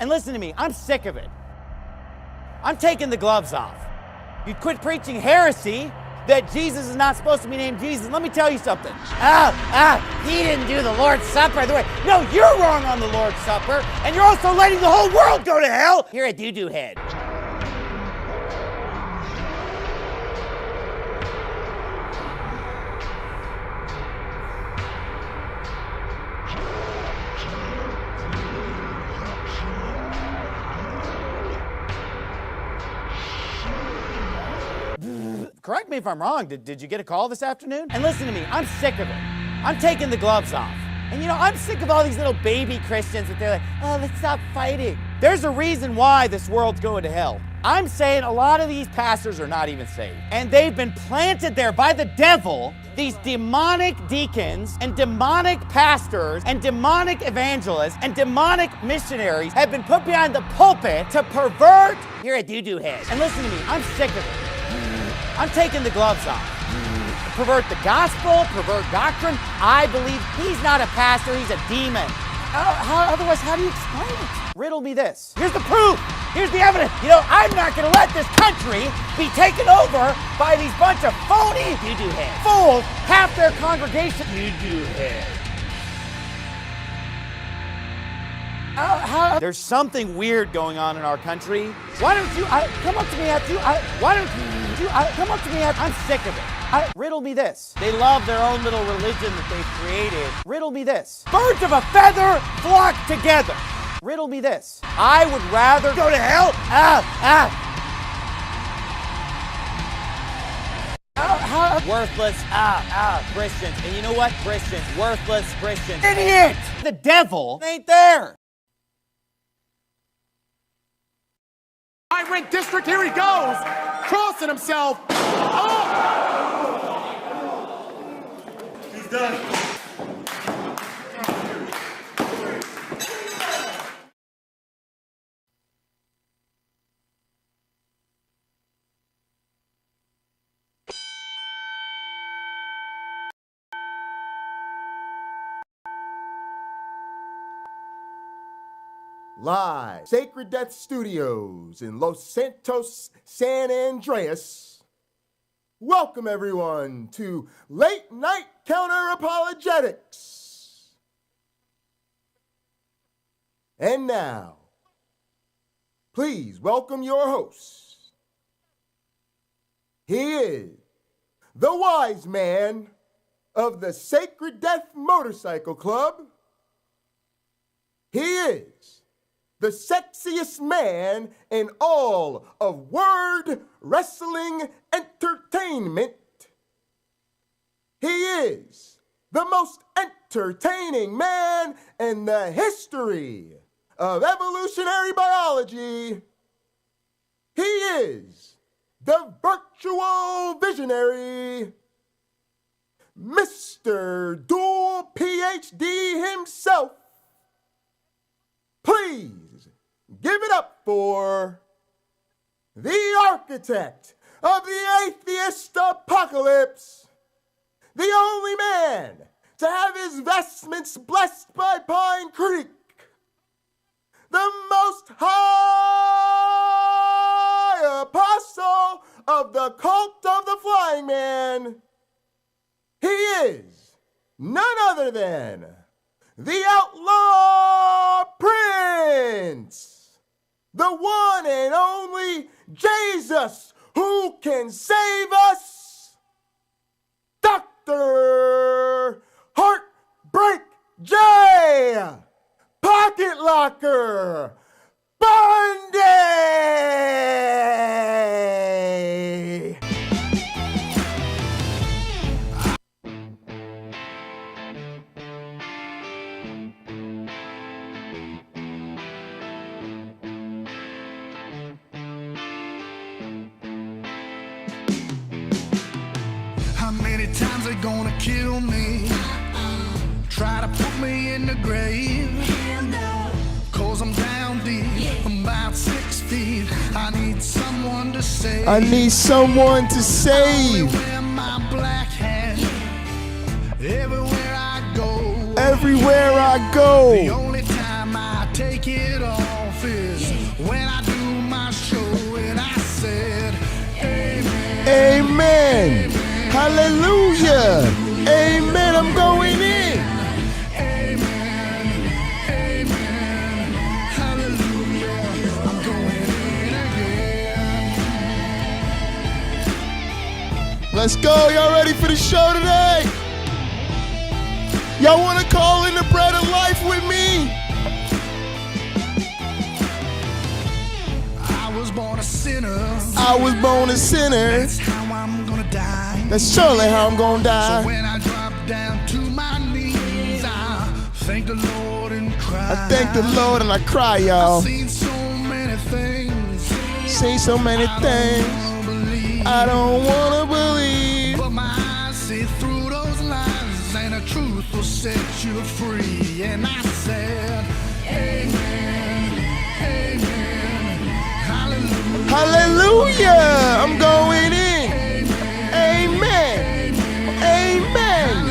And listen to me, I'm sick of it. I'm taking the gloves off. You quit preaching heresy that Jesus is not supposed to be named Jesus. Let me tell you something. He didn't do the Lord's Supper the way. No, you're wrong on the Lord's Supper, and you're also letting the whole world go to hell. You're a doo-doo head. Correct me if I'm wrong, did you get a call this afternoon? And listen to me, I'm sick of it. I'm taking the gloves off. And you know, I'm sick of all these little baby Christians that they're like, oh, let's stop fighting. There's a reason why this world's going to hell. I'm saying a lot of these pastors are not even saved. And they've been planted there by the devil. These demonic deacons and demonic pastors and demonic evangelists and demonic missionaries have been put behind the pulpit to pervert. You're a doo-doo head. And listen to me, I'm sick of it. I'm taking the gloves off. Pervert the gospel, pervert doctrine. I believe he's not a pastor, he's a demon. Otherwise, how do you explain it? Riddle me this. Here's the proof. Here's the evidence. You know, I'm not going to let this country be taken over by these bunch of phony doo-doo heads. Fools, half their congregation doo-doo heads. There's something weird going on in our country. Why don't you come up to me after you? Why don't you come up to me after? I'm sick of it. Riddle me this. They love their own little religion that they've created. Riddle me this. Birds of a feather flock together. Riddle me this. I would rather go to hell. Worthless, Christians. And you know what? Christians, worthless Christians. Idiot! The devil ain't there. I rent district, here he goes, crossing himself. Oh! He's done. Live, Sacred Death Studios in Los Santos, San Andreas. Welcome everyone to Late-Night Counter-Apologetics. And now, please welcome your host. He is the wise man of the Sacred Death Motorcycle Club. He is the sexiest man in all of word wrestling entertainment. He is the most entertaining man in the history of evolutionary biology. He is the virtual visionary, Mr. Dual PhD himself. Please give it up for the architect of the atheist apocalypse, the only man to have his vestments blessed by Pine Creek, the most high apostle of the cult of the flying man. He is none other than the outlaw prince, the one and only Jesus who can save us, Dr. Heartbreak J. Pocketlocker Bundy! Times they're gonna kill me, try to put me in the grave, 'cause I'm down deep, I'm about 6 feet. I need someone to save. I need someone to save. I wear my black hat everywhere I go. Everywhere I go. The only time I take it off is Amen. Hallelujah. Amen. I'm going in. Amen. Amen. Hallelujah. I'm going in again. Let's go. Y'all ready for the show today? Y'all want to call in the bread of life with me? I was born a sinner. I was born a sinner. That's how I'm gonna die. That's surely how I'm gonna So die. when I drop down to my knees, I thank the Lord and cry. I thank the Lord and I cry, I've y'all. seen so many things. Seen so many things I don't wanna believe. But my eyes see through those lies, and the truth will set you free. And I said, Amen, Amen, Hallelujah. Hallelujah. I'm going in. Amen. Amen.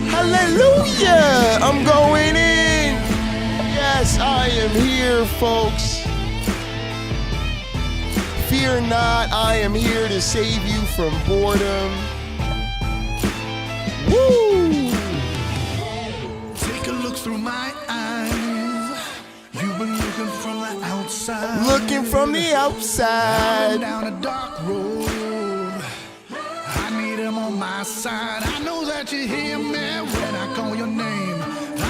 Hallelujah. I'm going in. Yes, I am here, folks. Fear not, I am here to save you from boredom. Woo! Take a look through my eyes. You've been looking from the outside. Looking from the Driving outside. down a dark road. I need him on my side. I know that you hear me when I call your name.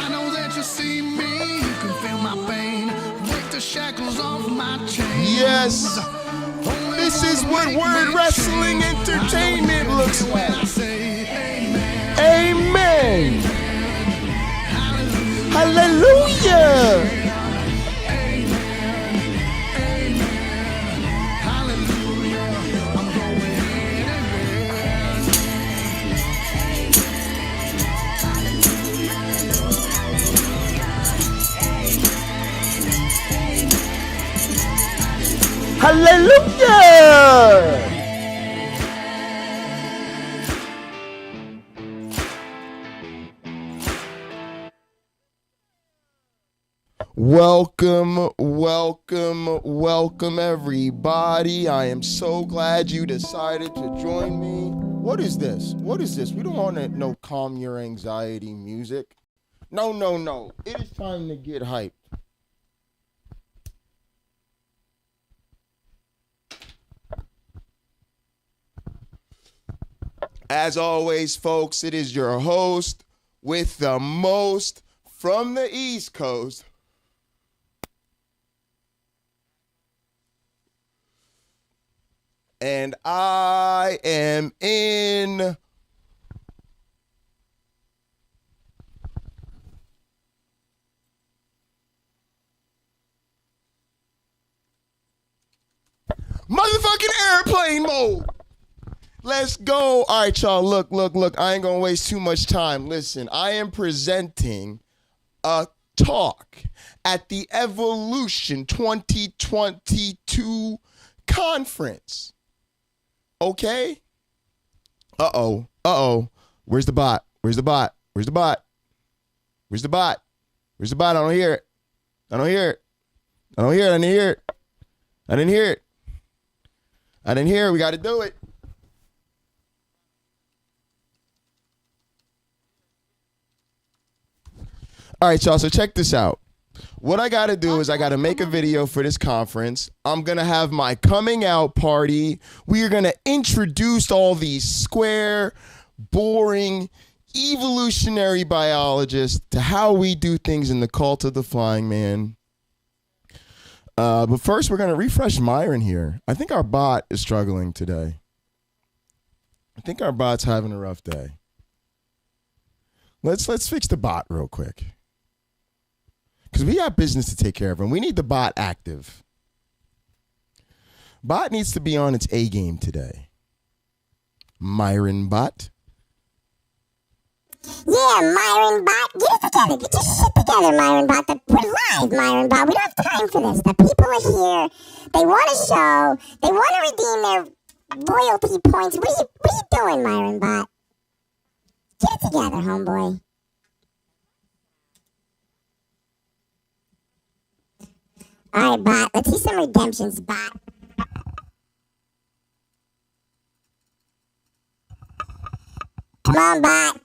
I know that you see me. You can feel my pain. Break the shackles off my chains. Yes. Only This is one what make Word me Wrestling change. Entertainment I know looks you hear me when like. I say amen. Amen. Hallelujah. Hallelujah. Hallelujah. I'm going in Hallelujah. Welcome, welcome, welcome, everybody. I am so glad you decided to join me. What is this? What is this? We don't want no calm your anxiety music. No, no, no. It is time to get hyped. As always, folks, it is your host with the most from the East Coast. And I am in motherfucking airplane mode. Let's go. All right, y'all. Look. I ain't gonna waste too much time. Listen, I am presenting a talk at the Evolution 2022 conference. Okay? Uh-oh. Where's the bot? I don't hear it. I didn't hear it. We got to do it. All right, y'all, so check this out. What I got to do is I got to make a video for this conference. I'm going to have my coming out party. We are going to introduce all these square, boring, evolutionary biologists to how we do things in the cult of the flying man. But first, we're going to refresh Myron here. I think our bot is struggling today. I think our bot's having a rough day. Let's fix the bot real quick. Because we got business to take care of, and we need the bot active. Bot needs to be on its A game today. Myron bot. Yeah, Myron bot, get it together. Get your shit together, Myron bot. We're live, Myron bot. We don't have time for this. The people are here. They want a show. They want to redeem their loyalty points. What are you doing, Myron bot? Get it together, homeboy. All right, bot. Let's see some redemptions, bot. Come on, bot.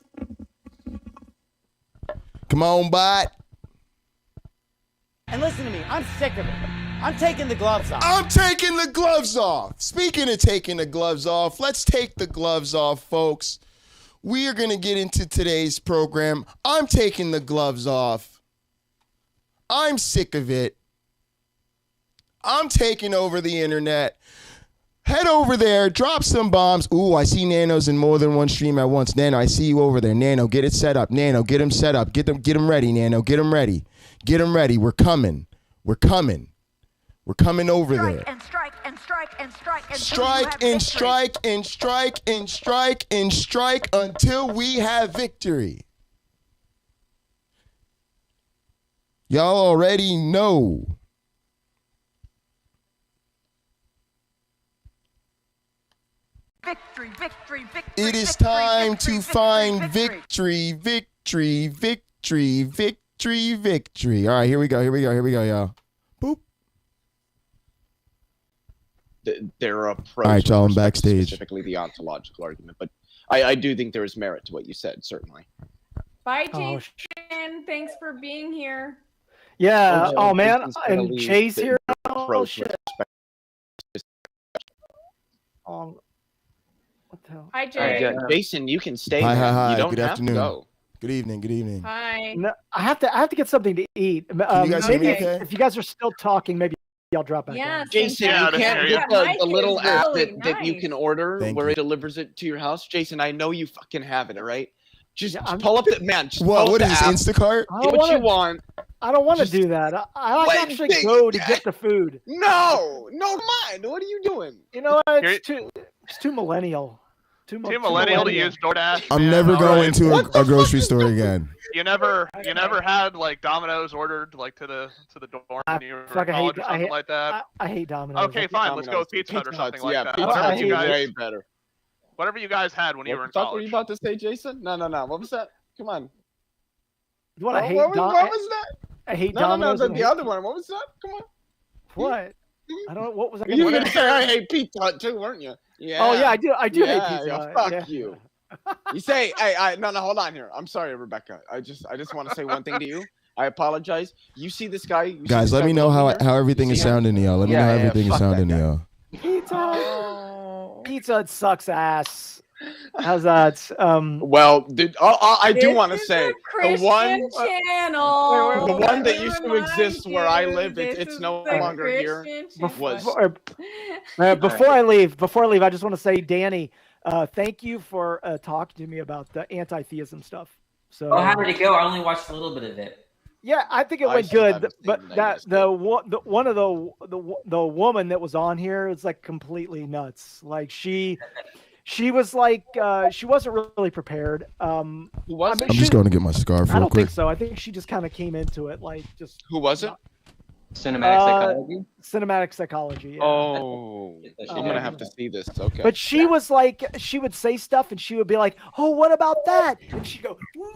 Come on, bot. And listen to me, I'm sick of it. I'm taking the gloves off. I'm taking the gloves off. Speaking of taking the gloves off, let's take the gloves off, folks. We are going to get into today's program. I'm taking the gloves off. I'm sick of it. I'm taking over the internet. Head over there, drop some bombs. Ooh, I see Nanos in more than one stream at once. Nano, I see you over there. Nano, get it set up. Nano, get them set up. Get them ready, Nano. Get them ready. Get them ready. We're coming. We're coming. We're coming over there. Strike and strike and strike and Strike and strike and strike and strike and strike until we have victory. Y'all already know. Victory, victory, victory. It is time to find victory, victory, victory, victory, victory. All right, here we go, y'all. Boop. There are pros. All right, y'all, I'm with respect to backstage. Specifically, the ontological argument, but I do think there is merit to what you said. Certainly. Bye, Jason. Thanks for being here. Yeah. Oh, man. Jason's gonna And leave Chase the- here. the Oh pros with shit. respect- What the hell? Hi, Jay. Yeah, Jason, you can stay. Hi, man. hi. You don't Good have afternoon. to go. Good evening. Good evening. Hi. No, I have to get something to eat. Can you guys hear me Maybe okay? if you guys are still talking, maybe I'll drop back. Yes. on. Jason, Yeah, you can't get Mike the little is app really that you nice. can order Thank where you. it delivers it to your house. Jason, I know you fucking have it, all right? Just Yeah, I'm- pull up the man. Just What? pull What up is the this? app, Instacart? I Get don't what you want. want. I don't want to Just- do that. I like Wait, to actually think, go to guy. get the food. No, mind. What are you doing? You know what? Here- It's too millennial. Too millennial to use DoorDash. I'm man. never All going right. to a grocery store again. You never had like Domino's ordered like to the dorm I when you were in fucking college hate- or I something hate- like that. I hate Domino's. Okay, fine. Let's go with Pizza Hut or something like yeah, that. Pizza I Hut hate is that. way better. Whatever you guys had when you were What in the fuck were you college. about to say, Jason? No. What was that? Come on. You want to hate what was Domino's? that? I hate No, Domino's. the and hate- other one. What was that? Come on. What? I don't know. What was I You were gonna gonna say I hate Pizza Hut too, weren't you? Yeah. Oh yeah, I do hate Yeah, Pizza yeah, Hut. fuck yeah. you. You say, hey, no, hold on here. I'm sorry, Rebecca. I just want to say one thing to you. I apologize. You see this guy? You see Guys, this let guy me know how over here? everything You is see him? sounding to y'all. Let me know how Yeah, everything is fuck that sounding to guy. y'all. Pizza Hut. Oh. Pizza Hut sucks ass. How's that? Well, dude, I do This want to is say a the Christian one, channel. the one that Let me used to remind exist where I you, live, this it's is no the longer here. Christian Was Before I leave, I just want to say, Danny, thank you for talking to me about the anti-theism stuff. So, Oh, how did it go? I only watched a little bit of it. yeah, I think it I went still good. haven't seen But it, I that guess. one of the woman that was on here is like completely nuts. Like she was like she wasn't really prepared. who was I it? I'm just going to get my scarf I real don't quick. think so. I think she just kind of came into it like just Who was it? Cinematic psychology. cinematic psychology. Yeah. Oh, That's I'm gonna have to see this. Okay. But she was like, she would say stuff and she would be like, oh, what about that? And she'd go, woo,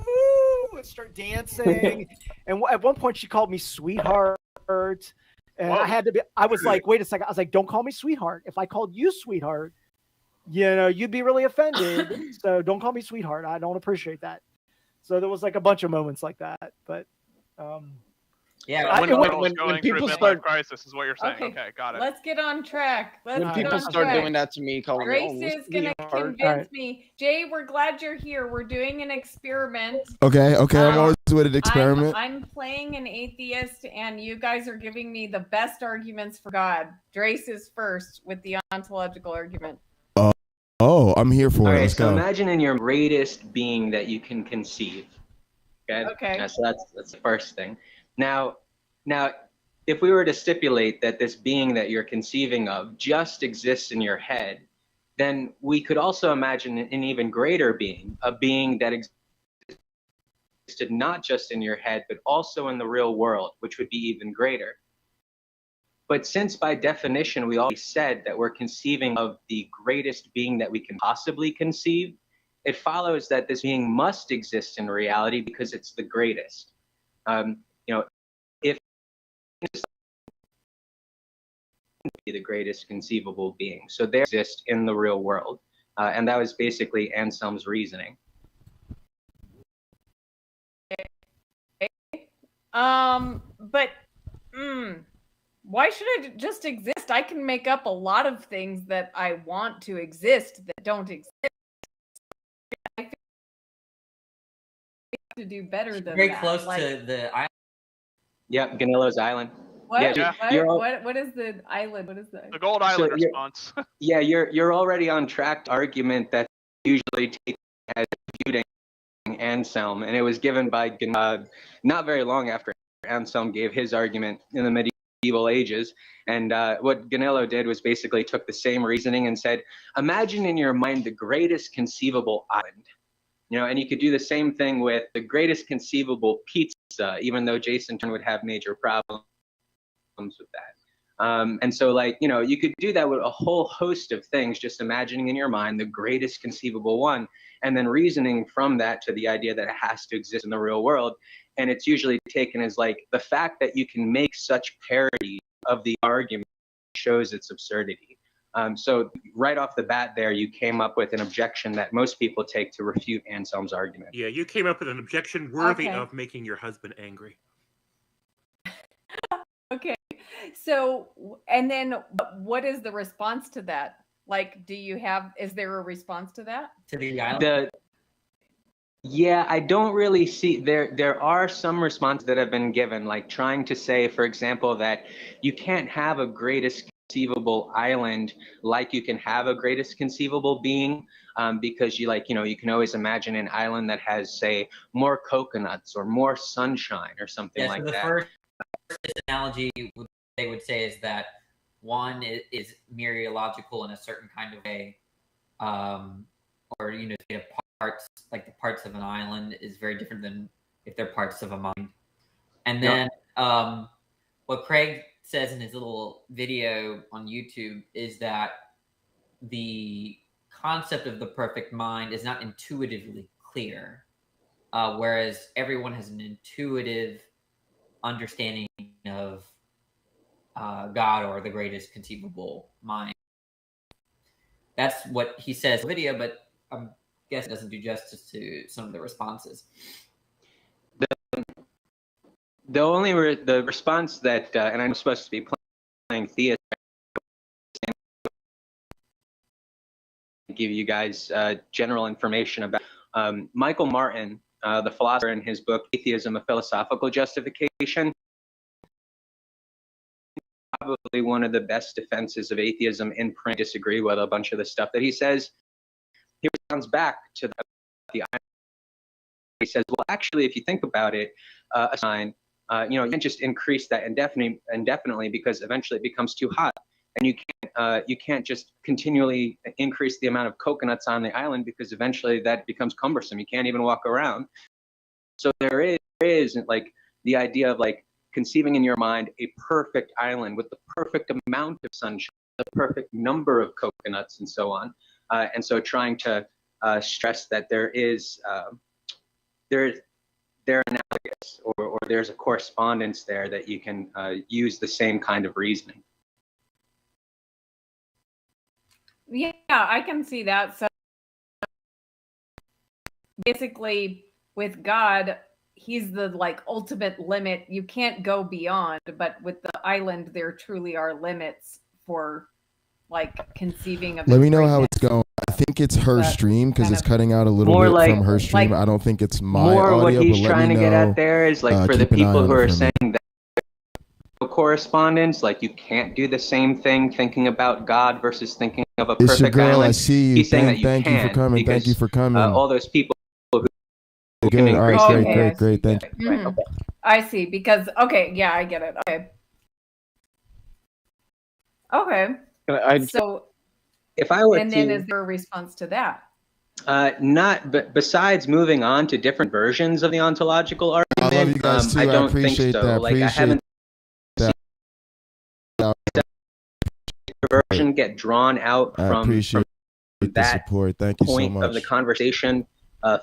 and start dancing. And at one point she called me sweetheart. And I was like, wait a second. I was like, don't call me sweetheart. If I called you sweetheart, you'd be really offended. So don't call me sweetheart. I don't appreciate that. So there was like a bunch of moments like that. But Yeah, when people start crisis is what you're saying. Okay. Okay, got it. Let's get on track. Let's when get people on start track. doing that to me, calling Grace me, is going to sweetheart. convince me. Jay, we're glad you're here. We're doing an experiment. Okay, I'm always with an experiment. I'm playing an atheist, and you guys are giving me the best arguments for God. Drace is first with the ontological argument. Oh, I'm here for All it. right, Let's so go. imagine in your greatest being that you can conceive. Okay. Okay. So that's the first thing. Now, if we were to stipulate that this being that you're conceiving of just exists in your head, then we could also imagine an even greater being, a being that existed not just in your head, but also in the real world, which would be even greater. But since by definition, we already said that we're conceiving of the greatest being that we can possibly conceive, it follows that this being must exist in reality because it's the greatest. If be the greatest conceivable being, so they exist in the real world, and that was basically Anselm's reasoning. But why should I just exist? I can make up a lot of things that I want to exist that don't exist. I feel to do better than Very that. close Like, to the island. Yep, Ganillo's Island. what? Yeah, What is the island? What is that? The Gold Island response. Yeah, you're already on track to argument that usually taken as refuting Anselm, and it was given by not very long after Anselm gave his argument in the medieval ages. And what Ganillo did was basically took the same reasoning and said, imagine in your mind the greatest conceivable island. You know, and you could do the same thing with the greatest conceivable pizza, even though Jason would have major problems with that. And so, like, you know, you could do that with a whole host of things, just imagining in your mind the greatest conceivable one, and then reasoning from that to the idea that it has to exist in the real world. And it's usually taken as like the fact that you can make such parody of the argument shows its absurdity. So right off the bat there, you came up with an objection that most people take to refute Anselm's argument. Yeah, you came up with an objection worthy of making your husband angry. Okay. So, and then what is the response to that? Like, is there a response to that? To the island? Yeah, I don't really see, there are some responses that have been given, like trying to say, for example, that you can't have a greatest conceivable island like you can have a greatest conceivable being, because you can always imagine an island that has, say, more coconuts or more sunshine or something like that. The first analogy they would say is that one is mereological in a certain kind of way, or the parts, like the parts of an island is very different than if they're parts of a mind. And then what Craig says in his little video on YouTube is that the concept of the perfect mind is not intuitively clear, whereas everyone has an intuitive understanding of God or the greatest conceivable mind. That's what he says in the video, but I guess it doesn't do justice to some of the responses. The response that, and I'm supposed to be playing theist, give you guys general information about Michael Martin, the philosopher, in his book Atheism: A Philosophical Justification. Probably one of the best defenses of atheism in print. Disagree with a bunch of the stuff that he says. He responds back to the he says, well, actually, if you think about it, a sign, you can't just increase that indefinitely because eventually it becomes too hot, and you can't just continually increase the amount of coconuts on the island because eventually that becomes cumbersome. You can't even walk around. So there is like the idea of like conceiving in your mind a perfect island with the perfect amount of sunshine, the perfect number of coconuts, and so on. And so trying to stress that they're analogous, or there's a correspondence there that you can use the same kind of reasoning. Yeah, I can see that. So basically, with God, he's the like ultimate limit. You can't go beyond, but with the island, there truly are limits for like conceiving of. Let me know how it's going. I think it's her stream because it's cutting out a little bit from her stream. I don't think it's my audio. What he's but trying let me to know, get at there is like for the keep an eye people on who it are for me. saying that correspondence, like you can't do the same thing thinking about God versus thinking of a It's your perfect girl. island. I see you. He's saying that you Thank you for can coming. Thank because, you for coming. all those people who Good. can All right. increase Great. Thank you. Mhm. Okay. I see, because yeah, I get it. Okay. So if I were and then to, is there a response to that? but besides moving on to different versions of the ontological argument, I love you guys too. I I don't think appreciate so. that. Like I haven't seen the version get drawn out I from appreciate the that support. Thank you so point much. of the conversation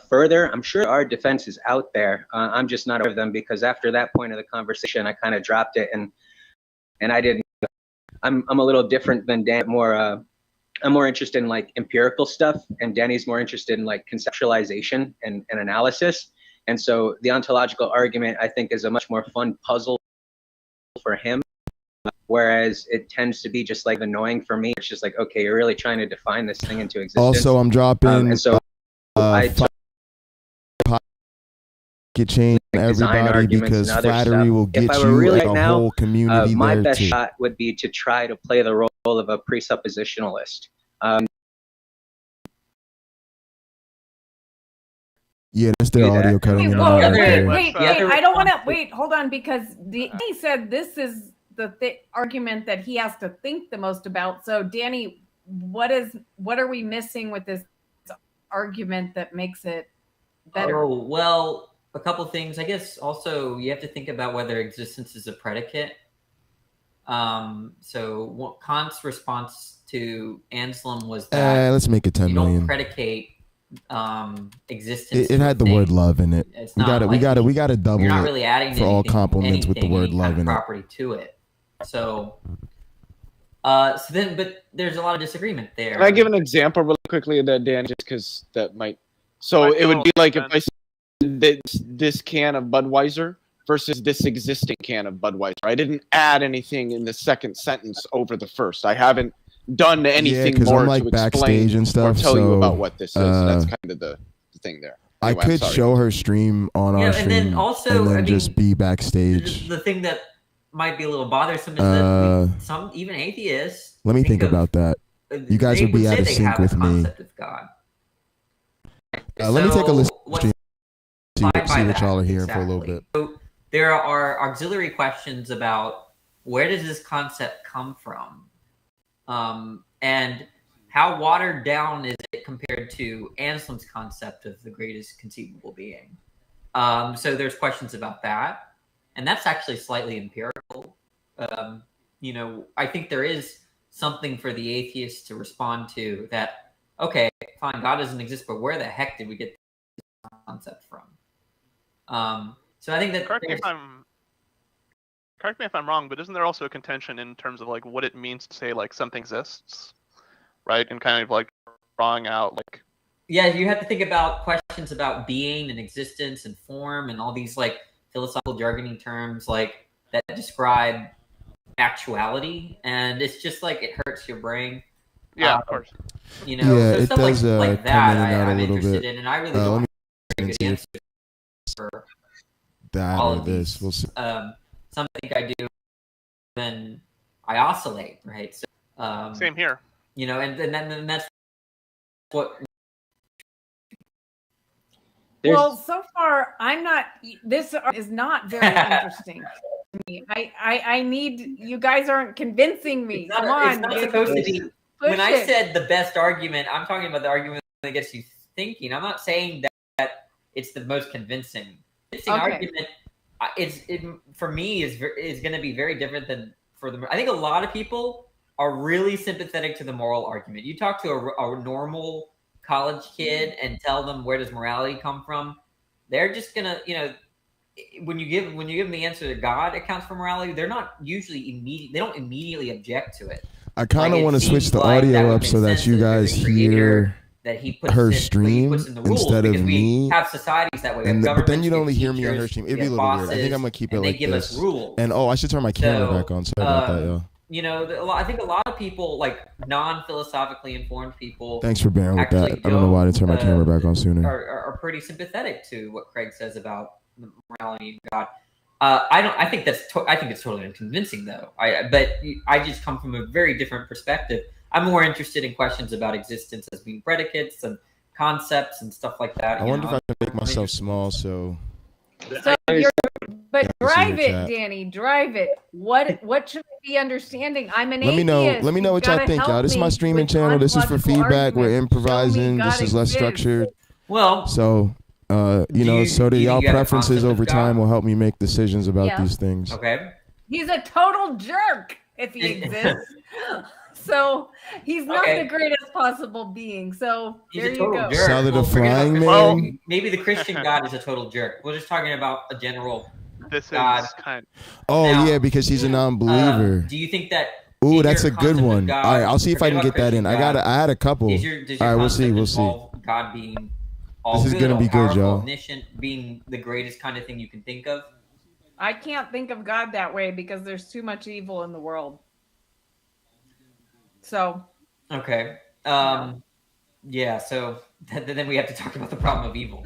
further. I'm sure there are defenses out there. I'm just not aware of them because after that point of the conversation, I kind of dropped it and I didn't. I'm a little different than Dan. I'm more interested in like empirical stuff, and Danny's more interested in like conceptualization and analysis. And so the ontological argument, I think, is a much more fun puzzle for him, whereas it tends to be just like annoying for me. It's just like, okay, you're really trying to define this thing into existence. Also, I'm dropping and so pocket change everybody because flattery will get you really a whole community my there best too. shot would be to try to play the role of a presuppositionalist. Yeah, that's their audio cutting in. Wait, I don't want to wait. Hold on, because he said this is the argument that he has to think the most about. So, Danny, what are we missing with this argument that makes it better? Oh, well, a couple things. I guess also you have to think about whether existence is a predicate. So Kant's response to Anselm was that let's make it 10 you million. don't predicate existence. It had the word love in it. It's We not got to double you're not it really adding for all anything- compliments with the anything, word any love kind of in it. property to it. So but there's a lot of disagreement there. Can I give an example really quickly of that, Dan? Just because that might. So it would be like if I said this can of Budweiser versus this existing can of Budweiser. I didn't add anything in the second sentence over the first. I haven't done anything 'cause more I'm, like, to backstage explain and stuff, or tell you so, about what this is. That's kind of the thing there. I Anyway, I'm could sorry. show her stream on our and stream then also, I mean, just be backstage. The thing that might be a little bothersome is that some even atheists. Let me think about that. You guys they would be say out of they sync have a with me. concept of God. Let me take a listen. what's See what that? y'all are hearing for a little bit. So there are auxiliary questions about where does this concept come from, and how watered down is it compared to Anselm's concept of the greatest conceivable being. So there's questions about that, and that's actually slightly empirical. I think there is something for the atheist to respond to that. Okay, fine, God doesn't exist, but where the heck did we get this concept from? So I think that correct me if I'm wrong, but isn't there also a contention in terms of like what it means to say like something exists, right? And kind of like drawing out like. Yeah, you have to think about questions about being and existence and form and all these like philosophical jargoning terms like that describe actuality, and it's just like it hurts your brain. Yeah, of course. Yeah, so it stuff does like come that in and out I'm a little interested bit. in, and I really Let don't me have a good see if answer for that all or of this. these. We'll see. Some I think I do, then I oscillate, right? So same here. And that's what. Well, so far I'm not. This is not very interesting to me. I need you guys aren't convincing me. Come on, It's not supposed to be. When I it. said the best argument, I'm talking about the argument that gets you thinking. I'm not saying that it's the most convincing. Argument, for me is going to be very different than for the. I think a lot of people are really sympathetic to the moral argument. You talk to a normal college kid and tell them where does morality come from, they're just gonna, when you give them the answer that God accounts for morality, they're not usually they don't immediately object to it. I kind of want to switch the audio up so that you guys hear her stream instead of me. Have societies that way. But then you'd only hear me on her stream. It'd be a little weird. I think I'm gonna keep it like this. And I should turn my camera back on. Sorry about that, y'all. I think a lot of people, like non-philosophically informed people. Thanks for bearing with that. I don't know why I didn't turn my camera back on sooner. Are pretty sympathetic to what Craig says about morality and God. I think it's totally unconvincing though. But I just come from a very different perspective. I'm more interested in questions about existence as being predicates and concepts and stuff like that. I wonder if I can make myself small so. But drive it, Danny. Drive it. What should I be understanding? I'm an atheist. Let me know what y'all think, y'all. This is my streaming channel. This is for feedback. We're improvising. This is less structured. Well, so so that y'all preferences over time will help me make decisions about these things. Okay. He's a total jerk if he exists. So he's not the greatest possible being. So he's there a total you go. jerk. Solid a flying man. Well, maybe the Christian God is a total jerk. We're just talking about a general God. Yeah, because he's a non-believer. Do you think that? Ooh, that's a good one. All right, I'll see if I can get that in. I had a couple. All right, we'll see. God being all This is good, gonna all be good, powerful, y'all. omniscient, being the greatest kind of thing you can think of? I can't think of God that way because there's too much evil in the world. So. Okay. Yeah. So then we have to talk about the problem of evil.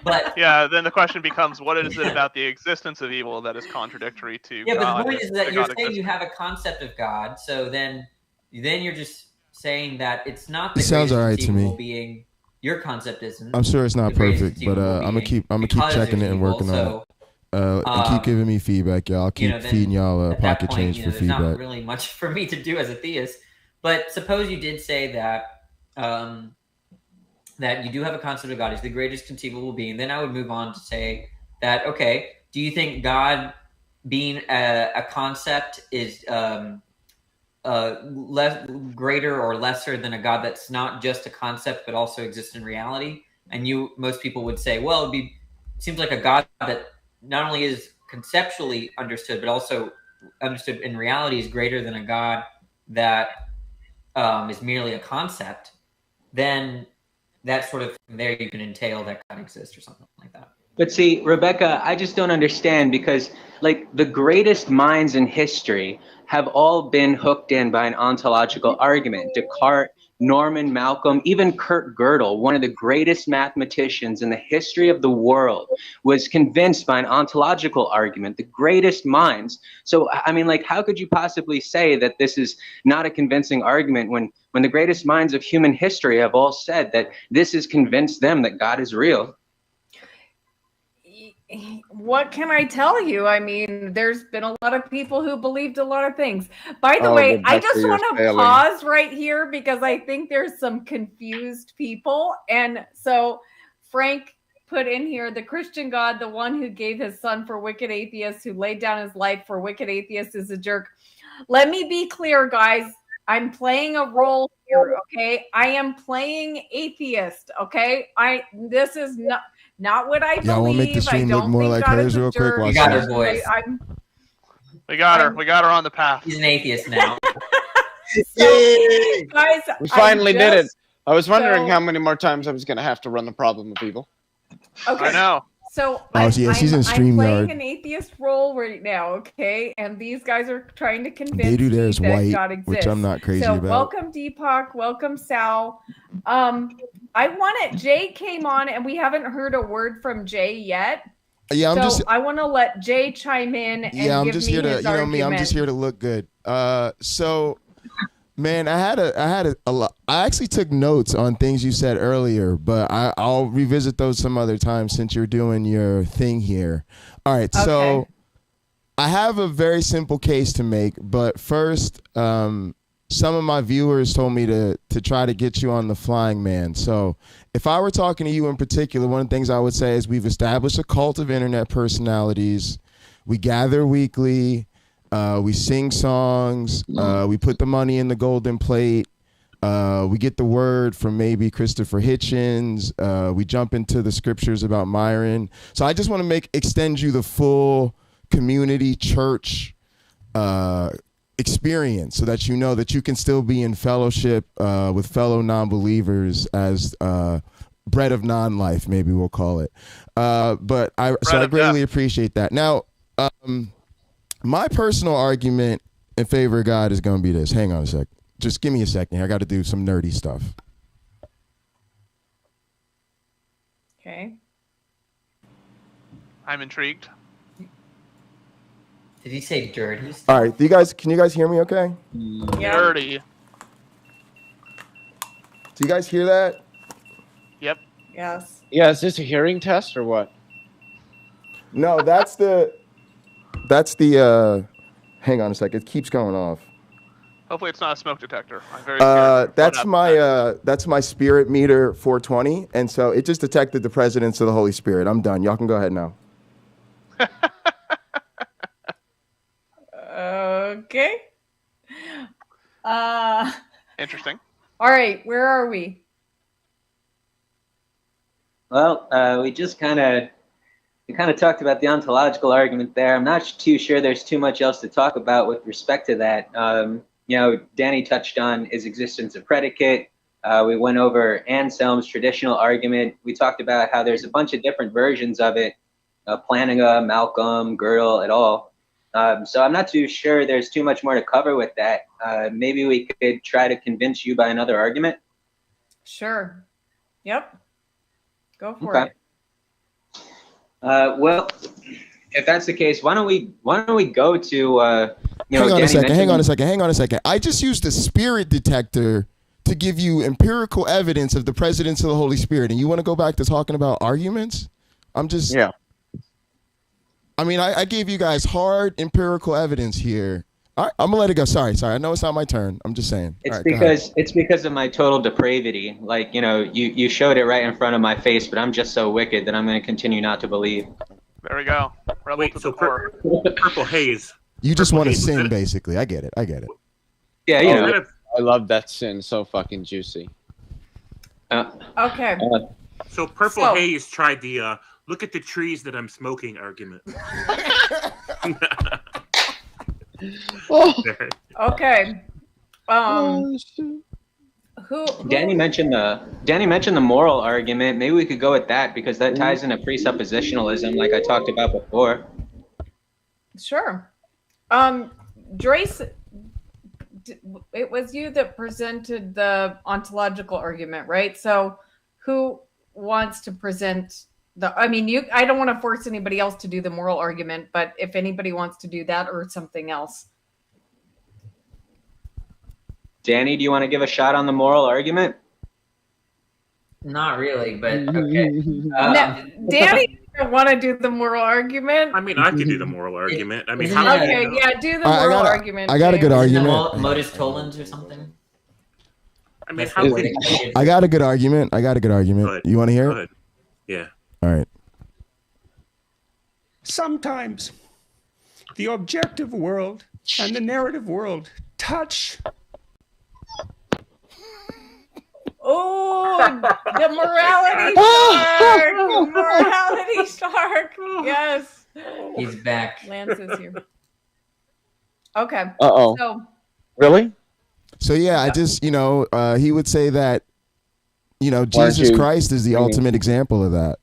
But yeah, then the question becomes, what is it about the existence of evil that is contradictory to yeah, God? but the point is that to you're God saying you existing? have a concept of God, so then you're just saying that it's not It the sounds greatest all right to conceivable me. being. Your concept isn't. I'm sure it's not the greatest perfect, but conceivable I'm gonna being keep because checking there's it and evil, working so, on it. And keep giving me feedback, y'all. I'll keep then feeding y'all at that pocket point, change for there's not feedback. really much for me to do as a theist. But suppose you did say that that you do have a concept of God as the greatest conceivable being. Then I would move on to say that, okay, do you think God being a concept is less greater or lesser than a God that's not just a concept but also exists in reality? And most people would say, well, it seems like a God that not only is conceptually understood but also understood in reality is greater than a God that is merely a concept. Then that sort of from there you can entail that God exists or something like that. But see, Rebecca, I just don't understand because, like, the greatest minds in history have all been hooked in by an ontological argument. Descartes, Norman, Malcolm, even Kurt Gödel, one of the greatest mathematicians in the history of the world, was convinced by an ontological argument, the greatest minds. So, I mean, like, how could you possibly say that this is not a convincing argument when the greatest minds of human history have all said that this has convinced them that God is real? What can I tell you? I mean, there's been a lot of people who believed a lot of things. By the way, I Rebecca, just you're want to failing. pause right here because I think there's some confused people. And so Frank put in here the Christian God, the one who gave his son for wicked atheists, who laid down his life for wicked atheists, is a jerk. Let me be clear, guys. I'm playing a role here, okay? I am playing atheist, okay? This is not what I believe. Y'all want to make the stream look more like hers real quick? You got her, boys. We got her on the path. He's an atheist now. So, guys, We finally did it. I was wondering how many more times I was going to have to run the problem of evil. Okay. I know. So she's in I'm StreamYard. playing an atheist role right now, okay? And these guys are trying to convince They do me theirs that white, God exists. which I'm not crazy so about. welcome Deepak, welcome Sal. Jay came on and we haven't heard a word from Jay yet. Yeah, I want to let Jay chime in and I'm give just me here to, his you know me, I'm argument. just here to look good. So, man, I had a lot. I actually took notes on things you said earlier, but I'll revisit those some other time since you're doing your thing here. All right, so I have a very simple case to make, but first, some of my viewers told me to try to get you on the flying man. So if I were talking to you in particular, one of the things I would say is we've established a cult of internet personalities. We gather weekly. We sing songs. We put the money in the golden plate. We get the word from maybe Christopher Hitchens. We jump into the scriptures about Myron. So I just want to extend you the full community church experience so that you know that you can still be in fellowship with fellow non-believers as bread of non-life, maybe we'll call it. But I greatly appreciate that. Now, my personal argument in favor of God is going to be this. Hang on a sec. Just give me a second here. I got to do some nerdy stuff. Okay. I'm intrigued. Did he say dirty? All right, can you guys hear me okay? Dirty. Do you guys hear that? Yep. Yes. Yeah, is this a hearing test or what? No, that's the hang on a sec. It keeps going off. Hopefully it's not a smoke detector. I'm very scared. That's my spirit meter 420, and so it just detected the presence of the Holy Spirit. I'm done. Y'all can go ahead now. Okay. Interesting. All right, where are we? Well, we just kind of talked about the ontological argument there. I'm not too sure there's too much else to talk about with respect to that. You know, Danny touched on his existence of predicate. We went over Anselm's traditional argument. We talked about how there's a bunch of different versions of it, Plantinga, Malcolm, Gödel, et al. So I'm not too sure there's too much more to cover with that. Maybe we could try to convince you by another argument. Sure. Yep. Go for it. Well, if that's the case, why don't we go to Hang on a second. I just used a spirit detector to give you empirical evidence of the presence of the Holy Spirit, and you want to go back to talking about arguments? I mean, I gave you guys hard empirical evidence here. All right, I'm gonna let it go. Sorry. I know it's not my turn. I'm just saying. It's because of my total depravity. Like, you showed it right in front of my face, but I'm just so wicked that I'm going to continue not to believe. There we go. Wait, so purple haze. You just want to sin, basically. I get it. Yeah, I love that sin. So fucking juicy. Okay. So purple haze tried the look at the trees that I'm smoking argument. Okay. Danny mentioned the moral argument. Maybe we could go with that because that ties into presuppositionalism, like I talked about before. Sure. Drace, it was you that presented the ontological argument, right? So, who wants to present I don't want to force anybody else to do the moral argument, but if anybody wants to do that or something else. Danny, do you want to give a shot on the moral argument? Not really, but okay. Danny doesn't want to do the moral argument. I mean, I could do the moral argument. I mean, do the moral argument. I got a good argument. Modus tollens or something. I mean, I got a good argument. You want to hear it? Yeah. All right. Sometimes the objective world and the narrative world touch. Oh, the morality shark. Yes. He's back. Lance is here. Okay. Uh-oh. So, really? So yeah, I just, he would say that, Jesus Christ is the ultimate example of that.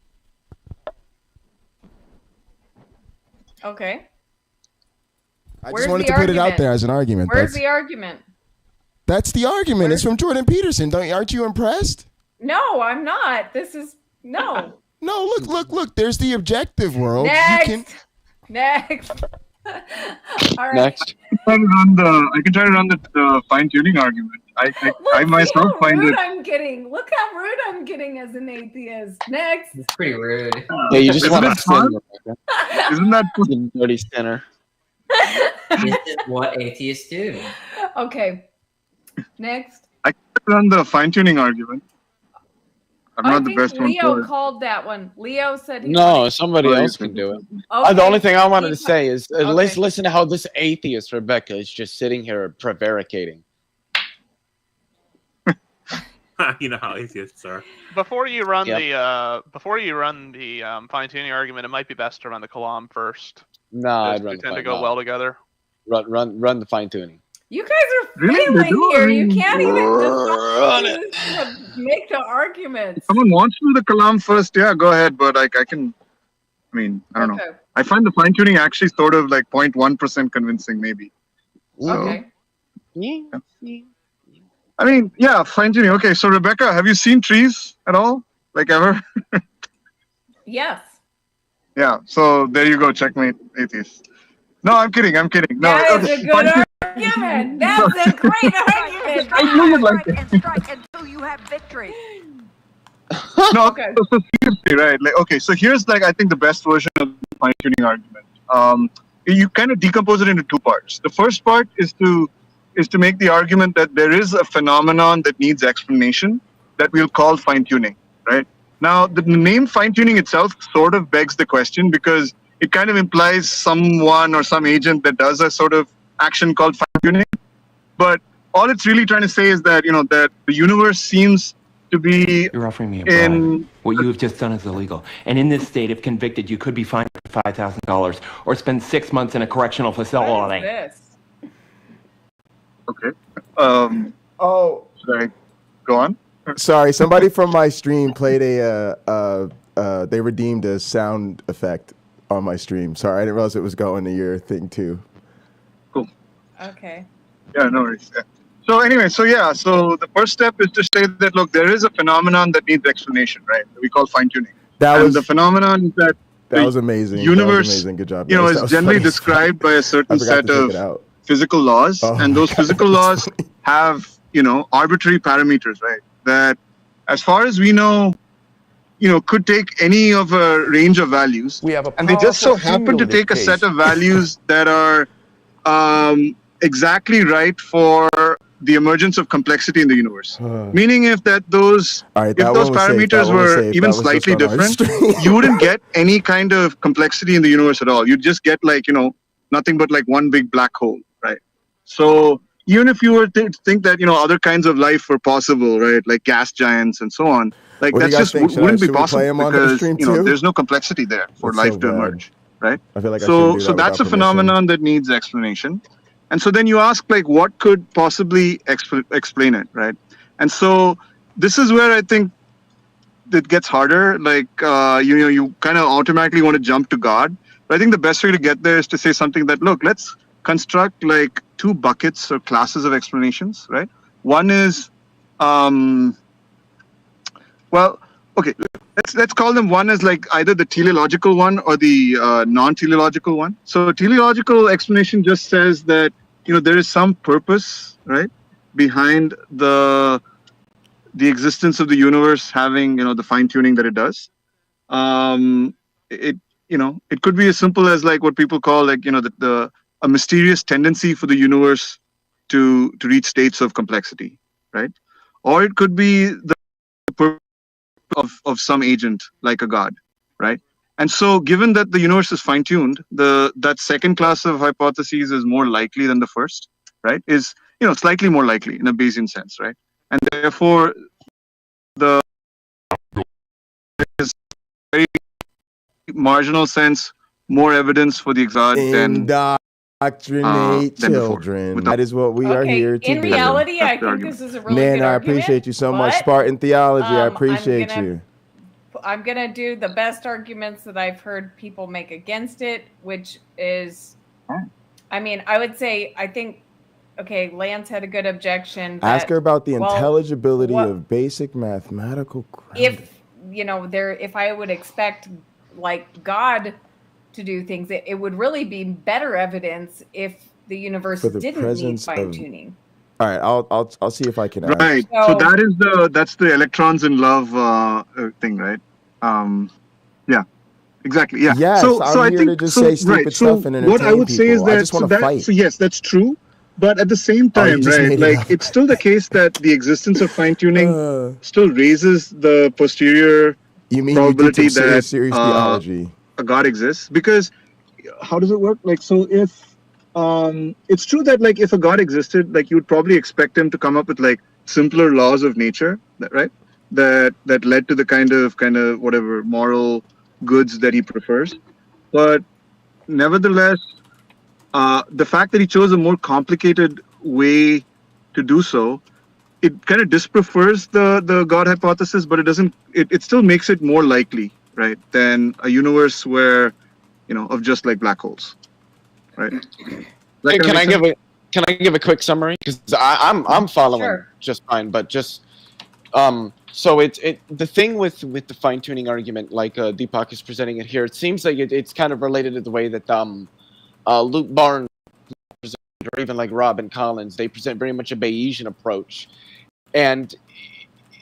okay. I just wanted to put it out there as an argument. Where's the argument? That's the argument. It's from Jordan Peterson. Aren't you impressed? No, I'm not. This is no. No, look. There's the objective world. Next. All right. Next. I can try to run the fine-tuning argument. I myself find it. Look how rude I'm getting as an atheist. Next. It's pretty rude. Yeah, you just want to sin, Rebecca. Isn't that you dirty sinner? This is what atheists do. Okay. Next. I can run the fine-tuning argument. I'm not the best one. Leo called that one. Leo said No, somebody else can do it. Okay. The only thing I wanted to say is let's listen to how this atheist Rebecca is just sitting here prevaricating. You know how atheists are. Before you run the fine-tuning argument, it might be best to run the Kalam first. No, I'd run they tend to go well together. Run the fine-tuning. You guys are failing here. You can't even make the arguments. If someone wants to do the Kalam first, yeah, go ahead. But I don't know. I find the fine-tuning actually sort of like 0.1% convincing, maybe. Okay. Yeah. I mean, yeah, fine-tuning. Okay, so Rebecca, have you seen trees at all? Like ever? Yes. Yeah, so there you go, checkmate, atheist. No, I'm kidding. No, that is a good argument. That's a great argument. I knew you'd like it. And strike until you have victory. No, okay. So seriously, right? Like, okay, so here's I think the best version of the fine-tuning argument. You kind of decompose it into two parts. The first part is to make the argument that there is a phenomenon that needs explanation that we'll call fine-tuning, right? Now, the name fine-tuning itself sort of begs the question because it kind of implies someone or some agent that does a sort of action called fine-tuning. But all it's really trying to say is that, that the universe seems to be You're offering me a bribe. What you have just done is illegal. And in this state, if convicted, you could be fined $5,000 or spend 6 months in a correctional facility. What is this? Okay. Should I go on? Sorry, somebody from my stream played they redeemed a sound effect on my stream. Sorry, I didn't realize it was going to your thing too. Okay. Yeah, no worries. Yeah. So anyway, so the first step is to say that, look, there is a phenomenon that needs explanation, right? That we call fine-tuning. The phenomenon is that was amazing. Universe, that was amazing. Good job. you know, guys. is That was generally funny. described by a certain I forgot set to take it of out. physical laws, Oh and my those God, physical that was laws have, you know, arbitrary parameters, right? That, as far as we know, you know, could take any of a range of values, and they just so happen to take a set of values that are exactly right for the emergence of complexity in the universe. Meaning, if those parameters were even slightly different, you wouldn't get any kind of complexity in the universe at all. You'd just get, like, you know, nothing but like one big black hole, right? So even if you were to think that, you know, other kinds of life were possible, right, like gas giants and so on, like, What do that you guys just think? wouldn't be Should we play possible him on the because, stream you know, too? there's no complexity there for That's life so to bad. emerge, right? I feel like I shouldn't do So that that's a without permission. phenomenon that needs explanation. And so then you ask, like, what could possibly explain it, right? And so this is where I think it gets harder. Like, you know, you kind of automatically want to jump to God. But I think the best way to get there is to say something that, look, let's construct like two buckets or classes of explanations, right? One is, well, okay, let's call them, one is like either the teleological one or the non-teleological one. So teleological explanation just says that, you know, there is some purpose, right, behind the existence of the universe having, you know, the fine-tuning that it does. You know, it could be as simple as like what people call, like, you know, a mysterious tendency for the universe to reach states of complexity, right? Or it could be the purpose of some agent like a god, right? And so, given that the universe is fine-tuned, that second class of hypotheses is more likely than the first, right? Is, you know, slightly more likely in a Bayesian sense, right? And therefore, the is very marginal sense more evidence for the God than Indoctrinate children. That is what we are here to in do. reality, I think this is a really Man, good I argument. appreciate you so much. but, Spartan Theology, I appreciate I'm gonna- you. I'm going to do the best arguments that I've heard people make against it, which is, I mean, I would say, I think, okay, Lance had a good objection. Ask her about the well, intelligibility what- of basic mathematical if, you know, if I would expect like God to do things, it would really be better evidence if the universe For the didn't need presence of- fine tuning. All right, I'll see if I can ask. Right. So that's the electrons in love thing, right? Yeah. Exactly. Yeah. Yes, so I'm I here think to just say stupid right. stuff So and what I entertain would say is people. I that just wanna fight. so yes, that's true. But at the same Oh, you time, just right, made it like up. it's still the case that the existence of fine tuning still raises the posterior probability that serious theology. a God exists. Because how does it work? Like, so if it's true that, like, if a God existed, like, you would probably expect him to come up with like simpler laws of nature, right? That led to the kind of whatever moral goods that he prefers. But nevertheless, the fact that he chose a more complicated way to do so, it kind of disprefers the God hypothesis, but it doesn't. It still makes it more likely, right, than a universe where, you know, of just like black holes, right? Hey, can I give a quick summary? Because I'm following just fine, but just so the thing with the fine tuning argument, like Deepak is presenting it here, it seems like it's kind of related to the way that Luke Barnes or even like Robin Collins, they present very much a Bayesian approach, and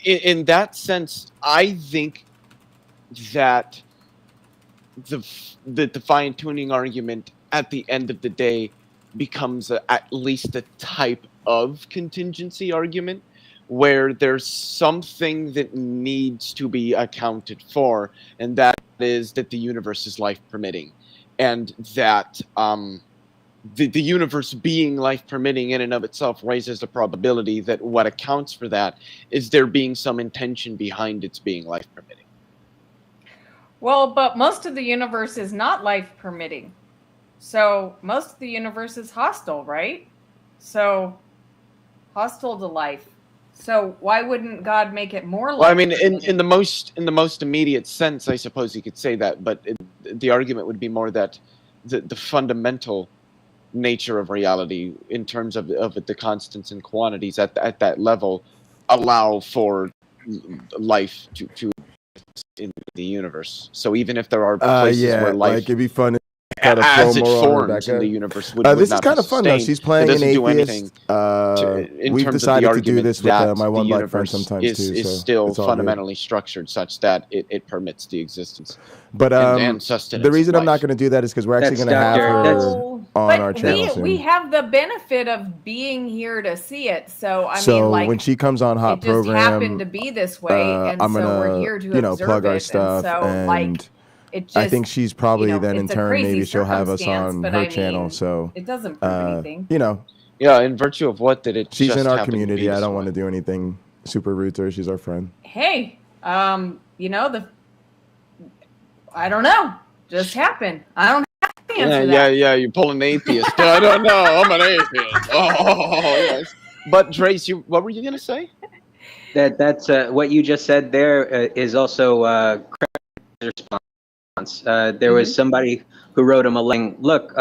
in that sense, I think that the fine tuning argument at the end of the day becomes at least a type of contingency argument where there's something that needs to be accounted for, and that is that the universe is life permitting, and that the universe being life permitting in and of itself raises the probability that what accounts for that is there being some intention behind its being life permitting. Well, but most of the universe is not life permitting. So most of the universe is hostile, right? So hostile to life. So why wouldn't God make it more? Well, I mean, in the most immediate sense, I suppose you could say that, but the argument would be more that the fundamental nature of reality, in terms of the constants and quantities at that level, allow for life to exist in the universe. So even if there are places where life, like it'd be fun. As it forms in the universe, would this is not kind be of fun though. sustained. She's playing It an doesn't do atheist. anything We've terms of the decided to do argument this with that my the one black friend universe sometimes is too. So still it's all good. fundamentally structured such that it permits the existence. But and sustenance the reason of I'm not life. going to do that is because we're actually That's going to have her Dr. on our channel soon. We have the benefit of being here to see it. So I So mean, like, when she comes on Hot it just Program, happened to be this way, and I'm so gonna we're here to observe plug our it. stuff, and so like, it just, I think she's probably then in it's a turn crazy maybe she'll have us circumstance, on but her I channel. mean, So it doesn't prove anything. Yeah, in virtue of what did it? She's just in our happen to be community. I this don't way? want to do anything super rude to her. She's our friend. Hey, I don't know. Just happened. I don't have to answer that. Yeah. You're pulling atheist. I don't know. I'm an atheist. Oh, yes. But Drace, what were you gonna say? That's what you just said. There is also response. There was somebody who wrote him a link. Look,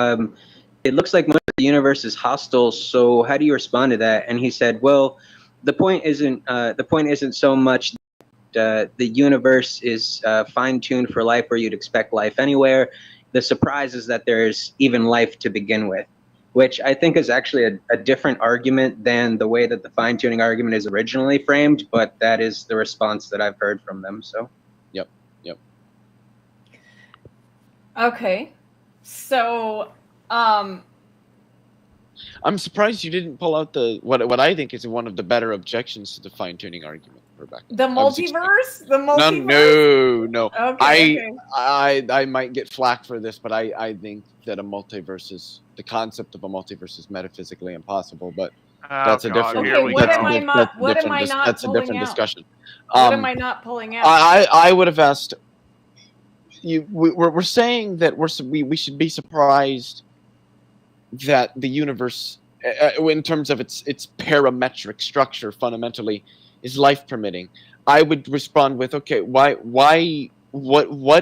it looks like most of the universe is hostile. So how do you respond to that? And he said, well, the point isn't so much that the universe is fine-tuned for life, where you'd expect life anywhere. The surprise is that there's even life to begin with, which I think is actually a different argument than the way that the fine-tuning argument is originally framed, but that is the response that I've heard from them. So, yep. Okay, so I'm surprised you didn't pull out what I think is one of the better objections to the fine-tuning argument, Rebecca. the multiverse. The multiverse. No. Okay. I might get flack for this, but I think that the concept of a multiverse is metaphysically impossible. But that's a different. Okay, what am I not That's a pulling different out? discussion. What am I not pulling out? I would have asked you. We're saying that we should be surprised that the universe, in terms of its parametric structure, fundamentally is life permitting. I would respond with, okay, what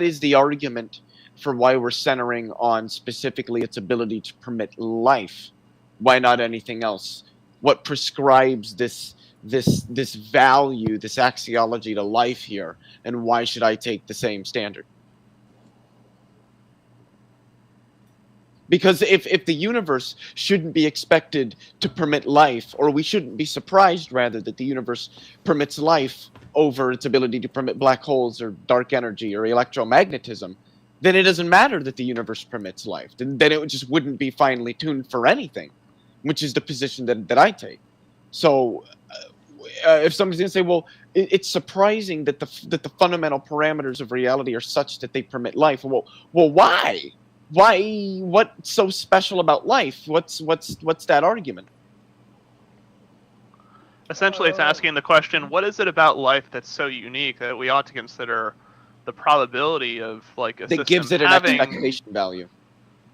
is the argument for why we're centering on specifically its ability to permit life? Why not anything else? What prescribes this value, this axiology to life here, and why should I take the same standard? Because if the universe shouldn't be expected to permit life, or we shouldn't be surprised, rather, that the universe permits life over its ability to permit black holes or dark energy or electromagnetism, then it doesn't matter that the universe permits life. Then it just wouldn't be finely tuned for anything, which is the position that I take. So if somebody's going to say, well, it's surprising that the fundamental parameters of reality are such that they permit life. Well, why? Why? What's so special about life? What's that argument? Essentially, it's asking the question: what is it about life that's so unique that we ought to consider the probability of like a system that gives it an having expectation value?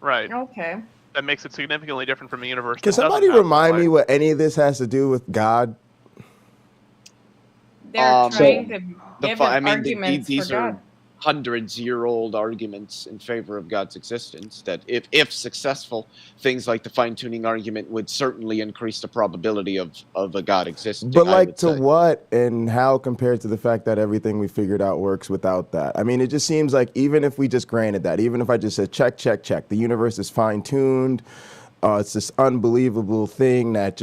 Right. Okay. That makes it significantly different from a universe. Can that doesn't somebody have remind life. me what any of this has to do with God? They're trying to give arguments these for are God. hundreds-year-old arguments in favor of God's existence, that if successful, things like the fine-tuning argument would certainly increase the probability of a God existing. But I like would to say. what and how compared to the fact that everything we figured out works without that? I mean, it just seems like even if we just granted that, even if I just said check, the universe is fine-tuned, it's this unbelievable thing that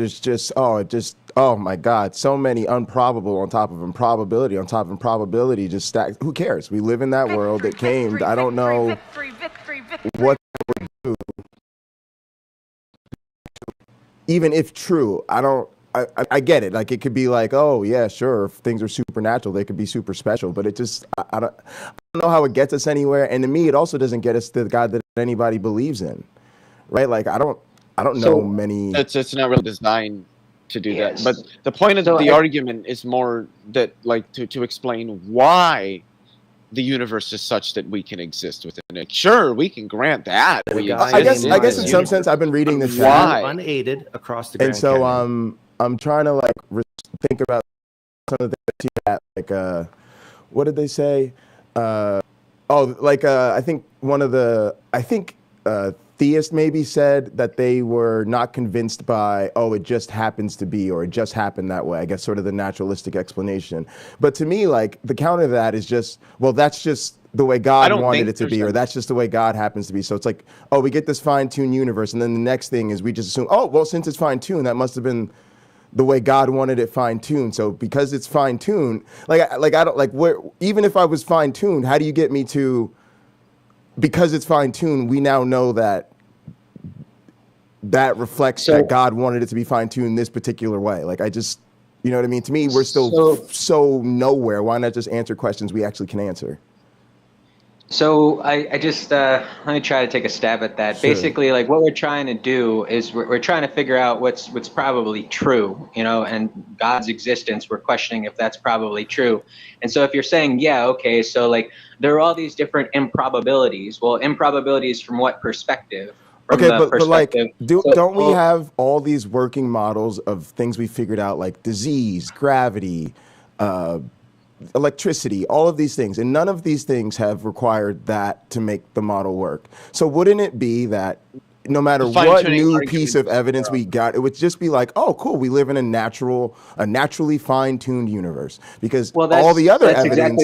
oh my God, so many improbable on top of improbability on top of improbability just stacked. Who cares? We live in that world that came. I don't know what that would do. Even if true, I get it. Like it could be like, oh yeah, sure, if things are supernatural, they could be super special. But it just, I don't know how it gets us anywhere. And to me, it also doesn't get us to the God that anybody believes in, right? Like I don't know many. It's not really designed to do that. But the point of the argument is more that, like, to explain why the universe is such that we can exist within it. Sure, we can grant that. I guess in some sense, I've been reading the chat unaided across the Grand and so Canyon. I'm trying to like think about some of the things that, like, what did they say? I think theist maybe said that they were not convinced by, oh, it just happens to be, or it just happened that way. I guess sort of the naturalistic explanation. But to me, like, the counter to that is just, well, that's just the way God wanted it to be, or that's just the way God happens to be. So it's like, oh, we get this fine-tuned universe, and then the next thing is we just assume, oh, well, since it's fine-tuned, that must have been the way God wanted it fine-tuned. So because it's fine-tuned, even if I was fine-tuned, how do you get me to, because it's fine-tuned, we now know that reflects that God wanted it to be fine-tuned this particular way. Like, I just, you know what I mean? To me, we're still so nowhere. Why not just answer questions we actually can answer? So I just let me try to take a stab at that. Sure. Basically, like, what we're trying to do is we're trying to figure out what's probably true, you know, and God's existence. We're questioning if that's probably true. And so if you're saying, yeah, okay, so like there are all these different improbabilities. Well, improbabilities from what perspective? Okay, but like, don't we have all these working models of things we figured out, like disease, gravity, electricity, all of these things, and none of these things have required that to make the model work. So wouldn't it be that no matter what new piece of evidence we got, it would just be like, oh, cool, we live in a naturally fine-tuned universe, because all the other evidence.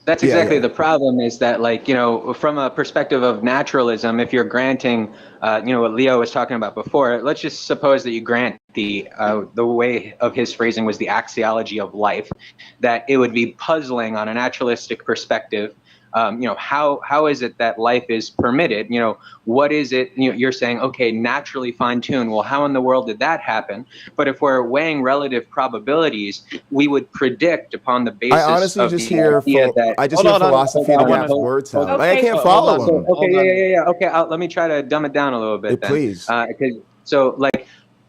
That's exactly the problem, is that, like, you know, from a perspective of naturalism, if you're granting, you know, what Leo was talking about before, let's just suppose that you grant the way of his phrasing was the axiology of life, that it would be puzzling on a naturalistic perspective. You know, how is it that life is permitted? You know, what is it? You know, you're saying, okay, naturally fine-tuned. Well, how in the world did that happen? But if we're weighing relative probabilities, we would predict upon the basis. I honestly of just the hear idea that philosophy and what words sound. Like, I can't follow them. Okay, yeah. Okay, let me try to dumb it down a little bit. Then. Please.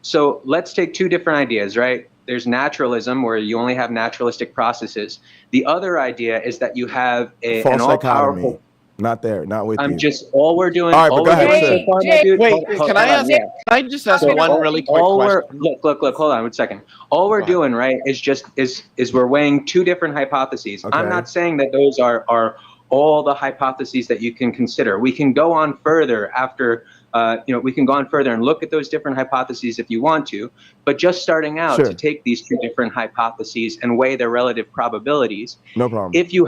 So let's take two different ideas, right? There's naturalism, where you only have naturalistic processes. The other idea is that you have false dichotomy. Not there, not with you. All we're doing. All right, but go ahead. Wait, can I just ask one really quick question? Look, hold on 1 second. All we're doing, right, is we're weighing two different hypotheses. Okay. I'm not saying that those are all the hypotheses that you can consider. We can go on further after. You know, we can go on further and look at those different hypotheses if you want to, but just starting out to take these two different hypotheses and weigh their relative probabilities. No problem. If you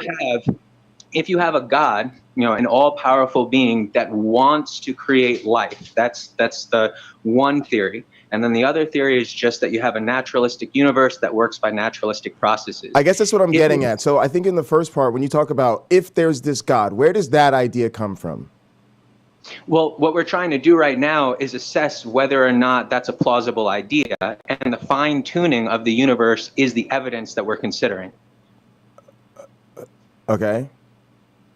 have a God, you know, an all-powerful being that wants to create life, that's the one theory. And then the other theory is just that you have a naturalistic universe that works by naturalistic processes. I guess that's what I'm getting at. So I think in the first part, when you talk about if there's this God, where does that idea come from? Well, what we're trying to do right now is assess whether or not that's a plausible idea, and the fine-tuning of the universe is the evidence that we're considering. Okay.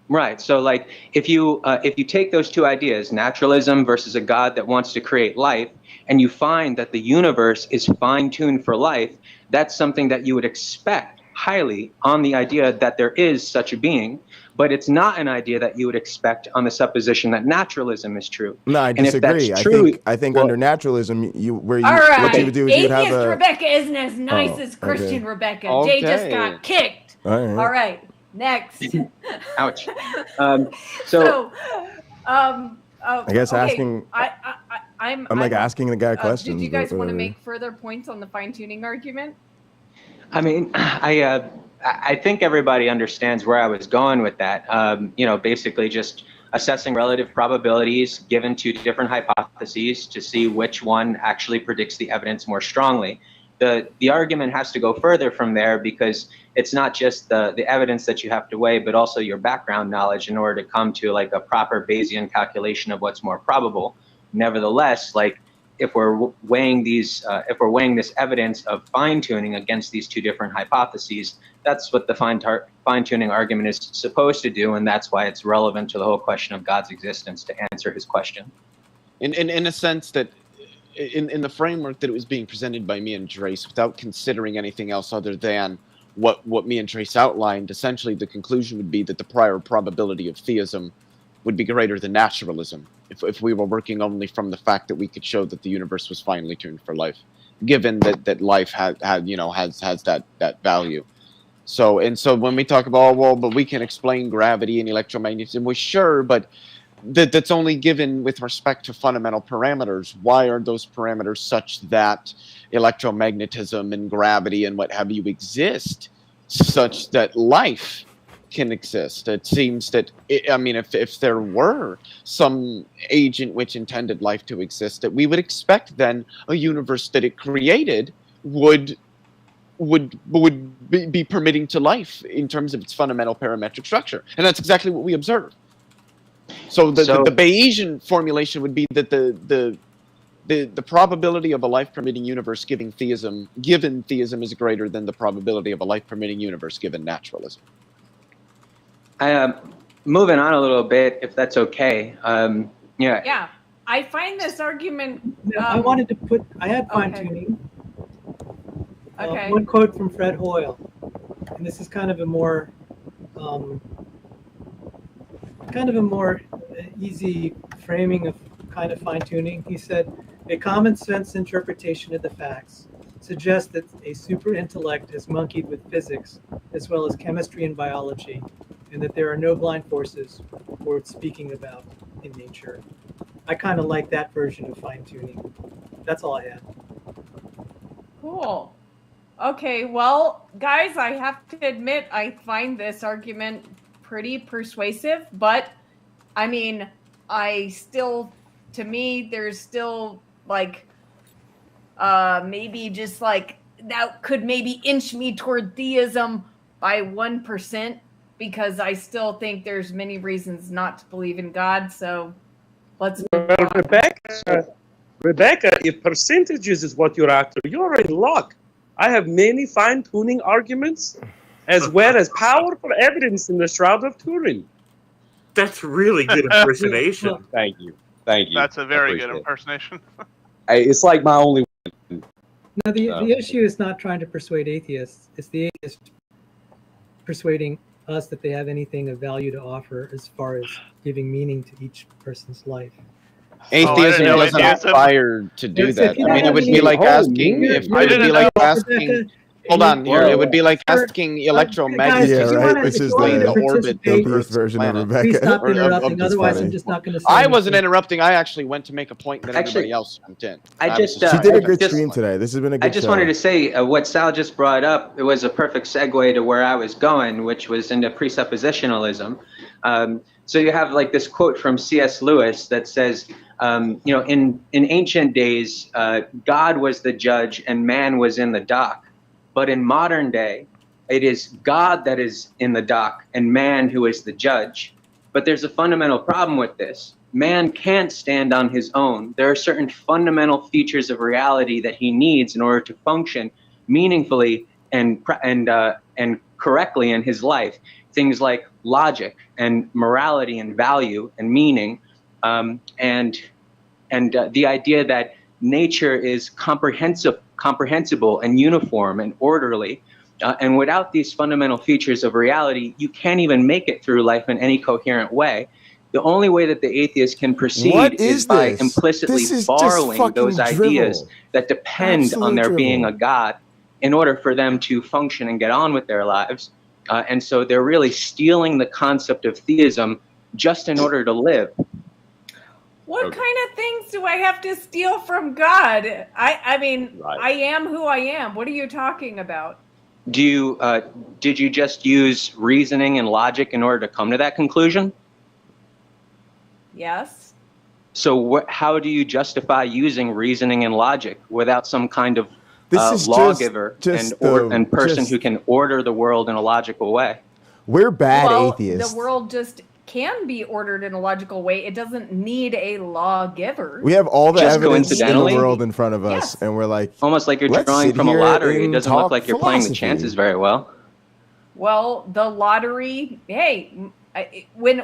Right. So, like, if you take those two ideas, naturalism versus a God that wants to create life, and you find that the universe is fine-tuned for life, that's something that you would expect highly on the idea that there is such a being. But it's not an idea that you would expect on the supposition that naturalism is true. No, I disagree. And if that's true, I think under naturalism, what you would do is you would have Atheist Rebecca isn't as nice as Christian Rebecca. Okay. Jay just got kicked. All right, next. Ouch. I guess okay. asking. I'm asking the guy questions. Did you guys want to make further points on the fine-tuning argument? I mean, I think everybody understands where I was going with that. You know, basically just assessing relative probabilities given two different hypotheses to see which one actually predicts the evidence more strongly. The argument has to go further from there, because it's not just the evidence that you have to weigh, but also your background knowledge in order to come to like a proper Bayesian calculation of what's more probable. Nevertheless, like, if we're weighing this evidence of fine-tuning against these two different hypotheses, that's what the fine-tuning argument is supposed to do, and that's why it's relevant to the whole question of God's existence, to answer his question. In a sense that, in the framework that it was being presented by me and Drace, without considering anything else other than what me and Drace outlined, essentially the conclusion would be that the prior probability of theism would be greater than naturalism if we were working only from the fact that we could show that the universe was finely tuned for life. given that life has that value. So when we talk about, but we can explain gravity and electromagnetism, well, sure, but that's only given with respect to fundamental parameters. Why are those parameters such that electromagnetism and gravity and what have you exist, such that life can exist? It seems that if there were some agent which intended life to exist, that we would expect then a universe that it created would be permitting to life in terms of its fundamental parametric structure, and that's exactly what we observe. So the Bayesian formulation would be that the probability of a life-permitting universe given theism is greater than the probability of a life-permitting universe given naturalism. Moving on a little bit, if that's okay. Yeah, I find this argument. I wanted to I had fine-tuning. Okay. One quote from Fred Hoyle, and this is kind of a more easy framing of kind of fine-tuning. He said, "A common sense interpretation of the facts suggests that a super intellect has monkeyed with physics as well as chemistry and biology, and that there are no blind forces worth speaking about in nature." I kind of like that version of fine-tuning. That's all I had. Cool. Okay, well, guys, I have to admit I find this argument pretty persuasive, but I mean, to me, there's still like maybe just like that could maybe inch me toward theism by 1%, because I still think there's many reasons not to believe in God. So let's Rebecca, if percentages is what you're after, you're in luck. I have many fine-tuning arguments as well as powerful evidence in the Shroud of Turin. That's really good impersonation. Thank you. Thank you. That's a very good impersonation. It's like my only one. Now, the issue is not trying to persuade atheists. It's the atheists persuading us that they have anything of value to offer as far as giving meaning to each person's life. Atheism doesn't aspire to do that. I mean, it would be like asking Hold on here. It would be like asking electromagnetism. Yeah, right. This is the orbit Earth version of Rebecca. Please stop interrupting. Otherwise, I'm just not going to say I wasn't interrupting. I actually went to make a point that everybody else jumped in. She did a good stream today. This has been a good I just wanted to say what Sal just brought up. It was a perfect segue to where I was going, which was into presuppositionalism. So you have like this quote from C.S. Lewis that says, in ancient days, God was the judge and man was in the dock. But in modern day, it is God that is in the dock and man who is the judge. But there's a fundamental problem with this. Man can't stand on his own. There are certain fundamental features of reality that he needs in order to function meaningfully and correctly in his life. Things like logic and morality and value and meaning, and the idea that nature is comprehensible and uniform and orderly. And without these fundamental features of reality, you can't even make it through life in any coherent way. The only way that the atheist can proceed is by implicitly borrowing those ideas that depend on there being a God in order for them to function and get on with their lives. And so they're really stealing the concept of theism just in order to live. What kind of things do I have to steal from God? I mean, I am who I am. What are you talking about? Did you just use reasoning and logic in order to come to that conclusion? Yes. So how do you justify using reasoning and logic without some kind of lawgiver and person who can order the world in a logical way? We're bad atheists. The world just can be ordered in a logical way. It doesn't need a lawgiver. We have all the evidence in the world in front of us, and we're like, almost like you're drawing from a lottery. It doesn't look like you're playing the chances very well. Well, the lottery. Hey, when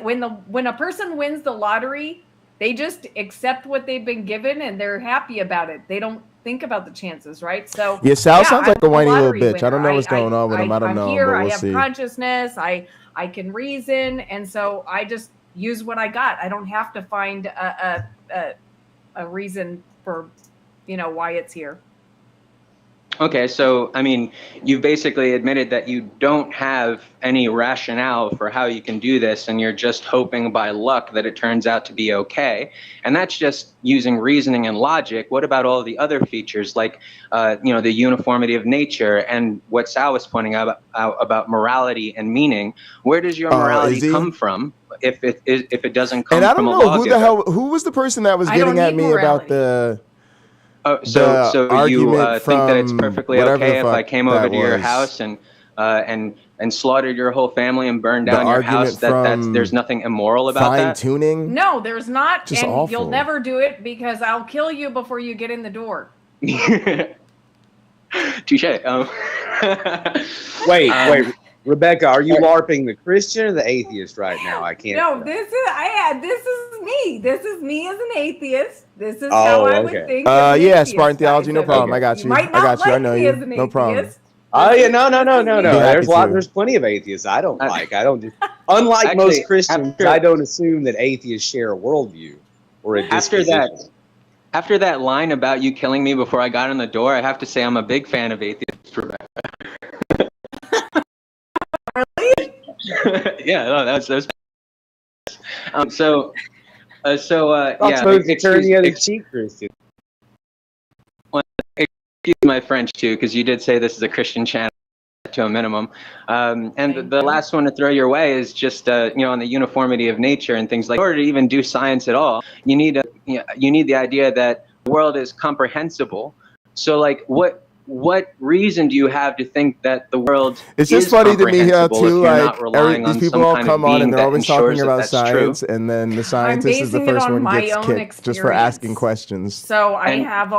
a person wins the lottery, they just accept what they've been given and they're happy about it. They don't think about the chances, right? So yeah, Sal sounds like a whiny little bitch. Winner. I don't know what's going on with him. I don't know. Here, but we'll I have see. consciousness. I can reason, and so I just use what I got. I don't have to find a reason for, why it's here. Okay, so I mean, you've basically admitted that you don't have any rationale for how you can do this, and you're just hoping by luck that it turns out to be okay. And that's just using reasoning and logic. What about all the other features, like the uniformity of nature and what Sal was pointing out about morality and meaning? Where does your morality come from if it doesn't come And I from don't a know lawgiver? who was the person that was getting at me about the. So you think that it's perfectly okay if I came over to your was. house and slaughtered your whole family and burned down your house? There's nothing immoral about that. Fine-tuning? No, there's not, Just and awful. you'll never do it because I'll kill you before you get in the door. Touche. Wait, Rebecca, are you LARPing the Christian or the atheist right now? I can't. No, this is me. This is me as an atheist. This is how I would think. as an Yeah, atheist. Spartan theology, no problem. I got you. might I got not you. I like know me you. as an No problem. atheist. Oh yeah, no. Be happy There's to. there's plenty of atheists I don't like. Unlike Actually, most Christians, I don't assume that atheists share a worldview or a disposition. After that line about you killing me before I got in the door, I have to say I'm a big fan of atheists, Rebecca. Really? Yeah, no, that was I'm supposed to turn the other cheek, Christian. Excuse my French too, because you did say this is a Christian channel to a minimum. And the last one to throw your way is just on the uniformity of nature and things like. In order to even do science at all, you need the idea that the world is comprehensible. So like, what reason do you have to think that the world It's just is funny to me here comprehensible if too. you're Like not relying these on people some all kind come of on being and they're that always ensures talking that about that's science, true? and then the scientist is the basing it first on one my gets own kicked just for experience. asking questions. So I have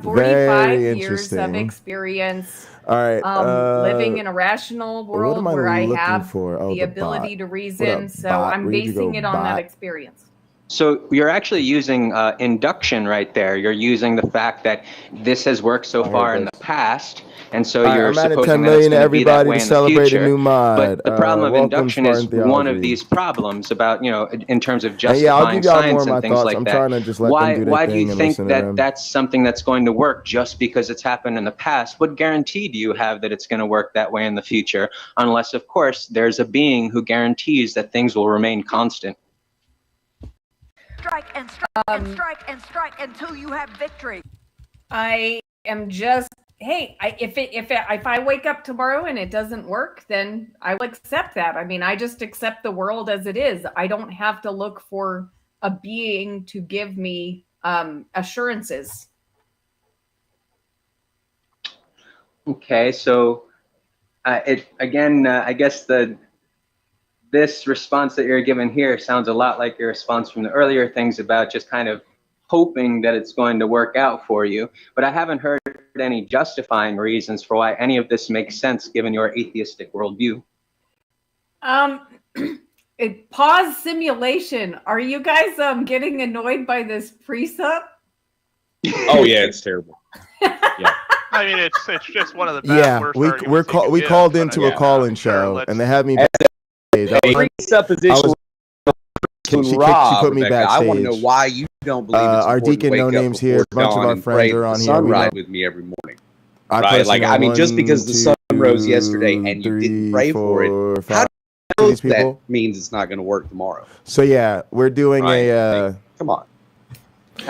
45 Very years of interesting. experience. All right. Living in a rational world am I where I looking have for? Oh, the the ability bot. to What reason. up, So bot? I'm Where'd you basing go, it on that bot? experience. So you're actually using induction right there. You're using the fact that this has worked so far in the past, and so All right, you're I'm adding 10 supposing that it's million to going to be that everybody way to in the celebrate future. a new mod. But the problem of Welcome, induction is Spartan one of theology. these problems about, in terms of And yeah, I'll justifying give y'all more science of my and things thoughts. like I'm that. trying to just let them do their Why do thing you and think listen to that them. that's something that's going to work just because it's happened in the past? What guarantee do you have that it's going to work that way in the future? Unless, of course, there's a being who guarantees that things will remain constant. Strike and strike and strike and strike until you have victory. I am just if I wake up tomorrow and it doesn't work, then I will accept that. I mean, I just accept the world as it is. I don't have to look for a being to give me assurances. Okay, so I guess this response that you're given here sounds a lot like your response from the earlier things about just kind of hoping that it's going to work out for you. But I haven't heard any justifying reasons for why any of this makes sense given your atheistic worldview. Pause simulation. Are you guys getting annoyed by this presup? Oh yeah, it's terrible. Yeah. I mean, it's just one of the best, Yeah, worst we arguments you could we give, called but into I a mean, call-in sure, show, let's- and they had me As backstage. I was- presupposition she Rob, put me Rebecca, I want to know backstage. why you don't believe it's Our important to deacon, wake no up names here. A before bunch of dawn our and pray friends are for on the here. We sunrise know- with me every morning. I Right? Like, I mean, just because the sun One, rose yesterday and you two, didn't pray for it, four, how five. do you These know people? that means it's not going to work tomorrow? So yeah, we're doing Right. a. Come on.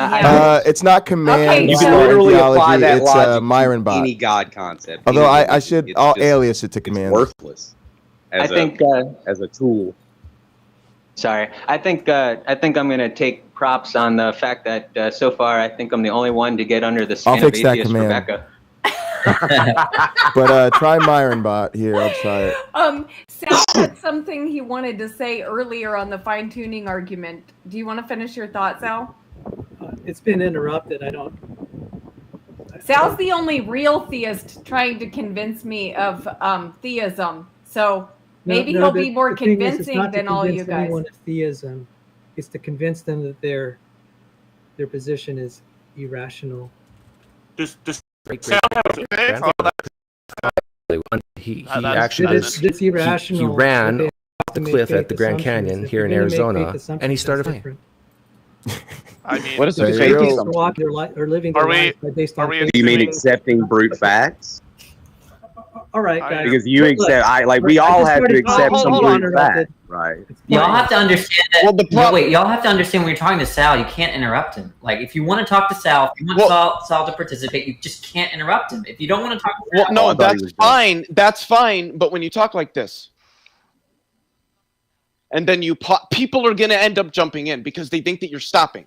It's not command. Okay, You so- can literally apply theology, that it's logic Myron to bot. any God concept. Although any I religion. should, It's I'll just- alias it to it's command. worthless. As I think as a tool. Sorry, I think I'm going to take props on the fact that so far I think I'm the only one to get under the skin I'll of fix that atheist command. Rebecca. But try Myron bot here. I'll try it. Sal had something he wanted to say earlier on the fine-tuning argument. Do you want to finish your thought, Sal? It's been interrupted. I don't. Sal's the only real theist trying to convince me of theism. So maybe he'll be more the thing is, it's convincing not to than all you convince guys. anyone of theism. It's to convince them that their position is irrational. He That's actually it's irrational. he ran but they off have the to cliff make at the Grand fake Canyon assumptions. here If in you're gonna make Arizona, fake and he assumptions, started that's playing. different. I mean, what is a There you faith go. assumption? Walk their life or living their lives based on faith. Do you mean accepting brute facts? All right, guys. Because you Look, accept, we I all just have to started accept talking, some hold on, brute facts, right? Y'all have to understand that. Well, no, wait, y'all have to understand when you're talking to Sal, you can't interrupt him. Like, if you want to talk to Sal, if you want Sal to participate, you just can't interrupt him. If you don't want to talk to Sal, Well, no, that's fine. That's fine. But when you talk like this, and then people are going to end up jumping in because they think that you're stopping.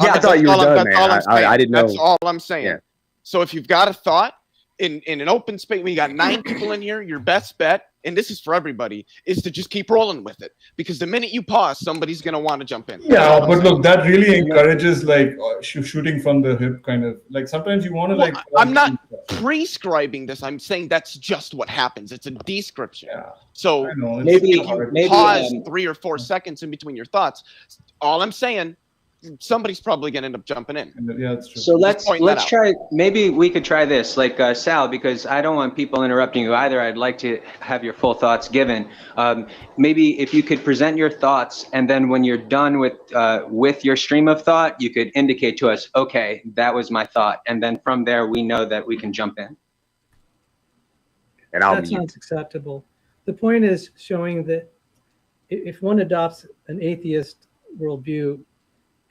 Yeah, I thought you were done, man. I didn't know. That's all I'm saying. Yeah. So if you've got a thought in an open space, when you got 9 people in here, your best bet, and this is for everybody, is to just keep rolling with it. Because the minute you pause, somebody's going to want to jump in. Yeah, but look, that really encourages like shooting from the hip kind of. Like sometimes you want to I'm not prescribing this. I'm saying that's just what happens. It's a description. Yeah. So maybe if you pause 3 or 4 seconds in between your thoughts, all I'm saying, somebody's probably going to end up jumping in. Yeah, that's true. So let's try. Maybe we could try this, like Sal, because I don't want people interrupting you either. I'd like to have your full thoughts given. Maybe if you could present your thoughts, and then when you're done with your stream of thought, you could indicate to us, okay, that was my thought, and then from there we know that we can jump in. And that sounds acceptable. The point is showing that if one adopts an atheist worldview,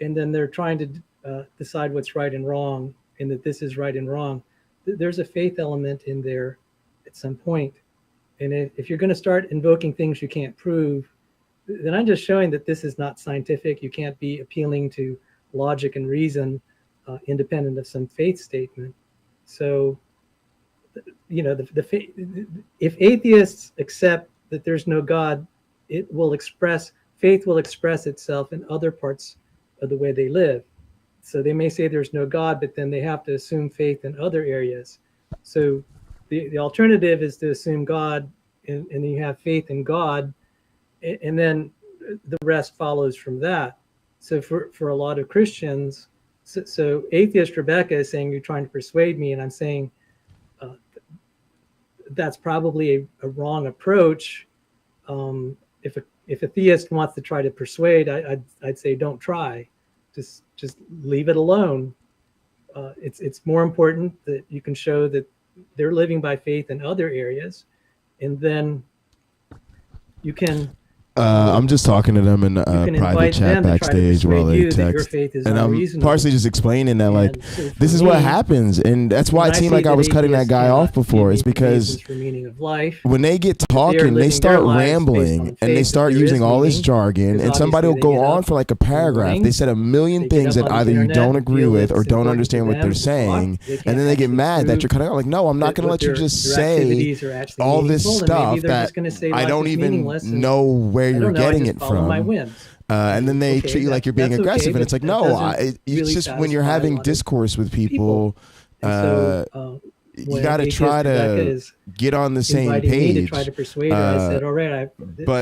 and then they're trying to decide what's right and wrong, and that this is right and wrong, there's a faith element in there at some point. And if you're going to start invoking things you can't prove, then I'm just showing that this is not scientific. You can't be appealing to logic and reason independent of some faith statement. So, you know, if atheists accept that there's no God, faith will express itself in other parts of the way they live. So they may say there's no God, but then they have to assume faith in other areas. So the alternative is to assume God, and you have faith in God, and then the rest follows from that. So for a lot of Christians, so atheist Rebecca is saying, you're trying to persuade me, and I'm saying that's probably a wrong approach. If a theist wants to try to persuade, I'd say don't try. Just leave it alone. It's more important that you can show that they're living by faith in other areas, and then you can. I'm just talking to them in a private chat backstage while they text, and I'm partially just explaining that like this is what happens, and that's why it seemed like I was cutting that guy off before. It's because when they get talking, they start rambling and they start using all this jargon, and somebody will go on for like a paragraph. They said a million things that either you don't agree with or don't understand what they're saying, and then they get mad that you're cutting out. Like, no, I'm not going to let you just say all this stuff that I don't even know where you're getting it from, and then they treat you like you're being aggressive, and it's like, no, it's just when you're having discourse with people, you got to try to get on the same page. But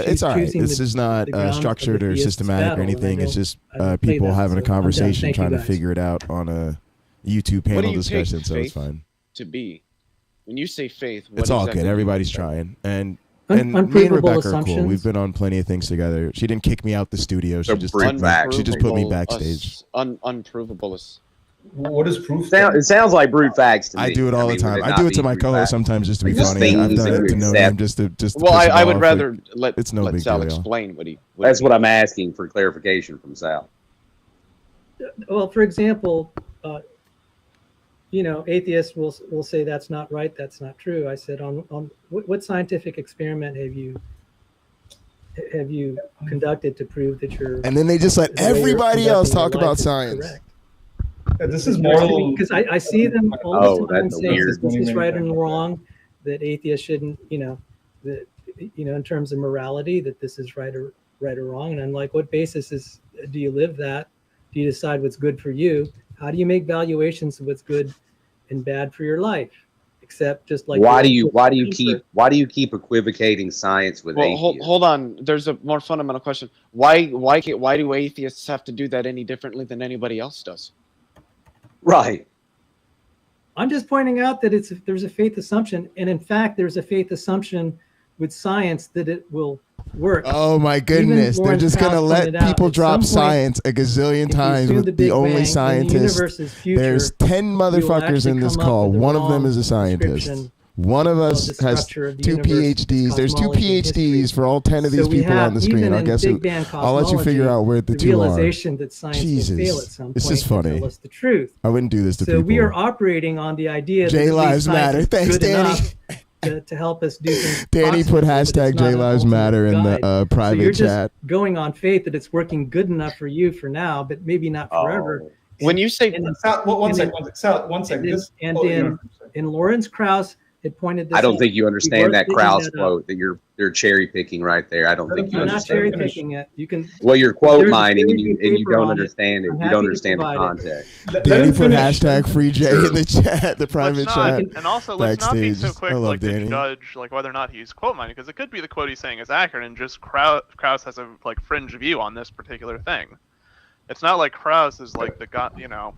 it's all right. This is not structured or systematic or anything. It's just people having a conversation, trying to figure it out on a YouTube panel discussion. So it's fine. To be, when you say faith, it's all good. Everybody's trying, and me and Rebecca are cool. We've been on plenty of things together. She didn't kick me out the studio. She just put me backstage. Unprovable. What is proof? It sounds like brute facts to me. I do it all the time. I do it to my co-host sometimes just to be funny. I've done it to no name just to. Well, I would rather let deal, Sal explain what he. That's what I'm asking for clarification from Sal. Well, for example, you know, atheists will say that's not right, that's not true. I said, on what scientific experiment have you conducted to prove that you're? And then they just let everybody else talk about science. Yeah, this is moral. Because I see them all the time saying this is right and wrong, that atheists shouldn't, you know, that, you know, in terms of morality, that this is right or wrong. And I'm like, what basis do you live that? Do you decide what's good for you? How do you make valuations of what's good and bad for your life? Except just like why do you keep equivocating science with atheists? Hold on. There's a more fundamental question. Why do atheists have to do that any differently than anybody else does? Right. I'm just pointing out that there's a faith assumption, and in fact, there's a faith assumption with science that it will work. Oh my goodness. They're Lawrence just going to Krauss let pointed out, people at drop some point, science a gazillion if you times assume with the the Big only Bang, then the scientist. universe's future, There's 10 you will motherfuckers actually in this come up call. with the One of them wrong is a scientist. description One of of us the has structure of the 2 universe, PhDs. There's 2 cosmology, and PhDs for all 10 of these So we people have, on the screen. even I in guess Big Bang I'll let you figure cosmology, out where the the two are. realization that science will fail at some point This is to funny. tell us the truth. I wouldn't do this to So people. we are operating on the idea J that Lives science Matter. is Thanks, good Danny. enough to help us do things. Danny put hashtag J Lives Matter in the So private you're chat. just going on faith that it's working good enough for you for now, but maybe not forever. When you say Sal, one second. And Lawrence Krauss had pointed this I don't out. think you We understand weren't that picking Krauss that up. quote that you're cherry picking right there. I don't think you I'm not understand. cherry picking it. You can. Well, you're quote There's a mining and you paper don't on it. understand it. I'm You happy don't to understand the provide it. context. Danny put hashtag free J in the chat, the private chat. And also, let's not be backstage. so quick I love like to Danny. judge like whether or not he's quote mining, because it could be the quote he's saying is accurate, and just Krauss has a like fringe view on this particular thing. It's not like Krauss is like the god, you know.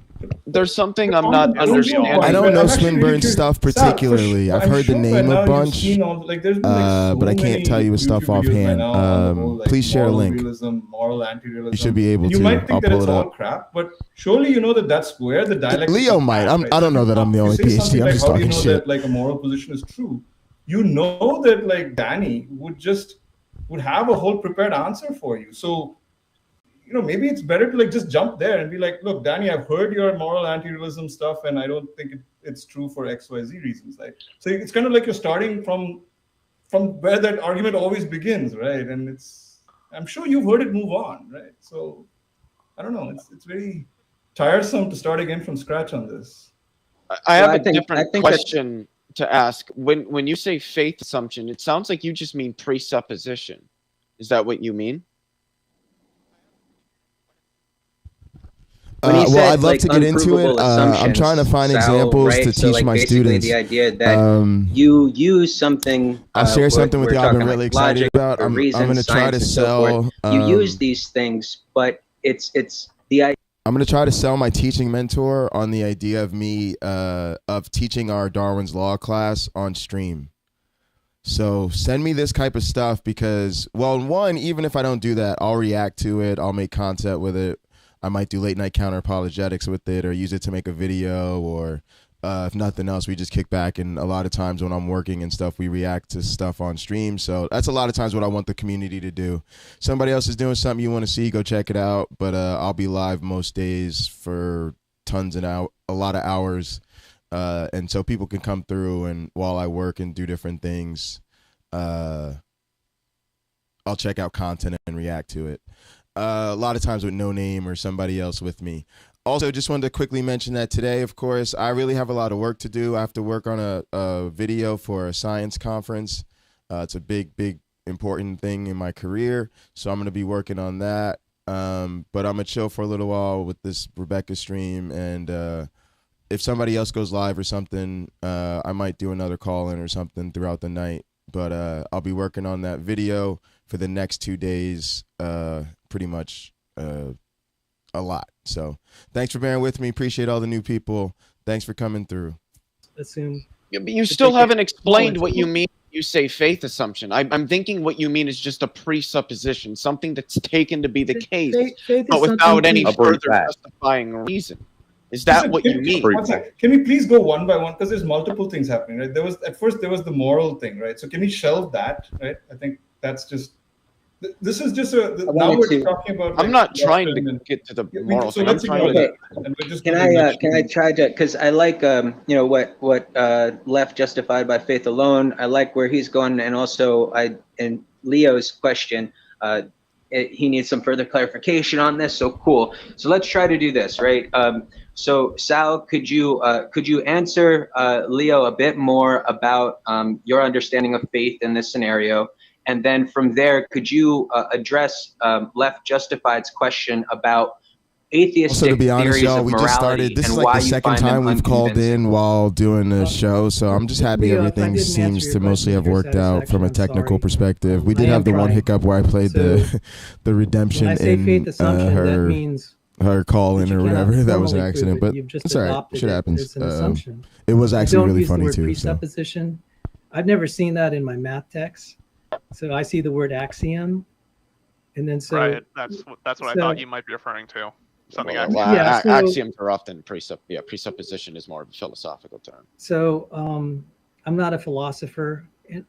There's something I'm not understanding. I don't know I'm actually really Swinburne's curious. stuff Sal, for particularly. sure- I've I'm heard the sure by name now a you've bunch, seen all- like, there's been, like, so but I many can't tell you his stuff YouTube videos by offhand. now on the whole, like, Please share a moral link. realism, moral anti-realism. You should be able You to. might think I'll that pull it's it all up. crap, but surely you know that that's where the dialectic. Leo might. I don't know that I'm the only You say something PhD. I'm like, just how do you talking know shit. that like a moral position is true? You know that like Danny would have a whole prepared answer for you. So, you know, maybe it's better to like just jump there and be like, look, Danny, I've heard your moral anti-realism stuff, and I don't think it's true for XYZ reasons. Like, so it's kind of like you're starting from where that argument always begins, right? And I'm sure you've heard it move on, right? So I don't know. It's very tiresome to start again from scratch on this. I have a different question to ask. When you say faith assumption, it sounds like you just mean presupposition. Is that what you mean? Well, I'd love to get into it. I'm trying to find examples to teach my students. The idea that you use something. I'll share something with we're you I've been talking really like excited logic about. or I'm reason, going to try science, to and so sell. forth. You use these things, but it's the idea. I'm going to try to sell my teaching mentor on the idea of me of teaching our Darwin's Law class on stream. So send me this type of stuff because, well, one, even if I don't do that, I'll react to it. I'll make content with it. I might do Late-Night Counter-Apologetics with it or use it to make a video or if nothing else, we just kick back. And a lot of times when I'm working and stuff, we react to stuff on stream. So that's a lot of times what I want the community to do. Somebody else is doing something you want to see, go check it out. But I'll be live most days for a lot of hours. And so people can come through and while I work and do different things, I'll check out content and react to it. A lot of times with no name or somebody else with me. Also, just wanted to quickly mention that today, of course, I really have a lot of work to do. I have to work on a video for a science conference. It's a big, important thing in my career. So I'm going to be working on that. But I'm going to chill for a little while with this Rebecca stream. And if somebody else goes live or something, I might do another call-in or something throughout the night. But I'll be working on that video for the next 2 days, pretty much a lot. So thanks for bearing with me. Appreciate all the new people. Thanks for coming through. Assume. Yeah, but you still haven't explained what you mean when you say faith assumption. I'm thinking what you mean is just a presupposition, something that's taken to be the case, faith but is without any something- further justifying reason. Is that what you mean? One sec. Can we please go one by one? Because there's multiple things happening, right? At first there was the moral thing, right? So can we shelve that, right? I think that's just, this is just now we're talking about. I'm not trying to get to the moral thing. I'm trying to. Can I try to? Because I like what Left Justified by Faith Alone. I like where he's going, and also and Leo's question. He needs some further clarification on this. So cool. So let's try to do this, right? So Sal, could you answer Leo a bit more about your understanding of faith in this scenario? And then from there, could you address Left Justified's question about atheistic Also, to be honest, theories y'all, of we morality just started. This and is like why the you second find them time we've called unconvincing? in while doing the show. So I'm just happy Leo, if I everything didn't answer seems your to mostly question have to your worked out from a satisfaction, I'm technical sorry. perspective. We I did am have the one trying. hiccup where I played the redemption When I say faith in assumption, that means her call in you or cannot whatever. That was an formally prove accident, it. but You've just it's all right. adopted Shit it. happens. It's an assumption. It was You actually don't really use the funny word too. So. presupposition. I've never seen that in my math text. So I see the word axiom, and then so Right. That's what I so- thought you might be referring to. Something Well, axiom. Yeah, so- axioms are often presupposition is more of a philosophical term. So I'm not a philosopher, and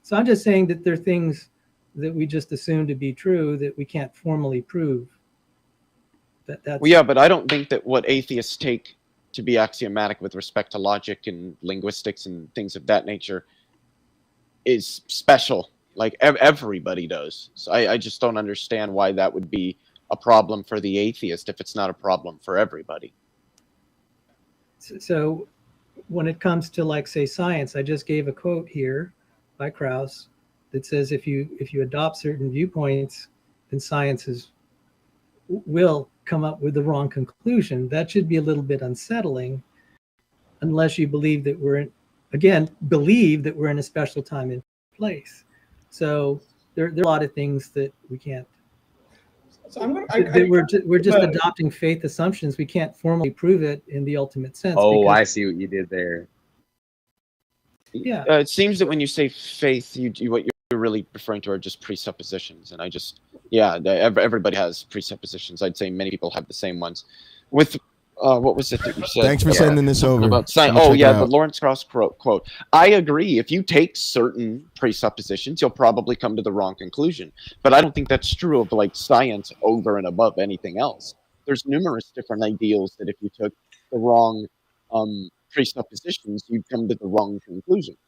so I'm just saying that there are things that we just assume to be true that we can't formally prove. That's Well, yeah, but I don't think that what atheists take to be axiomatic with respect to logic and linguistics and things of that nature is special. Like everybody does. So I just don't understand why that would be a problem for the atheist if it's not a problem for everybody. So when it comes to, like, say, science, I just gave a quote here by Krauss that says if you adopt certain viewpoints, then science will come up with the wrong conclusion. That should be a little bit unsettling, unless you believe that we're in a special time and place. So there are a lot of things that we can't. So I'm gonna, we're just adopting faith assumptions. We can't formally prove it in the ultimate sense. Oh, because- I see what you did there. Yeah. It seems that when you say faith, what you're really referring to are just presuppositions, and everybody has presuppositions. I'd say many people have the same ones. With what was it that you said? Thanks for sending this over. About I'm gonna check it the out. Lawrence Krauss quote. I agree. If you take certain presuppositions, you'll probably come to the wrong conclusion. But I don't think that's true of like science over and above anything else. There's numerous different ideals that if you took the wrong presuppositions, you'd come to the wrong conclusions.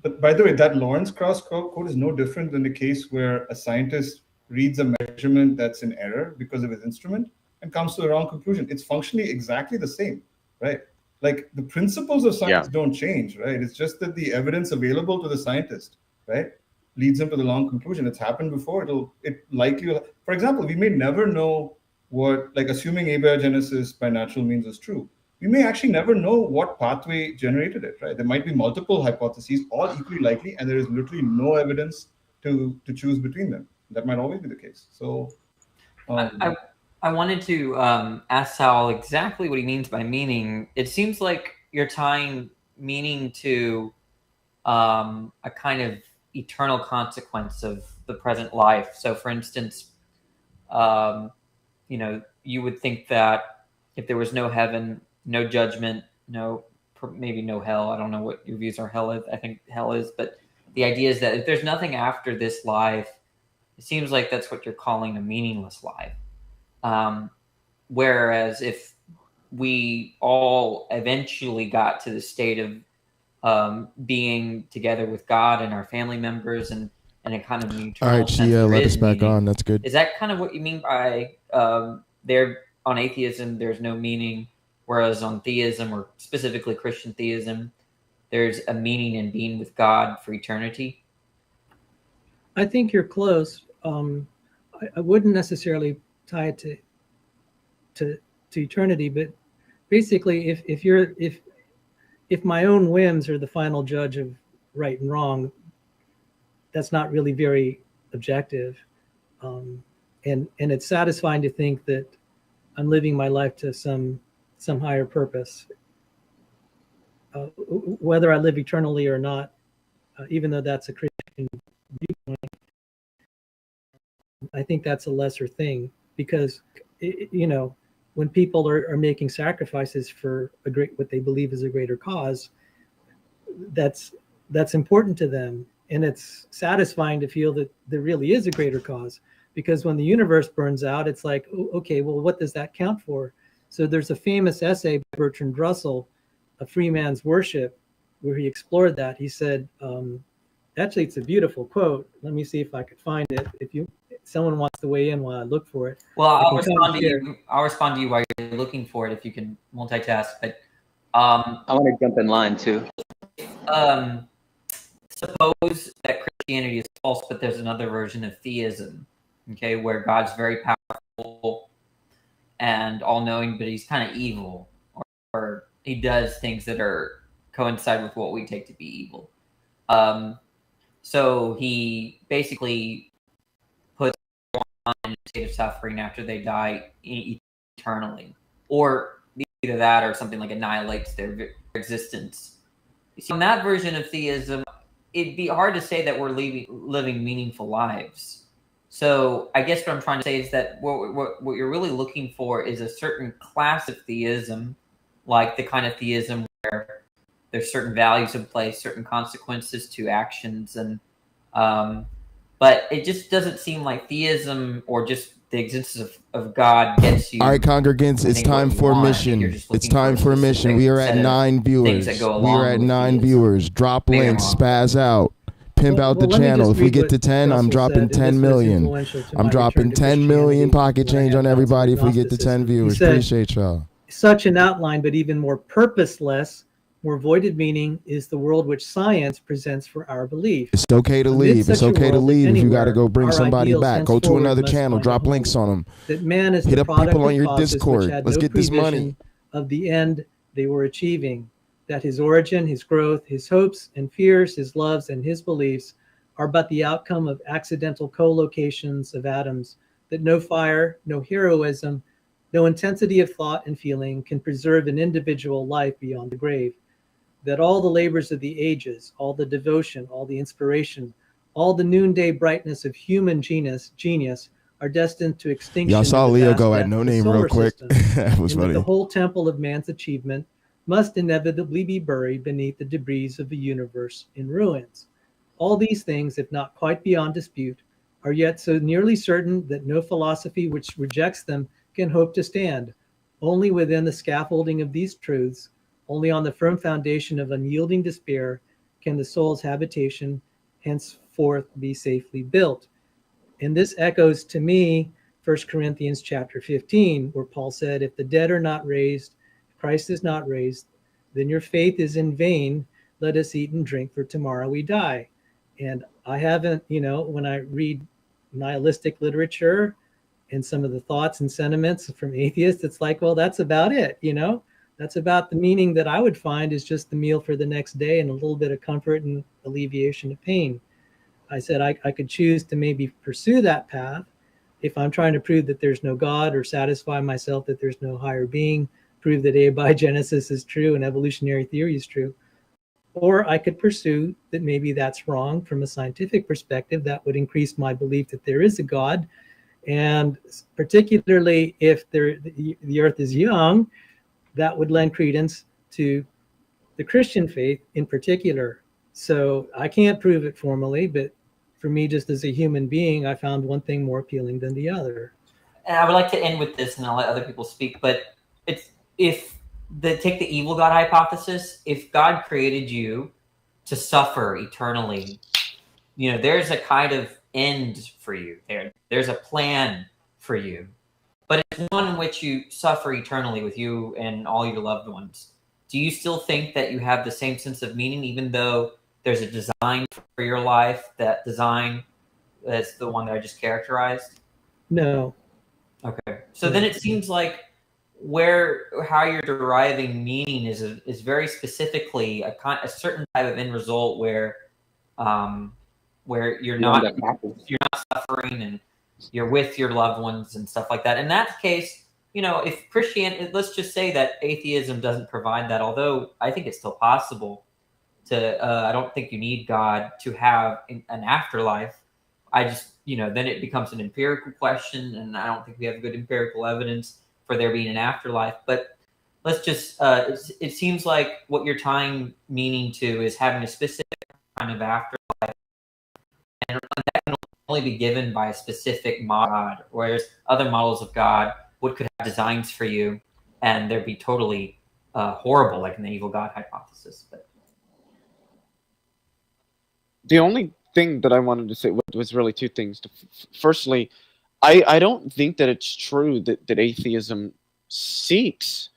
But by the way, that Lawrence Krauss quote is no different than the case where a scientist reads a measurement that's in error because of his instrument and comes to the wrong conclusion. It's functionally exactly the same, right? Like the principles of science don't change, right? It's just that the evidence available to the scientist, right, leads him to the wrong conclusion. It's happened before. It likely will. For example, we may never know what, like assuming abiogenesis by natural means is true, we may actually never know what pathway generated it, right? There might be multiple hypotheses, all equally likely, and there is literally no evidence to choose between them. That might always be the case. So I wanted to ask Sal exactly what he means by meaning. It seems like you're tying meaning to a kind of eternal consequence of the present life. So, for instance, you would think that if there was no heaven, no judgment, maybe no hell. I don't know what your views are hell is. I think hell is, but the idea is that if there's nothing after this life, it seems like that's what you're calling a meaningless life. Whereas if we all eventually got to the state of being together with God and our family members and a kind of an eternal All right, sense, she there let is us back meaning. on. That's good. Is that kind of what you mean by there on atheism, there's no meaning, whereas on theism, or specifically Christian theism, there's a meaning in being with God for eternity? I think you're close. I wouldn't necessarily tie it to eternity, but basically, if my own whims are the final judge of right and wrong, that's not really very objective, and it's satisfying to think that I'm living my life to some higher purpose, whether I live eternally or not. Even though that's a Christian viewpoint, I think that's a lesser thing, because when people are making sacrifices for what they believe is a greater cause, that's important to them, and it's satisfying to feel that there really is a greater cause. Because when the universe burns out, it's like, okay, well, what does that count for? So there's a famous essay by Bertrand Russell, A Free Man's Worship, where he explored that. He said, actually, it's a beautiful quote. Let me see if I could find it. If someone wants to weigh in while I look for it. Well, I'll respond to you. I'll respond to you while you're looking for it, if you can multitask. But I want to jump in line too. Suppose that Christianity is false, but there's another version of theism, okay, where God's very powerful and all-knowing, but he's kind of evil, or he does things that coincide with what we take to be evil. So he basically puts one in a state of suffering after they die eternally, or either that or something like annihilates their existence. So in that version of theism, it'd be hard to say that we're living meaningful lives. So I guess what I'm trying to say is that what you're really looking for is a certain class of theism, like the kind of theism where there's certain values in place, certain consequences to actions, and but it just doesn't seem like theism or just the existence of God gets you. All right, congregants, it's time for a mission. It's time for a mission. We are at 9 viewers. We are at 9 viewers. Drop links, spaz out, pimp out the channel. If we get to 10, I'm dropping 10 million. I'm dropping 10 million pocket change on everybody if we get to 10 viewers. Appreciate y'all. Such an outline, but even more purposeless, more voided meaning is the world which science presents for our belief. It's okay to leave. It's okay to leave if you got to go bring somebody back. Go to another channel. Drop links on them. That man is hit the up product people on of your causes Discord. which had Let's no get this money. prevision of the end they were achieving. That his origin, his growth, his hopes and fears, his loves and his beliefs are but the outcome of accidental co-locations of atoms. That no fire, no heroism, no intensity of thought and feeling can preserve an individual life beyond the grave. That all the labors of the ages, all the devotion, all the inspiration, all the noonday brightness of human genius are destined to extinction. Y'all saw in the Leo vast go at depth no of the name solar real quick. system, That was and that funny. the whole temple of man's achievement must inevitably be buried beneath the debris of the universe in ruins. All these things, if not quite beyond dispute, are yet so nearly certain that no philosophy which rejects them can hope to stand. Only within the scaffolding of these truths, only on the firm foundation of unyielding despair, can the soul's habitation henceforth be safely built. And this echoes to me 1 Corinthians chapter 15, where Paul said, if the dead are not raised, if Christ is not raised, then your faith is in vain. Let us eat and drink, for tomorrow we die. And I haven't, when I read nihilistic literature and some of the thoughts and sentiments from atheists, it's like, well, that's about it, That's about the meaning that I would find is just the meal for the next day and a little bit of comfort and alleviation of pain. I said I could choose to maybe pursue that path if I'm trying to prove that there's no God or satisfy myself that there's no higher being, prove that abiogenesis is true and evolutionary theory is true. Or I could pursue that maybe that's wrong from a scientific perspective. That would increase my belief that there is a God. And particularly if the earth is young, that would lend credence to the Christian faith in particular. So I can't prove it formally, but for me, just as a human being, I found one thing more appealing than the other. And I would like to end with this, and I'll let other people speak, but take the evil God hypothesis, if God created you to suffer eternally, there's a kind of end for you there. There's a plan for you. But it's one in which you suffer eternally with you and all your loved ones. Do you still think that you have the same sense of meaning, even though there's a design for your life, that design that's the one that I just characterized? No. Okay. So then it seems like how you're deriving meaning is very specifically a certain type of end result where you're not suffering and you're with your loved ones and stuff like that. In that case, if Christianity, let's just say that atheism doesn't provide that, although I think it's still possible to, I don't think you need God to have an afterlife. I just, then it becomes an empirical question, and I don't think we have good empirical evidence for there being an afterlife. But let's just, it seems like what you're tying meaning to is having a specific kind of afterlife, and that can only be given by a specific God, whereas other models of God could have designs for you, and they'd be totally horrible, like in the evil God hypothesis. But the only thing that I wanted to say was really two things. Firstly, I don't think that it's true that atheism seeks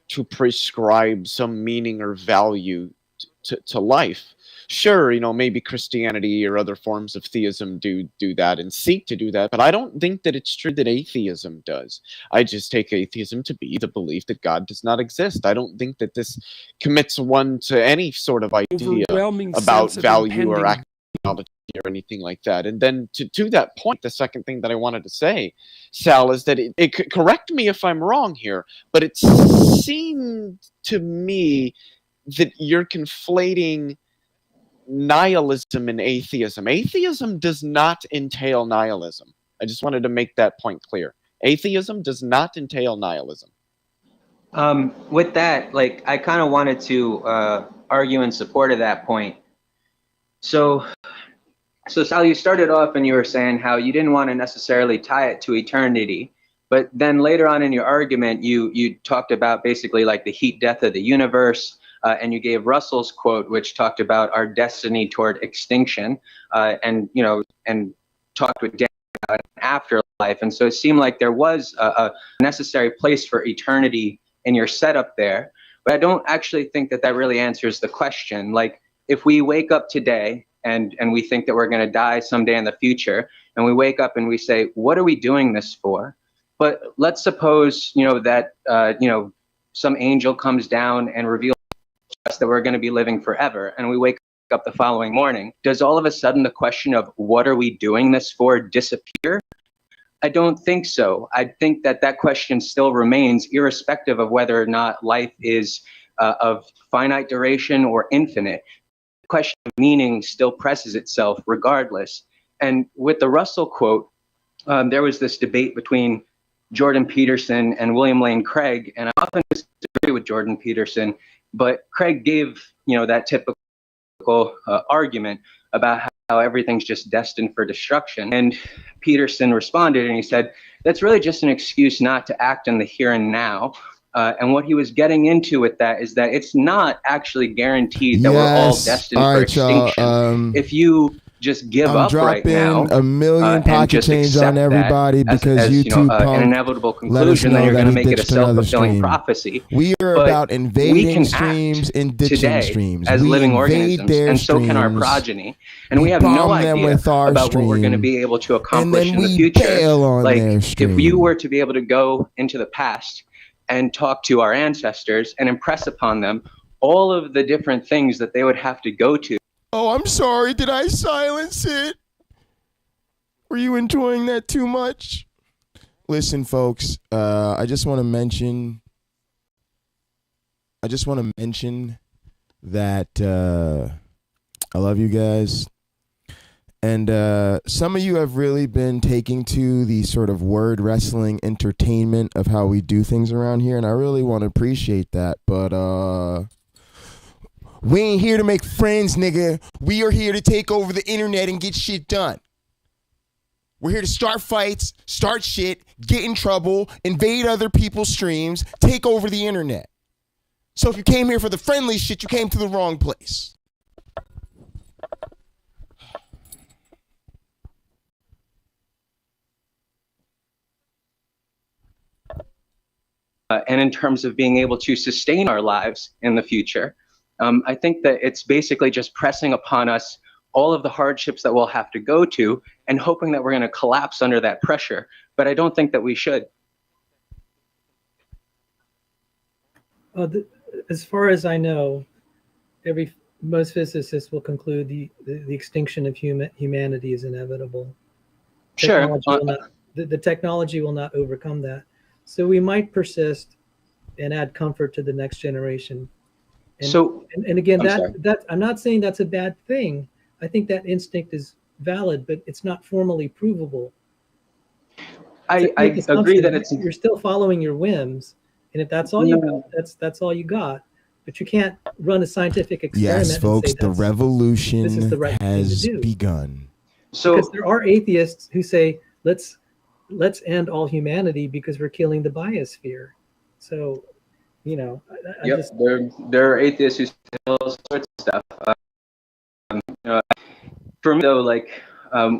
to prescribe some meaning or value to life. Sure, maybe Christianity or other forms of theism do that and seek to do that, but I don't think that it's true that atheism does. I just take atheism to be the belief that God does not exist. I don't think that this commits one to any sort of idea about value or actuality or anything like that. And then to that point, the second thing that I wanted to say, Sal, is that it correct me if I'm wrong here, but it seemed to me that you're conflating nihilism and atheism. Atheism does not entail nihilism. I just wanted to make that point clear. Atheism does not entail nihilism. With that, like, I kind of wanted to argue in support of that point. So Sal, you started off and you were saying how you didn't want to necessarily tie it to eternity, but then later on in your argument, you talked about basically like the heat death of the universe, and you gave Russell's quote, which talked about our destiny toward extinction, and talked with Dan about an afterlife. And so it seemed like there was a necessary place for eternity in your setup there, but I don't actually think that really answers the question. Like, if we wake up today and we think that we're going to die someday in the future, and we wake up and we say, what are we doing this for? But let's suppose, that, some angel comes down and reveals to us that we're going to be living forever, and we wake up the following morning. Does all of a sudden the question of what are we doing this for disappear? I don't think so. I think that question still remains, irrespective of whether or not life is of finite duration or infinite. The question of meaning still presses itself regardless. And with the Russell quote, there was this debate between Jordan Peterson and William Lane Craig, and I often disagree with Jordan Peterson, but Craig gave, that typical argument about how everything's just destined for destruction. And Peterson responded and he said, that's really just an excuse not to act in the here and now. And what he was getting into with that is that it's not actually guaranteed that we're all destined for extinction. If you just give up right now, a million pocket change on everybody because YouTube an inevitable conclusion, then you're going to make it a self-fulfilling prophecy. We are about invading streams and ditching streams as living organisms, and so can our progeny. And we have no idea about what we're going to be able to accomplish in the future. Like, if you were to be able to go into the past and talk to our ancestors and impress upon them all of the different things that they would have to go to. Oh, I'm sorry. Did I silence it? Were you enjoying that too much? Listen, folks, I just want to mention that I love you guys. And some of you have really been taking to the sort of word wrestling entertainment of how we do things around here, and I really want to appreciate that. But we ain't here to make friends, nigga. We are here to take over the internet and get shit done. We're here to start fights, start shit, get in trouble, invade other people's streams, take over the internet. So if you came here for the friendly shit, you came to the wrong place. And in terms of being able to sustain our lives in the future, I think that it's basically just pressing upon us all of the hardships that we'll have to go to and hoping that we're going to collapse under that pressure. But I don't think that we should. As far as I know, most physicists will conclude the extinction of humanity is inevitable. Sure. The technology will not overcome that. So we might persist and add comfort to the next generation. And again, that I'm not saying that's a bad thing. I think that instinct is valid, but it's not formally provable. I agree that you're still following your whims, and if that's all you got, that's all you got. But you can't run a scientific experiment. Yes, folks, the revolution has begun. So because there are atheists who say let's end all humanity because we're killing the biosphere. So, there are atheists who say all sorts of stuff. For me, though,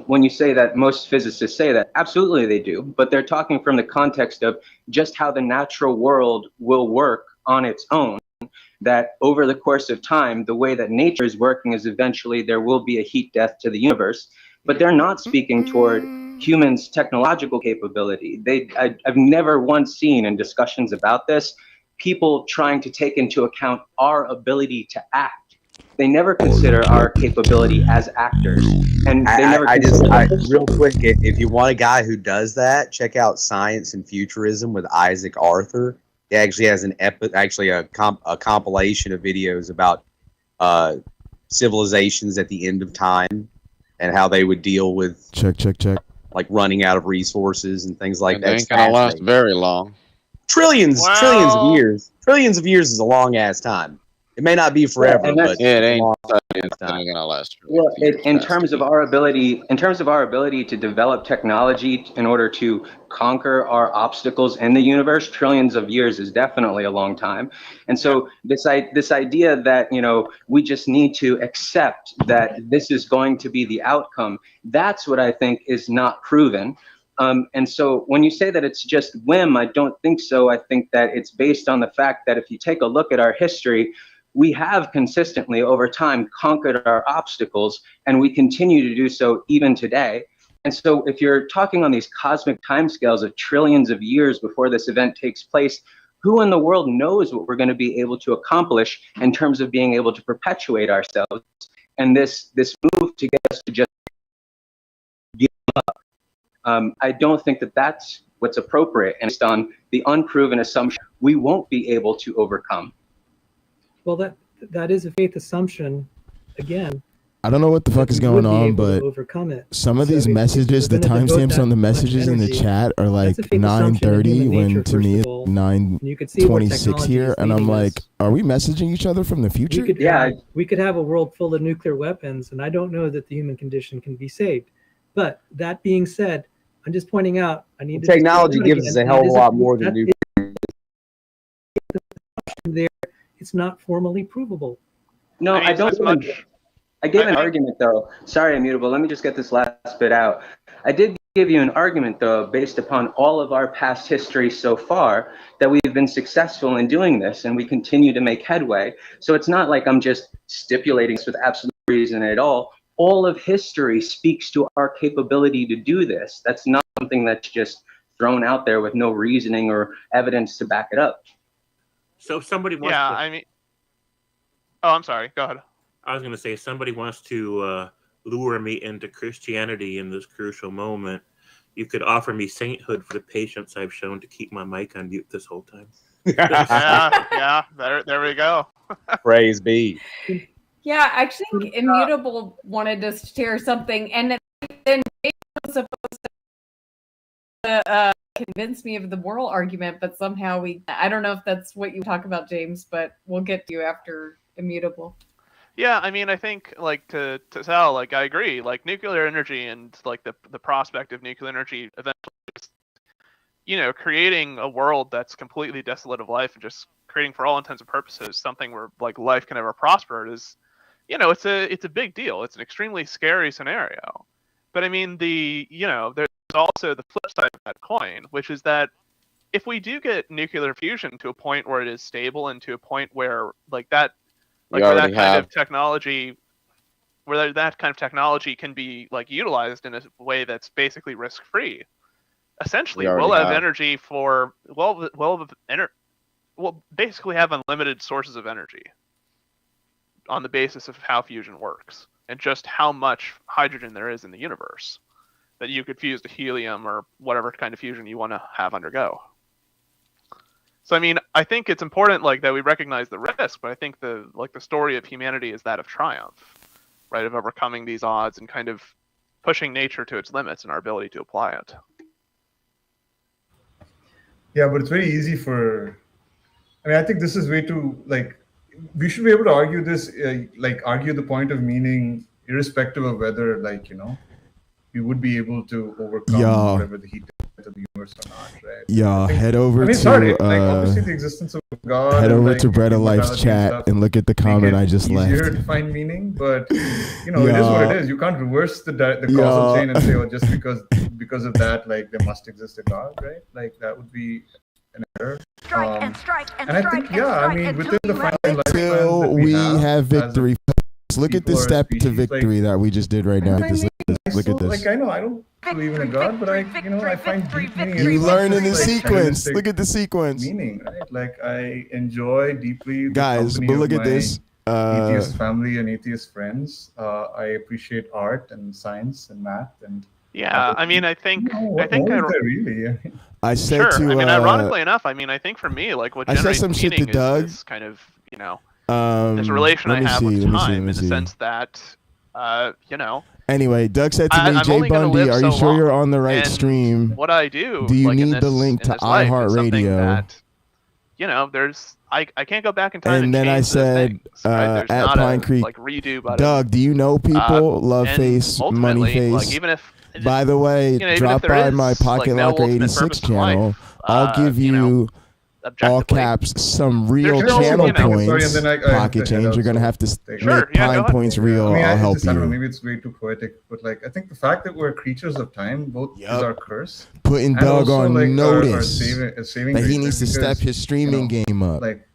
when you say that, most physicists say that, absolutely they do, but they're talking from the context of just how the natural world will work on its own, that over the course of time, the way that nature is working is eventually there will be a heat death to the universe, but they're not speaking toward humans' technological capability. I've never once seen in discussions about this people trying to take into account our ability to act. They never consider our capability as actors, and they never. Real quick, if you want a guy who does that, check out Science and Futurism with Isaac Arthur. He actually has a compilation of videos about civilizations at the end of time and how they would deal with check like running out of resources and things like And that. they ain't gonna last very long. Trillions of years. Trillions of years is a long ass time. It may not be forever, but it ain't gonna last. Well, in terms of our ability, to develop technology in order to conquer our obstacles in the universe, trillions of years is definitely a long time. And so this idea that we just need to accept that this is going to be the outcome, that's what I think is not proven. And so when you say that it's just whim, I don't think so. I think that it's based on the fact that if you take a look at our history, we have consistently over time conquered our obstacles, and we continue to do so even today. And so if you're talking on these cosmic timescales of trillions of years before this event takes place, who in the world knows what we're going to be able to accomplish in terms of being able to perpetuate ourselves? And this move to get us to just give up, I don't think that that's what's appropriate, and based on the unproven assumption we won't be able to overcome. Well, that is a faith assumption. Again, I don't know what the fuck is going on, but overcome it. some of these messages, the timestamps on the messages in the chat are like 9:30 when to me it's 9:26 here, and I'm like, are we messaging each other from the future? We could have a world full of nuclear weapons, and I don't know that the human condition can be saved. But that being said, I'm just pointing out, technology gives us a hell of a lot more than nuclear. There, it's not formally provable. No, I don't. I gave an argument though. Sorry, Immutable. Let me just get this last bit out. I did give you an argument though, based upon all of our past history so far, that we've been successful in doing this, and we continue to make headway. So it's not like I'm just stipulating this with absolute reason at all. All of history speaks to our capability to do this. That's not something that's just thrown out there with no reasoning or evidence to back it up. So if somebody wants I'm sorry. Go ahead. I was going to say, if somebody wants to lure me into Christianity in this crucial moment, you could offer me sainthood for the patience I've shown to keep my mic on mute this whole time. yeah. There we go. Praise be. Yeah, I think Immutable wanted to share something, and then James was supposed to convince me of the moral argument, but somehow I don't know if that's what you talk about, James, but we'll get to you after Immutable. Yeah, I mean, I think, like, to Sal, like, I agree, like, nuclear energy and, like, the prospect of nuclear energy eventually, creating a world that's completely desolate of life and just creating, for all intents and purposes, something where, like, life can ever prosper is, it's a big deal. It's an extremely scary scenario. But, I mean, there's also the flip side of that coin, which is that if we do get nuclear fusion to a point where it is stable and to a point where, like, that kind of technology can be, like, utilized in a way that's basically risk-free, essentially we'll have energy for we'll basically have unlimited sources of energy on the basis of how fusion works and just how much hydrogen there is in the universe that you could fuse to helium or whatever kind of fusion you want to have undergo. So, I mean, I think it's important, like, that we recognize the risk, but I think the story of humanity is that of triumph, right? Of overcoming these odds and kind of pushing nature to its limits and our ability to apply it. Yeah, but it's very easy I think this is way too, like, we should be able to argue this, argue the point of meaning irrespective of whether, like, we would be able to overcome whatever the heat of the universe or not, right? Yeah, head over to obviously the existence of God. Head over to Bread of Life's chat and look at the comment I just left. It's easier to find meaning, but it is what it is. You can't reverse the causal chain and say, oh, just because of that, like, there must exist a God, right? Like, that would be an error. Strike and strike and I strike think, and I mean, within the finite lifespan Until that we have victory. Look at the step to victory that we just did right now. Look at this. Like, I know I don't believe in a God, but I find deep meaning. You learn in the sequence. Look at the sequence. Meaning, right? Like, I enjoy deeply. Guys, but look at this. Atheist family and atheist friends. I appreciate art and science and math and. Yeah, I mean, I think really. I said I mean, ironically enough, I mean, I think for me, like, what I said generates some shit to meaning Doug. is kind of, There's a relation I have with time in the see. sense that, you know. Anyway, Doug said to me, I'm Jay only gonna Bundy, live are you so sure you're long, on the right and stream? What I do you like, in need this, the link in to this life is something iHeartRadio? that, you know, I can't go back in time And then I change those said, things, right? There's at not Pine a Creek, like redo button. Doug, do you know people? Love and face, money ultimately, face. like, even if By the way, you know, even if drop there by is, my like, no ultimate Pocketlocker86 purpose in life, channel. I'll give you know, you all objectively, caps some real there's still, channel you know, points. Sorry, and then I have Pocket to head change. out, You're gonna so have to take Sure, make yeah, go Pine ahead. points real. I mean, I'll help I don't know, you. maybe it's way too poetic, but like I think the fact that we're creatures of time both is our curse. Putting and Doug also, on like, notice saving that he grace, needs to because, step his streaming game up. Like,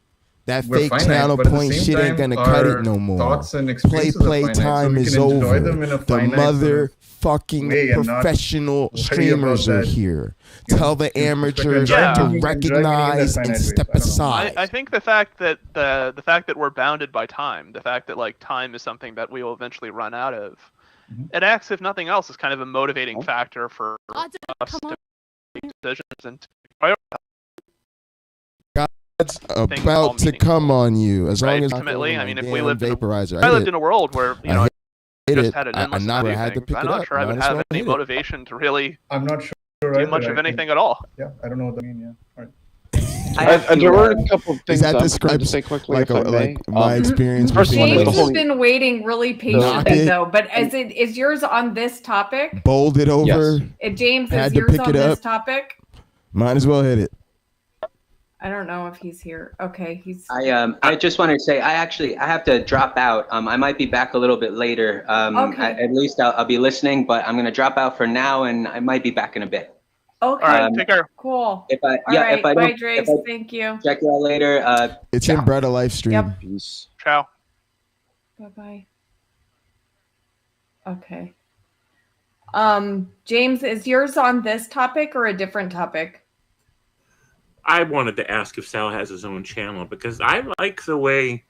that we're fake finite, channel but at the point same shit ain't time, gonna cut it our no more. thoughts and experiences are Play finite, so time we is can enjoy over. them in a The finite sort of motherfucking way and not professional worry streamers about are that, here. you know, Tell the amateurs Yeah. to enjoy recognize and step aside. I think the fact that the fact that we're bounded by time, the fact that like time is something that we will eventually run out of, it acts, if nothing else, as kind of a motivating factor for us to make decisions and to prioritize. God's about to come on you. As long as Ultimately, I mean, if we damn lived vaporizer, I lived in a world where, you know, I hit just it. had an I endless never amount of had to things, pick I'm it not up. sure I would Might as have well any hit it. motivation to really I'm not sure do much of anything at all. Yeah, I don't know what that means. Yeah. All right. There were a couple of things that I wanted describes to say quickly, like, if I may. like my experience with First one is James the has whole been waiting really Knock patiently it. though, but is yours on this topic? Bold it over. James, Had is to yours pick on it this up. topic? Might as well hit it. I don't know if he's here. Okay, he's. I just wanted to say I have to drop out. I might be back a little bit later. Okay. At least I'll be listening, but I'm gonna drop out for now, and I might be back in a bit. Okay. All right, take care. Cool. If I All yeah, right, if I bye, don't, Drace. if I Thank you. check you out later. It's in Bread of Life stream. Yep. Peace. Ciao. Bye bye. Okay. James, is yours on this topic or a different topic? I wanted to ask if Sal has his own channel because I like the way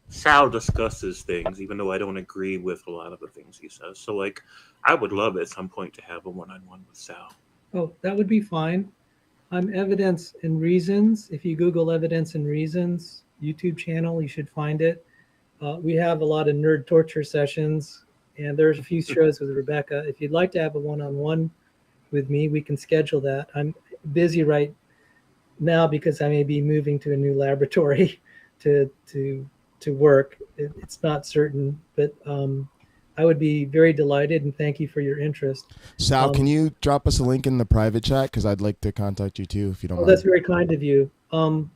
Sal discusses things, even though I don't agree with a lot of the things he says. So, like, I would love at some point to have a one-on-one with Sal. Oh, that would be fine. I'm Evidence and Reasons. If you Google Evidence and Reasons YouTube channel, you should find it. We have a lot of nerd torture sessions, and there's a few shows with Rebecca. If you'd like to have a one-on-one with me, we can schedule that. I'm busy right now because I may be moving to a new laboratory to work. It's not certain, but I would be very delighted, and thank you for your interest. Sal, can you drop us a link in the private chat? Because I'd like to contact you too, if you don't mind. That's very kind of you. I'll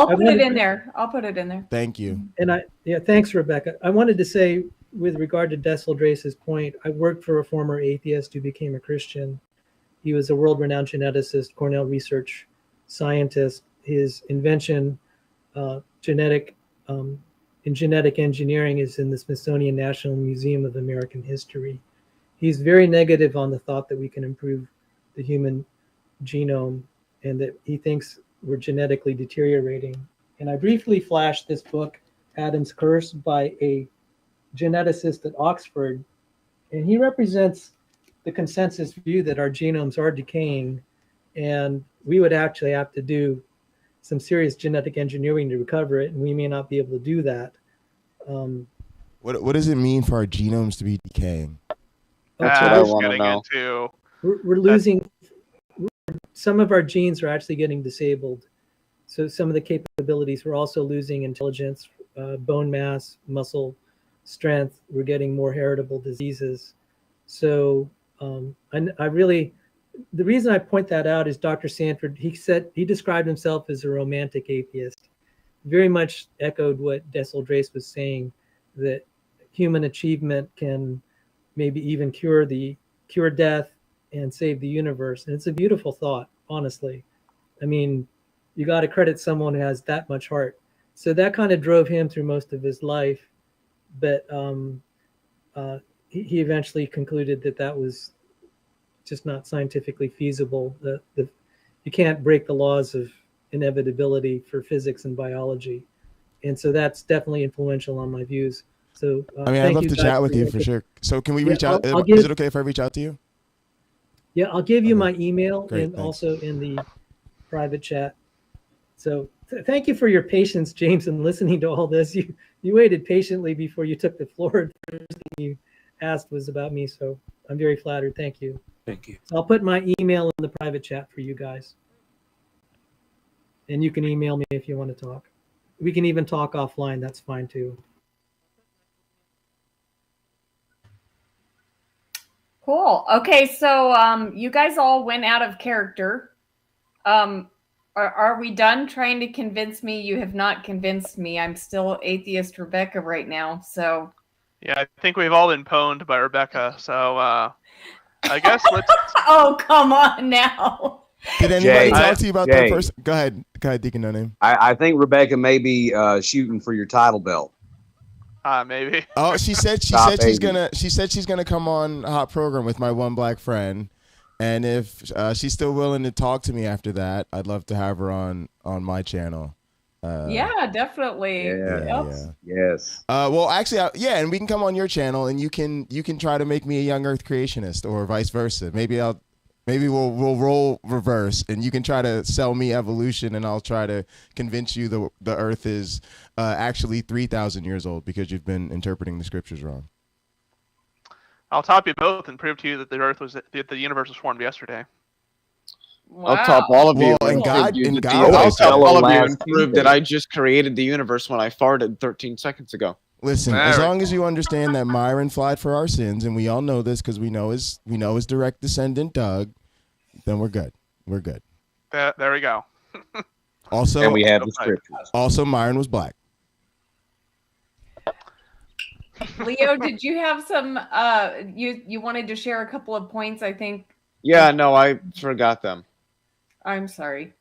put it in there. I'll put it in there. Thank you. And thanks, Rebecca. I wanted to say, with regard to Dessel Drace's point, I worked for a former atheist who became a Christian. He was a world-renowned geneticist, Cornell research scientist. His invention, genetic engineering, is in the Smithsonian National Museum of American History. He's very negative on the thought that we can improve the human genome, and that he thinks we're genetically deteriorating. And I briefly flashed this book, Adam's Curse, by a geneticist at Oxford, and he represents the consensus view that our genomes are decaying, and we would actually have to do some serious genetic engineering to recover it, and we may not be able to do that. What does it mean for our genomes to be decaying? That's what I want to know. We're losing. Some of our genes are actually getting disabled. So some of the capabilities, we're also losing intelligence, bone mass, muscle strength. We're getting more heritable diseases. So I really, the reason I point that out is Dr. Sanford, he described himself as a romantic atheist. Very much echoed what Dessel Drace was saying, that human achievement can maybe even cure death and save the universe. And it's a beautiful thought, honestly. I mean, you got to credit someone who has that much heart. So that kind of drove him through most of his life. But he eventually concluded that was just not scientifically feasible. You can't break the laws of inevitability for physics and biology. And so that's definitely influential on my views. So I mean, I'd love to chat with you for sure. So can we reach out? Is it okay if I reach out to you? Yeah, I'll give you my email Great, and thanks. also in the private chat. So thank you for your patience, James, in listening to all this. You waited patiently before you took the floor. The first thing you asked was about me, so I'm very flattered. Thank you. Thank you. So I'll put my email in the private chat for you guys. And you can email me if you want to talk. We can even talk offline. That's fine too. Cool. Okay, so you guys all went out of character. Are we done trying to convince me? You have not convinced me. I'm still atheist Rebecca right now. So Yeah, I think we've all been pwned by Rebecca. So I guess let's. Oh, come on now. Did anybody Jay, talk to you about Jay. that person? Go ahead, Deacon No Name. I think Rebecca may be shooting for your title belt. Maybe. Oh, she said she's gonna come on a hot program with my one black friend, and if she's still willing to talk to me after that, I'd love to have her on my channel. Yeah, definitely. Yeah. Yes. Well, actually, and we can come on your channel, and you can try to make me a young Earth creationist, or vice versa. Maybe we'll roll reverse, and you can try to sell me evolution, and I'll try to convince you the Earth is actually 3,000 years old because you've been interpreting the scriptures wrong. I'll top you both and prove to you that the universe was formed yesterday. I'll top all of you. Well, I'll top all of you and prove that I just created the universe when I farted 13 seconds ago. Listen, as long as you understand that Myron flied for our sins, and we all know this because we know his direct descendant Doug, then we're good. We're good. There we go. Also, and we have the scriptures. Also, Myron was black. Leo, did you have some? You wanted to share a couple of points, I think. Yeah, no, I forgot them. I'm sorry.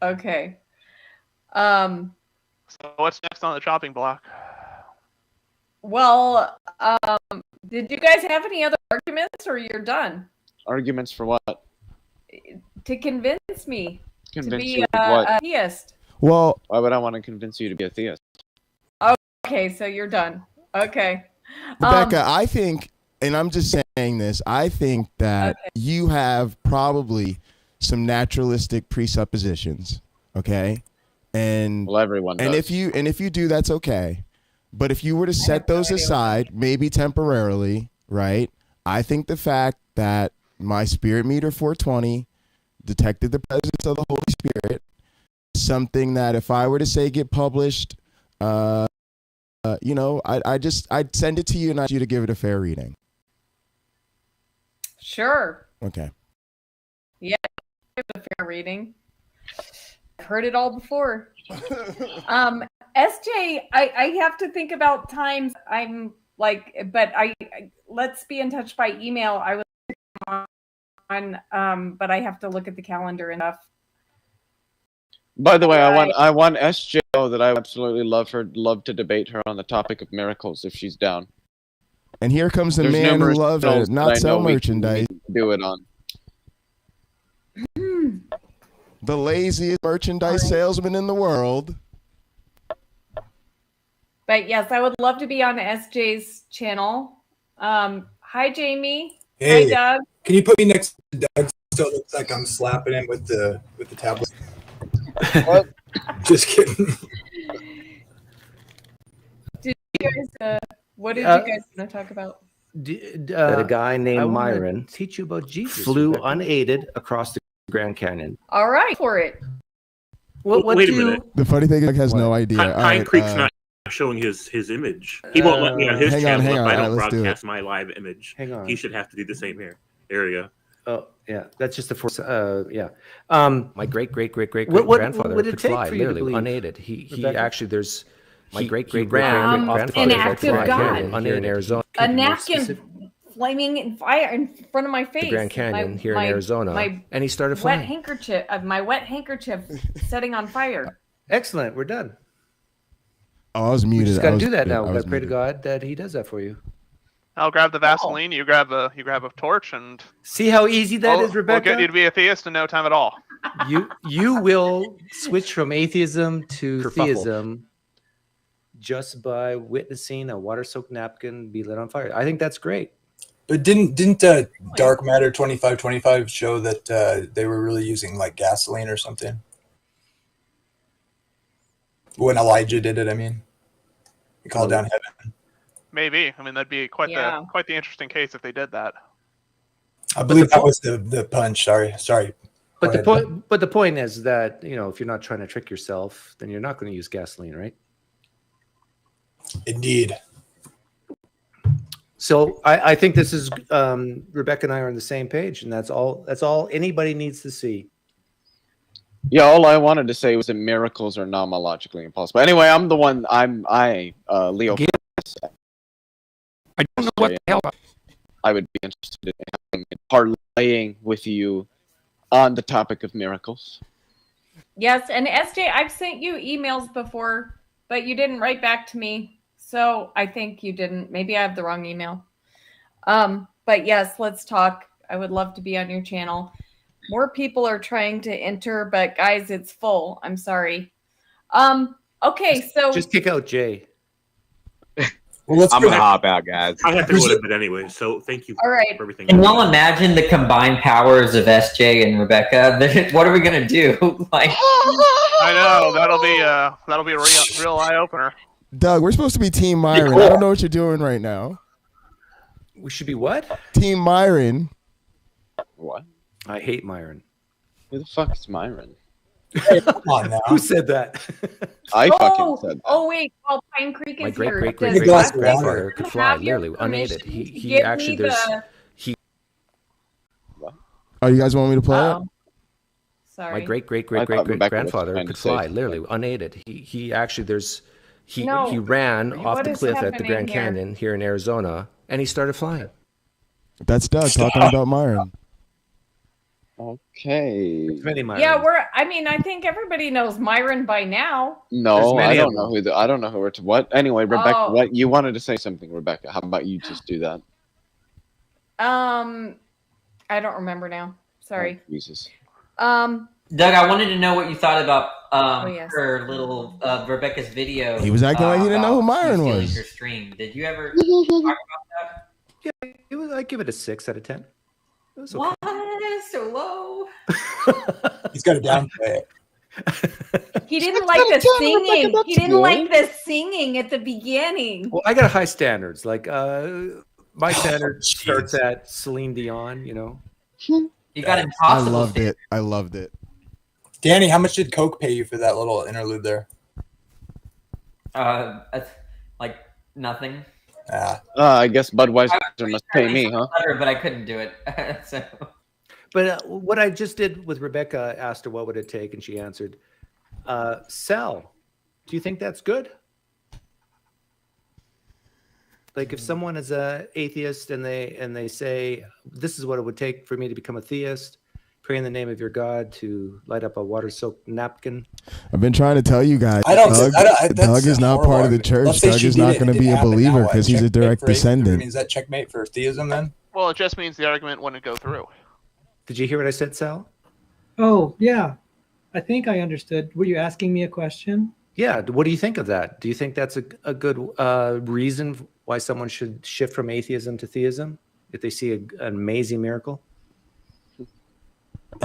Okay. So what's next on the chopping block? Well, did you guys have any other arguments, or you're done? Arguments for what? To convince me to Convince be you of what? a theist. Well, why would I want to convince you to be a theist? Okay, so you're done. Okay. Rebecca, I think, and I'm just saying this, I think that you have probably some naturalistic presuppositions, okay? And well, everyone does. And if you do, that's okay. But if you were to set those aside, maybe temporarily, right? I think the fact that my spirit meter 420 detected the presence of the Holy Spirit, something that if I were to say get published, I'd send it to you and I'd ask you to give it a fair reading. Sure. Okay. Yeah, give it a fair reading. I've heard it all before. SJ, I have to think about times. I'm like, but let's be in touch by email. I was on, but I have to look at the calendar and stuff. By the way, I want SJ that I absolutely love to debate her on the topic of miracles if she's down. And here comes the man who loves to not sell merchandise. Do it on. The laziest merchandise salesman in the world. But yes, I would love to be on SJ's channel. Hi, Jamie. Hey, hi, Doug. Can you put me next to Doug so it looks like I'm slapping him with the tablet? What? Just kidding. Did you guys? What did you guys want to talk about? That a guy named Myron teach you about Jesus. flew unaided across the Grand Canyon. All right, for it. Wait a minute. The funny thing is, Doug has no idea. Pine Creek's not showing his image. He won't let me on his channel if I don't let's do broadcast my live image. Hang on. He should have to do the same here. There we go. Oh yeah, that's just the force. Yeah. My great grandfather would it could take fly for you to literally believe, unaided. He Rebecca? actually there's my great an grandfather act of God. here in Arizona. A napkin flaming in fire in front of my face. The Grand Canyon here in Arizona, and he started flying. My wet handkerchief setting on fire. Excellent. We're done. Oh, I was muted. We just got to do that muted. now. We got to pray to God that He does that for you. I'll grab the Vaseline. You grab a torch, and see how easy that is, Rebecca. We'll get you to be a theist in no time at all. You will switch from atheism to theism just by witnessing a water-soaked napkin be lit on fire. I think that's great. But didn't Dark Matter 2525 show that they were really using like gasoline or something? When Elijah did it, I mean, he called down heaven. Maybe. I mean, that'd be quite the interesting case if they did that. I believe that was the punch. Sorry. But the point is that, you know, if you're not trying to trick yourself, then you're not going to use gasoline, right? Indeed. So I think this is Rebecca and I are on the same page, and that's all anybody needs to see. Yeah, all I wanted to say was that miracles are nomologically impossible. Anyway, I'm the one. Leo. I don't know what the hell. I would be interested in parlaying with you on the topic of miracles. Yes, and SJ, I've sent you emails before, but you didn't write back to me. So I think you didn't. Maybe I have the wrong email. But yes, let's talk. I would love to be on your channel. More people are trying to enter, but guys, it's full. I'm sorry. Okay, so just kick out Jay. Well, I'm gonna hop out, guys. I have to go to bed anyway, so thank you all right. for everything. Can y'all imagine the combined powers of SJ and Rebecca? What are we gonna do? Like, I know that'll be a real eye opener. Doug, we're supposed to be Team Myron. I don't know what you're doing right now. We should be what? Team Myron. What? I hate Myron. Who the fuck is Myron? Come on now. Who said that? I fucking said that. Oh wait, well, Pine Creek is My here. great-great-great-grandfather could fly, literally unaided. He actually Oh, you guys want me to play it? Sorry. My great-great-great-great-grandfather could fly, literally unaided. He ran off the cliff at the Grand Canyon here in Arizona, and he started flying. That's Doug talking about Myron. Okay. Yeah, I think everybody knows Myron by now. No, I don't know I don't know who we're to what. Anyway, Rebecca, what you wanted to say something, Rebecca. How about you just do that? I don't remember now. Sorry. Oh, Jesus. Doug, I wanted to know what you thought about yes. her little Rebecca's video. He was acting like he didn't know who Myron was. Her stream. Did you ever talk about that? Yeah, I'd give it a 6 out of 10. It was okay. What? So low. He's got to downplay it. He didn't like the singing. He didn't like the singing at the beginning. Well, I got high standards. Like my standard starts at Celine Dion. You know. You got impossible. I loved it. Danny, how much did Coke pay you for that little interlude there? Like nothing. I guess Budweiser must pay me, huh? But I couldn't do it. So. But what I just did with Rebecca, asked her what would it take, and she answered, "Sell. Do you think that's good? Like if someone is an atheist and they say this is what it would take for me to become a theist, pray in the name of your God to light up a water-soaked napkin." I've been trying to tell you guys. Doug is not part of the church. Doug is not going to be a believer because he's a direct descendant. Is that checkmate for theism then? Well, it just means the argument wouldn't go through. Did you hear what I said, Sal? Oh, yeah. I think I understood. Were you asking me a question? Yeah. What do you think of that? Do you think that's a good reason why someone should shift from atheism to theism if they see an amazing miracle?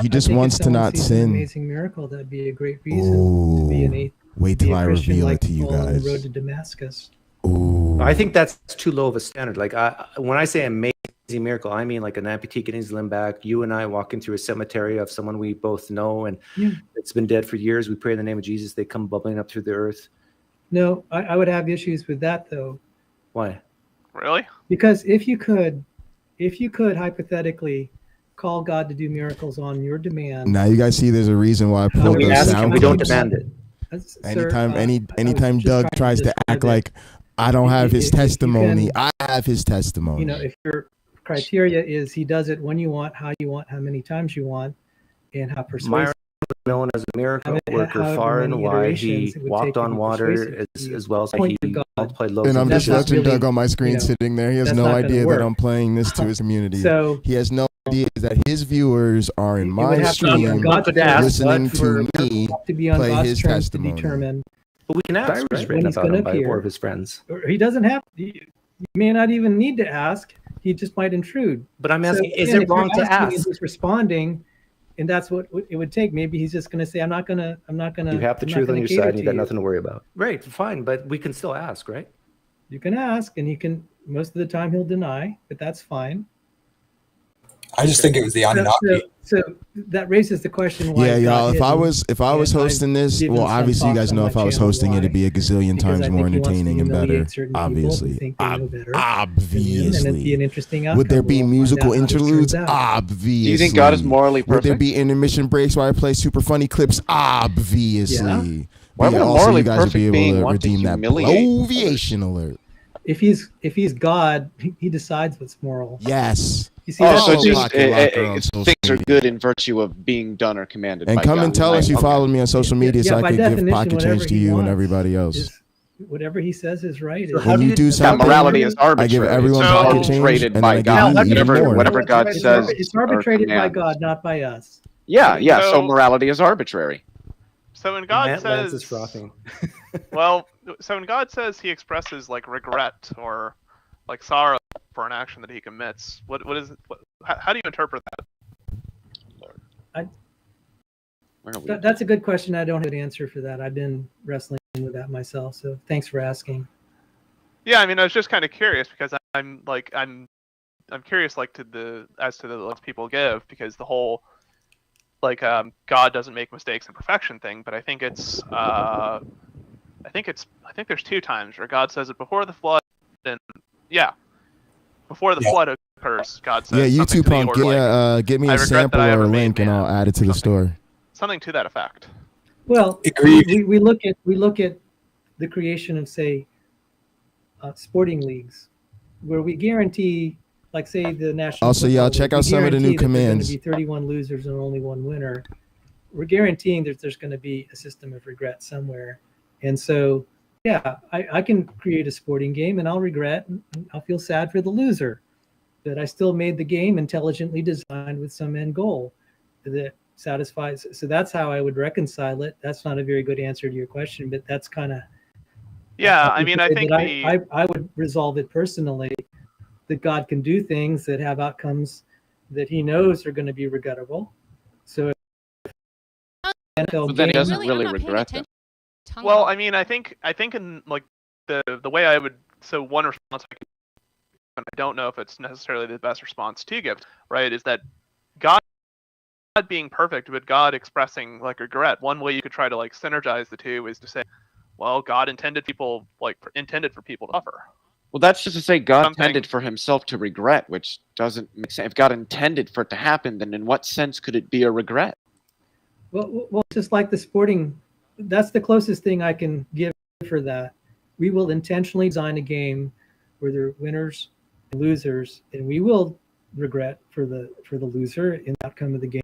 He just wants to not sin. An amazing miracle. That'd be a great reason to be an atheist. Wait till I reveal it to you On guys. the road to Damascus. Ooh. I think that's too low of a standard. Like when I say amazing miracle, I mean like an amputee getting his limb back. You and I walking through a cemetery of someone we both know and it's been dead for years. We pray in the name of Jesus. They come bubbling up through the earth. No, I would have issues with that though. Why? Really? Because if you could hypothetically call God to do miracles on your demand. Now you guys see there's a reason why I pulled those sound we don't clips. demand it. Anytime Doug tries to act like I don't have his testimony, I have his testimony. You know, if your criteria is he does it when you want, how many times you want, and how persuasive. Myron was known as a miracle worker far and wide. He walked on water as well as he multiplied loaves. And I'm just watching Doug on my screen, you know, sitting there. He has no idea that I'm playing this to his community. So he has no idea that his viewers are in my stream listening to me play his testimony. Determine but we can ask when he's going to appear. Four of his friends. Or he doesn't have. You may not even need to ask. He just might intrude. But I'm asking, is it wrong to ask? He's responding, and that's what it would take. Maybe he's just going to say, I'm not going to. You have the I'm not truth on gonna your cater side, and you to got nothing to worry about. Right, fine, but we can still ask, right? You can ask, and he can. Most of the time, he'll deny, but that's fine. I just think it was the Anunnaki. So that raises the question. Why Yeah, it's not y'all. If I hidden, was and hosting I've this, given well, some obviously you talks guys on know my if I was channel hosting it, why. it'd be a gazillion Because times I more think he wants to entertaining and better. humiliate certain people who Obviously, think they know better than him, and obviously. it'd be an interesting outcome. Would there be We'll find musical out how this turns interludes? out. Obviously. Do you think God is morally Would there perfect? be intermission breaks where I play super funny clips? Obviously. Yeah. Why But would a also morally you guys would be perfect being able to want to redeem that humiliate bloviation alert. If he's God, he decides what's moral. Yes. You see, Oh, that's so the thing. just things are good in virtue of being done or commanded. And by come God. and tell us you Okay. followed me on social media so I by could give definition, pocket whatever change to he you and wants everybody else. is- whatever he says is right. When you do something, morality is I give arbitrary. everyone It's pocket change, arbitrated and then by I give God. you even Whatever- more. whatever God says It's arbitrated or by commands. God, not by us. Yeah. So morality is arbitrary. So when God Lance is says, frothing. well, so when God says he expresses like regret or like sorrow for an action that he commits, what is how do you interpret that? That's a good question. I don't have an answer for that. I've been wrestling with that myself. So thanks for asking. Yeah, I mean, I was just kind of curious because I'm curious like as to the love people give, because the whole like God doesn't make mistakes and perfection thing, but I think it's I think there's two times where God says it before the flood, and before the flood occurs, God says Yeah, something YouTube to the punk, order, like, get me "I a regret sample that I or ever a made link and man," I'll add it to the store. something to that effect. Well, we look at the creation of, say, sporting leagues, where we guarantee, like, say, the national. Also, y'all check out some of the new commands. There's going to be 31 losers and only one winner. We're guaranteeing that there's going to be a system of regret somewhere, and so yeah, I can create a sporting game and I'll regret and I'll feel sad for the loser, but I still made the game intelligently designed with some end goal that satisfies. So that's how I would reconcile it. That's not a very good answer to your question, but that's kind of. Yeah, I mean, I think I would resolve it personally, that God can do things that have outcomes that he knows are going to be regrettable. So But then he doesn't really regret them. Well, I mean, I think in like the way I would, so one response I could, and I don't know if it's necessarily the best response to give, right, is that God being perfect, but God expressing like regret. One way you could try to like synergize the two is to say, well, God intended for people to suffer. Well, that's just to say God intended for himself to regret, which doesn't make sense. If God intended for it to happen, then in what sense could it be a regret? Well, just like the sporting, that's the closest thing I can give for that. We will intentionally design a game where there are winners and losers, and we will regret for the loser in the outcome of the game.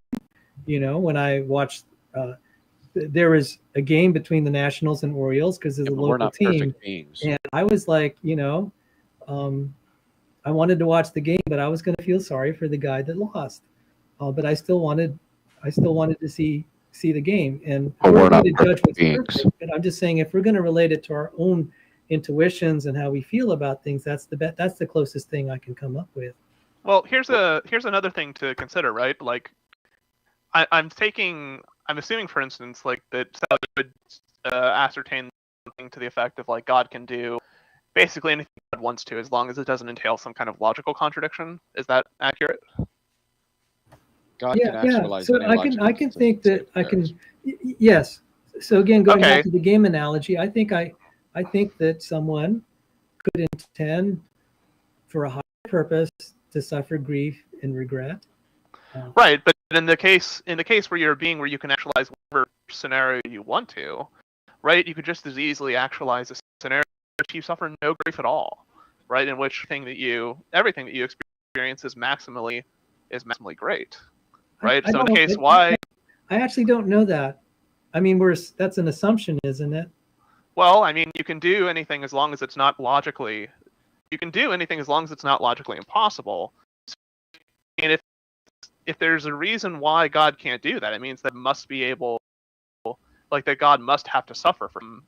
You know, when I watched, there was a game between the Nationals and Orioles because of the we're local not team, perfect beings. and I was like, I wanted to watch the game, but I was going to feel sorry for the guy that lost. But I still wanted to see the game, and we're not to judge what's beings. perfect. But I'm just saying, if we're going to relate it to our own intuitions and how we feel about things, that's the closest thing I can come up with. Well, here's another thing to consider, right? Like, I'm assuming, for instance, like that Sally would ascertain something to the effect of like God can do basically anything God wants to, as long as it doesn't entail some kind of logical contradiction. Is that accurate? God can actualize So any I can think that I can. Yes. So again, going Okay. back to the game analogy, I think that someone could intend for a higher purpose to suffer grief and regret. Right, but in the case where you're a being where you can actualize whatever scenario you want to, right? You could just as easily actualize a scenario in which you suffer no grief at all, right? In which everything that you experience is maximally great, right? So in the case, why? I actually don't know that. I mean, that's an assumption, isn't it? Well, I mean, you can do anything as long as it's not logically. You can do anything as long as it's not logically impossible. And if there's a reason why God can't do that, it means that must be able, like that God must have to suffer from.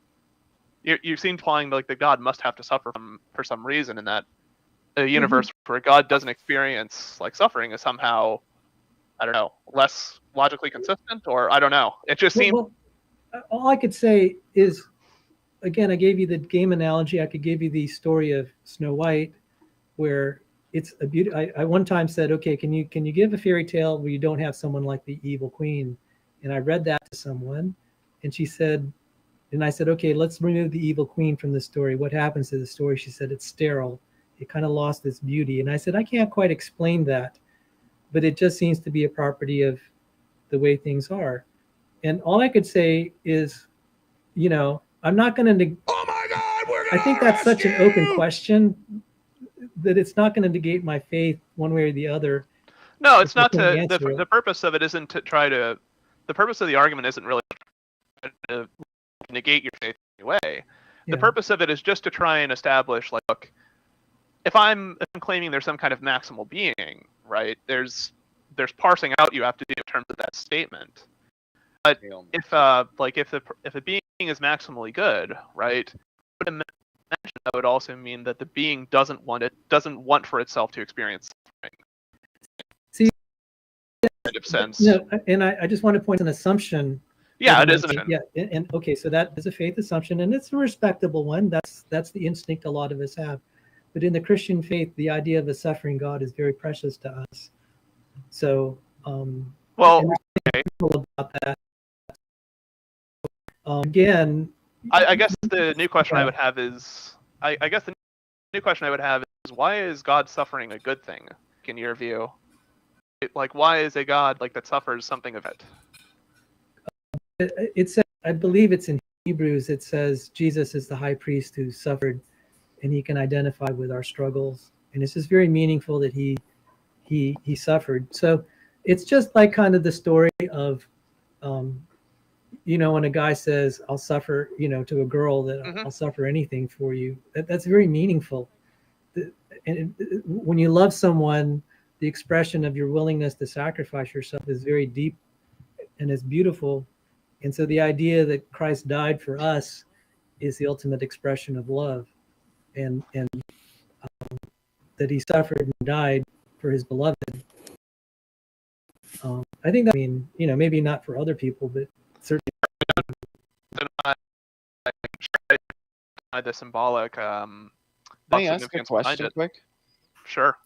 You seem implying like that God must have to suffer for some reason, and that a universe where God doesn't experience like suffering is somehow I don't know, less logically consistent, or I don't know. It just seems. Well, all I could say is, again, I gave you the game analogy. I could give you the story of Snow White, where it's a beauty. I one time said, okay, can you give a fairy tale where you don't have someone like the evil queen? And I read that to someone, and she said, and I said, okay, let's remove the evil queen from the story. What happens to the story? She said, it's sterile. It kind of lost its beauty. And I said, I can't quite explain that, but it just seems to be a property of the way things are. And all I could say is, you know, I'm not going to. Oh my God! I think that's such an open question that it's not going to negate my faith one way or the other. No, it's not to. The purpose of it isn't to try to. The purpose of the argument isn't really to negate your faith in any way. The purpose of it is just to try and establish, like, look, if I'm claiming there's some kind of maximal being, right? There's parsing out you have to do in terms of that statement. But if if a being is maximally good, right? I would imagine that would also mean that the being doesn't want for itself to experience suffering. See, kind of sense. No, and I just want to point an assumption. Yeah, it is an Yeah, and okay, so that is a faith assumption, and it's a respectable one. That's the instinct a lot of us have. But in the Christian faith, the idea of a suffering God is very precious to us. So, well, okay. About that. Again, I guess the new question I would have is, I guess the new question I would have is, why is God suffering a good thing in your view? Like, why is a God like that suffers something of it? It says, I believe it's in Hebrews. It says Jesus is the high priest who suffered, and he can identify with our struggles. And it's just very meaningful that he suffered. So it's just like kind of the story of, you know, when a guy says, "I'll suffer," you know, to a girl that I'll suffer anything for you. That's very meaningful. And when you love someone, the expression of your willingness to sacrifice yourself is very deep and is beautiful. And so the idea that Christ died for us is the ultimate expression of love, and that he suffered and died for his beloved. I think that, I mean, you know, maybe not for other people, but certainly. The symbolic. Can I ask a question quick? Sure.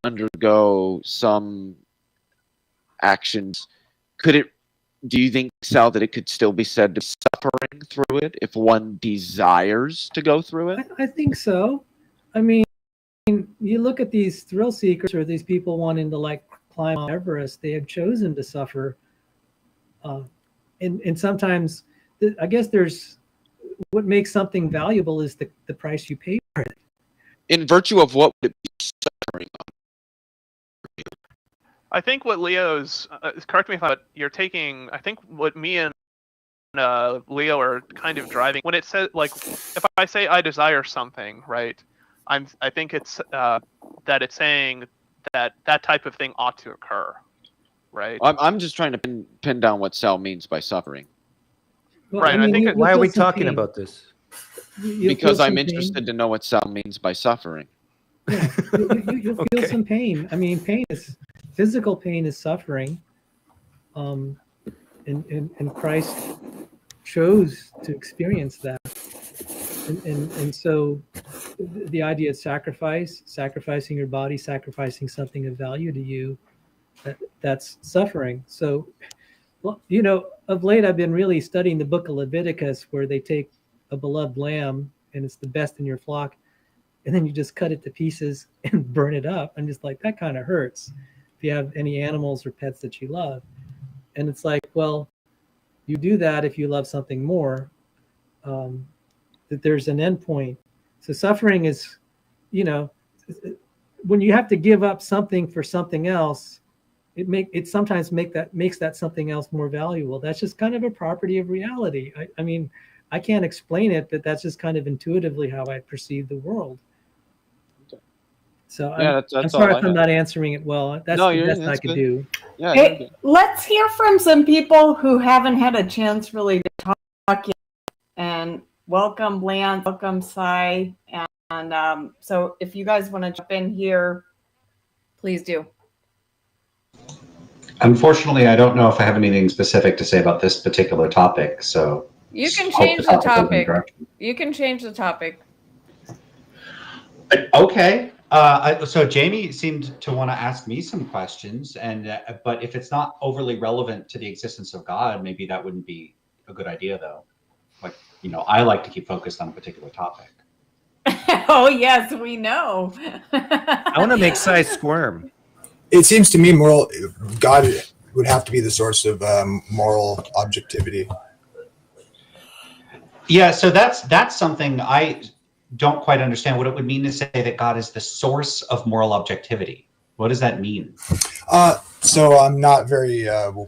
Undergo some actions. Do you think, Sal, that it could still be said to be suffering through it if one desires to go through it? I think so. I mean, you look at these thrill seekers or these people wanting to like climb Mount Everest, they have chosen to suffer. And sometimes, I guess there's what makes something valuable is the price you pay for it. In virtue of what would it be suffering on? I think what Leo's, correct me if you're taking, I think what me and Leo are kind of driving, when it says, like, if I say I desire something, right, I think it's that it's saying that that type of thing ought to occur, right? I'm just trying to pin down what Sal means by suffering. Well, right, I mean, I think why are we talking about this? Because I'm interested to know what Sal means by suffering. Yeah, you'll feel some pain. I mean, physical pain is suffering. And Christ chose to experience that. And so the idea of sacrificing your body, sacrificing something of value to you, that's suffering. So, well, you know, of late I've been really studying the book of Leviticus, where they take a beloved lamb and it's the best in your flock, and then you just cut it to pieces and burn it up. I'm just like, that kind of hurts if you have any animals or pets that you love. And it's like, well, you do that if you love something more, that there's an end point. So suffering is, you know, when you have to give up something for something else, it sometimes makes that something else more valuable. That's just kind of a property of reality. I mean, I can't explain it, but that's just kind of intuitively how I perceive the world. So yeah, I'm sorry if I'm not answering it well. That's the best I could do. Yeah, hey, let's hear from some people who haven't had a chance really to talk yet. And welcome, Lance. Welcome, Sai. And so if you guys want to jump in here, Please do. Unfortunately, I don't know if I have anything specific to say about this particular topic, so You can hope change the goes in topic. direction. You can change the topic. Okay. So Jamie seemed to want to ask me some questions, and but if it's not overly relevant to the existence of God, maybe that wouldn't be a good idea, though. Like, I like to keep focused on a particular topic. Oh yes, we know. I want to make Sai squirm. It seems to me God would have to be the source of moral objectivity. Yeah, so that's something I don't quite understand what it would mean to say that God is the source of moral objectivity. What does that mean? So I'm not very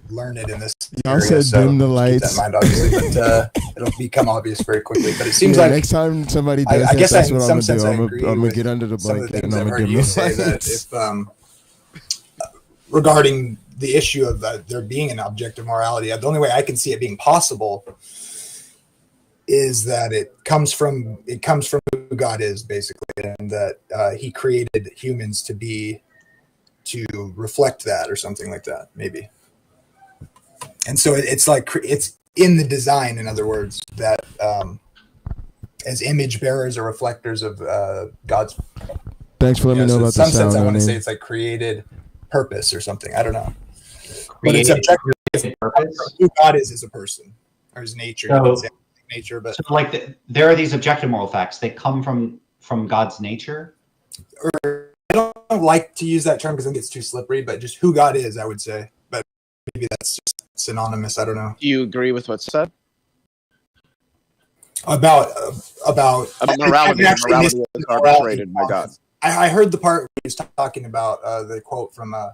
learned in this Y'all area, said so dim the keep lights. that in mind, obviously, but it'll become obvious very quickly. But it seems like next time somebody does I guess that's in what some I'm sense gonna do. I I'm agree gonna with get under the some of the blanket and things I'm I've gonna heard dim you the say that lights. if regarding the issue of there being an objective morality, the only way I can see it being possible is that it comes from who God is, basically, and that he created humans to reflect that or something like that, maybe. And so it's like it's in the design, in other words, that as image bearers or reflectors of God's. Thanks for letting me know about the In some sense, sound. I want to Name. say it's like created purpose or something. I don't know, but it's objective. Who God is a person, or his nature. So- You can say nature, but So, like, there are these objective moral facts. They come from God's nature. or I don't like to use that term because I think it's too slippery. But just who God is, I would say. But maybe that's just synonymous. I don't know. Do you agree with what's said? About morality. actually Morality missed is the morality arbitrated by God. I heard the part where he was talking about the quote from the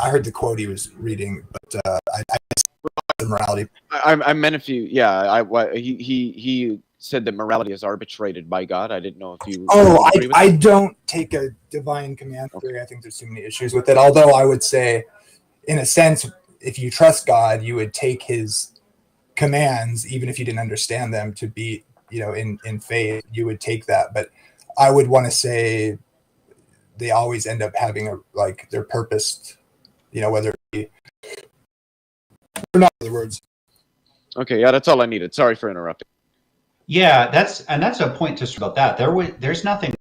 I heard the quote he was reading, but I missed the morality. I meant if you, he said that morality is arbitrated by God. I didn't know if you. Oh, agree with I that. don't take a divine command theory. I think there's too many issues with it. Although I would say, in a sense, if you trust God, you would take his commands, even if you didn't understand them, to be, in faith. You would take that. But I would want to say they always end up having they're purposed, whether it be or not. In other words. Okay, yeah, that's all I needed. Sorry for interrupting. Yeah, that's a point just about that. There's nothing.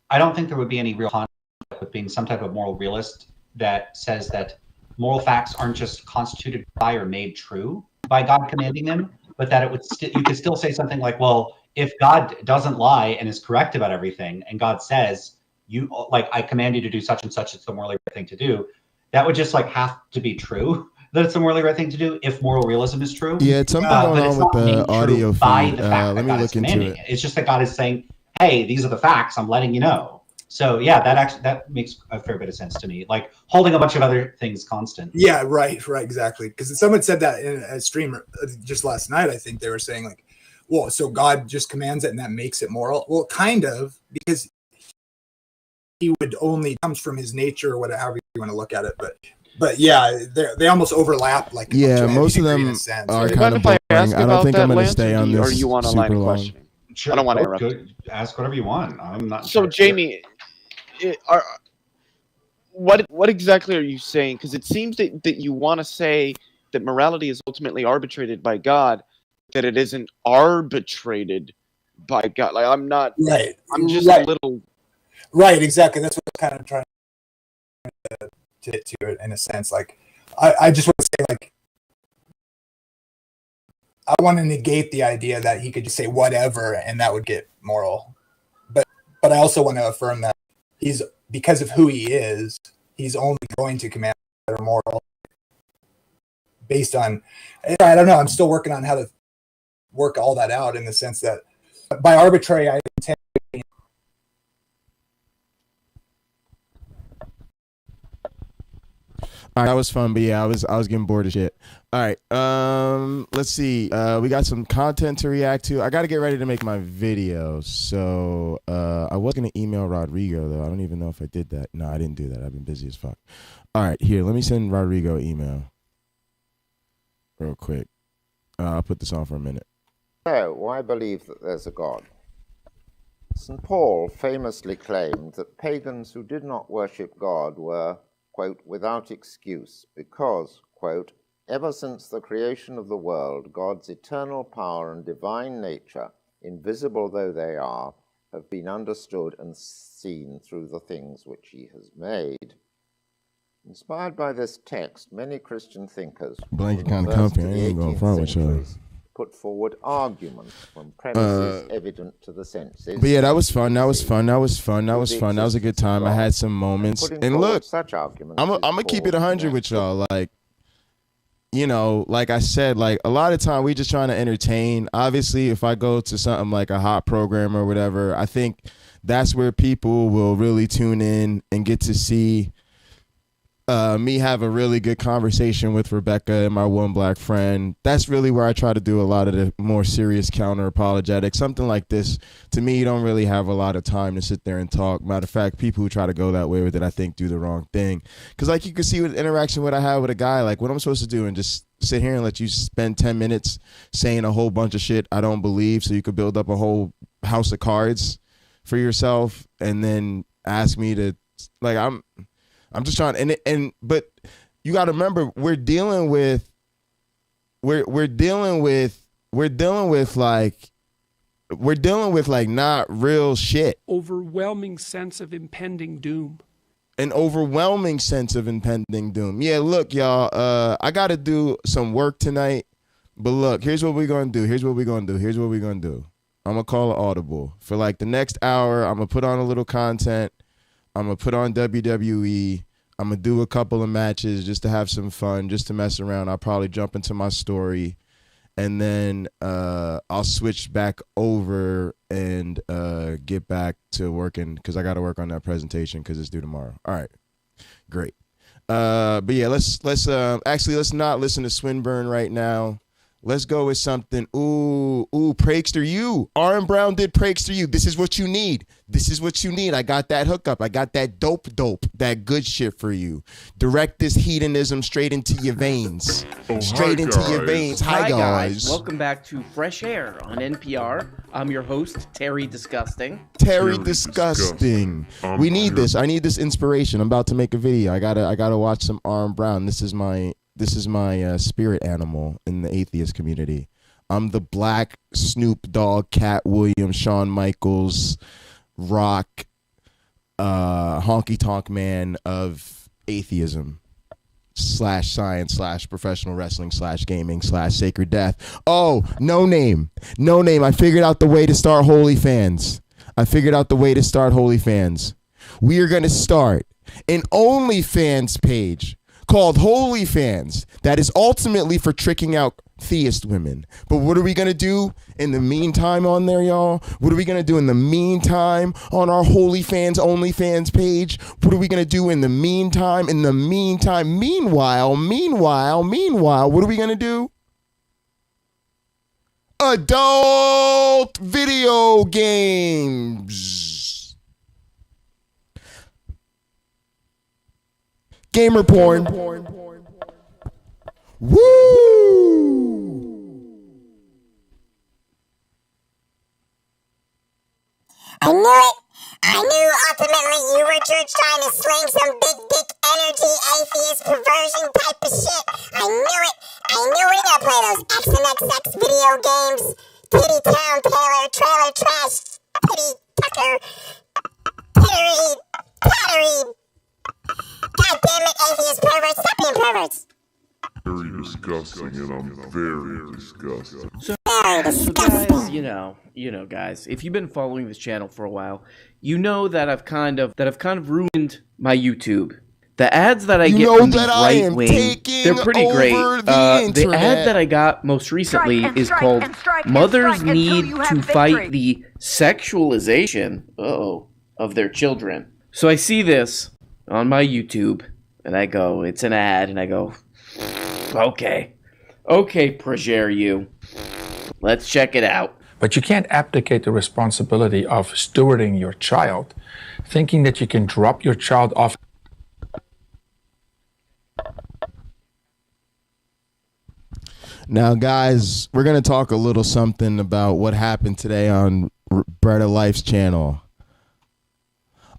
I don't think there would be any real conflict with being some type of moral realist that says that moral facts aren't just constituted by or made true by God commanding them, but that it would you could still say something like, well, if God doesn't lie and is correct about everything, and God says, I command you to do such and such, it's the morally right thing to do, that would just have to be true, that it's the morally right thing to do if moral realism is true. Yeah, it's something but going it's on not with made the true audio by feed. the fact Let that me God is look into commanding it. it. It's just that God is saying, hey, these are the facts, I'm letting you know. So yeah, that makes a fair bit of sense to me. Like holding a bunch of other things constant. Yeah, right, exactly. Because someone said that in a stream just last night. I think they were saying well, so God just commands it and that makes it moral. Well, kind of, because he would only comes from his nature or whatever you want to look at it. But yeah, they almost overlap. Yeah, most of them are kind of boring. I don't think I'm going to stay on this or you want a super line of long. questioning? Sure, I don't want to go- interrupt. go- Ask whatever you want. I'm not. So, Jamie, what exactly are you saying? Because it seems that you want to say that morality is ultimately arbitrated by God, that it isn't arbitrated by God. Like I'm not. Right. I'm just Right. a little. Right, exactly. That's what I'm kind of trying to get to it in a sense. I just want to say I want to negate the idea that he could just say whatever and that would get moral. But I also want to affirm that because of who he is, he's only going to command that are moral based on, I don't know, I'm still working on how to work all that out in the sense that by arbitrary, I intend. All right, that was fun, but yeah, I was getting bored of shit. All right, let's see. We got some content to react to. I got to get ready to make my video, so I was gonna email Rodrigo though. I don't even know if I did that. No, I didn't do that. I've been busy as fuck. All right, here, let me send Rodrigo an email real quick. I'll put this on for a minute. So, why believe that there's a God? St. Paul famously claimed that pagans who did not worship God were, quote, without excuse because, quote, ever since the creation of the world, God's eternal power and divine nature, invisible though they are, have been understood and seen through the things which he has made. Inspired by this text, many Christian thinkers Blanket kind of company. I ain't gonna front with y'all. put forward arguments from premises evident to the senses. But yeah, that was fun. That was fun. That was fun. That was fun. That was a good time. I had some moments. And look, I'm gonna keep it 100 with y'all. Like, you know, like I said, like a lot of time we just trying to entertain. Obviously, if I go to something like a hot program or whatever, I think that's where people will really tune in and get to see me have a really good conversation with Rebecca and my one black friend. That's really where I try to do a lot of the more serious counter apologetics. Something like this, to me, you don't really have a lot of time to sit there and talk. Matter of fact, people who try to go that way with it, I think, do the wrong thing. Because like you can see with the interaction what I had with a guy, like what I'm supposed to do and just sit here and let you spend 10 minutes saying a whole bunch of shit I don't believe so you could build up a whole house of cards for yourself and then ask me to, like, I'm just trying, but you got to remember we're dealing with like not real shit. Overwhelming sense of impending doom. An overwhelming sense of impending doom. Yeah, look, y'all, I got to do some work tonight, but look, here's what we're going to do. Here's what we're going to do. I'm going to call an audible. For like the next hour, I'm going to put on a little content. I'm going to put on WWE. I'm going to do a couple of matches just to have some fun, just to mess around. I'll probably jump into my story. And then I'll switch back over and get back to working because I got to work on that presentation because it's due tomorrow. All right. Great. But yeah, let's not listen to Swinburne right now. Let's go with something. Ooh, Prankster you. Aaron Brown did Prankster you. This is what you need. I got that hookup. I got that dope, that good shit for you. Direct this hedonism straight into your veins. Your veins. Hi, guys. Welcome back to Fresh Air on NPR. I'm your host, Terry Disgusting. Terry Disgusting. We need this. I need this inspiration. I'm about to make a video. I gotta watch some Aaron Brown. This is my spirit animal in the atheist community. I'm the black Snoop Dogg, Cat Williams, Shawn Michaels, rock, honky tonk man of atheism / science / professional wrestling / gaming / sacred death. Oh, no name. I figured out the way to start OnlyFans. We are going to start an OnlyFans page called Holy Fans that is ultimately for tricking out theist women. But what are we going to do in the meantime on there, y'all? What are we going to do in the meantime on our Holy Fans OnlyFans page? What are we going to do in the meantime? Meanwhile, what are we going to do? Adult video games. Gamer porn. Woo! I knew it. I knew ultimately you were just trying to sling some big dick energy atheist perversion type of shit. I knew it. We're gonna play those X and XX video games. Titty Town Taylor, Trailer Trash, Titty Tucker, Pottery. God damn it, atheist perverts, stop being perverts. Very disgusting, and I'm very disgusted. So guys, you know, guys, if you've been following this channel for a while, you know that I've kind of ruined my YouTube. The ads that I get from the right wing, they're pretty great. The ad that I got most recently is called "Mothers Need to Fight the Sexualization of Their Children." So I see this on my YouTube, and I go, it's an ad, and I go, okay, Prager, you. Let's check it out. But you can't abdicate the responsibility of stewarding your child, thinking that you can drop your child off. Now, guys, we're going to talk a little something about what happened today on Bread of Life's channel.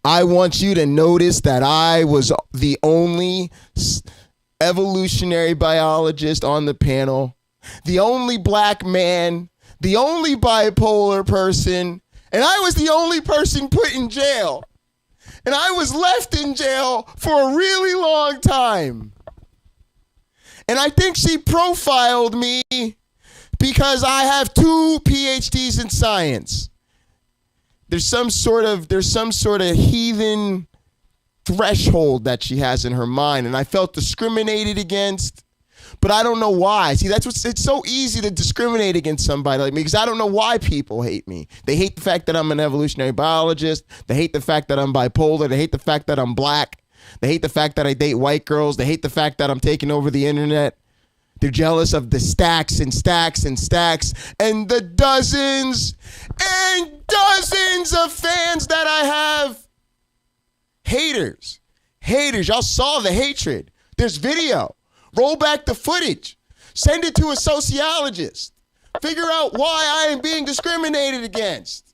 I want you to notice that I was the only evolutionary biologist on the panel, the only black man, the only bipolar person, and I was the only person put in jail. And I was left in jail for a really long time. And I think she profiled me because I have 2 PhDs in science. There's some sort of heathen threshold that she has in her mind, and I felt discriminated against, but I don't know why. See, it's so easy to discriminate against somebody like me because I don't know why people hate me. They hate the fact that I'm an evolutionary biologist. They hate the fact that I'm bipolar. They hate the fact that I'm black. They hate the fact that I date white girls. They hate the fact that I'm taking over the internet. They're jealous of the stacks and stacks and stacks and the dozens and dozens of fans that I have. Haters. Y'all saw the hatred. There's video. Roll back the footage. Send it to a sociologist. Figure out why I am being discriminated against.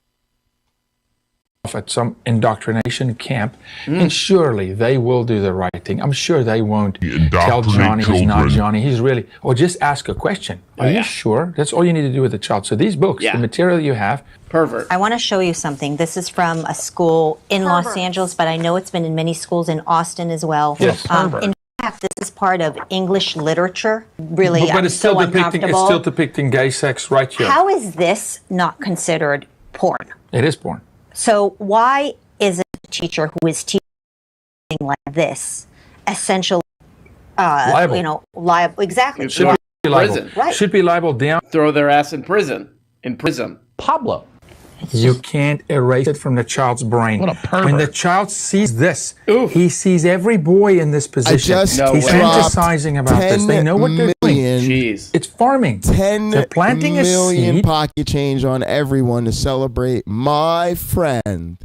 At some indoctrination camp, and surely they will do the right thing. I'm sure they won't tell Johnny he's not Johnny. He's really, or just ask a question. Are you sure? That's all you need to do with the child. So these books, the material you have, pervert. I want to show you something. This is from a school in Los Angeles, but I know it's been in many schools in Austin as well. Yes, in fact, this is part of English literature. Really, but it's still depicting. It's still depicting gay sex right here. How is this not considered porn? It is porn. So why isn't a teacher who is teaching like this essentially, liable? Liable? Exactly. Should be liable. Prison. Right. Should be liable down. Throw their ass in prison. In prison. Pablo. You can't erase it from the child's brain. What a pervert. When the child sees this, he sees every boy in this position. He's fantasizing about this. They know what they're doing. Jeez. It's farming. 10 They're planting a million seed. pocket change on everyone to celebrate my friend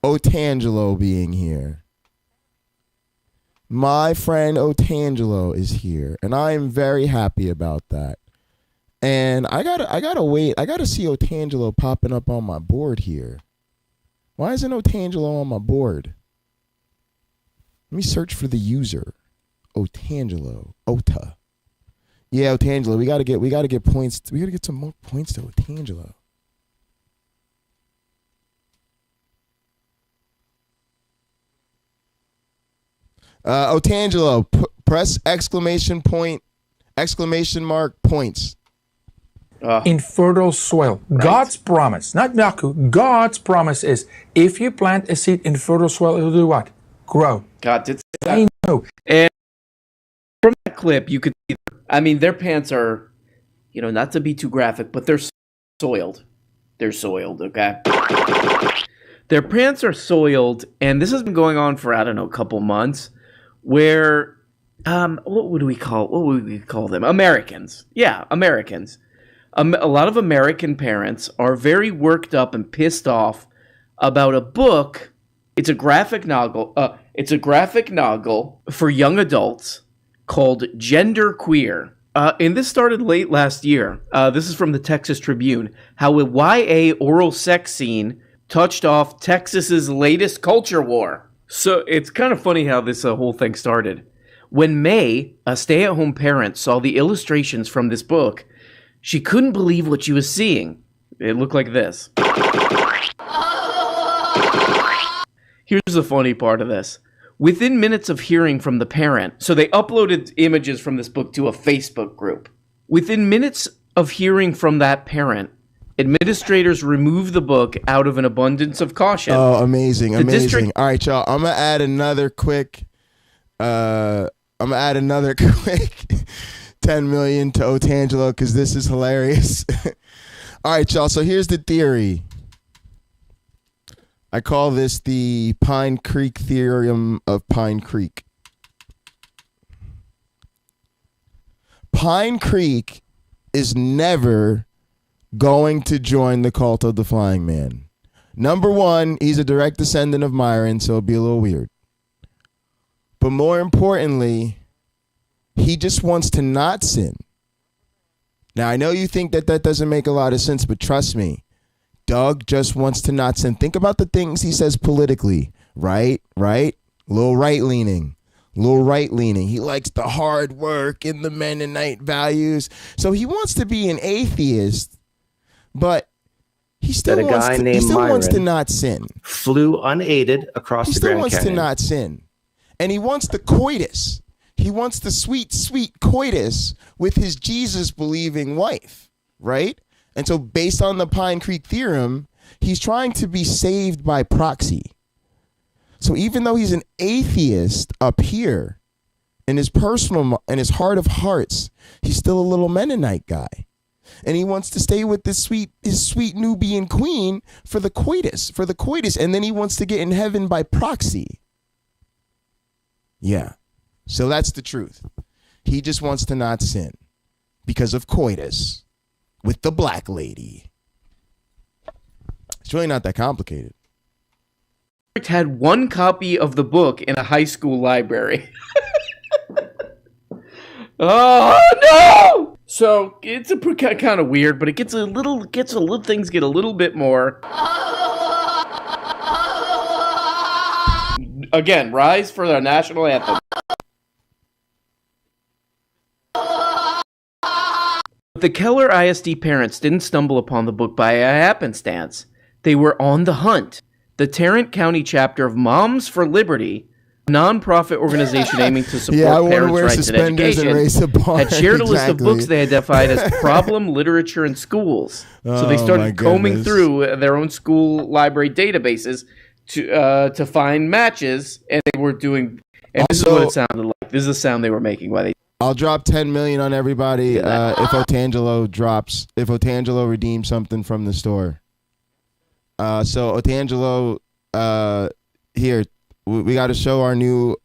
Otangelo being here. My friend Otangelo is here, and I am very happy about that. And I gotta wait. I gotta see Otangelo popping up on my board here. Why isn't Otangelo on my board? Let me search for the user. Otangelo. Ota. Yeah, Otangelo. We gotta get points. We gotta get some more points to Otangelo. Otangelo, press exclamation mark points. Infertile soil. Right. God's promise, not Naku. God's promise is if you plant a seed in fertile soil, it'll do what? Grow. God did say that. I know. And from that clip, you could see, I mean, their pants are, not to be too graphic, but they're soiled. They're soiled, okay? Their pants are soiled, and this has been going on for, I don't know, a couple months, where, what would we call them? Americans. Yeah, Americans. A lot of American parents are very worked up and pissed off about a book. It's a graphic novel. It's a graphic novel for young adults called Gender Queer. And this started late last year. This is from the Texas Tribune. How a YA oral sex scene touched off Texas's latest culture war. So it's kind of funny how this whole thing started. When May, a stay-at-home parent, saw the illustrations from this book, she couldn't believe what she was seeing. It looked like this. Here's the funny part of this. Within minutes of hearing from the parent, so they uploaded images from this book to a Facebook group. Within minutes of hearing from that parent, administrators removed the book out of an abundance of caution. Oh, amazing. All right, y'all. I'm going to add another quick 10 million to Otangelo because this is hilarious. All right, y'all. So here's the theory. I call this the Pine Creek theorem of Pine Creek. Pine Creek is never going to join the cult of the Flying Man. Number one, he's a direct descendant of Myron, so it'll be a little weird. But more importantly, he just wants to not sin. Now, I know you think that that doesn't make a lot of sense, but trust me, Doug just wants to not sin. Think about the things he says politically, right? Right? Little right-leaning. He likes the hard work and the Mennonite values. So he wants to be an atheist, but he still wants to not sin. Flew unaided across the Grand Canyon. He still wants to not sin. And he wants the coitus. He wants the sweet, sweet coitus with his Jesus-believing wife, right? And so based on the Pine Creek Theorem, he's trying to be saved by proxy. So even though he's an atheist up here, in his heart of hearts, he's still a little Mennonite guy. And he wants to stay with his sweet Nubian queen for the coitus, and then he wants to get in heaven by proxy. Yeah. So that's the truth. He just wants to not sin because of coitus with the black lady. It's really not that complicated. Had one copy of the book in a high school library. Oh no! So it's kind of weird, but it things get a little bit more. Again, rise for the national anthem. The Keller ISD parents didn't stumble upon the book by a happenstance. They were on the hunt. The Tarrant County chapter of Moms for Liberty, a non-profit organization aiming to support parents' rights in education, had shared a list of books they identified as problem literature in schools. So they started combing through their own school library databases to find matches, and they were doing. And this is what it sounded like. This is the sound they were making while they. I'll drop 10 million on everybody if Otangelo redeems something from the store. So Otangelo, here we got to show our new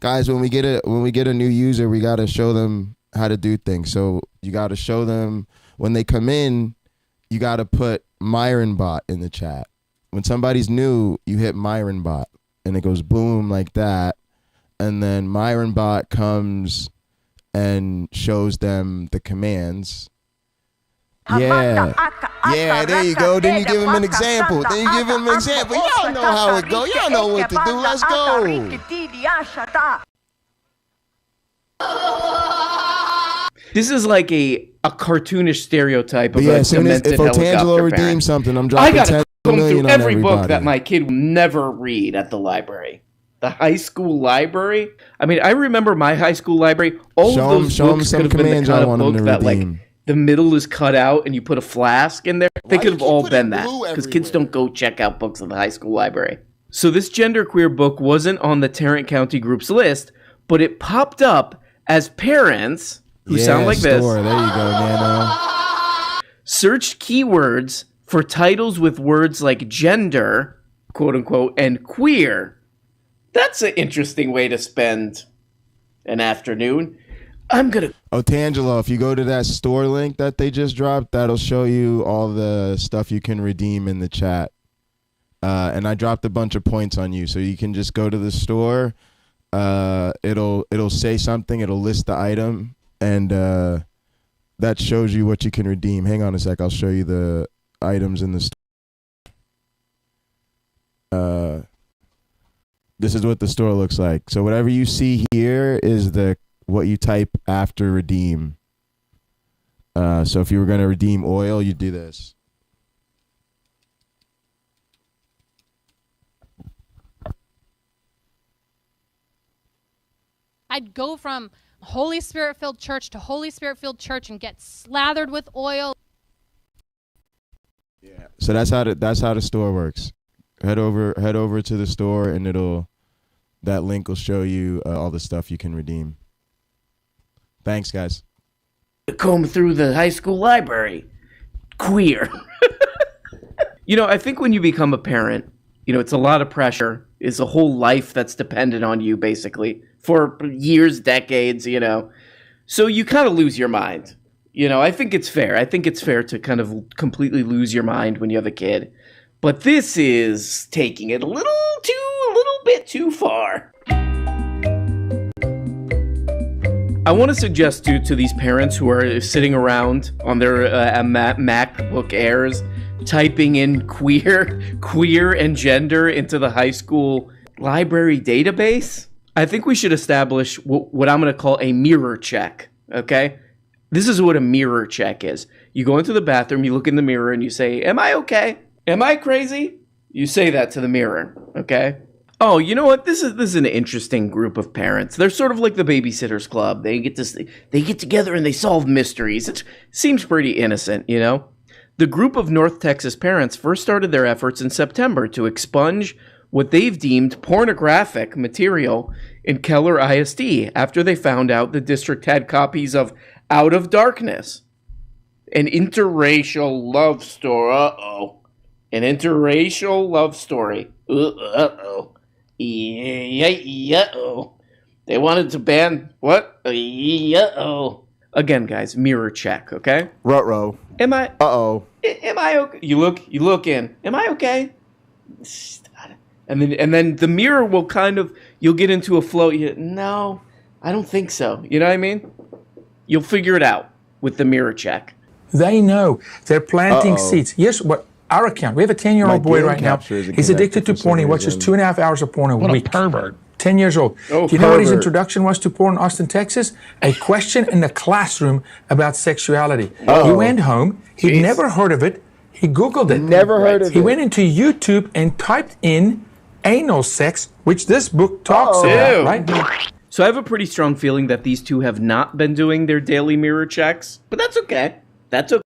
guys when we get a new user, we got to show them how to do things. So you got to show them when they come in, you got to put MyOneBot in the chat. When somebody's new, you hit MyOneBot and it goes boom like that, and then MyOneBot comes and shows them the commands. Yeah, there you go. Then you give him an example. Y'all know how it go. Y'all know what to do. Let's go. This is like a cartoonish stereotype of a demented if Otangelo redeems something, I'm dropping 10 million on everybody. Every book that my kid will never read at the library. The high school library. I mean, I remember my high school library. All of those books could have been the kind of book that, like, the middle is cut out and you put a flask in there. They could have all been that, because kids don't go check out books in the high school library. So this genderqueer book wasn't on the Tarrant County group's list, but it popped up as parents who sound like this. There you go, Nano. Searched keywords for titles with words like gender, quote unquote, and queer. That's an interesting way to spend an afternoon. Otangelo, if you go to that store link that they just dropped, that'll show you all the stuff you can redeem in the chat. And I dropped a bunch of points on you, so you can just go to the store. It'll say something. It'll list the item, and that shows you what you can redeem. Hang on a sec. I'll show you the items in the store. This is what the store looks like. So whatever you see here is what you type after redeem. So if you were going to redeem oil, you do this. I'd go from Holy Spirit-filled church to Holy Spirit-filled church and get slathered with oil. Yeah. So that's how the store works. Head over to the store, and that link will show you all the stuff you can redeem. Thanks, guys. Comb through the high school library. Queer. I think when you become a parent, it's a lot of pressure. It's a whole life that's dependent on you, basically, for years, decades, So you kind of lose your mind. I think it's fair. I think it's fair to kind of completely lose your mind when you have a kid. But this is taking it a little bit too far. I want to suggest to these parents who are sitting around on their MacBook Airs, typing in queer and gender into the high school library database. I think we should establish what I'm going to call a mirror check, okay? This is what a mirror check is. You go into the bathroom, you look in the mirror, and you say, am I okay? Am I crazy? You say that to the mirror, okay? Oh, you know what? This is an interesting group of parents. They're sort of like the Babysitters Club. They get together and they solve mysteries. It seems pretty innocent, you know? The group of North Texas parents first started their efforts in September to expunge what they've deemed pornographic material in Keller ISD after they found out the district had copies of Out of Darkness, an interracial love story. An interracial love story. Yeah-oh. They wanted to ban what? Yeah-oh. Again, guys, mirror check, okay? Ruh-roh. Am I? Uh-oh. Am I okay? You look in. Am I okay? And then the mirror will you'll get into a flow. No, I don't think so. You know what I mean? You'll figure it out with the mirror check. They know. They're planting seeds. Yes, but our account. We have a 10-year-old boy right now. He's addicted to porn. He watches 2.5 hours of porn a week. What a pervert. 10 years old. Oh, Do you know what his introduction was to porn in Austin, Texas? A question in the classroom about sexuality. He went home. He'd never heard of it. He Googled it. Never heard of it. He went into YouTube and typed in anal sex, which this book talks about, right? So I have a pretty strong feeling that these two have not been doing their daily mirror checks, but that's okay. That's okay.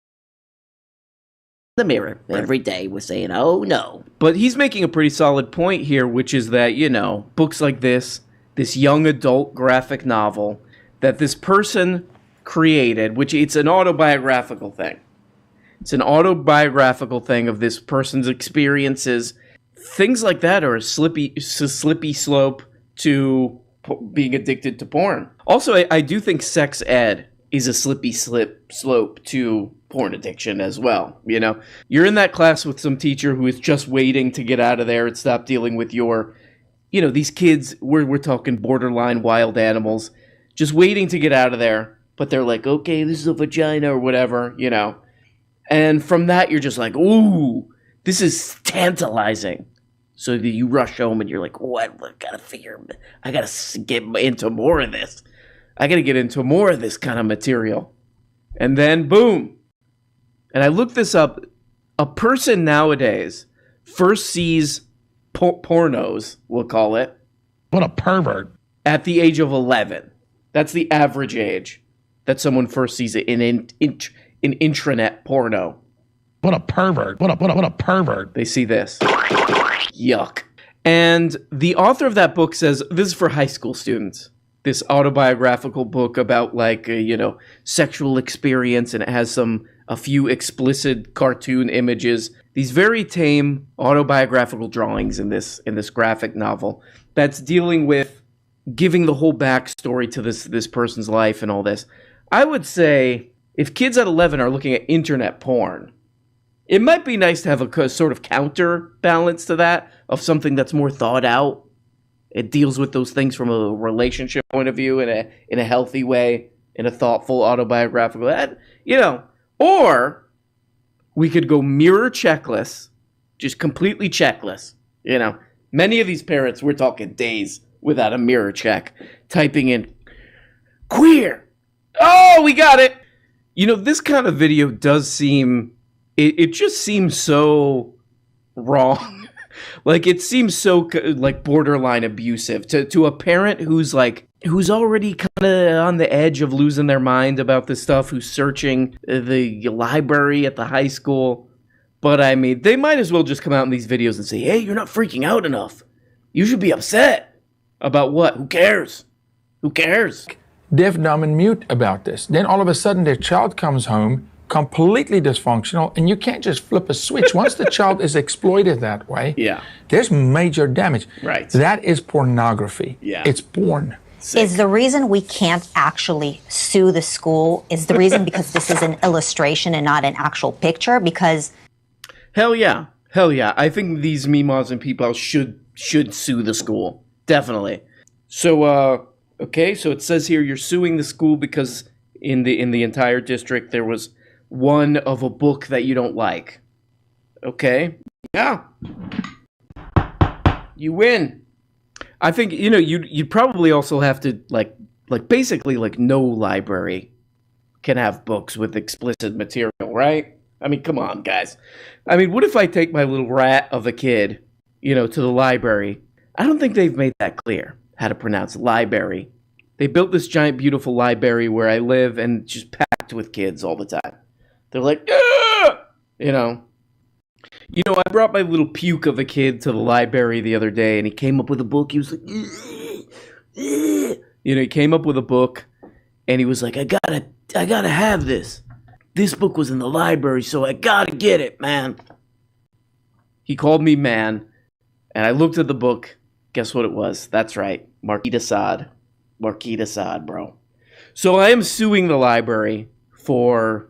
The mirror every day was saying, oh no. But he's making a pretty solid point here, which is that, you know, books like this young adult graphic novel that this person created, which it's an autobiographical thing. It's an autobiographical thing of this person's experiences. Things like that are a slippery slope to being addicted to porn. Also, I do think sex ed is a slippery slope to porn addiction as well. You know, you're in that class with some teacher who is just waiting to get out of there and stop dealing with your, you know, these kids, we're talking borderline wild animals, just waiting to get out of there. But they're like, okay, this is a vagina or whatever, you know. And from that, you're just like, ooh, this is tantalizing. So you rush home and you're like, what? I gotta get into more of this. I gotta get into more of this kind of material. And then, boom. And I looked this up. A person nowadays first sees pornos, we'll call it. What a pervert. At the age of 11. That's the average age that someone first sees it in intranet porno. What a pervert. What a pervert. They see this. Yuck. And the author of that book says, this is for high school students. This autobiographical book about sexual experience, and it has a few explicit cartoon images. These very tame autobiographical drawings in this graphic novel that's dealing with giving the whole backstory to this person's life and all this. I would say if kids at 11 are looking at internet porn, it might be nice to have a sort of counterbalance to that of something that's more thought out. It deals with those things from a relationship point of view in a healthy way, in a thoughtful autobiographical, or we could go mirror checkless, just completely checkless. You know, many of these parents, we're talking days without a mirror check, typing in queer. Oh, we got it. You know, this kind of video does seem, it just seems so wrong. Like, it seems so like borderline abusive to a parent who's already kind of on the edge of losing their mind about this stuff, who's searching the library at the high school. But I mean, they might as well just come out in these videos and say, hey, you're not freaking out enough. You should be upset. About what? Who cares? Who cares? Deaf, dumb, and mute about this. Then all of a sudden their child comes home completely dysfunctional, and you can't just flip a switch. Once the child is exploited that way, there's major damage. Right. That is pornography. Yeah. It's porn. Is the reason we can't actually sue the school, is the reason because this is an illustration and not an actual picture? Because Hell yeah. I think these memas and people should sue the school. Definitely. So Okay, so it says here you're suing the school because in the entire district there was one of a book that you don't like. Okay? Yeah. You win. I think, you know, you'd probably also have to like basically like no library can have books with explicit material, right? I mean, come on, guys. I mean, what if I take my little rat of a kid, you know, to the library? I don't think they've made that clear, how to pronounce library. They built this giant, beautiful library where I live and just packed with kids all the time. They're like, ah! You know, I brought my little puke of a kid to the library the other day, and he came up with a book. He was like, you know, he came up with a book, and he was like, I gotta have this. This book was in the library, so I gotta get it, man. He called me man, and I looked at the book. Guess what it was? That's right, Marquis de Sade. Marquis de Sade, bro. So I am suing the library for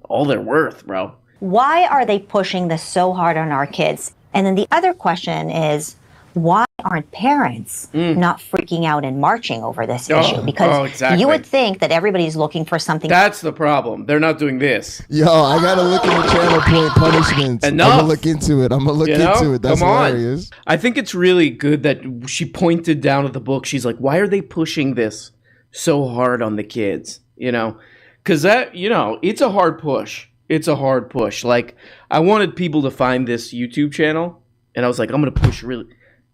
all they're worth, bro. Why are they pushing this so hard on our kids? And then the other question is, why aren't parents not freaking out and marching over this issue? Because exactly. you would think that everybody's looking for something. That's the problem. They're not doing this. Yo, I gotta look into channel point punishments. Enough. I'm gonna look into it. into it. That's Come on. hilarious. I think it's really good that she pointed down at the book. She's like, why are they pushing this so hard on the kids? You know, because that, you know, it's a hard push. It's a hard push. Like, I wanted people to find this YouTube channel, and I was like, I'm going to push really...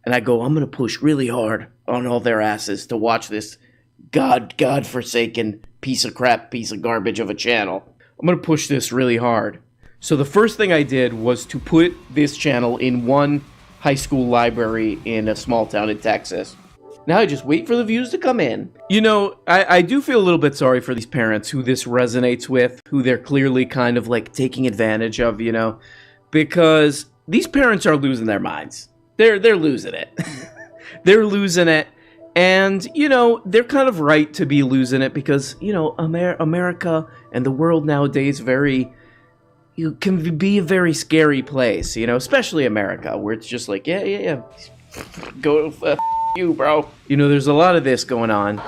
And I go, I'm going to push really hard on all their asses to watch this God-forsaken piece of crap, piece of garbage of a channel. I'm going to push this really hard. So the first thing I did was to put this channel in one high school library in a small town in Texas. Now I just wait for the views to come in. You know, I do feel a little bit sorry for these parents who this resonates with, who they're clearly kind of like taking advantage of, you know, because these parents are losing their minds. They're losing it. They're losing it. And, you know, they're kind of right to be losing it because, you know, America and the world nowadays can be a very scary place, you know, especially America, where it's just like, yeah. Go you, bro. You know, there's a lot of this going on.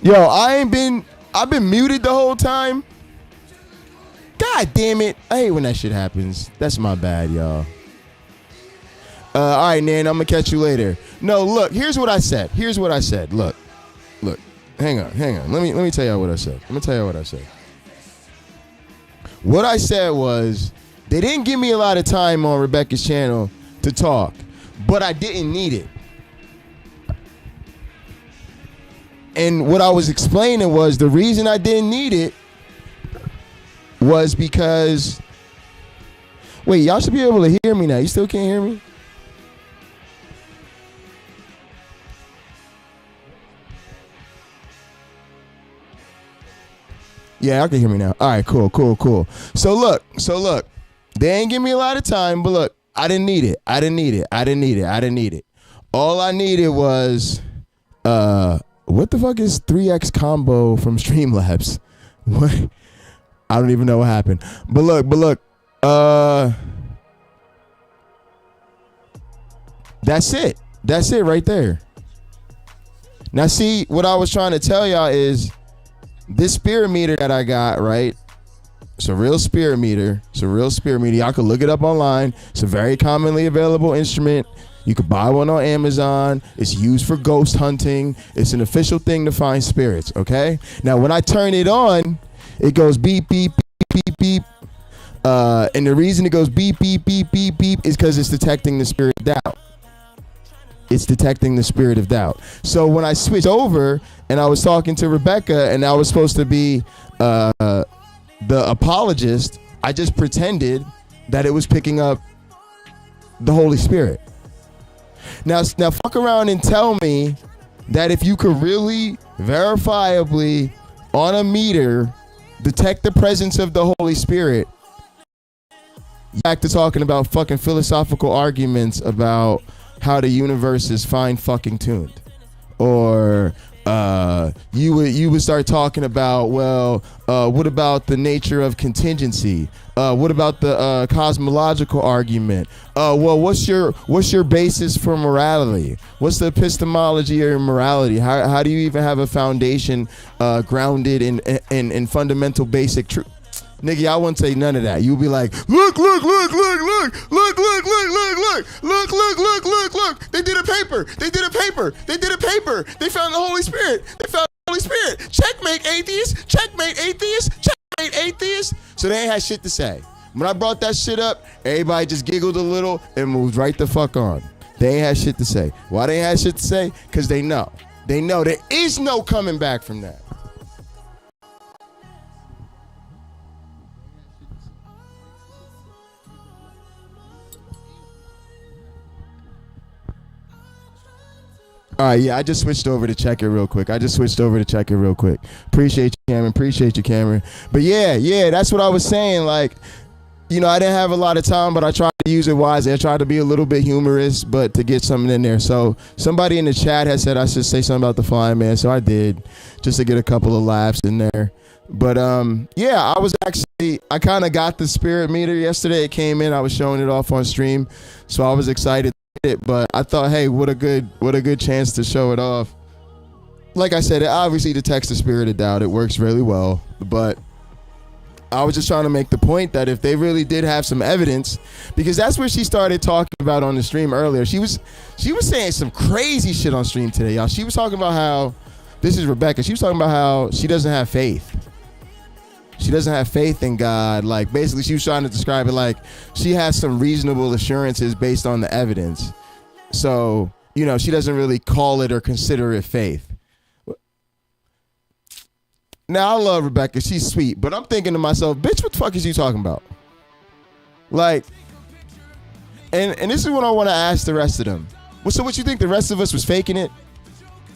Yo, I've been muted the whole time. God damn it. I hate when that shit happens. That's my bad, y'all. All right, Nan, I'm going to catch you later. No, look, here's what I said. Look. Hang on. Let me tell y'all what I said. What I said was, they didn't give me a lot of time on Rebecca's channel to talk, but I didn't need it. And what I was explaining was the reason I didn't need it was because... Wait, y'all should be able to hear me now. You still can't hear me? Yeah, I can hear me now. All right, cool. So look, they ain't give me a lot of time, but look, I didn't need it. All I needed was, what the fuck is 3x combo from Streamlabs? What? I don't even know what happened. But look, that's it. That's it right there. Now see, what I was trying to tell y'all is, this spirit meter that I got, right? It's a real spirit meter. Y'all can look it up online. It's a very commonly available instrument. You could buy one on Amazon. It's used for ghost hunting. It's an official thing to find spirits, okay? Now, when I turn it on, it goes beep, beep, beep, beep, beep. And the reason it goes beep, beep, beep, beep, beep is because it's detecting the spirit of doubt. So when I switched over and I was talking to Rebecca and I was supposed to be the apologist, I just pretended that it was picking up the Holy Spirit. Now fuck around and tell me that if you could really verifiably on a meter detect the presence of the Holy Spirit, back to talking about fucking philosophical arguments about how the universe is fine fucking tuned, or you would start talking about, well, what about the nature of contingency? What about the cosmological argument? Well, what's your basis for morality? What's the epistemology of morality? How do you even have a foundation grounded in fundamental basic truth? Nigga, y'all wouldn't say none of that. You'd be like, look. They did a paper. They found the Holy Spirit. Checkmate atheist. So they ain't had shit to say. When I brought that shit up, everybody just giggled a little and moved right the fuck on. They ain't had shit to say. Why they ain't had shit to say? Because they know there is no coming back from that. All right, yeah, I just switched over to check it real quick. Appreciate you, Cameron. But yeah, that's what I was saying. Like, you know, I didn't have a lot of time, but I tried to use it wisely. I tried to be a little bit humorous, but to get something in there. So somebody in the chat had said I should say something about the flying man, so I did, just to get a couple of laughs in there. But yeah, I kind of got the spirit meter yesterday. It came in. I was showing it off on stream, so I was excited. But I thought, hey, what a good chance to show it off. Like I said, it obviously detects the spirit of doubt. It works really well. But I was just trying to make the point that if they really did have some evidence, because that's what she started talking about on the stream earlier. She was saying some crazy shit on stream today, y'all. She was talking about how, this is Rebecca, she was talking about how she doesn't have faith. She doesn't have faith in God. Like, basically, she was trying to describe it like she has some reasonable assurances based on the evidence. So, you know, she doesn't really call it or consider it faith. Now, I love Rebecca. She's sweet. But I'm thinking to myself, bitch, what the fuck is you talking about? Like, and this is what I want to ask the rest of them. Well, so what you think, the rest of us was faking it?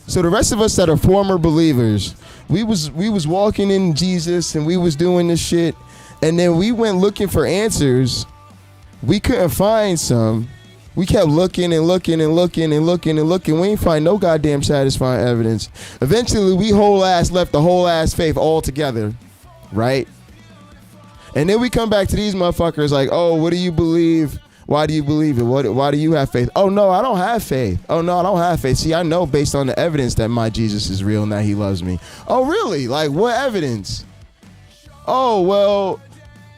So the rest of us that are former believers, we was walking in Jesus and we was doing this shit, and then we went looking for answers. We couldn't find some. We kept looking and looking and looking and looking and looking. We ain't find no goddamn satisfying evidence. Eventually, we left the whole ass faith altogether, right? And then we come back to these motherfuckers like, oh, what do you believe Why do you believe it? Why do you have faith? Oh, no, I don't have faith. Oh, no, I don't have faith. See, I know based on the evidence that my Jesus is real and that he loves me. Oh, really? Like, what evidence? Oh, well,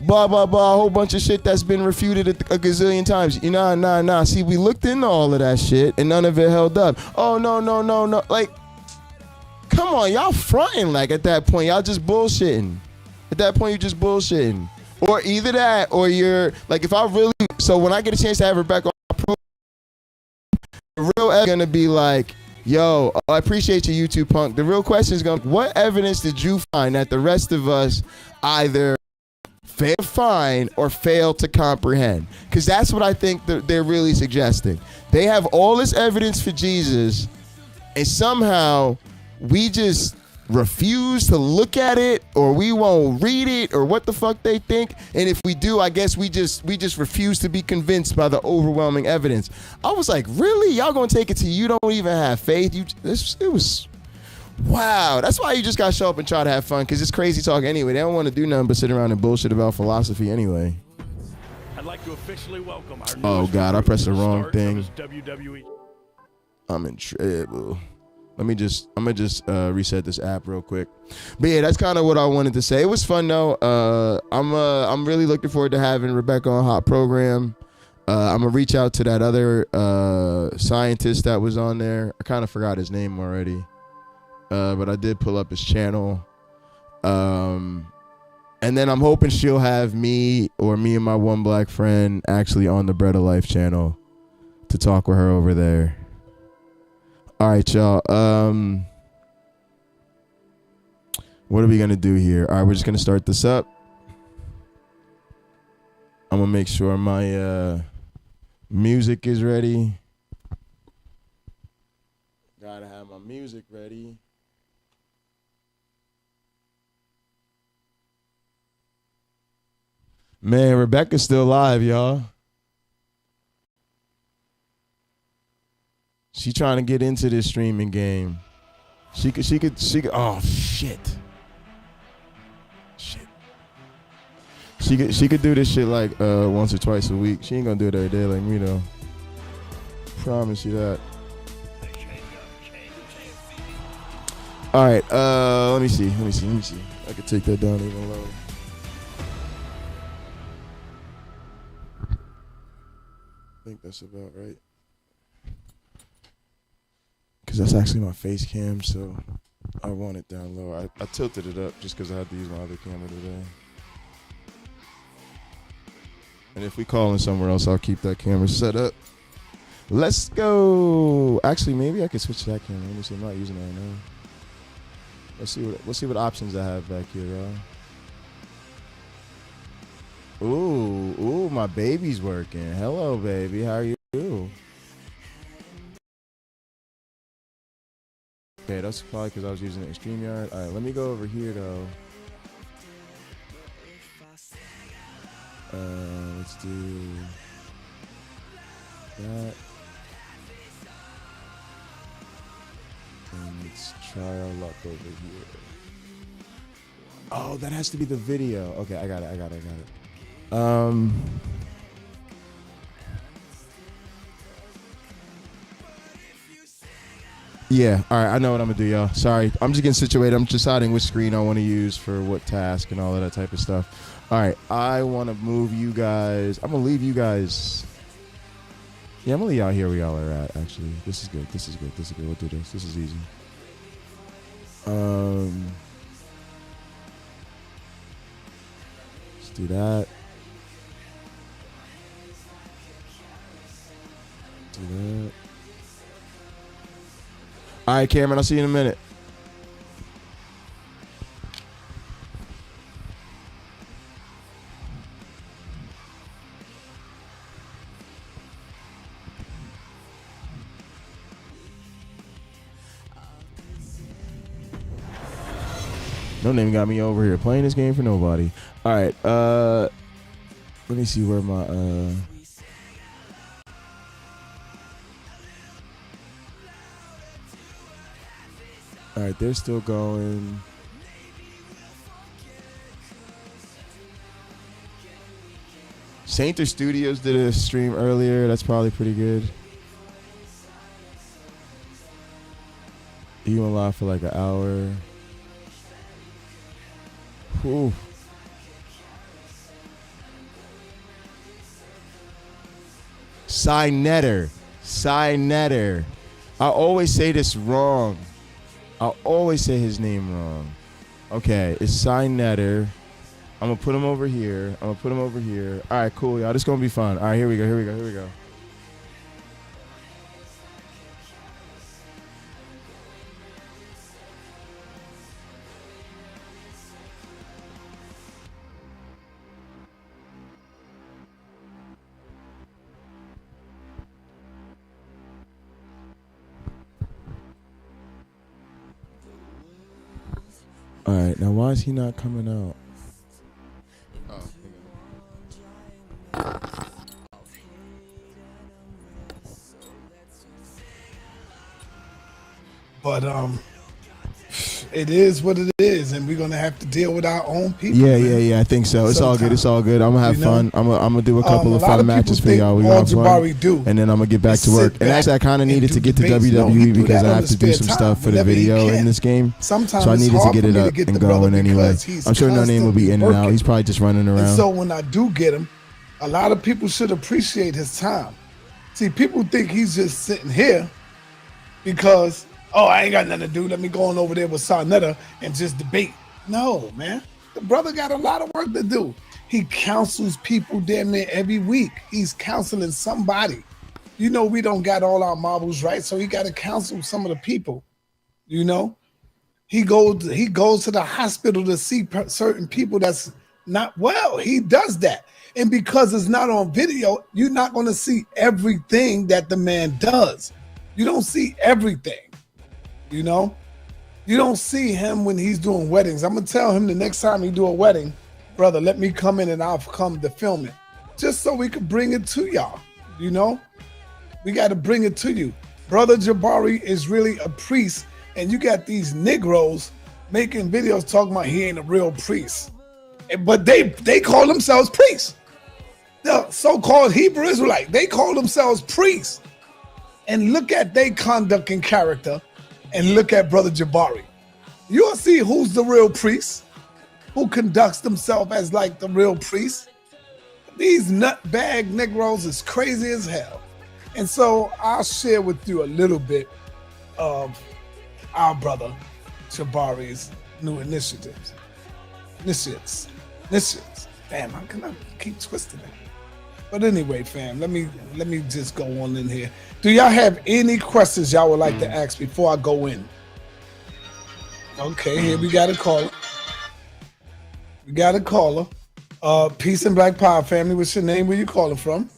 blah, blah, blah, a whole bunch of shit that's been refuted a gazillion times. Nah. See, we looked into all of that shit and none of it held up. Oh, no. Like, come on, y'all fronting. Like, at that point, y'all just bullshitting. At that point, you're just bullshitting. Or either that, or you're like, if I really, so when I get a chance to have Rebecca on my program, the real evidence is gonna be like, yo, I appreciate you, YouTube punk. The real question is gonna be, what evidence did you find that the rest of us either fail to find or fail to comprehend? Because that's what I think they're really suggesting. They have all this evidence for Jesus, and somehow we just refuse to look at it, or we won't read it, or what the fuck they think. And if we do, I guess we just refuse to be convinced by the overwhelming evidence. I was like, really? Y'all gonna take it to you don't even have faith? It was wow. That's why you just gotta show up and try to have fun, because it's crazy talk anyway. They don't want to do nothing but sit around and bullshit about philosophy anyway. I'd like to officially welcome our Oh God, I pressed the wrong thing. WWE. I'm in trouble. I'm gonna just reset this app real quick. But yeah, that's kind of what I wanted to say. It was fun though. I'm really looking forward to having Rebecca on Hot Program. I'm gonna reach out to that other scientist that was on there. I kind of forgot his name already, but I did pull up his channel. And then I'm hoping she'll have me and my OneBlack Friend actually on the Bread of Life channel to talk with her over there. All right, y'all. What are we gonna do here? All right, we're just gonna start this up. I'm gonna make sure my music is ready. Gotta have my music ready. Man, Rebecca's still live, y'all. She trying to get into this streaming game. She could. Oh shit. She could do this shit like once or twice a week. She ain't gonna do it every day like me though. Promise you that. All right. Let me see. I could take that down even lower. I think that's about right. Because that's actually my face cam, so I want it down low. I tilted it up just because I had to use my other camera today. And if we call in somewhere else, I'll keep that camera set up. Let's go. Actually, maybe I can switch to that camera. Let me see. I'm not using it right now. Let's see what options I have back here, y'all. Ooh, my baby's working. Hello, baby. How are you? Okay, that's probably because I was using the StreamYard. All right, let me go over here, though. Let's do that. And let's try our luck over here. Oh, that has to be the video. Okay, I got it. Yeah, all right, I know what I'm gonna do, y'all. Sorry, I'm just getting situated. I'm deciding which screen I want to use for what task and all of that type of stuff. All right, I want to move you guys. I'm gonna leave you guys. Yeah, I'm gonna leave y'all here where y'all are at. Actually, this is good. We'll do this. This is easy. Let's do that. Do that. All right, Cameron, I'll see you in a minute. No name got me over here playing this game for nobody. All right, let me see where my all right, they're still going. Sainter Studios did a stream earlier. That's probably pretty good. He went live for like an hour. Whew. Signetter. I always say this wrong. I always say his name wrong. Okay, it's Signetter. I'm gonna put him over here. All right, cool, y'all. This is gonna be fun. All right, here we go. All right, now why is he not coming out? But it is what it is, and we're gonna have to deal with our own people. Yeah. I think so. It's all good. I'm gonna have fun. I'm gonna do a couple of fun matches for y'all. We gonna have fun, and then I'm gonna get back to work. And actually, I kind of needed to get to WWE because I have to do some stuff for the video in this game. So I needed to get it up and going anyway. I'm sure No Name will be in and out. He's probably just running around. And so when I do get him, a lot of people should appreciate his time. See, people think he's just sitting here because, oh, I ain't got nothing to do. Let me go on over there with Sarnetta and just debate. No, man. The brother got a lot of work to do. He counsels people damn near every week. He's counseling somebody. You know, we don't got all our marbles right, so he got to counsel some of the people. You know, he goes to the hospital to see certain people that's not well. He does that. And because it's not on video, you're not going to see everything that the man does. You don't see everything. You know, you don't see him when he's doing weddings. I'm going to tell him the next time he do a wedding, brother, let me come in and I'll come to film it just so we can bring it to y'all. You know, we got to bring it to you. Brother Jabari is really a priest, and you got these Negroes making videos talking about he ain't a real priest. But they call themselves priests. The so-called Hebrew Israelite, they call themselves priests. And look at their conduct and character, and look at Brother Jabari. You'll see who's the real priest, who conducts themselves as like the real priest. These nutbag Negroes is crazy as hell. And so I'll share with you a little bit of our brother Jabari's new initiatives. Damn, how can I keep twisting it? But anyway, fam, let me just go on in here. Do y'all have any questions y'all would like to ask before I go in? Okay, here we got a caller. Peace and Black Power, family. What's your name? Where you calling from?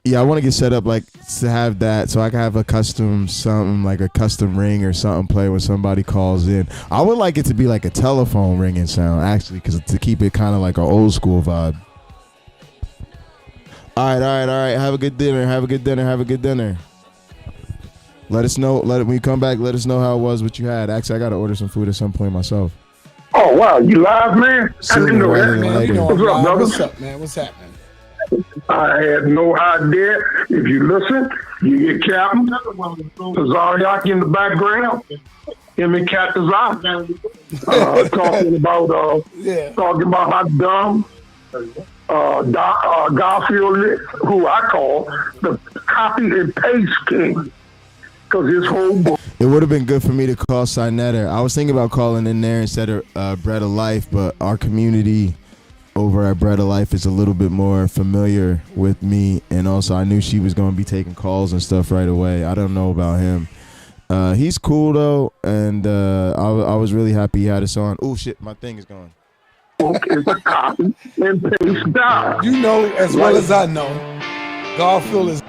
Yeah, I want to get set up like to have that so I can have a custom something like a custom ring or something play when somebody calls in. I would like it to be like a telephone ringing sound actually, because to keep it kind of like an old school vibe. All right. Have a good dinner. Let us know. When you come back, let us know how it was, what you had. Actually, I got to order some food at some point myself. Oh, wow. You live, man? I didn't know that. What's up, brother? What's up, man? What's happening? I had no idea. If you listen, you get Captain Zariaki in the background. Him and Captain Zariaki talking about how dumb Garfield is, who I call the copy and paste king. Because his whole book. It would have been good for me to call Sinetta. I was thinking about calling in there instead of Bread of Life, but our community over at Bread of Life is a little bit more familiar with me, and also I knew she was going to be taking calls and stuff right away. I don't know about him. He's cool though, and I was really happy he had us on. Oh shit, my thing is gone. You know as well as I know, Garfield is.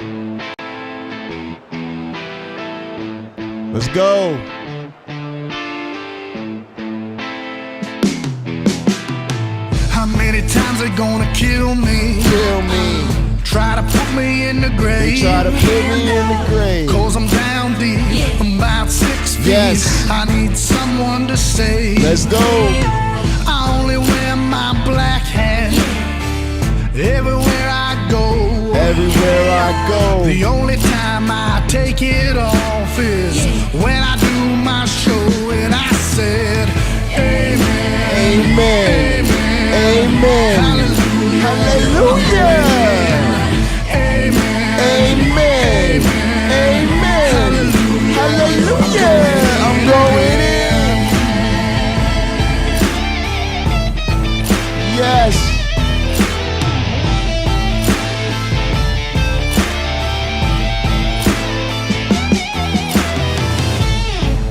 Let's go. How many times they gonna kill me? Try to put me in the grave. Cause I'm down deep, I'm about 6 feet Yes. I need someone to save. Let's go. I only wear my black hat everywhere I go. Everywhere I go. The only time I take it off is when I do my show. And I said, Amen. Amen. Amen. Hallelujah. Hallelujah. Amen. Amen. Amen. Hallelujah. I'm going in. Yes.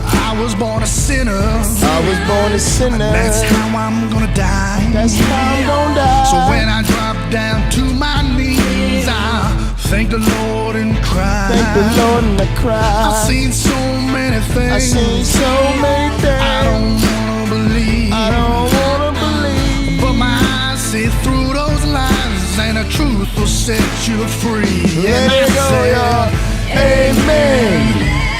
I was born a sinner. I was born a sinner. That's how I'm gonna die. That's how I'm gonna die. So when I drop down to my knees, I thank the Lord and cry. Thank the Lord and I cry. I've seen so many things. I've seen so many things. I don't wanna believe. I don't wanna believe. But my eyes see through those lies, and the truth will set you free. Let it go, y'all. Amen.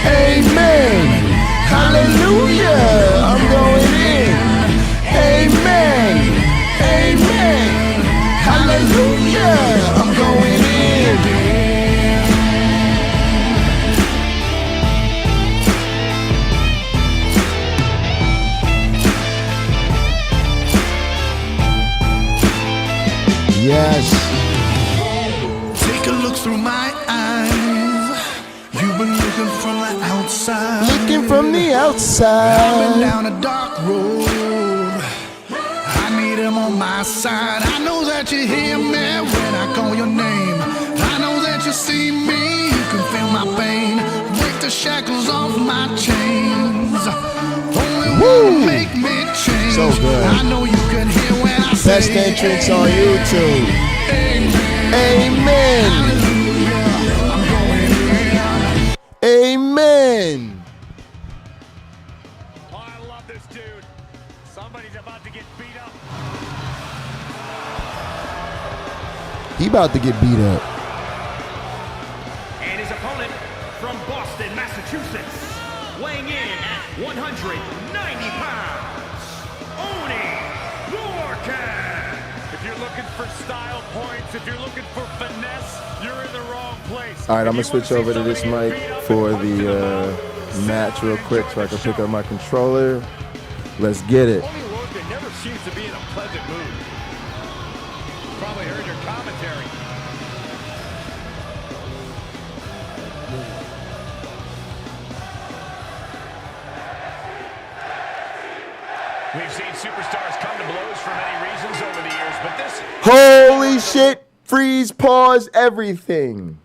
Amen. Hallelujah. I'm going in. Amen. Amen. Hallelujah. I'm going in. Yes. Take a look through my eyes. You've been looking from the outside. Looking from the I've outside. been down a dark road. I need him on my side. I know that you hear me when I call your name. I know that you see me. You can feel my pain. Break the shackles off my chains. Only one make me change. So good. I know you can hear when I say Best entrance on YouTube. Amen. Amen. Hallelujah. I'm going in. Amen. Oh, I love this dude. Somebody's about to get beat up. He about to get beat up. And his opponent from Boston, Massachusetts, weighing in at 190 pounds, Oni Lorcan. If you're looking for style points, if you're looking for finesse, you're in the wrong place. All right, I'm gonna switch over to this mic for the match real quick so I can pick up my controller. Let's get it. Oni Lorcan never seems to be in a pleasant mood. Probably heard your commentary. We've seen superstars come to blows for many reasons over the years, but this... Holy shit. Freeze, pause, everything.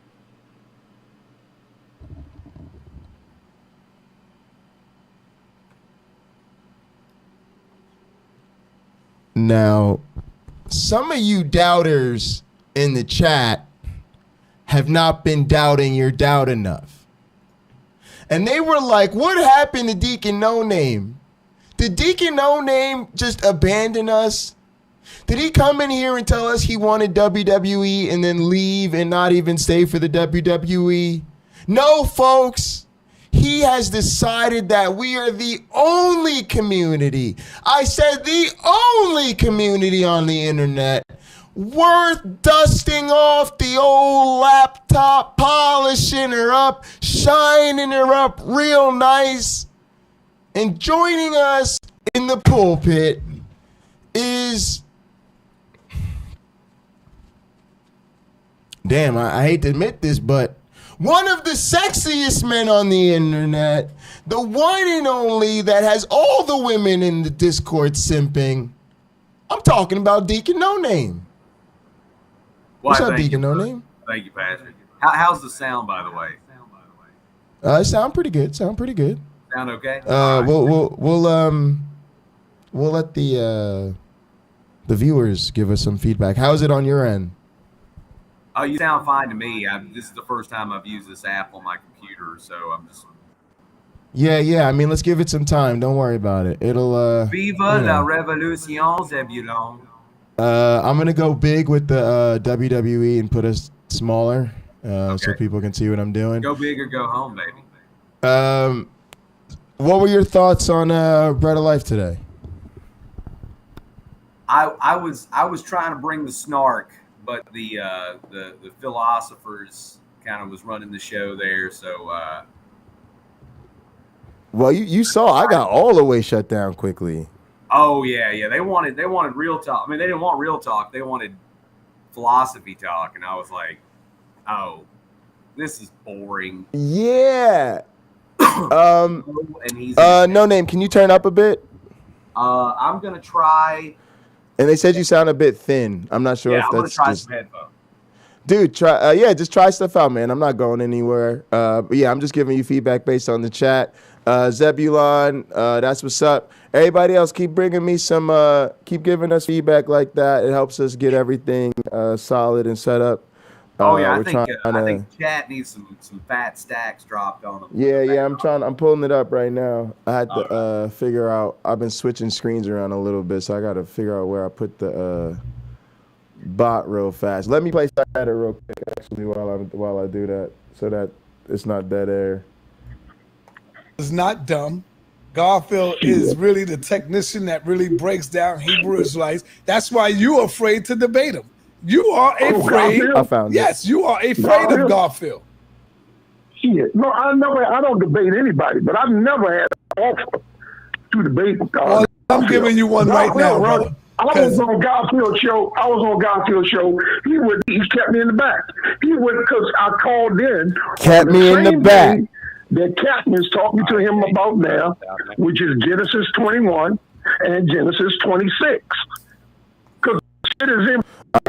Now, some of you doubters in the chat have not been doubting your doubt enough. And they were like, what happened to Deacon No Name? Did Deacon No Name just abandon us? Did he come in here and tell us he wanted WWE and then leave and not even stay for the WWE? No, folks. He has decided that we are the only community. I said the only community on the internet worth dusting off the old laptop, polishing her up, shining her up real nice. And joining us in the pulpit is... Damn, I hate to admit this, but one of the sexiest men on the internet, the one and only that has all the women in the Discord simping. I'm talking about Deacon No Name. What's up, Deacon No Name? Thank you, Pastor. How's the sound, by the way? Sound pretty good. Sound pretty good. Sound okay? We'll let the viewers give us some feedback. How's it on your end? Oh, you sound fine to me. This is the first time I've used this app on my computer, so I'm just... Yeah. I mean, let's give it some time. Don't worry about it. It'll... Viva la révolution, Zebulon. I'm going to go big with the WWE and put us smaller so people can see what I'm doing. Go big or go home, baby. What were your thoughts on Bread of Life today? I was trying to bring the snark, but the philosophers kind of was running the show there. So, well, you saw I got all the way shut down quickly. oh yeah, they wanted real talk. I mean, they didn't want real talk. They wanted philosophy talk, and I was like, oh, this is boring. Yeah. No name. Can you turn up a bit? I'm gonna try. And they said you sound a bit thin. I'm not sure if I'm gonna that's try just. some headphones. Dude, try. Just try stuff out, man. I'm not going anywhere. But yeah, I'm just giving you feedback based on the chat. Zebulon, that's what's up. Everybody else, keep bringing me some. Keep giving us feedback like that. It helps us get everything solid and set up. I think chat needs some fat stacks dropped on them. Yeah, I'm pulling it up right now. I had to figure out. I've been switching screens around a little bit, so I got to figure out where I put the bot real fast. Let me play Cider real quick, actually, while I do that, so that it's not dead air. It's not dumb. Garfield is really the technician that really breaks down Hebrew Israelites. That's why you're afraid to debate him. You are afraid. I found yes, you are afraid of Garfield. Shit. No, I don't debate anybody, but I've never had an offer to debate with Garfield. Well, I'm giving you one right now, brother. I was on Garfield's show. He kept me in the back. He would, because I called in. Kept me in the back. That Captain is talking to him about now, which is Genesis 21 and Genesis 26. Because it is in.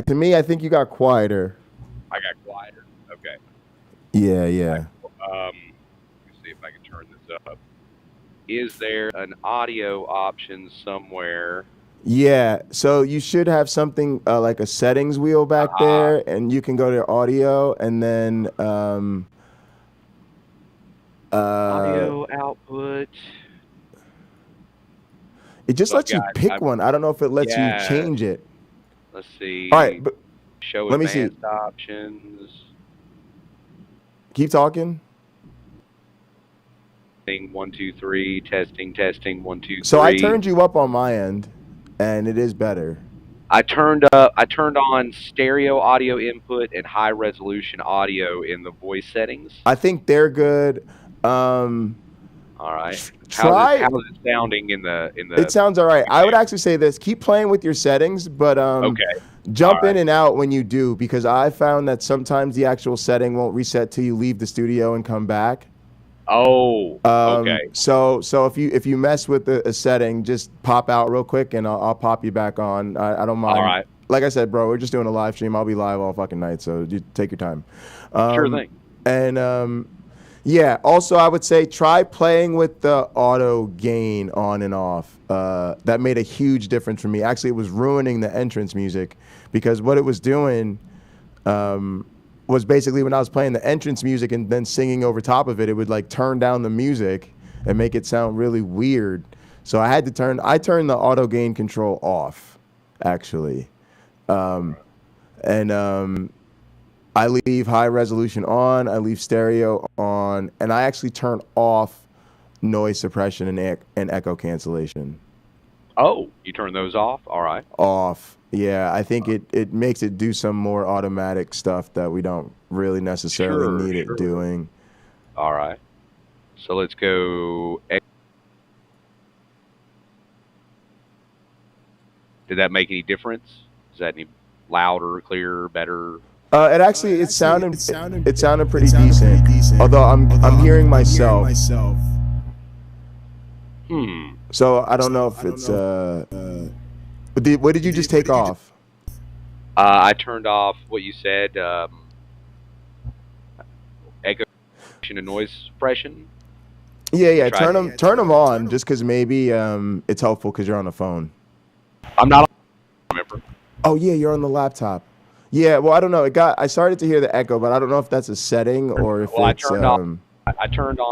To me, I think you got quieter. I got quieter. Okay. Yeah. Let me see if I can turn this up. Is there an audio option somewhere? Yeah, so you should have something like a settings wheel back there, and you can go to audio, and then audio output. It just lets you pick one. I don't know if it lets you change it. Let's see. All right, but show let me see. advanced options. Keep talking. 1, 2, 3. Testing. 1, 2, 3. So I turned you up on my end, and it is better. I turned on stereo audio input and high resolution audio in the voice settings. I think they're good. All right. Try. How's it sounding in the? It sounds all right. I would actually say this: keep playing with your settings, but jump in and out when you do, because I found that sometimes the actual setting won't reset till you leave the studio and come back. Oh, okay. So if you mess with a setting, just pop out real quick, and I'll pop you back on. I don't mind. All right. Like I said, bro, we're just doing a live stream. I'll be live all fucking night, so you take your time. Sure thing. And yeah. Also, I would say try playing with the auto gain on and off. That made a huge difference for me. Actually, it was ruining the entrance music, because what it was doing was basically when I was playing the entrance music and then singing over top of it, it would like turn down the music and make it sound really weird. So I turned the auto gain control off, actually. I leave high resolution on, I leave stereo on, and I actually turn off noise suppression and echo cancellation. Oh, you turn those off? All right. Off. Yeah, I think it makes it do some more automatic stuff that we don't really necessarily need it doing. All right. So let's go. Did that make any difference? Is that any louder, clearer, better? It sounded pretty decent. Although I'm hearing myself. So I don't know if it's what did you just take off? I turned off what you said. Echo and noise suppression. Yeah. Turn them on, just because maybe it's helpful because you're on the phone. I'm not. Remember. Oh yeah, you're on the laptop. Yeah, well I don't know. I started to hear the echo, but I don't know if that's a setting or if it's. I turned on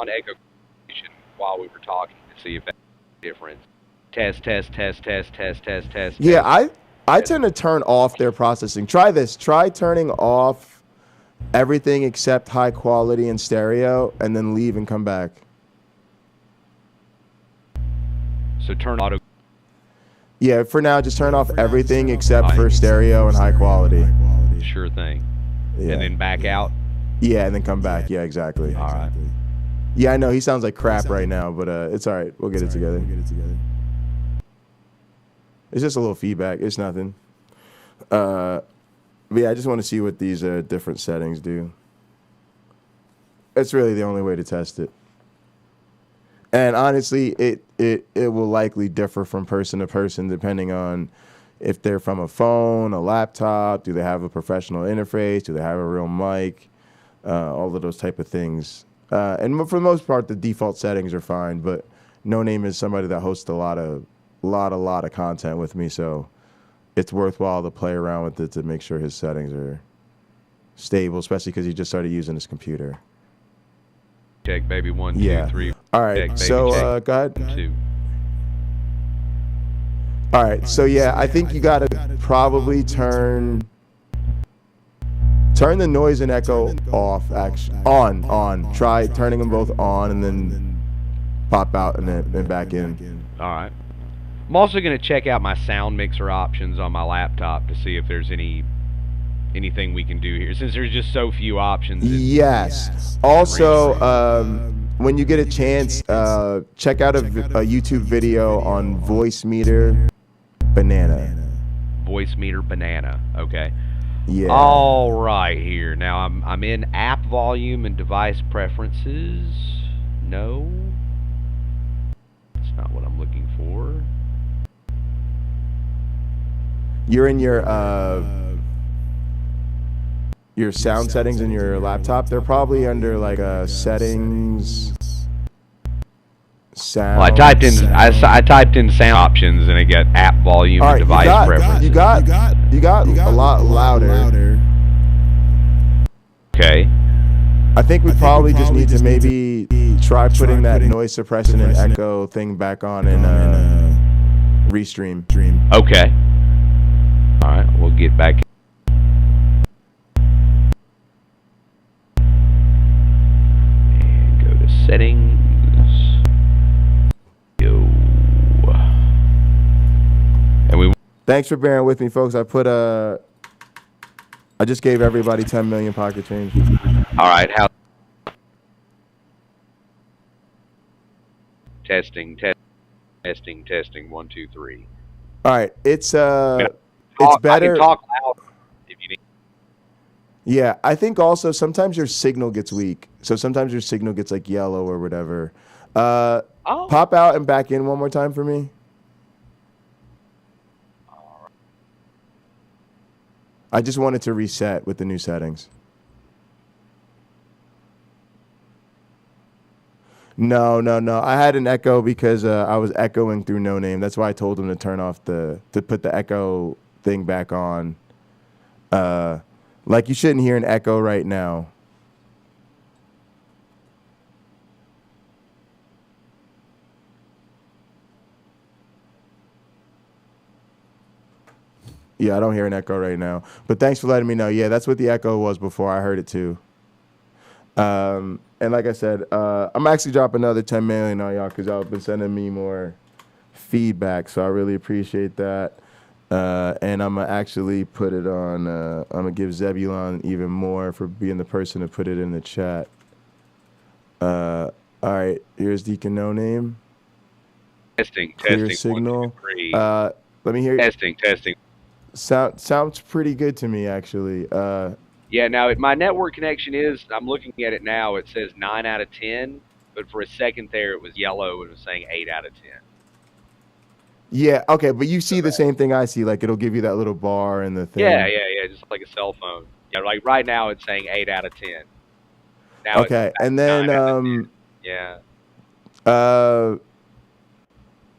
echo while we were talking to see if that's different. Test. Yeah, I tend to turn off their processing. Try this. Try turning off everything except high quality and stereo, and then leave and come back. So turn auto. Yeah, for now, just turn off everything except for stereo and high quality. Sure thing. Yeah. And then back out. Yeah, and then come back. Yeah, exactly. All right. Yeah, I know he sounds like crap right now, but it's all right. We'll get it together. It's just a little feedback. It's nothing. But yeah, I just want to see what these different settings do. That's really the only way to test it. And honestly, it will likely differ from person to person depending on if they're from a phone, a laptop, do they have a professional interface, do they have a real mic, all of those type of things. And for the most part, the default settings are fine. But No Name is somebody that hosts a lot of content with me, so it's worthwhile to play around with it to make sure his settings are stable, especially because he just started using his computer. Check, baby. 1, 2, Yeah. 3. All right. Check, So check. go ahead. 2. All right. So yeah, I think you gotta probably turn the noise and echo off. Actually, on. Try turning them both on and then pop out and then back in. All right. I'm also going to check out my sound mixer options on my laptop to see if there's anything we can do here, since there's just so few options. Yes. Also, when you get a chance, check out a YouTube video on Voice Meter Banana. Voice Meter Banana. Okay. Yeah. All right, here. Now I'm in app volume and device preferences. No. That's not what I'm looking for. You're in your sound settings in your laptop. They're probably under like settings. Sound. Well, I typed in sound options and it got app volume and device preferences. You got a lot louder. Okay. I think we probably just need to maybe try putting that noise suppression and echo thing back on and restream. Okay. All right, we'll get back. And go to settings. Yo. And we. Thanks for bearing with me, folks. I just gave everybody 10 million pocket change. All right, how? Testing. 1, 2, 3. All right, it's better. I can talk loud if you need. Yeah, I think also sometimes your signal gets weak. So sometimes your signal gets like yellow or whatever. Pop out and back in one more time for me. I just wanted to reset with the new settings. No. I had an echo because I was echoing through No Name. That's why I told him to turn off to put the echo thing back on. Like you shouldn't hear an echo right now. Yeah, I don't hear an echo right now. But thanks for letting me know. Yeah, that's what the echo was before. I heard it too. And like I said, I'm actually dropping another 10 million on y'all because y'all have been sending me more feedback. So I really appreciate that. And I'm going to actually put it on. I'm going to give Zebulon even more for being the person to put it in the chat. All right, here's Deacon No Name. Testing. Clear 1, signal. 2, 3. Let me hear you. Testing. Sounds pretty good to me, actually. Yeah, now my network connection is, I'm looking at it now, it says 9 out of 10, but for a second there it was yellow and it was saying 8 out of 10. Yeah, okay, but you see the same thing I see, like it'll give you that little bar and the thing. Yeah, just like a cell phone. Yeah, like right now it's saying 8 out of 10. Now okay, and then yeah.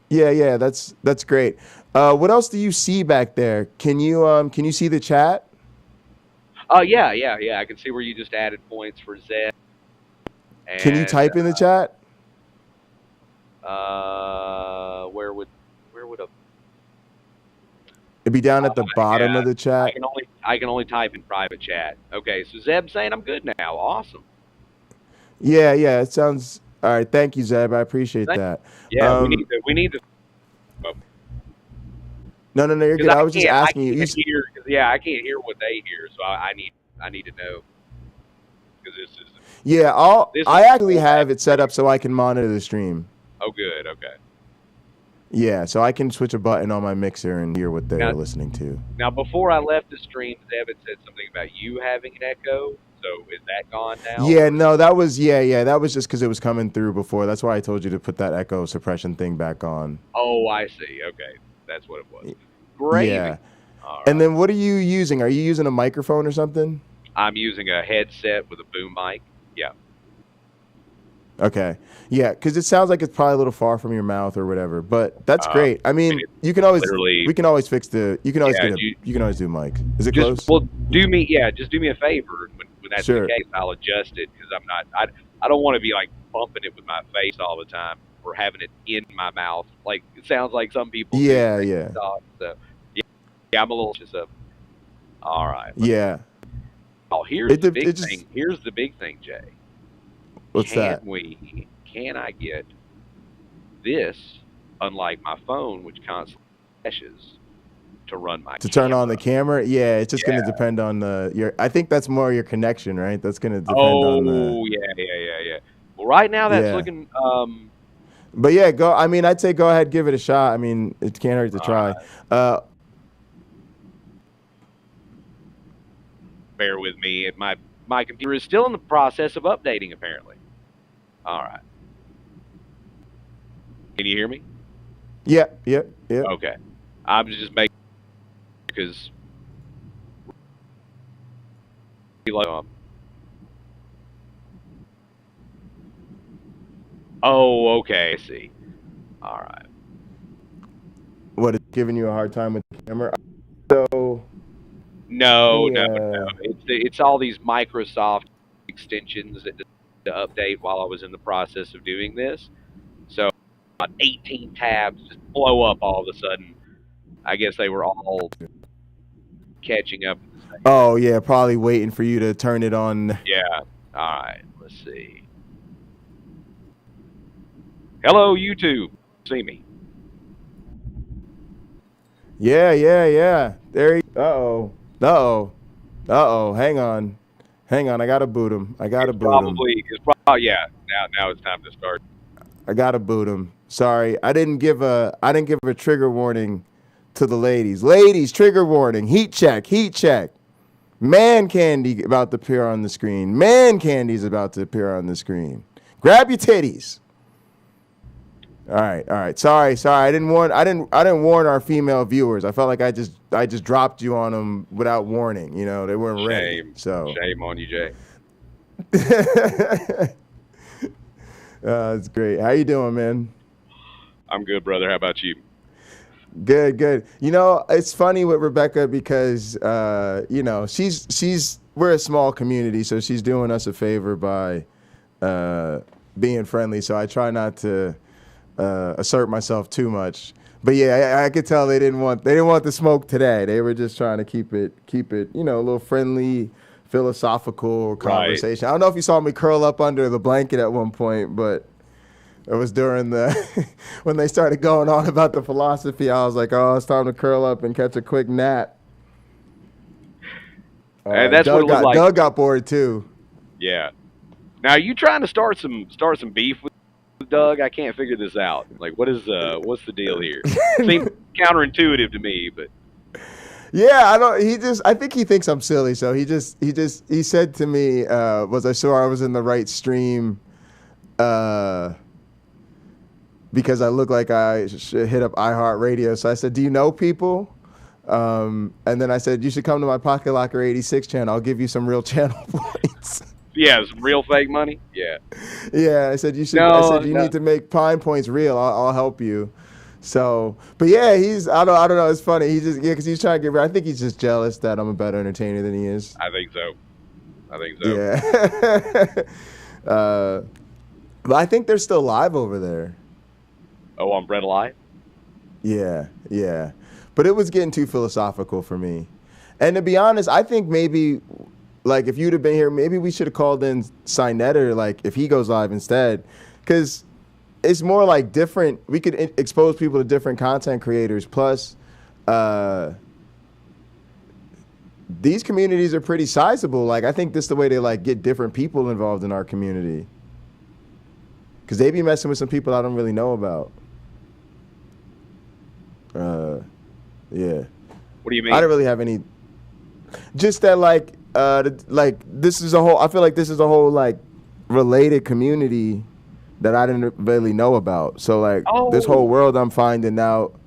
Yeah, that's great. What else do you see back there? Can you see the chat? Oh yeah. I can see where you just added points for Zed. And, can you type in the chat? Where would a? It'd be down at the bottom of the chat. I can only type in private chat. Okay, so Zeb's saying I'm good now. Awesome. Yeah, it sounds all right. Thank you, Zeb. I appreciate that. Yeah, we need the No, you're good. I was just asking you. I can't hear what they hear, so I need to know because this is. Yeah, I actually have it set up so I can monitor the stream. Oh, good. Okay. Yeah, so I can switch a button on my mixer and hear what they're listening to. Now, before I left the stream, Devin said something about you having an echo. So is that gone now? Yeah, no, that was that was just because it was coming through before. That's why I told you to put that echo suppression thing back on. Oh, I see. Okay, that's what it was. Great. Yeah. And then what are you using? Are you using a microphone or something? I'm using a headset with a boom mic. Yeah. Okay. Yeah, because it sounds like it's probably a little far from your mouth or whatever, but that's great. I mean, you can always we can always fix the you can always you can always do mic. Is it close? Well, just do me a favor when that's the case. I'll adjust it because I'm not. I don't want to be like bumping it with my face all the time or having it in my mouth. Like it sounds like some people. Yeah. Talk, so yeah, I'm a little just up. All right. Yeah. Oh, here's the big thing. Here's the big thing, Jay. What's that? Can I get this, unlike my phone, which constantly flashes, to run my turn on the camera? Yeah, it's just going to depend on your. I think that's more your connection, right? That's going to depend on the. Oh, yeah. Well, right now that's looking. But yeah, go. I mean, I'd say go ahead, give it a shot. I mean, it can't hurt to try. Bear with me. My computer is still in the process of updating, apparently. All right. Can you hear me? Yeah. Okay. I'm just making because oh, okay, I see. All right. What is giving you a hard time with the camera? So no. It's all these Microsoft extensions that to update while I was in the process of doing this. So about 18 tabs just blow up all of a sudden. I guess they were all catching up. Oh yeah, probably waiting for you to turn it on. Yeah. All right. Let's see. Hello, YouTube. See me. Yeah. There you. Uh-oh. Hang on. I gotta boot him. It's probably now it's time to start. I gotta boot him. Sorry, I didn't give a trigger warning to the ladies. Ladies, trigger warning. Heat check. Man candy about to appear on the screen. Man candy's about to appear on the screen. Grab your titties. All right. Sorry. I didn't warn our female viewers. I felt like I just dropped you on them without warning. You know, they weren't ready. So shame on you, Jay. That's great. How you doing, man? I'm good, brother. How about you? Good. You know, it's funny with Rebecca because you know, we're a small community, so she's doing us a favor by being friendly. So I try not to assert myself too much. But yeah, I could tell they didn't want the smoke today. They were just trying to keep it, you know, a little friendly, philosophical conversation. Right. I don't know if you saw me curl up under the blanket at one point, but it was during when they started going on about the philosophy. I was like, oh, it's time to curl up and catch a quick nap. And that's what it looked like. Doug got bored too. Yeah. Now, are you trying to start some beef with Doug? I can't figure this out. Like, what's the deal here? Seems counterintuitive to me, but yeah, I think he thinks I'm silly. So he said to me, was I sure I was in the right stream? Because I look like I should hit up iHeartRadio. So I said, do you know people? And then I said, you should come to my Pocketlocker86 channel. I'll give you some real channel points. Yeah, some real fake money. Yeah. Yeah, I said you should. I said you need to make Pine points real. I'll help you. So, but yeah, I don't know. It's funny. He just because he's trying to get. I think he's just jealous that I'm a better entertainer than he is. I think so. Yeah. But I think they're still live over there. Oh, on Bread Alive? Yeah. But it was getting too philosophical for me. And to be honest, I think maybe, like, if you'd have been here, maybe we should have called in Sinetter, like, if he goes live instead. Because it's more like different. We could expose people to different content creators. Plus, these communities are pretty sizable. Like, I think this is the way they like get different people involved in our community. Because they be messing with some people I don't really know about. Yeah. What do you mean? I don't really have any. Just that, like this is a whole. I feel like this is a whole like related community that I didn't really know about. So like this whole world I'm finding out.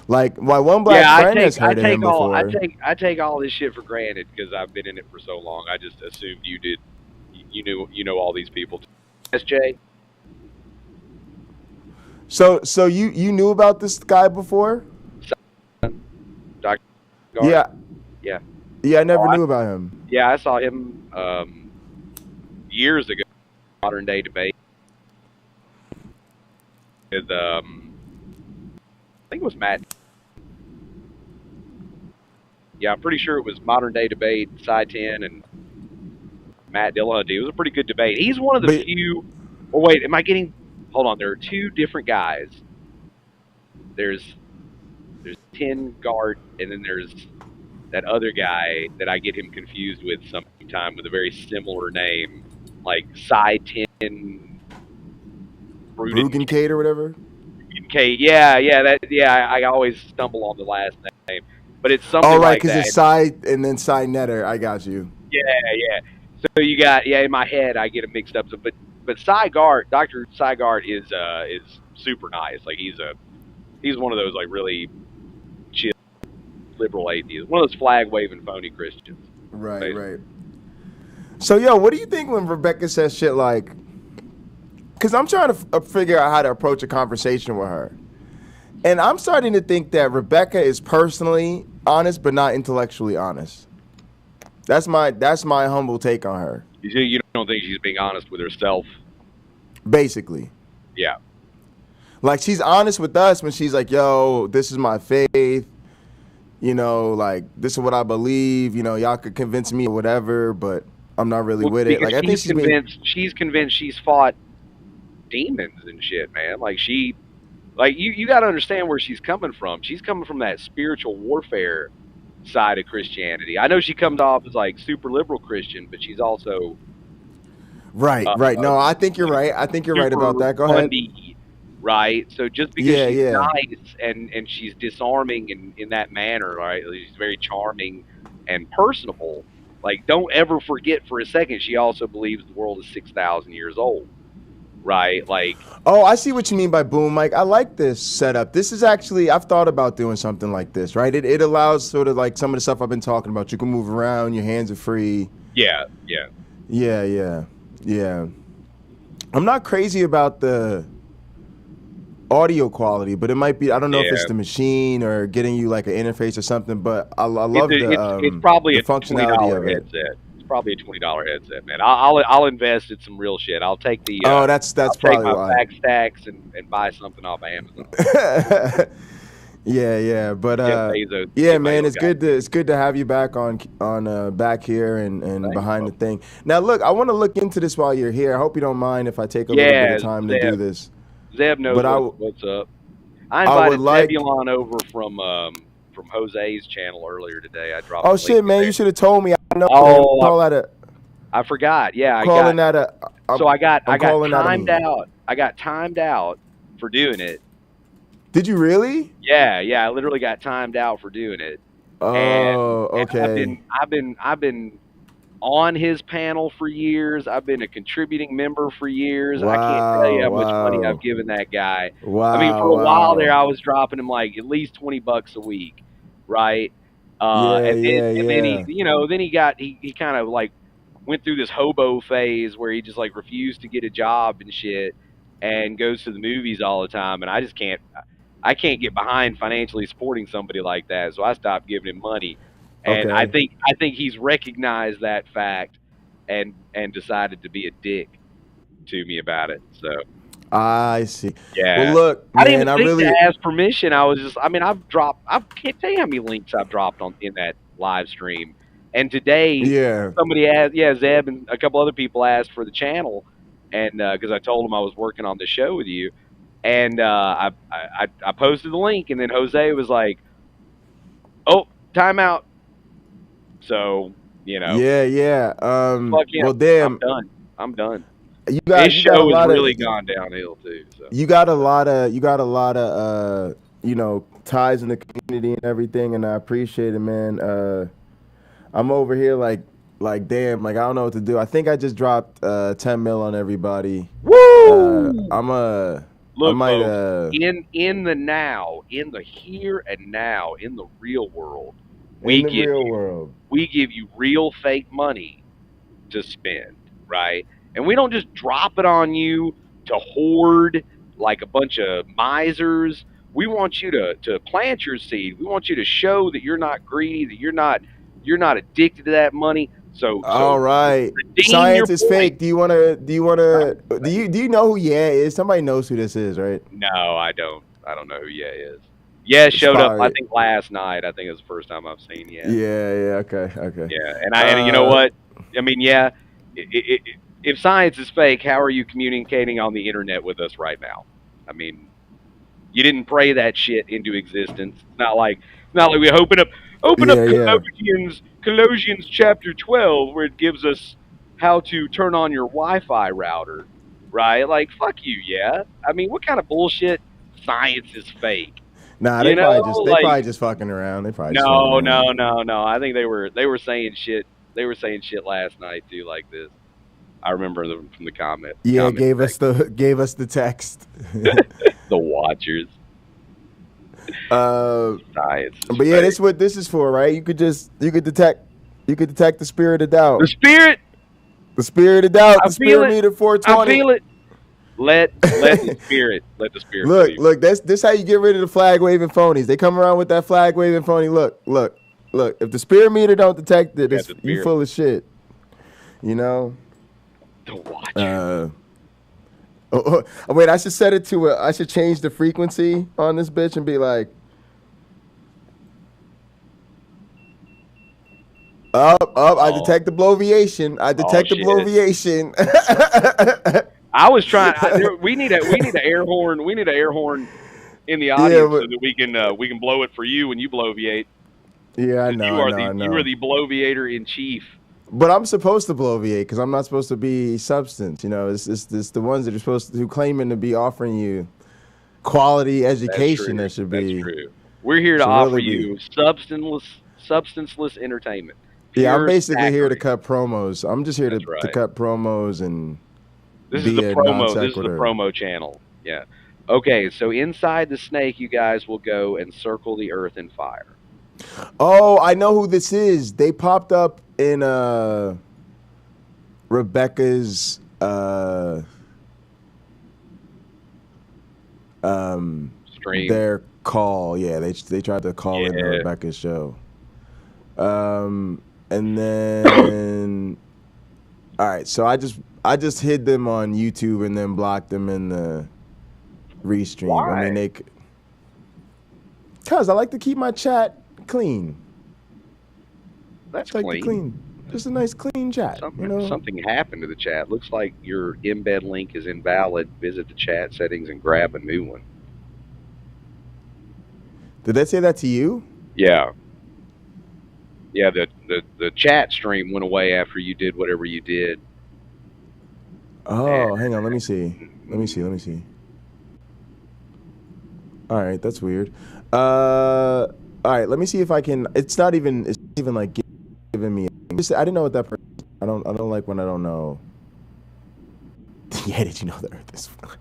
Like my one black friend has heard of him before. I take all this shit for granted because I've been in it for so long. I just assumed you did. You know all these people. SJ. So you knew about this guy before? Dr. Yeah. Yeah. Yeah, I never knew about him. Yeah, I saw him years ago. Modern day debate. With I think it was Matt. Yeah, I'm pretty sure it was Modern Day Debate, Side 10, and Matt Dillon. It was a pretty good debate. He's one of the few. Oh wait, am I getting? Hold on, there are two different guys. There's 10 guard, and then there's that other guy that I get him confused with sometime with a very similar name, like Side 10. Rugenkate or whatever. Rugenkate, yeah. I always stumble on the last name, but it's something right, like that. because it's Side and then Side Netter. I got you. Yeah. So you got in my head I get them mixed up. So, but Sygart, Dr. Sygart is super nice. Like he's one of those like really chill liberal atheists, one of those flag waving phony Christians. Right. So what do you think when Rebecca says shit like? Because I'm trying to figure out how to approach a conversation with her. And I'm starting to think that Rebecca is personally honest, but not intellectually honest. That's my humble take on her. You don't think she's being honest with herself? Basically. Yeah. Like, she's honest with us when she's like, yo, this is my faith. Like, this is what I believe. Y'all could convince me or whatever, but I'm not really with it. Like, I think she's convinced she's fought demons and shit, man. Like you got to understand where she's coming from. She's coming from that spiritual warfare side of Christianity. I know she comes off as like super liberal Christian, but she's also right. No, I think you're right. I think you're right about that. Go ahead. Right. So just because she's nice and she's disarming in that manner, right? She's very charming and personable. Like, don't ever forget for a second she also believes the world is 6,000 years old. Right, like. Oh, I see what you mean by boom, Mike. I like this setup. This is actually, I've thought about doing something like this, right? It allows sort of like some of the stuff I've been talking about. You can move around, your hands are free. Yeah. I'm not crazy about the audio quality, but it might be, I don't know if it's the machine or getting you like an interface or something, but I love it's probably the functionality of it. Headset. Probably a $20 headset, man. I'll invest in some real shit. I'll take the that's I'll probably take my why. back stacks and buy something off Amazon. Yeah, but man, it's good to have you back on back here and behind the thing. Now look, I want to look into this while you're here. I hope you don't mind if I take a little bit of time to do this. Zeb knows what's up. I invited Zebulon over from Jose's channel earlier today. I dropped. Oh shit, man! You should have told me. I know. I forgot. Yeah, I got timed out for doing it. Did you really? Yeah. I literally got timed out for doing it. Oh, okay. And I've been on his panel for years. I've been a contributing member for years. Wow, I can't tell you how much money I've given that guy. Wow. I mean, for a while there, I was dropping him like at least $20 a week, right? And then he kind of like went through this hobo phase where he just like refused to get a job and shit and goes to the movies all the time. And I can't get behind financially supporting somebody like that. So I stopped giving him money. And I think he's recognized that fact and decided to be a dick to me about it. So I see. Yeah. Well, look, I didn't man, even think to ask permission. I can't tell you how many links I've dropped in that live stream. And today, somebody asked, Zeb and a couple other people asked for the channel, and because I told them I was working on the show with you, And I posted the link, and then Jose was like, "Oh, timeout." So Yeah. fuck him. Well, damn. I'm done. His His show has of, really gone downhill too. So. You got a lot of ties in the community and everything, and I appreciate it, man. I'm over here like damn, like I don't know what to do. I think I just dropped 10 mil on everybody. Woo! I might folks, in the now, in the here and now, in the real world, we give you real fake money to spend, right? And we don't just drop it on you to hoard like a bunch of misers. We want you to plant your seed. We want you to show that you're not greedy, that you're not addicted to that money. So all right, science is fake. Do you know who Yeah is? Somebody knows who this is, right? No, I don't know who Yeah is. Yeah showed up, I think, last night. I think it was the first time I've seen Yeah. Yeah, okay. Yeah, and you know what? I mean, yeah, if science is fake, how are you communicating on the internet with us right now? I mean, you didn't pray that shit into existence. It's not like we open up Colossians chapter 12, where it gives us how to turn on your Wi-Fi router, right? Like, fuck you, Yeah. I mean, what kind of bullshit? Science is fake. Nah, they probably just fucking around. They probably no. I think they were saying shit. They were saying shit last night too, like this. I remember them from the comment. Yeah, gave us the text. The watchers. Science. But yeah, that's what this is for, right? You could detect the spirit of doubt. The spirit of doubt. The spirit meter 420. I feel it. Let the spirit. Look. This how you get rid of the flag waving phonies. They come around with that flag waving phony. Look. If the spirit meter don't detect it, you full of shit. You know. The watcher. Wait, I should set it to I should change the frequency on this bitch and be like, I detect the bloviation. I was trying. We need an air horn. We need an air horn in the audience so that we can blow it for you when you bloviate. Yeah, I know. You are the bloviator in chief. But I'm supposed to bloviate because I'm not supposed to be substance. You know, it's the ones that are who claiming to be offering you quality education. That should be. That's true. We're here to offer you substanceless entertainment. Yeah, I'm basically here to cut promos. I'm just here to cut promos and. This is the promo. This is the promo channel. Yeah. Okay, so inside the snake, you guys will go and circle the earth in fire. Oh, I know who this is. They popped up in Rebecca's stream. Their call. Yeah, they tried to call into Rebecca's show. And then all right, so I just hid them on YouTube and then blocked them in the restream. Why? I mean, because I like to keep my chat clean. That's clean. Just a nice clean chat. Something happened to the chat. Looks like your embed link is invalid. Visit the chat settings and grab a new one. Did they say that to you? Yeah. Yeah, the chat stream went away after you did whatever you did. Oh, hang on. Let me see. All right, that's weird. All right, let me see if I can. It's not even like giving me. I didn't know what that person. I don't like when I don't know. Yeah, did you know the Earth is flat?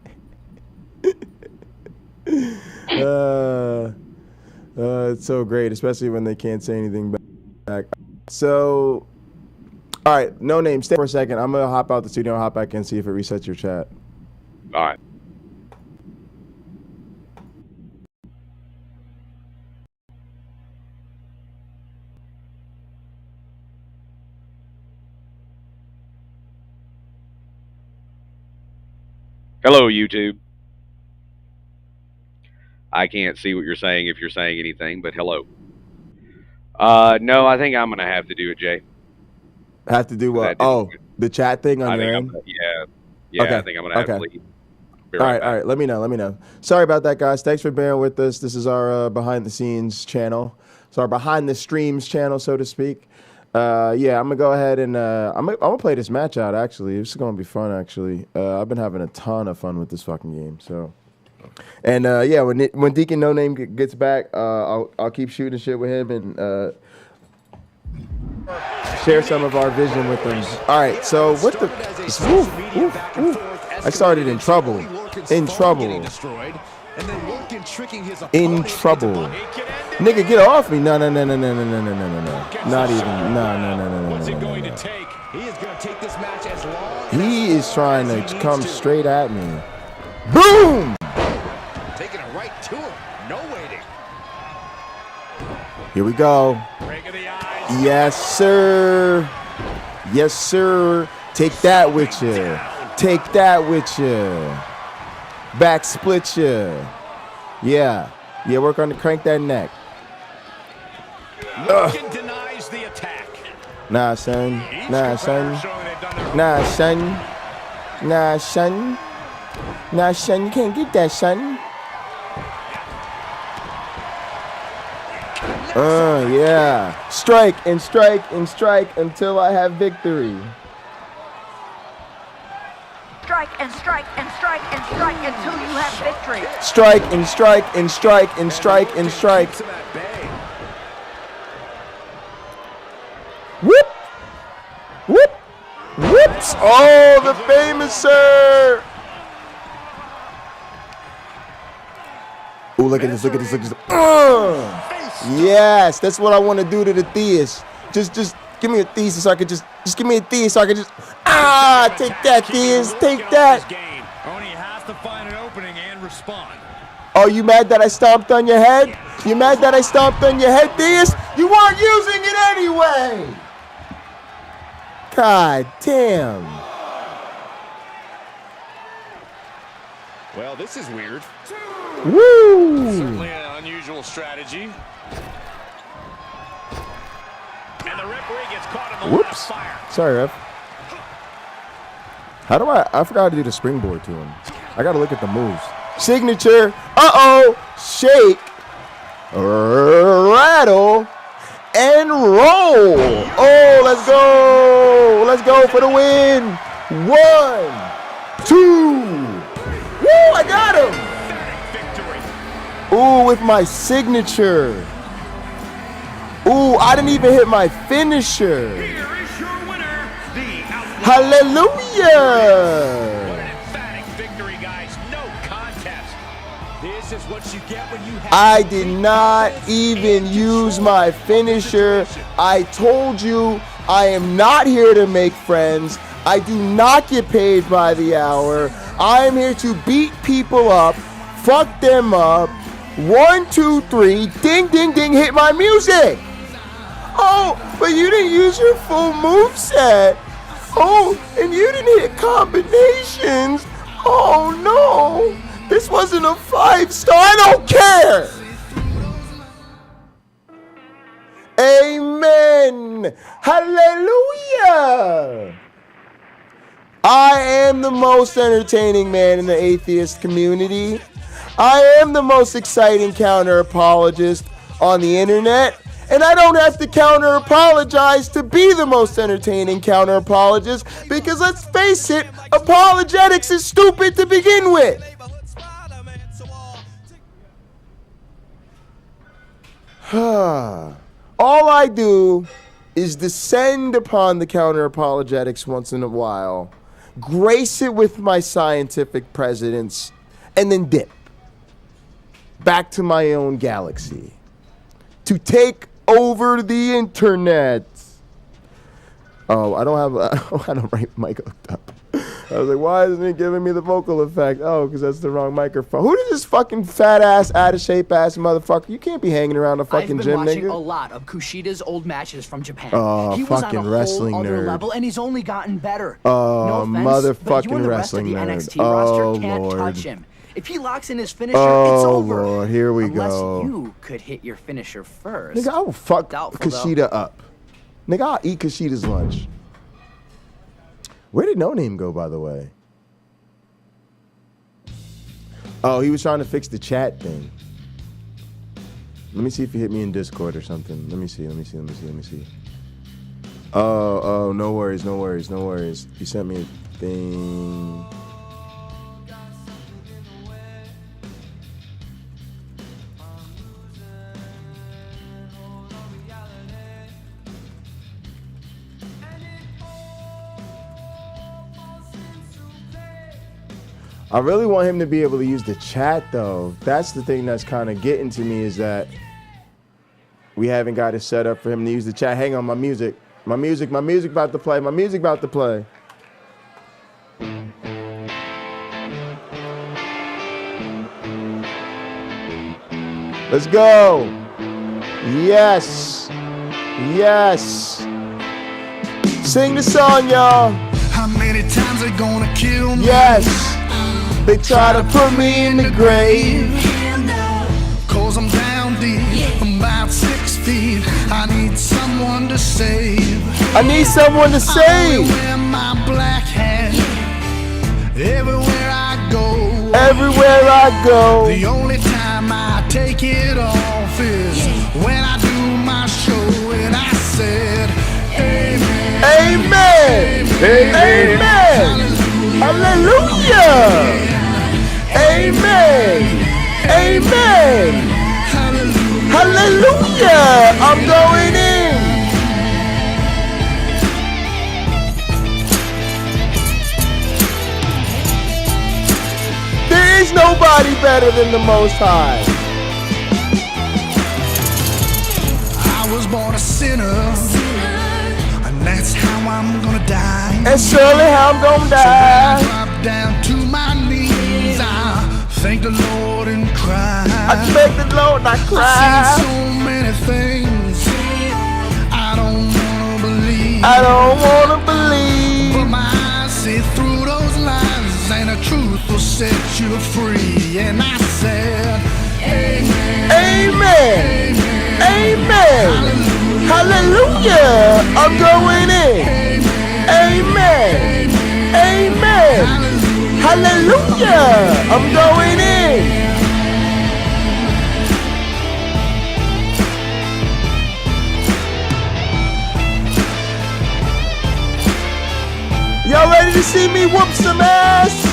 It's so great, especially when they can't say anything back. So, all right, no name. Stay for a second. I'm gonna hop out the studio and hop back in and see if it resets your chat. All right. Hello, YouTube. I can't see what you're saying if you're saying anything, but hello. No, I think I'm going to have to do it, Jay. Have to do what? Oh, the chat thing on your end? Yeah, okay. I think I'm going to have to leave. All right. Let me know. Sorry about that, guys. Thanks for bearing with us. This is our behind the scenes channel. It's our behind the streams channel, so to speak. Yeah, I'm gonna go ahead and I'm gonna play this match out. Actually, this is gonna be fun. Actually, I've been having a ton of fun with this fucking game. So, and yeah, when Deacon No Name gets back, I'll keep shooting shit with him and share some of our vision with them. All right, so what the? I started in trouble. In trouble. In trouble. Nigga, get off me. No. Not even. No. He is trying to come straight at me. Boom! Taking it right to him. No waiting. Here we go. Yes, sir. Yes, sir. Take that with you. Take that with you. Back split you. Yeah. Yeah, work on to crank that neck. Denies the attack. Nah, son. Nah, son. You can't get that, son. Yeah. Strike and strike and strike until I have victory. Strike and strike and strike and strike until you have victory. Strike and strike and strike and strike and strike. Whoop! Whoop! Whoops! Oh, the famous sir! Oh, look at this! Look at this! Look at this! Yes, that's what I want to do to the theist. Just give me a theist so I could just give me a theist so I could just take that theist, take that. Only has to find an opening and respond. Oh, you mad that I stomped on your head? You mad that I stomped on your head, theist? You weren't using it anyway. God damn. Well, this is weird. Woo! Certainly an unusual strategy. And the referee gets caught in the Whoops. fire. Sorry, ref. How do I forgot how to do the springboard to him. I gotta look at the moves. Signature. Uh-oh. Shake. Rattle. And roll. Oh, let's go. Let's go for the win. 1, 2. Woo, I got him. Ooh, with my signature. Ooh, I didn't even hit my finisher. Hallelujah. This is what you get when you have I did not even use my finisher. I told you I am not here to make friends. I do not get paid by the hour. I am here to beat people up, fuck them up. 1, 2, 3, ding, ding, ding, hit my music. Oh, but you didn't use your full moveset. Oh, and you didn't hit combinations. Oh, no. This wasn't a 5-star. I don't care. Amen. Hallelujah. I am the most entertaining man in the atheist community. I am the most exciting counter-apologist on the internet. And I don't have to counter-apologize to be the most entertaining counter-apologist because let's face it, apologetics is stupid to begin with. All I do is descend upon the counter-apologetics once in a while, grace it with my scientific presence, and then dip back to my own galaxy to take over the internet. Oh, I don't have the right mic hooked up. I was like, why isn't it giving me the vocal effect? Oh, because that's the wrong microphone. Who is this fucking fat ass, out of shape ass motherfucker? You can't be hanging around a fucking gym, nigga. I've been watching a lot of Kushida's old matches from Japan. Oh, he was fucking on a wrestling whole other nerd. level, and he's only gotten better. Oh, no offense, motherfucking but you and the rest of wrestling the nerd. NXT roster Oh, can't Lord. touch him. If he locks in his finisher, Oh, it's over. Lord, here we Unless go. you could hit your finisher first. Nigga, I will fuck Doubtful, Kushida up. Nigga, I'll eat Kushida's lunch. Where did No Name go, by the way? Oh, he was trying to fix the chat thing. Let me see if he hit me in Discord or something. Let me see. Oh, no worries. He sent me a thing. I really want him to be able to use the chat though. That's the thing that's kind of getting to me, is that we haven't got it set up for him to use the chat. Hang on, my music about to play. Let's go. Yes. Sing the song, y'all. How many times they gonna kill me? Yes. They try to put me in the grave. Cause I'm down deep, I'm about 6 feet. I need someone to save. I wear my black hat everywhere I go. The only time I take it off is when I do my show. And I said, Amen. Hallelujah. Amen. Hallelujah. I'm going in. There is nobody better than the Most High. I was born a sinner, and that's how I'm gonna die. And surely how I'm gonna die. So when I drop down to my knees, I thank the Lord and cry. I thank the Lord and I cry. I've seen so many things I don't wanna believe. But my eyes see through those lies, and the truth will set you free. And I said, Amen. Hallelujah. I'm going in. Amen. Hallelujah. I'm going in. Y'all ready to see me whoop some ass?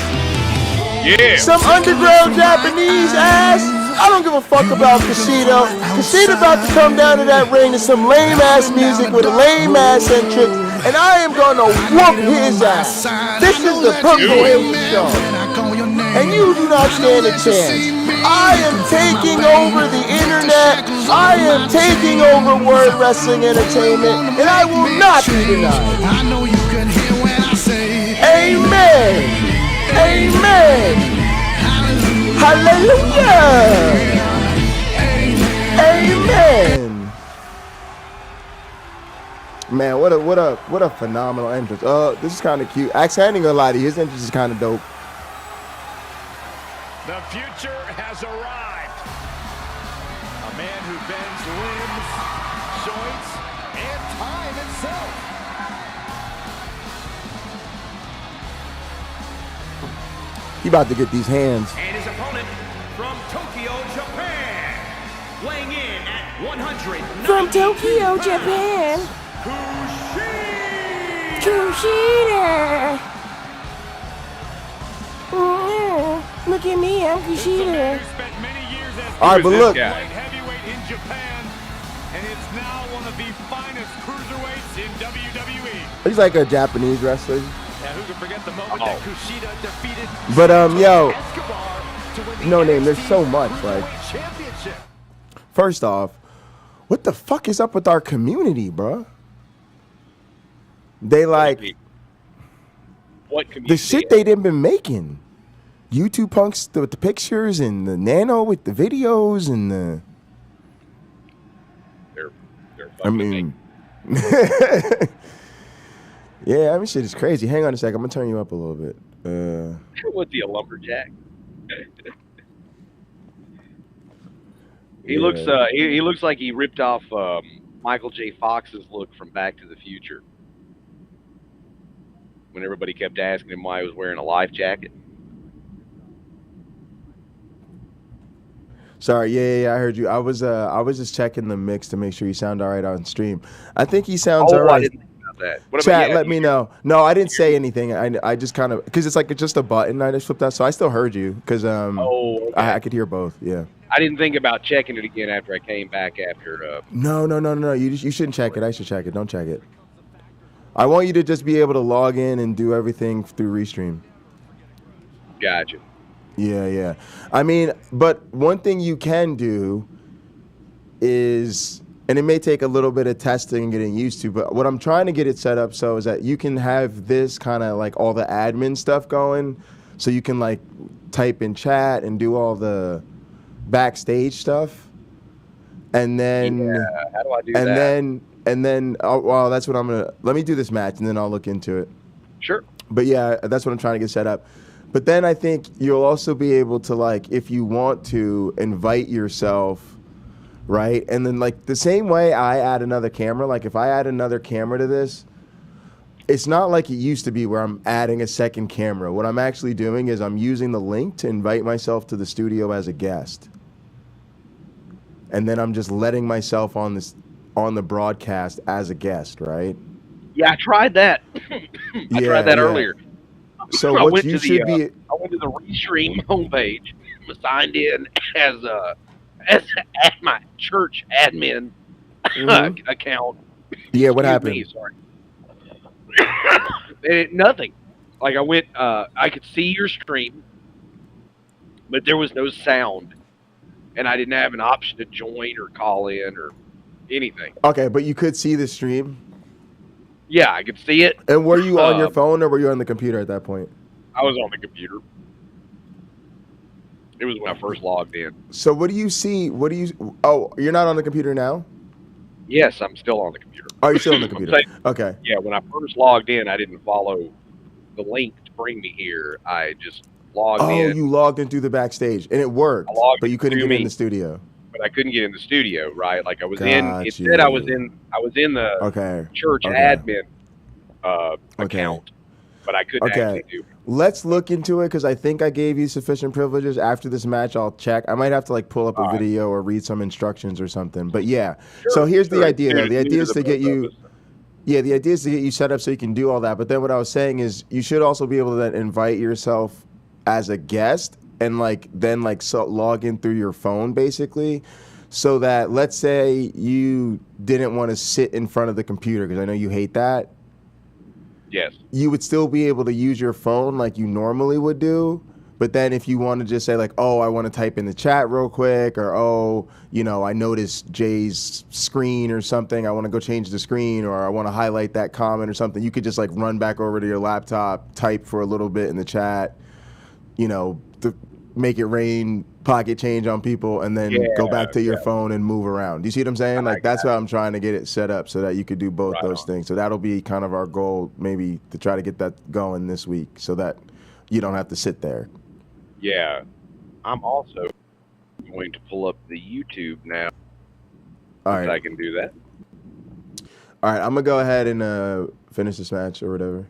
Yeah. Some underground Japanese ass? I don't give a fuck about Kushida. Kushida about to come down to that ring to some lame ass music with a lame ass entrance, and I am gonna whoop his ass. This is the Purple Haze Show, and you do not stand a chance. I am taking over the internet. I am taking over Word Wrestling Entertainment, and I will not be denied. I know you can hear when I say, Amen. Hallelujah. Amen. Man, what a phenomenal entrance. This is kind of cute. Actually, I ain't gonna lie to you, his entrance is kind of dope. The future has arrived. A man who bends limbs, joints, and time itself. He about to get these hands. And his opponent from Tokyo, Japan, weighing in at 100. From Tokyo, Japan. Kushida. Look at me, I'm Kushida. All right, but look. Heavyweight in Japan, and it's now one of the finest cruiserweights in WWE. He's like a Japanese wrestler. Now, who can forget the moment that Kushida defeated But yo, no name. There's so much. Like, first off, what the fuck is up with our community, bro? They like what community? The shit they didn't been making. YouTube punks with the pictures and the nano with the videos and the. They're I mean, yeah, I mean, shit is crazy. Hang on a sec. I'm gonna turn you up a little bit. Would be a lumberjack. He looks he looks like he ripped off Michael J. Fox's look from Back to the Future. When everybody kept asking him why he was wearing a life jacket. Sorry, yeah, I heard you. I was just checking the mix to make sure you sound all right on stream. I think he sounds all I right. didn't think about that. What Chat, about, let me know. No, I didn't say anything. I just kind of, because it's like just a button. I just flipped that, so I still heard you because okay. I could hear both. Yeah. I didn't think about checking it again after I came back after. No. You shouldn't check it. I should check it. Don't check it. I want you to just be able to log in and do everything through Restream. Gotcha. Yeah. I mean, but one thing you can do is, and it may take a little bit of testing and getting used to, but what I'm trying to get it set up so is that you can have this kind of like all the admin stuff going, so you can like type in chat and do all the backstage stuff, and then how do I do that? And then well, that's what I'm gonna. Let me do this match and then I'll look into it. Sure. But yeah, that's what I'm trying to get set up. But then I think you'll also be able to, like, if you want to, invite yourself, right? And then, like, the same way I add another camera, like, if I add another camera to this, it's not like it used to be where I'm adding a second camera. What I'm actually doing is I'm using the link to invite myself to the studio as a guest. And then I'm just letting myself on the broadcast as a guest, right? Yeah, I tried that. I tried that earlier. So I what went you to should the, be I went to the Restream homepage, signed in as my church admin account. Yeah, what Excuse happened? me, sorry. Nothing. Like I went, I could see your stream, but there was no sound, and I didn't have an option to join or call in or anything. Okay, but you could see the stream. Yeah, I could see it. And were you on your phone or were you on the computer at that point? I was on the computer. It was when I first logged in. So what do you see? Oh, you're not on the computer now? Yes, I'm still on the computer. Oh, you're still on the computer. Okay. Yeah, when I first logged in, I didn't follow the link to bring me here. I just logged in. Oh, you logged in through the backstage and it worked, but you couldn't get in the studio. But I couldn't get in the studio, right? Like I was it said I was in the church admin account, but I couldn't actually do it. Let's look into it because I think I gave you sufficient privileges. After this match, I'll check. I might have to like pull up a video or read some instructions or something. But yeah, so here's the idea though. The idea is to get you. Yeah, the idea is to get you set up so you can do all that. But then what I was saying is you should also be able to then invite yourself as a guest and log in through your phone basically, so that let's say you didn't want to sit in front of the computer because I know you hate that. Yes. You would still be able to use your phone like you normally would do. But then if you want to just say like, oh, I want to type in the chat real quick, or, oh, I noticed Jay's screen or something. I want to go change the screen, or I want to highlight that comment or something. You could just like run back over to your laptop, type for a little bit in the chat, to make it rain pocket change on people, and then go back to your phone and move around. Do you see what I'm saying? Like that's how I'm trying to get it set up so that you could do both those things. So that'll be kind of our goal, maybe to try to get that going this week so that you don't have to sit there. Yeah. I'm also going to pull up the YouTube now. All right. I can do that. All right, I'm gonna go ahead and finish this match or whatever.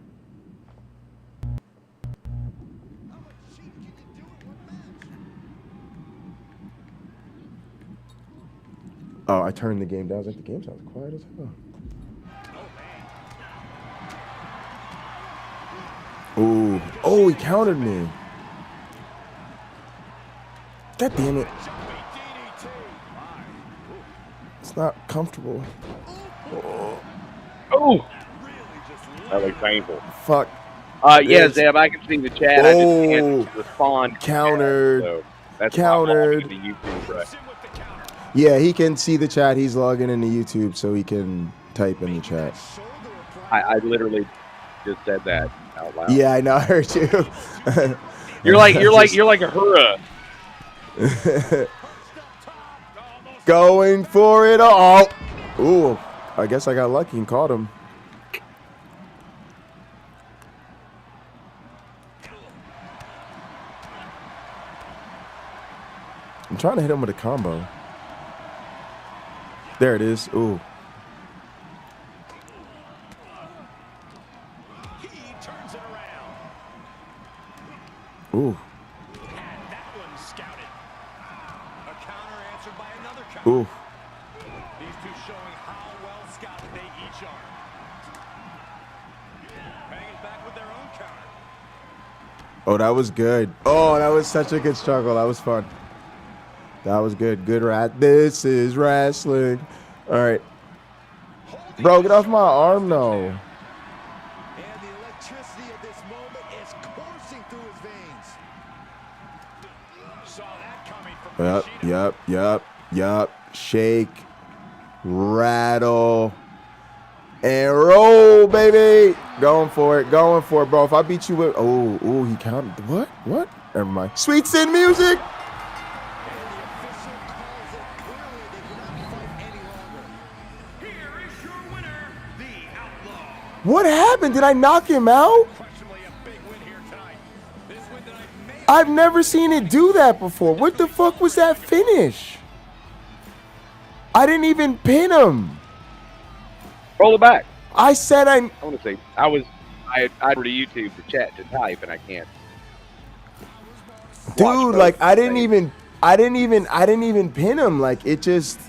Oh, I turned the game down. I was like, the game sounds quiet as hell. Ooh. Oh, he countered me. God damn it. It's not comfortable. Oh. That looks painful. Fuck. Yeah, Zeb, I can see the chat. I just can't respond. Countered. So that's Countered. why I'm logging into YouTube, right? Yeah, he can see the chat. He's logging into YouTube, so he can type in the chat. I literally just said that out loud. Yeah, I know. I heard you. You're like a hurrah. Going for it all. Ooh, I guess I got lucky and caught him. I'm trying to hit him with a combo. There it is. Ooh. Ooh. Ooh. These two showing how well scouted they each are. Banging back with their own counter. Oh, that was good. Oh, that was such a good struggle. That was fun. That was good. Good rat. This is wrestling. All right. Bro, get off my arm, though. And the electricity of this moment is coursing through his veins. Saw that coming from Yup. Shake, rattle, and roll, baby. Going for it, bro. If I beat you with, oh, he counted. What? Never mind. Sweet Sin music. What happened? Did I knock him out? I've never seen it do that before. What the fuck was that finish? I didn't even pin him. Roll it back. I said I want to say I go to YouTube to chat to type and I can't. Dude, like I didn't even pin him. Like it just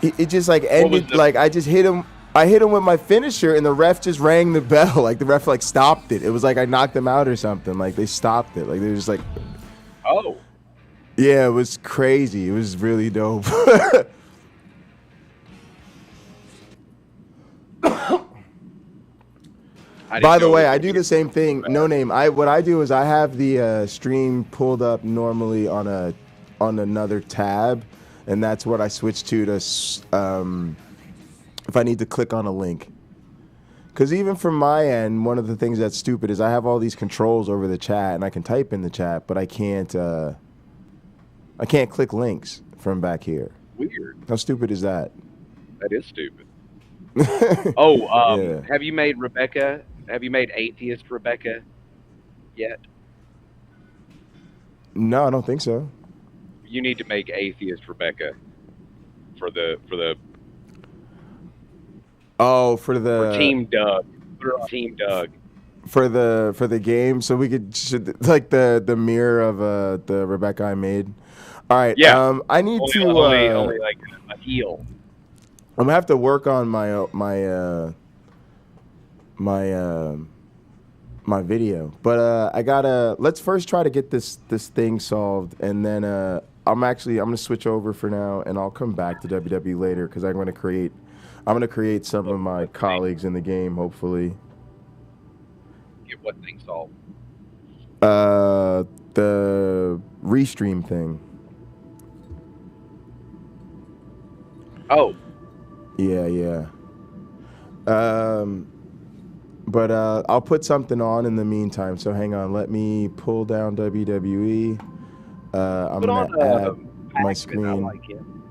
like ended. Like I just hit him. I hit him with my finisher and the ref just rang the bell. Like the ref like stopped it. It was like I knocked him out or something. Like they stopped it. Like they were just like, oh. Yeah, it was crazy. It was really dope. By the way, I do the same thing. No name. What I do is I have the stream pulled up normally on another tab, and that's what I switch to if I need to click on a link. Because even from my end, one of the things that's stupid is I have all these controls over the chat, and I can type in the chat, but I can't click links from back here. Weird. How stupid is that? That is stupid. Oh, Yeah. Have you made Rebecca? Have you made Atheist Rebecca yet? No, I don't think so. You need to make Atheist Rebecca for the for Team Doug. For Team Doug. For the game, so we should like the mirror of the Rebecca I made. All right. Yeah. I need only like a heel. I'm gonna have to work on my video, but let's first try to get this thing solved, and then I'm gonna switch over for now, and I'll come back to WWE later because I'm gonna create some of my colleagues in the game, hopefully. Get what thing solved? The restream thing. Oh. Yeah. But I'll put something on in the meantime. So hang on. Let me pull down WWE. I'm gonna add my screen. I like him.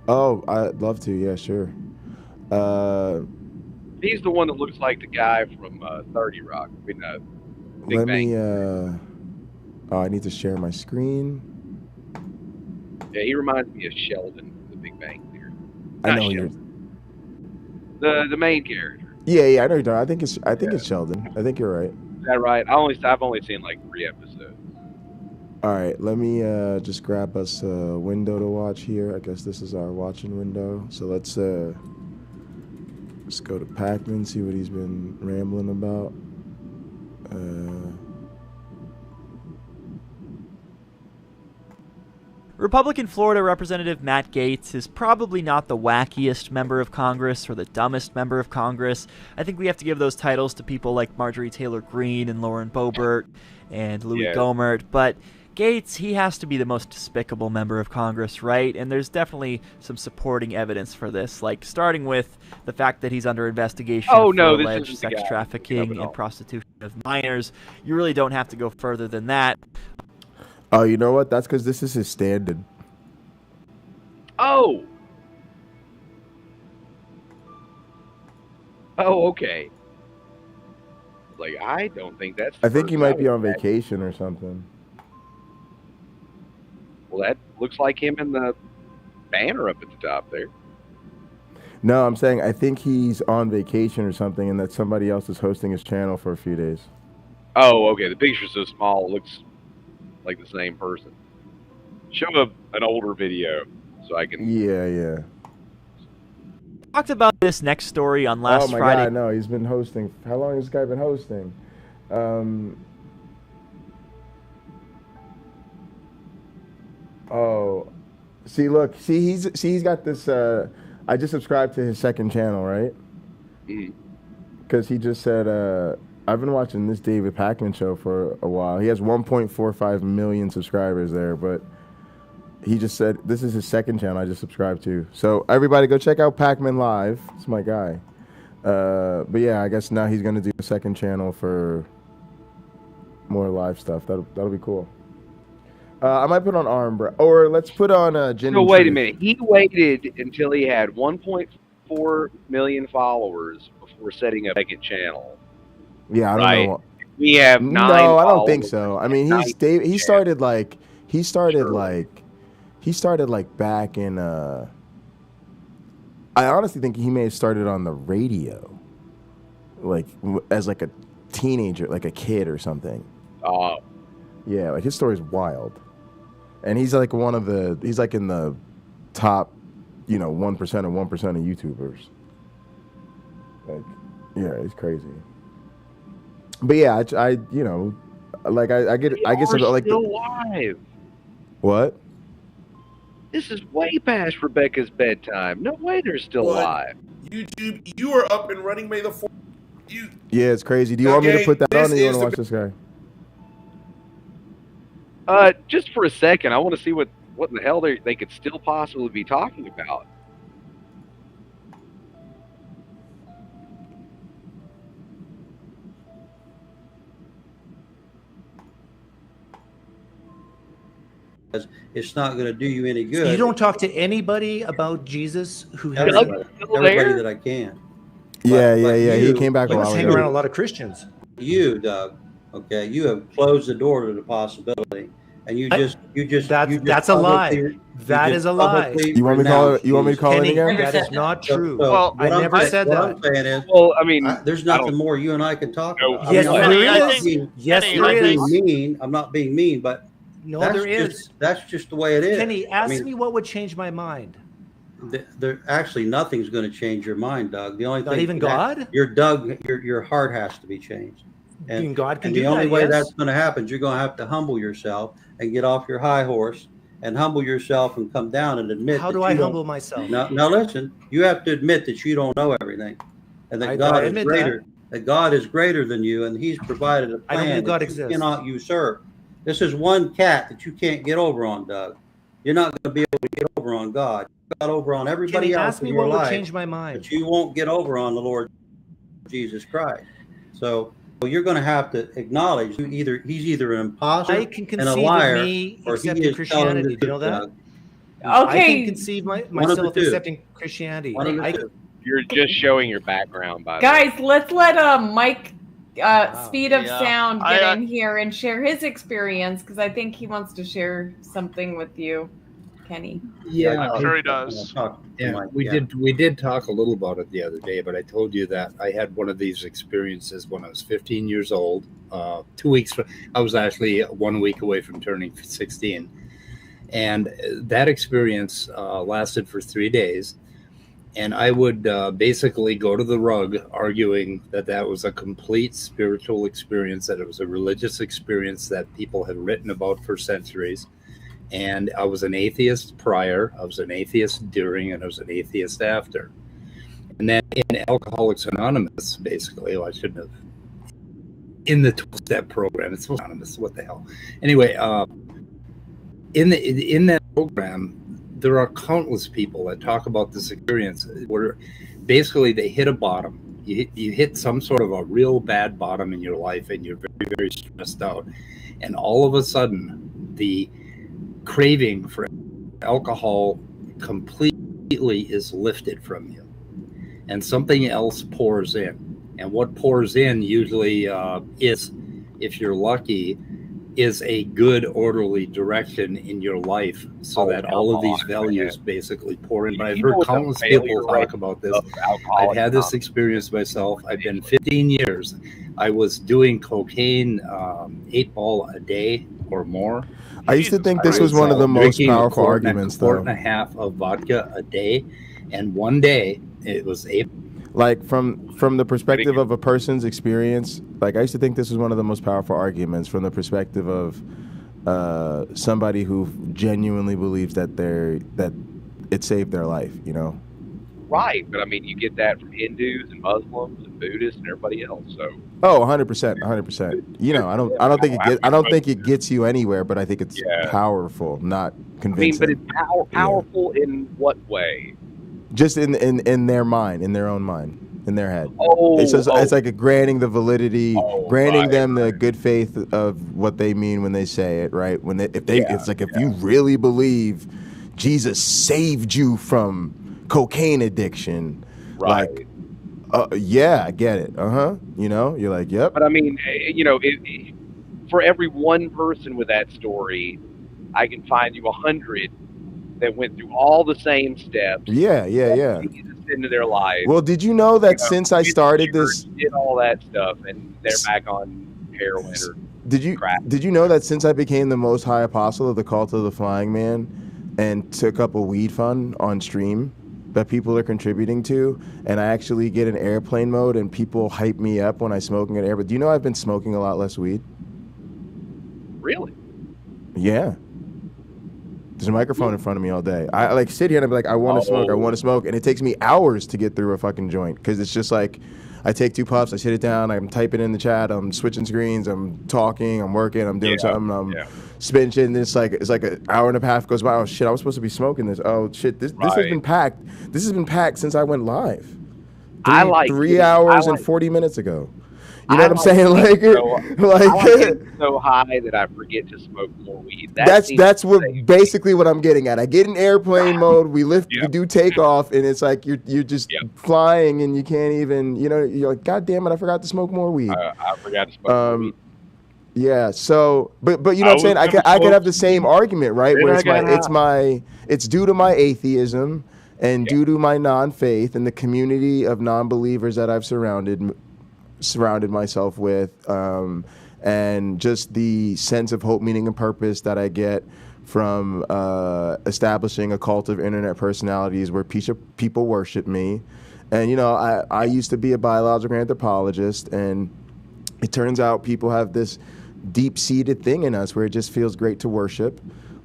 Oh, I'd love to. Yeah, sure. He's the one that looks like the guy from 30 Rock. Big let Bang. me. I need to share my screen. Yeah, he reminds me of Sheldon from The Big Bang Theory. I know The main character. Yeah. I know you're done. I think it's Sheldon. I think you're right. Is that right? I've only seen like 3 episodes. All right, let me just grab us a window to watch here. I guess this is our watching window. So let's go to Pac-Man, see what he's been rambling about. Republican Florida Representative Matt Gaetz is probably not the wackiest member of Congress or the dumbest member of Congress. I think we have to give those titles to people like Marjorie Taylor Greene and Lauren Boebert and Louis Gohmert, but Gaetz, he has to be the most despicable member of Congress, right? And there's definitely some supporting evidence for this, like starting with the fact that he's under investigation for alleged sex trafficking and prostitution of minors. You really don't have to go further than that. Oh, you know what? That's because this is his standard. Oh, okay. Like, I don't think that's... I think he might be on vacation or something. Well, that looks like him in the banner up at the top there. No, I'm saying I think he's on vacation or something and that somebody else is hosting his channel for a few days. Oh, okay. The picture's so small, it looks like the same person. Show an older video so I can. Yeah. Talked about this next story on last Friday. Oh my God, no, he's been hosting. How long has this guy been hosting? Oh, look, he's got this. I just subscribed to his second channel, right? Because he just said, I've been watching this David Pakman show for a while. He has 1.45 million subscribers there, but he just said this is his second channel I just subscribed to. So everybody go check out Pakman Live. It's my guy. But yeah, I guess now he's gonna do a second channel for more live stuff. That'll be cool. I might put on Arm or let's put on Gin. No, wait a minute. He waited until he had 1.4 million followers before setting up a second channel. Yeah, I don't know. We have 9. No, I don't think so. I mean, he started back in. I honestly think he may have started on the radio, like as like a teenager, like a kid or something. Oh. Yeah, like his story's wild, and he's like he's like in the top, 1% of 1% of YouTubers. Like, yeah, it's crazy. But yeah, I get some like still live. What? This is way past Rebecca's bedtime. No way they're still live. YouTube, you are up and running. May the 4th. Yeah, it's crazy. Do you want me to put that on, or you want to watch this guy? Just for a second, I want to see what in the hell they could still possibly be talking about. It's not going to do you any good. You don't talk to anybody about Jesus who has everybody that I can. Yeah. He came back a while ago. Hang around a lot of Christians. You, Doug. Okay, you have closed the door to the possibility, and that's a lie. That is a lie. You want me to call it again? That is not true. So I never said that. What I'm saying is, well, I mean, there's nothing more you and I can talk about. Yes, there is. Yes, there is. I'm not being mean, but no, there is. That's just the way it is. Kenny, ask me what would change my mind. There actually nothing's going to change your mind, Doug. The only Not thing even God. Your heart has to be changed. And God can and do the only that, way yes. that's going to happen is you're going to have to humble yourself and get off your high horse and humble yourself and come down and admit. How do I humble myself? Now listen. You have to admit that you don't know everything, and that God is greater. That God is greater than you, and He's provided a plan I don't believe God that exists. you cannot usurp. This is one cat that you can't get over on, Doug. You're not going to be able to get over on God. You got over on everybody Kenny, else ask me in your what life, would change my mind. but you won't get over on the Lord Jesus Christ. So you're going to have to acknowledge he's either an imposter I can and a conceive liar, of me or he accepting is telling Christianity. the Do you know truth, that? Doug. I can conceive myself accepting Christianity. You're just showing your background, by the way. Guys, let's let Mike Speed of Sound get in here and share his experience, because I think he wants to share something with you, Kenny. Yeah, I'm sure he does. Yeah, we did talk a little about it the other day, but I told you that I had one of these experiences when I was 15 years old. 2 weeks. I was actually 1 week away from turning 16, and that experience lasted for 3 days. And I would basically go to the rug arguing that was a complete spiritual experience, that it was a religious experience that people had written about for centuries. And I was an atheist prior, I was an atheist during, and I was an atheist after. And then in Alcoholics Anonymous, basically, I shouldn't have, in the 12-step program, it's anonymous, what the hell. Anyway, in that program, there are countless people that talk about this experience where basically they hit a bottom. You hit some sort of a real bad bottom in your life, and you're very, very stressed out. And all of a sudden, the craving for alcohol completely is lifted from you, and something else pours in. And what pours in usually is, if you're lucky, is a good orderly direction in your life, so that all of these values basically pour in. But I've heard countless people talk about this. I've had this experience myself. I've been 15 years. I was doing cocaine 8 ball a day or more. I used to think this was one of the most powerful arguments, a quart though. and a half of vodka a day, and one day it was Like from the perspective of a person's experience, like I used to think this was one of the most powerful arguments from the perspective of somebody who genuinely believes that it saved their life, you know. Right, but I mean, you get that from Hindus and Muslims and Buddhists and everybody else. So. Oh, 100%, 100%. You know, I don't think it gets you anywhere, but I think it's powerful, not convincing. I mean, but it's powerful in what way? Just in their mind, in their own mind, in their head. It's like granting the validity, granting them the good faith of what they mean when they say it, right? It's like if you really believe Jesus saved you from cocaine addiction, right? Like, yeah, I get it. You know, you're like, yep. But I mean, you know, for every one person with that story, I can find you 100 that went through all the same steps. Yeah. Jesus into their life. Well, did you know that since I started this, did all that stuff, and they're back on heroin or Did you know that since I became the Most High Apostle of the Cult of the Flying Man, and took up a weed fund on stream that people are contributing to, and I actually get an airplane mode and people hype me up when I'm smoking an airplane. Do you know I've been smoking a lot less weed? Really? Yeah. There's a microphone in front of me all day. I like sit here and I'm like, I want to smoke, and it takes me hours to get through a fucking joint because it's just like, I take 2 puffs, I sit it down, I'm typing in the chat, I'm switching screens, I'm talking, I'm working, I'm doing something, I'm spinning shit, and it's like an hour and a half goes by. Oh shit, I was supposed to be smoking this. Oh shit, this has been packed. This has been packed since I went live. 3 hours and 40 minutes ago. You know what I'm saying? Like, so high that I forget to smoke more weed. That's what basically what I'm getting at. I get in airplane mode. We do takeoff, and it's like you're just flying, and you can't even. You know, you're like, God damn it, I forgot to smoke more weed. I forgot to smoke more weed. Yeah. So, but you know what I'm saying? I could have the same argument, right? Where it's due to my atheism and due to my non-faith and the community of non-believers that I've surrounded myself with, and just the sense of hope, meaning, and purpose that I get from establishing a cult of internet personalities where people worship me. And, you know, I used to be a biological anthropologist, and it turns out people have this deep-seated thing in us where it just feels great to worship.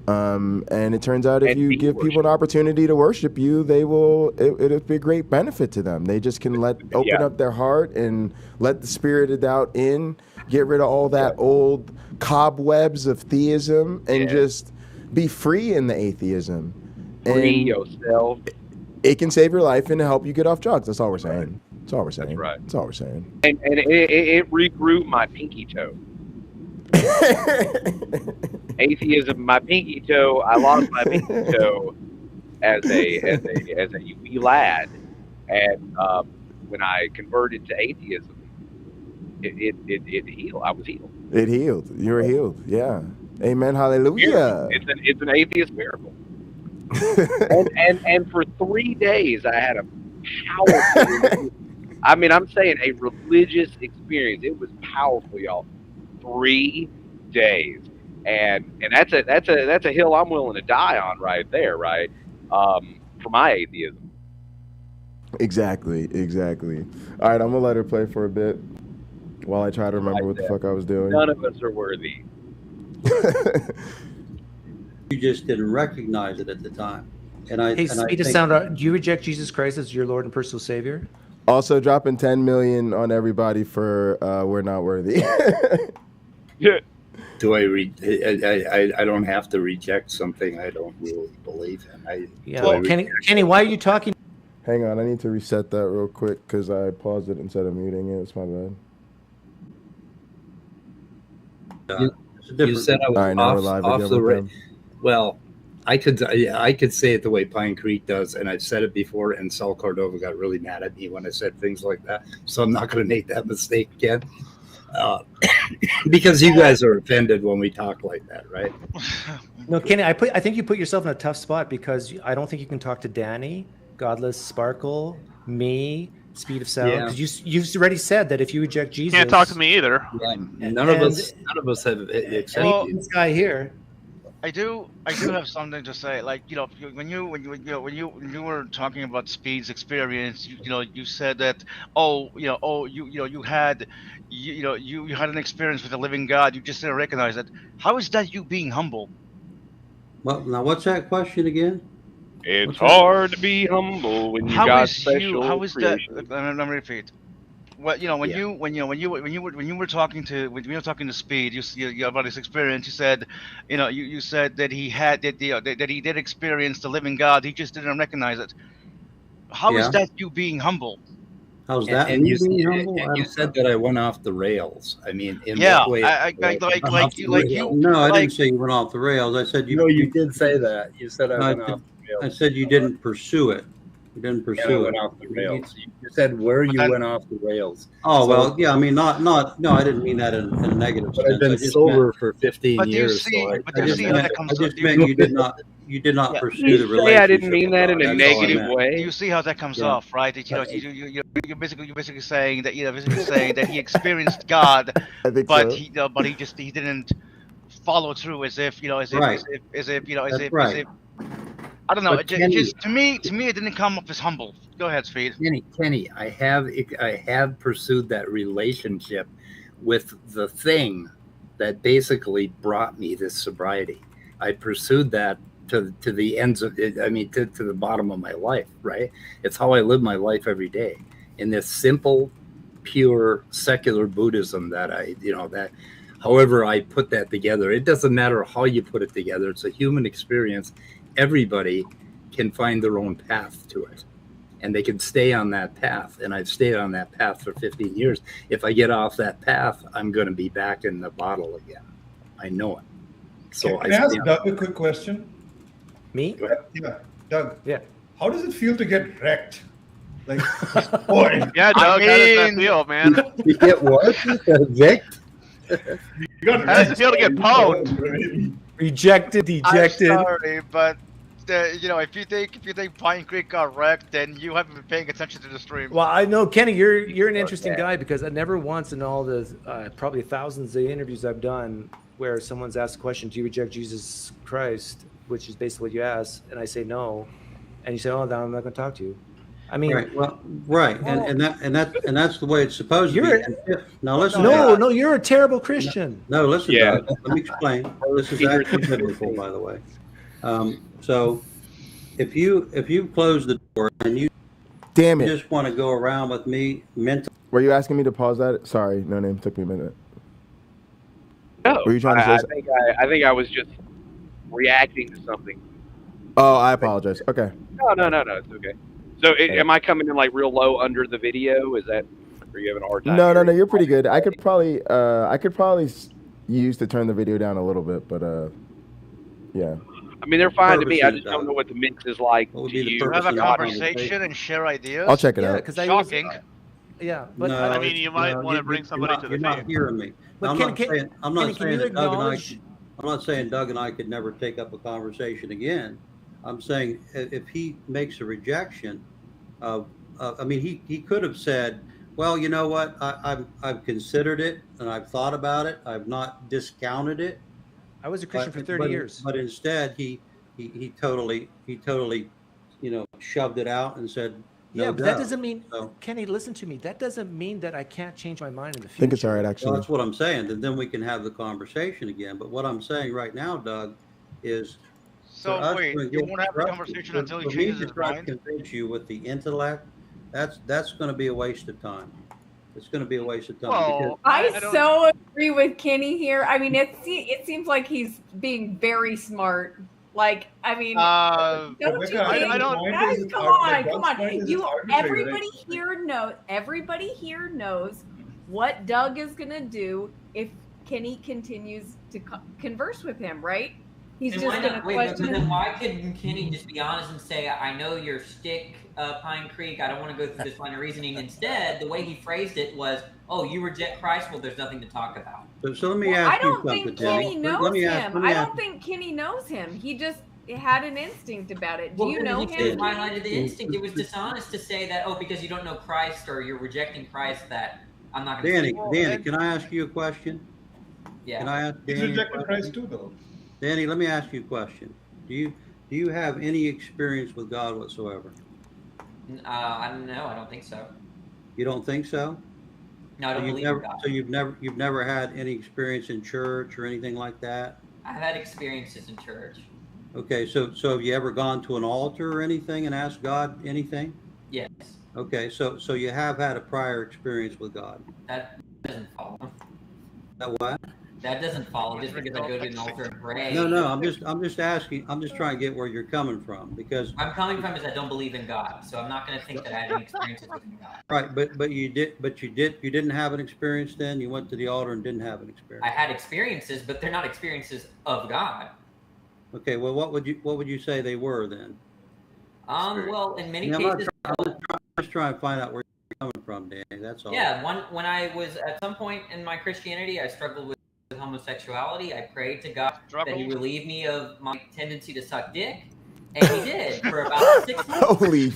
And it turns out if you give people an opportunity to worship you, it'll be a great benefit to them. They just can open up their heart and let the spirit of doubt in, get rid of all that old cobwebs of theism, and just be free in the atheism. Free yourself. It can save your life and help you get off drugs. That's all we're saying. That's all we're saying. That's right. That's all we're saying. And it regrew my pinky toe. Atheism, my pinky toe. I lost my pinky toe as a wee lad, and when I converted to atheism, it healed. I was healed. It healed. You were healed. Yeah. Amen. Hallelujah. It's an atheist miracle. and for 3 days I had a powerful. I mean, I'm saying a religious experience. It was powerful, y'all. 3 days, and that's a hill I'm willing to die on right there, right? For my atheism. Exactly. All right, I'm gonna let her play for a bit while I try to remember what the fuck I was doing. None of us are worthy. You just didn't recognize it at the time. Hey, Speed of Sound, do you reject Jesus Christ as your Lord and personal Savior? Also, dropping 10 million on everybody for we're not worthy. Yeah. Do I don't have to reject something I don't really believe in. Kenny, why are you talking? Hang on, I need to reset that real quick because I paused it instead of muting it. It's my bad. You said I was off the rail. Well, I could say it the way Pine Creek does, and I've said it before, and Saul Cordova got really mad at me when I said things like that. So I'm not going to make that mistake again. Because you guys are offended when we talk like that, right? No, Kenny, I think you put yourself in a tough spot because I don't think you can talk to Danny, Godless Sparkle, me, speed of sound? Yeah. Because you've already said that if you reject Jesus, Can't talk to me either. Yeah, none of us have accepted this guy here. I do have something to say. Like, you know, when you were talking about Speed's experience, you said that you had an experience with the living God. You just didn't recognize it. How is that you being humble? Well, now what's that question again? It's hard to be humble when you got special. How is creation. that? Let me repeat. When you were talking to Speed, you about his experience. You said, you said that he had that he did experience the living God. He just didn't recognize it. How is that you being humble? How's that? And you said that I went off the rails. I mean, in yeah, what way? No, I didn't say you went off the rails. I said you. No, you did say that. You said I went off the rails. I said you didn't pursue it. You didn't pursue it. Went off the rails. You said where you went off the rails. Oh, well, yeah. I mean, no, I didn't mean that in a negative sense. I've been sober for 15 years. I just meant you did not pursue the relationship. I didn't mean that in a negative way. You see how that comes off, right? You're basically saying that he experienced God, but he didn't follow through as if I don't know. Just to me, it didn't come up as humble. Go ahead, Speed. Kenny, I have pursued that relationship with the thing that basically brought me this sobriety. I pursued that to the ends of it. I mean, to the bottom of my life. Right? It's how I live my life every day in this simple, pure, secular Buddhism that that. However I put that together, it doesn't matter how you put it together. It's a human experience. Everybody can find their own path to it, and they can stay on that path. And I've stayed on that path for 15 years. If I get off that path, I'm going to be back in the bottle again. I know it. So can I ask Doug a quick question? Me? Yeah, Doug. Yeah. How does it feel to get wrecked? Like, boy. Yeah, Doug, how does that feel, man? You get what? Wrecked? How does it feel to get pwned? Rejected, ejected. I'm sorry, but if you think Pine Creek got wrecked, then you haven't been paying attention to the stream. Well, I know, Kenny, you're an interesting guy, because I never once in all the probably thousands of interviews I've done where someone's asked the question, "Do you reject Jesus Christ?" which is basically what you ask, and I say no, and you say, "Oh, then I'm not going to talk to you." I mean, right, and that's the way it's supposed to be. Now listen. No, you're a terrible Christian. No, listen. Doug, let me explain. This is actually biblical, by the way. So, if you close the door and you just want to go around with me mentally. Were you asking me to pause that? Sorry, no name. Took me a minute. No, were you trying to say something? I think I was just reacting to something. Oh, I apologize. Okay. No, it's okay. So, am I coming in like real low under the video? Is that, are you having a hard time? No, you're pretty good. I could probably use to turn the video down a little bit, but yeah. I mean, they're fine to me. I just don't know what the mix is like to you. Have a conversation and share ideas. I'll check it out. Shocking. But no, I mean, you might want to bring somebody to the feed. You're not hearing me. But I'm not saying Doug and I could never take up a conversation again. I'm saying if he makes a rejection, I mean, he could have said, well, you know what, I've considered it and I've thought about it. I've not discounted it. I was a Christian for 30 years. But instead, he totally, shoved it out and said, no, but that doesn't mean, Kenny, listen to me. That doesn't mean that I can't change my mind in the future. I think it's all right, actually. Well, that's what I'm saying. And then we can have the conversation again. But what I'm saying right now, Doug, is... So wait, you won't have the conversation until he changes his mind? To convince you with the intellect, that's going to be a waste of time. It's going to be a waste of time. Well, I so agree with Kenny here. I mean, it seems like he's being very smart. Like, I mean, don't you think? Guys, come on. Everybody here knows what Doug is going to do if Kenny continues to converse with him, right? He's just going to question. But then why couldn't Kenny just be honest and say, I know your stick, Pine Creek. I don't want to go through this line of reasoning. Instead, the way he phrased it was, oh, you reject Christ? Well, there's nothing to talk about. So let me ask you something. I don't think Kenny knows him. I don't think Kenny knows him. had an instinct about it. Do you know him? You highlighted the instinct. It was dishonest to say that, because you don't know Christ or you're rejecting Christ, that I'm not going to. Danny, can I ask you a question? Yeah. Can I ask Danny? He's rejecting Christ too, though. Danny, let me ask you a question. Do you have any experience with God whatsoever? I don't know. I don't think so. You don't think so? No, I don't believe in God. So you've never had any experience in church or anything like that? I've had experiences in church. Okay, so have you ever gone to an altar or anything and asked God anything? Yes. Okay, so you have had a prior experience with God. That doesn't follow. That what? That doesn't follow just because I go to an altar and pray. No, I'm just asking. I'm just trying to get where you're coming from, because I'm coming from is I don't believe in God, so I'm not going to think that I had any experiences with God. Right, but you didn't have an experience then. You went to the altar and didn't have an experience. I had experiences, but they're not experiences of God. Okay, well, what would you say they were then? Well, in many cases, I'm just trying to find out where you're coming from, Danny. That's all. Yeah, when I was at some point in my Christianity, I struggled with homosexuality. I prayed to God that He relieve me of my tendency to suck dick, and He did for about 6 months. Holy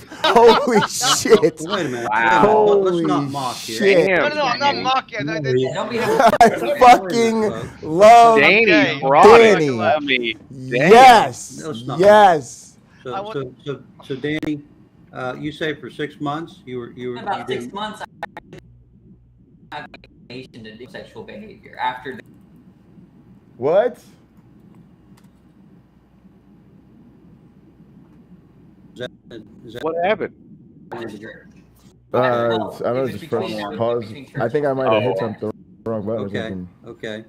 shit! Wait a minute. Wow. Let's not mock here. Shit. No, I'm not mocking. I fucking love Danny. Danny. Yes. Yes. So Danny, you say for 6 months you were about 6 months. I had to do sexual behavior after. What? Is that what happened? I know just press pause. I think I might have hit something wrong button. Okay. Okay.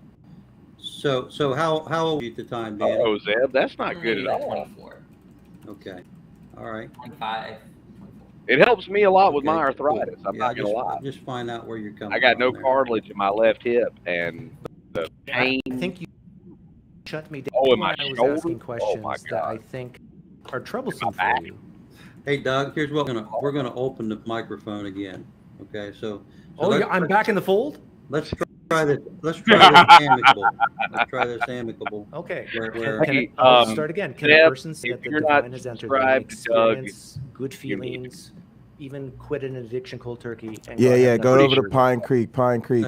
So how old were you at the time, Dan? Oh, Zeb, that's not good at all. 24. Okay. All right. 25. It helps me a lot with my arthritis. I'm not gonna lie. Just find out where you're coming. I got from no there. cartilage in my left hip, and the pain. I think you shut me down in when my I was shoulder. asking questions that I think are troublesome for you. Hey, Doug. Here's what we're gonna open the microphone again. Okay. So Yeah, I'm back in the fold. Let's try this. Let's try this amicable. Let's try this amicable. Okay. I'll start again. Can a person say that the divine has entered them, experience good feelings, even quit an addiction cold turkey? And Yeah. Go over to Pine Creek. Pine Creek.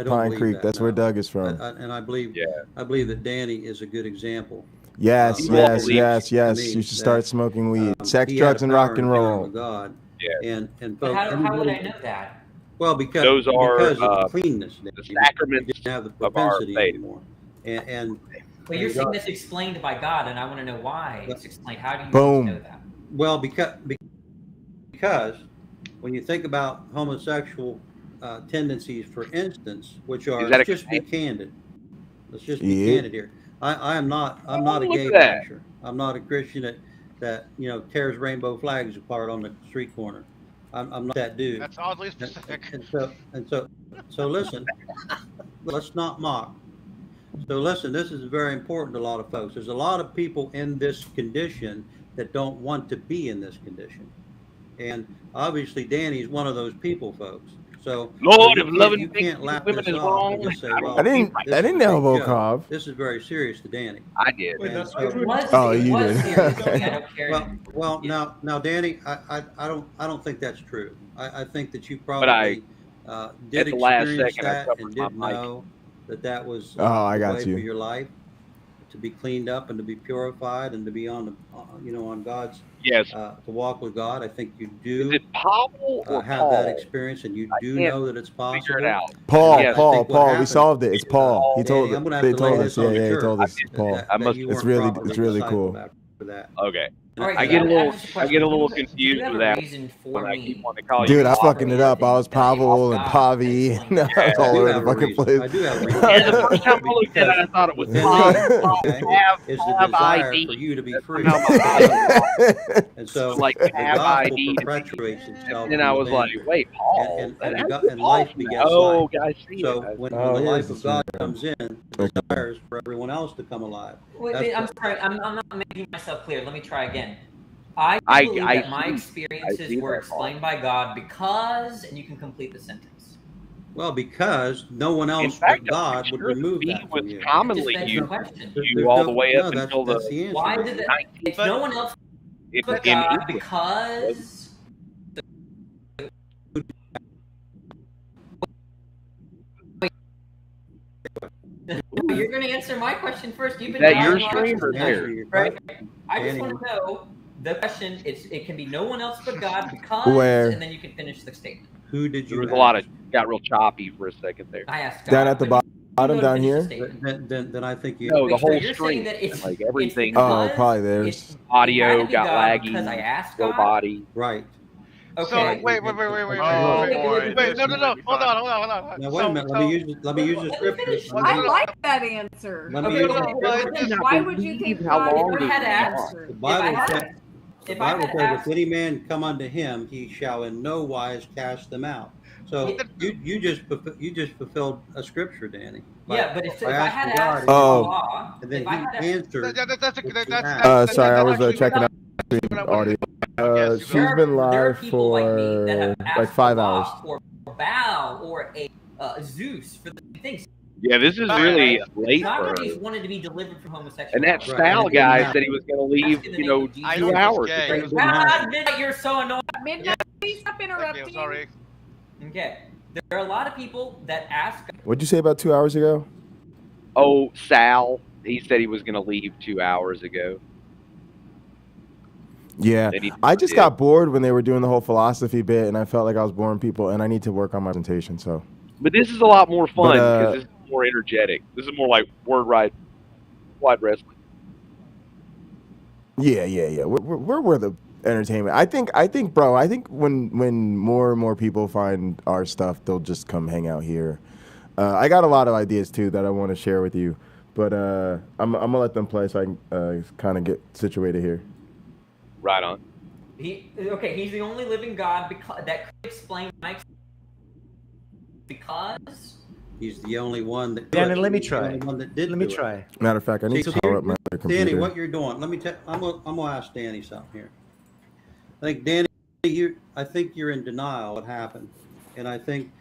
That's where Doug is from. And I believe that Danny is a good example. Yes. You should start smoking weed. Sex, drugs, and rock and roll. God. Yeah. And But how would I know that? Well, because those are because of the cleanness. the sacraments you didn't have the of our propensity faith. anymore. And Well, you're saying that's explained by God, and I want to know why it's explained. How do you Boom. know that? Well, because when you think about homosexual tendencies, for instance, which are, let's just be candid. Let's just be candid here. I'm not a gay basher. I'm not a Christian that tears rainbow flags apart on the street corner. I'm not that dude. That's oddly specific. And so listen, let's not mock. So listen, this is very important to a lot of folks. There's a lot of people in this condition that don't want to be in this condition. And obviously Danny's one of those people, folks. So Lord, if you loving can't laugh women this is off wrong, and just say, well, I didn't elbow Cobb. This is very serious to Danny. I did. And Oh, you did. Well, now, Danny, I don't think that's true. I think that you probably did at the last experience second, I that covered and my did mic. know that was I the got way you. for your life to be cleaned up and to be purified and to be on God's to walk with God. I think you do. Is it Paul or have Paul? that experience, and you do know that it's possible. Figure it out. Paul. We solved it. It's Paul. He told. I'm gonna have They to lay told this us. on the Yeah, he church. told us. Paul. It's really cool. Okay. All right, I get a little confused with that when I keep wanting to call you. Dude, I fucking it up. I was Pavel and Pavi, and I was all over the fucking place. I do have a reason. Yeah, the first time I looked at it, I thought it was It's the desire for you to be free. And so like the have gospel ID. perpetuates itself. And then I was like, wait, Paul. And life begets Oh, life. guys, see So it. when the life of God comes in, the desire is for everyone else to come alive. Wait, I'm sorry. I'm not making myself clear. Let me try again. I believe that my experiences were explained by God because, and you can complete the sentence. Well, because no one else fact, but God would remove that from you. Commonly used you all the way up until the answer. Why did it? It's no one else but God because. You're going to answer my question first. You've been that your dying stream or there, right? I just want to know the question. It can be no one else but God because, and then you can finish the statement. Who did you? There was a lot of got real choppy for a second there. I asked God. Down at the bottom, down here. Then I think you. No, the whole you're stream, saying that it's, like everything. Oh, probably theirs. Audio got laggy. Because I asked no God. body. Right. Okay. So wait. No. Hold on. Now wait a minute. Let me use the scripture. I like that answer. Why would you think God had answered? The Bible says, if any man come unto him, he shall in no wise cast them out. So you just fulfilled a scripture, Danny. Yeah, but if I had asked law, and then he answered. Sorry, I was checking out the audio. She's been live for like 5 hours. Or Baal or a Zeus for the things. Yeah, this is really late for her. Socrates wanted to be delivered from homosexuality. And that Sal guy said he was going to leave, 2 hours. Midnight, you're so annoying. Midnight, please stop interrupting. Sorry. Okay, there are a lot of people that ask. What'd you say about 2 hours ago? Oh, Sal. He said he was going to leave 2 hours ago. Yeah, I just got bored when they were doing the whole philosophy bit, and I felt like I was boring people, and I need to work on my presentation. So, but this is a lot more fun because this is more energetic. This is more like wide wrestling. Yeah. We're the entertainment. I think, bro. I think when more and more people find our stuff, they'll just come hang out here. I got a lot of ideas too that I want to share with you, but I'm gonna let them play so I can kind of get situated here. Right on. He's the only living God that could explain because he's the only one that. Danny, let me try. Let me try. Matter of fact, I need to power up my computer. Danny, what you're doing? Let me tell. I'm gonna ask Danny something here. I think Danny, I think you're in denial what happened, and I think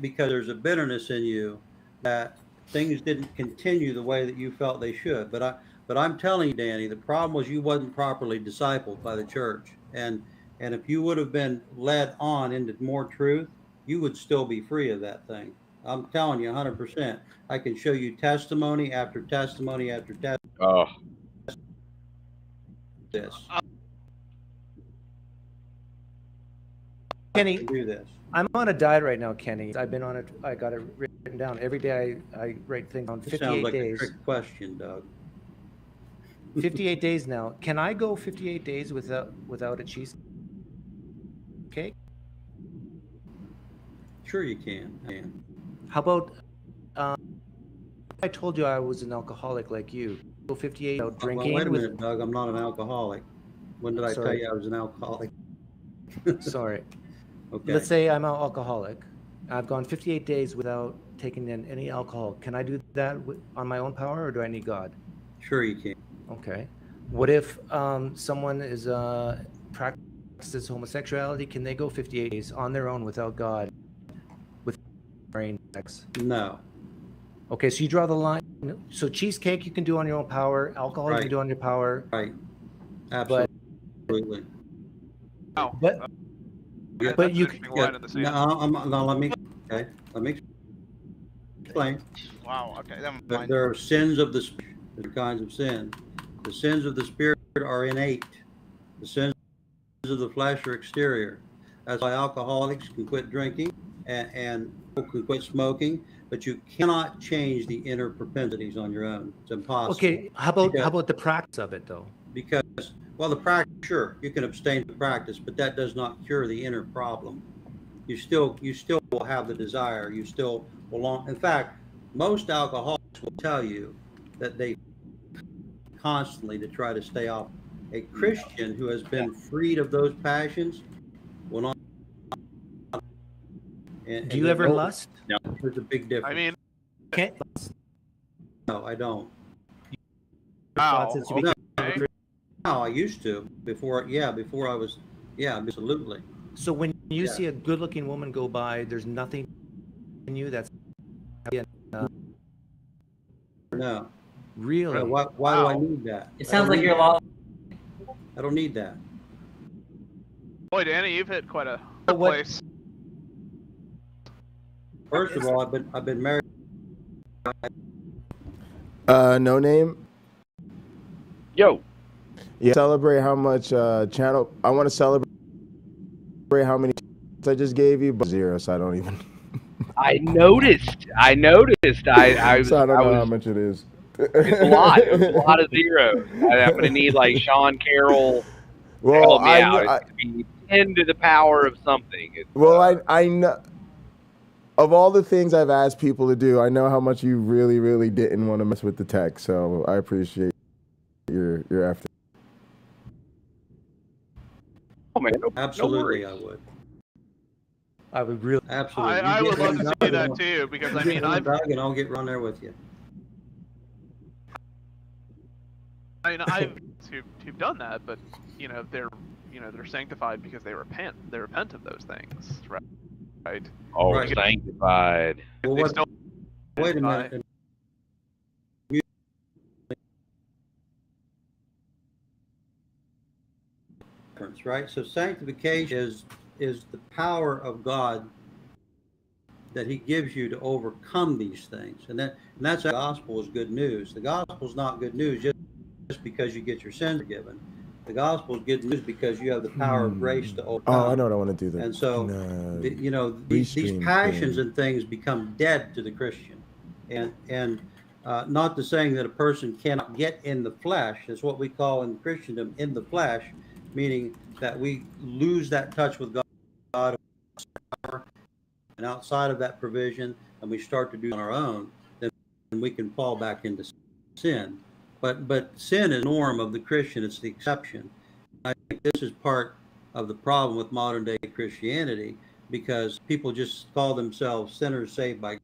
because there's a bitterness in you that things didn't continue the way that you felt they should. But I'm telling you, Danny, the problem was you wasn't properly discipled by the church. And if you would have been led on into more truth, you would still be free of that thing. I'm telling you 100%. I can show you testimony after testimony after testimony. Oh. This. Kenny, do this. I'm on a diet right now, Kenny. I've been on it. I got it written down. Every day I write things down. 58 sounds like days. a trick question, Doug. 58 days now. Can I go 58 days without a cheesecake? Sure you can. How about I told you I was an alcoholic like you. Go 58 without drinking. Well, wait a minute, Doug. I'm not an alcoholic. When did I tell you I was an alcoholic? Sorry. Okay. Let's say I'm an alcoholic. I've gone 58 days without taking in any alcohol. Can I do that on my own power, or do I need God? Sure you can. Okay. What if someone is practices homosexuality? Can they go 58 days on their own without God, with brain sex? No. Okay, so you draw the line. So cheesecake you can do on your own power. Alcohol you can do on your power. Right. Absolutely. But you can. No, let me explain. Wow. Okay. There are sins of the spirit. There are kinds of sin. The sins of the spirit are innate. The sins of the flesh are exterior. That's why alcoholics can quit drinking and can quit smoking, but you cannot change the inner propensities on your own. It's impossible. Okay, how about the practice of it though? Because the practice, sure, you can abstain from practice, but that does not cure the inner problem. You still will have the desire. You still will. In fact, most alcoholics will tell you that they constantly to try to stay off. A Christian who has been freed of those passions will not. Do you ever lust? No, there's a big difference. I mean, can't. No, I don't. No, I used to before I was, absolutely. So when you see a good-looking woman go by, there's nothing you. That's No. Really? Why do I need that? It sounds like you're lost. I don't need that. Boy, Danny, you've hit quite a place. First of all, I've been married. No name. Yo. Yeah. Celebrate how much channel. I want to celebrate how many I just gave you, but 0, so I don't even. I noticed. I was. So I don't know how much it is. It's a lot. It's a lot of zeros. I'm gonna need like Sean Carroll. Well, help me out. It's gonna be 10 to the power of something. I know. Of all the things I've asked people to do, I know how much you really, really didn't want to mess with the tech. So I appreciate your effort. Oh man, Absolutely, I would. I would really. Absolutely. I would love to see that too, because I mean, I've and I'll get run there with you. I mean, I've who've done that, but they're sanctified because they repent. They repent of those things, right? Right. Oh, right. Sanctified. Well, wait a minute. Right. So sanctification is the power of God that He gives you to overcome these things, and that's the gospel is good news. The gospel is not good news just because you get your sins forgiven. The gospel is good news because you have the power of grace to overcome. Oh, I know what I want to do that. And so, these passions and things become dead to the Christian, and not to saying that a person cannot get in the flesh. Is what we call in Christendom in the flesh, meaning that we lose that touch with God, and outside of that provision, and we start to do it on our own, then we can fall back into sin. But sin is the norm of the Christian; it's the exception. I think this is part of the problem with modern day Christianity, because people just call themselves sinners saved by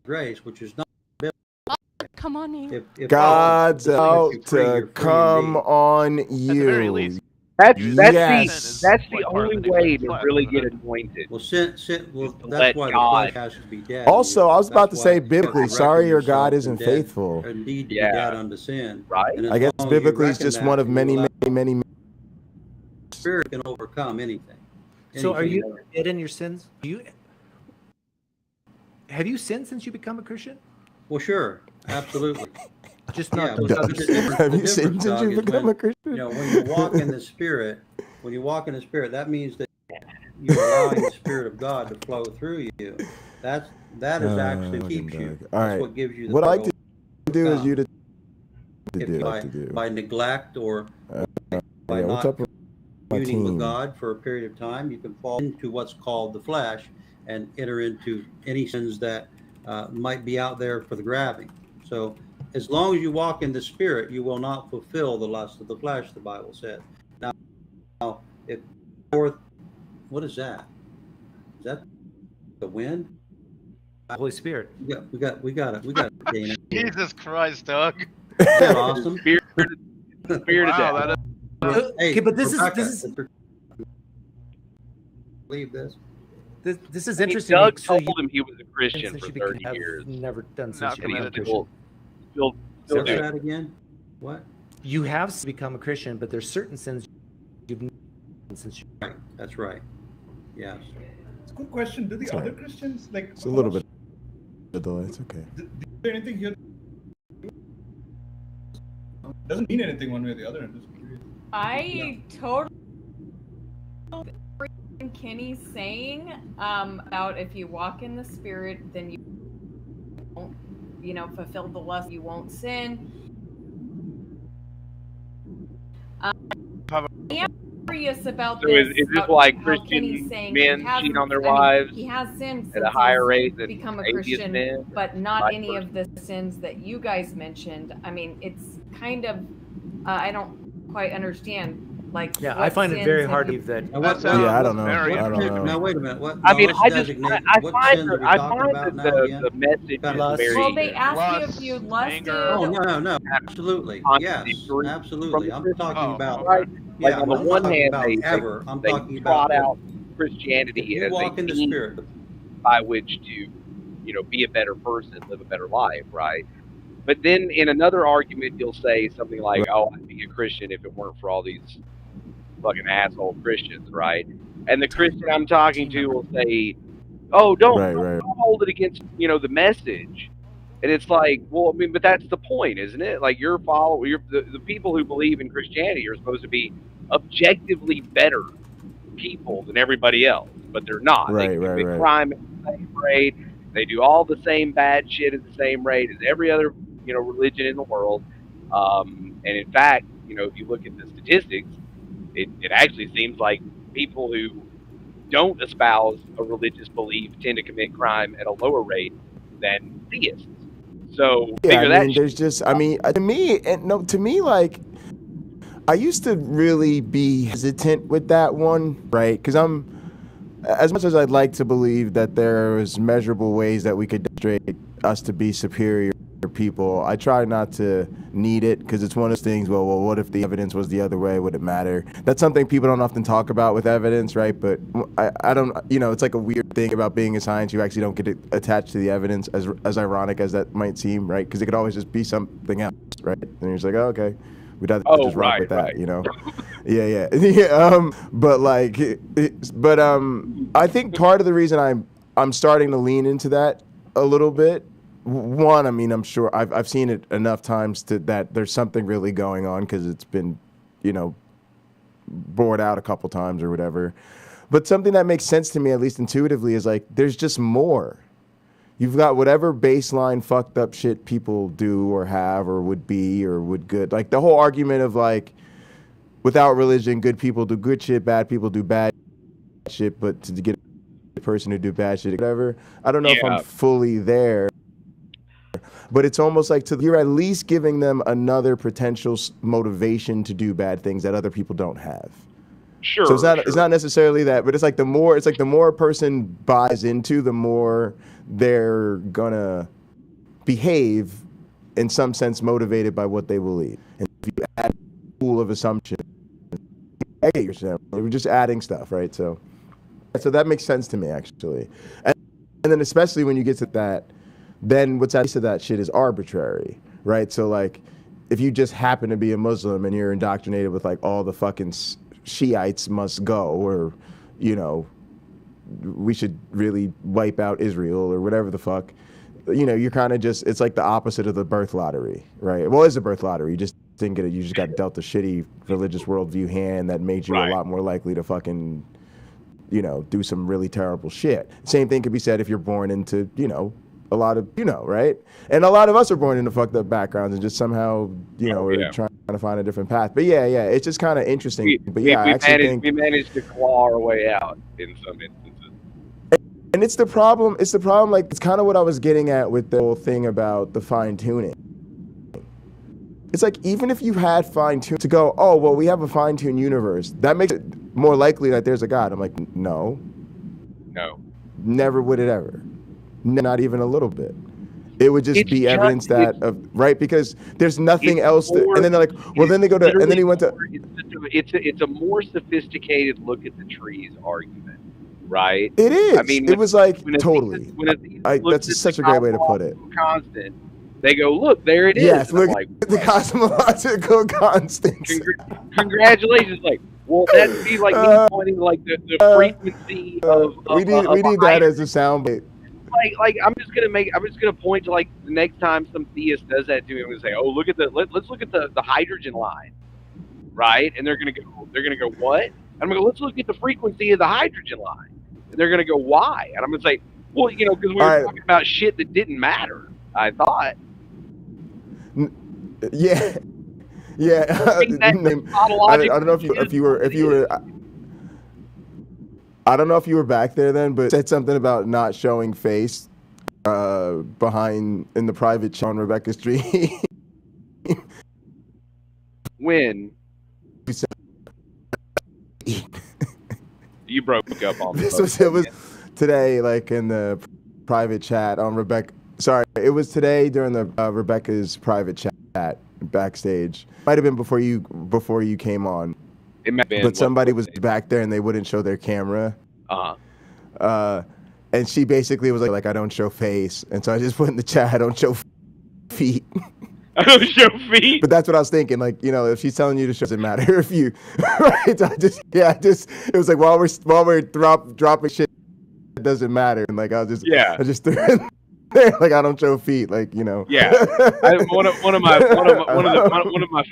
grace, which is not biblical. Come on you. If God's out to come on you. That's the only way to really get anointed. Well, that's why God. the flesh has to be dead. Also, I was about to say biblically, sorry your God isn't faithful. Indeed, to be dead unto sin. Right. I guess biblically it's just one of many. Spirit can overcome anything. So, are you dead in your sins? Have you sinned since you become a Christian? Well, sure, absolutely. Just not. Have you sinned since you become a Christian? When you walk in the Spirit, that means that you're allowing the Spirit of God to flow through you. That is actually keeps you. That's what gives you the what I power like to do is you to by neglect or by what's not up with my communing with team? God for a period of time, you can fall into what's called the flesh and enter into any sins that might be out there for the grabbing. So as long as you walk in the Spirit, you will not fulfill the lust of the flesh, the Bible said. Now if what is that? Is that the wind? Holy Spirit. We got it. Dana. Jesus Christ, Doug. Isn't that awesome? Spirit Wow, that is. Okay, but this is Believe this. This is interesting. Doug So told him he was a Christian for 30 years. Never done since Not you became a committed. Christian. Still Say do. that again? What? You have become a Christian, but there's certain sins you've done since you. Right. That's right. Yes. It's a good question. Do the other Christians like? It's a little bit. Though it's okay. Is there anything here? Doesn't mean anything one way or the other. I'm just curious. I totally Kenny's saying about if you walk in the Spirit, then you won't, fulfill the lust. You won't sin. I am curious about So this. is this like how Christian Kenny's saying men he hasn't- cheating on their I mean, wives he has sinned at a since higher he's rate than become a atheist Christian, men? but not Vice any of the sins that you guys mentioned. I mean, it's kind of I don't quite understand. Like, Yeah, what I find it sins very have hard to you- believe that. I don't know. Now wait a minute. What? I mean, let's I just designate I what find sins are we I talking find about that now again? the message is very Well, they asked you if you lusted. Oh no, absolutely, yes, absolutely. I'm talking about right. Like yeah. on the I'm one not talking hand, about they ever. I'm they talking trot about out Christianity if you as walk a in the means Spirit. by which to be a better person, live a better life, right? But then in another argument, you'll say something like, "Oh, I'd be a Christian if it weren't for all these fucking asshole Christians," right? And the Christian I'm talking to will say, "Oh, don't hold it against the message." And it's like, well, I mean, but that's the point, isn't it? Like the people who believe in Christianity are supposed to be objectively better people than everybody else, but they're not. They commit crime at the same rate. They do all the same bad shit at the same rate as every other religion in the world. And in fact, if you look at the statistics, it actually seems like people who don't espouse a religious belief tend to commit crime at a lower rate than theists. So there's just, to me, like, I used to really be hesitant with that one, right? Because as much as I'd like to believe that there's measurable ways that we could demonstrate us to be superior people, I try not to need it, because it's one of those things, well, what if the evidence was the other way? Would it matter? That's something people don't often talk about with evidence, right? But I don't, it's like a weird thing about being in science. You actually don't get it attached to the evidence, as ironic as that might seem, right? Because it could always just be something else, right? And you're just like, oh, okay. We'd have to just rock with that, yeah. But I think part of the reason I'm starting to lean into that a little bit. One, I'm sure I've seen it enough times that there's something really going on, because it's been, bored out a couple times or whatever. But something that makes sense to me, at least intuitively, is like there's just more. You've got whatever baseline fucked up shit people do or have or would be or would good. Like the whole argument of like, without religion, good people do good shit, bad people do bad shit, but to get a person to do bad shit, whatever. I don't know if I'm fully there, but it's almost like you're at least giving them another potential motivation to do bad things that other people don't have. Sure. So it's not necessarily that, but it's like the more a person buys into, the more they're gonna behave in some sense motivated by what they believe. And if you add a pool of assumptions, we're just adding stuff, right? So that makes sense to me, actually. And then especially when you get to that, then what's at to that shit is arbitrary, right? So like, if you just happen to be a Muslim and you're indoctrinated with like all the fucking Shiites must go, or we should really wipe out Israel or whatever the fuck, you're kind of just, it's like the opposite of the birth lottery, right? Well, it's a birth lottery. You just didn't get it. You just got dealt a shitty religious worldview hand that made you a lot more likely to fucking, do some really terrible shit. Same thing could be said if you're born into, a lot of, right? And a lot of us are born into fucked up backgrounds and just somehow, we're trying to find a different path. But yeah, it's just kind of interesting. We managed to claw our way out in some instances. And it's the problem, like, it's kind of what I was getting at with the whole thing about the fine tuning. It's like, even if you had fine tune to go, oh, well, we have a fine tuned universe, that makes it more likely that there's a God. I'm like, no. Never would it ever. Not even a little bit. It would just be evidence right? Because there's nothing else. And then they're like, well, then they go to, and then he went to. It's a more sophisticated look at the trees argument, right? It is. It was like, totally. That's such a great way to put it. Constant. They go, look, there it is. Yes, look at the cosmological constants. Congratulations. Like, well, that'd be like me pointing like the frequency of we need that as a soundbite. Like I'm just gonna point to like the next time some theist does that to me, I'm gonna say, oh, look at let's look at the hydrogen line, right? And they're gonna go what? And I'm gonna go, let's look at the frequency of the hydrogen line. And they're gonna go, why? And I'm gonna say, well, because we were talking about shit that didn't matter, I thought. Yeah. I don't know if you were. I don't know if you were back there then, but said something about not showing face behind in the private chat on Rebecca's stream. When? You broke up on me. It was today, like in the private chat on Rebecca. Sorry, it was today during the Rebecca's private chat backstage. Might have been before you came on. But somebody was back there and they wouldn't show their camera. And and she basically was like I don't show face, and so I just put in the chat, I don't show feet. I don't show feet. But that's what I was thinking. Like, you know, if she's telling you to show, it doesn't matter if you, right? So it was like while we're dropping shit, it doesn't matter. And like I just threw it in there, like I don't show feet, like, you know. Yeah, one of my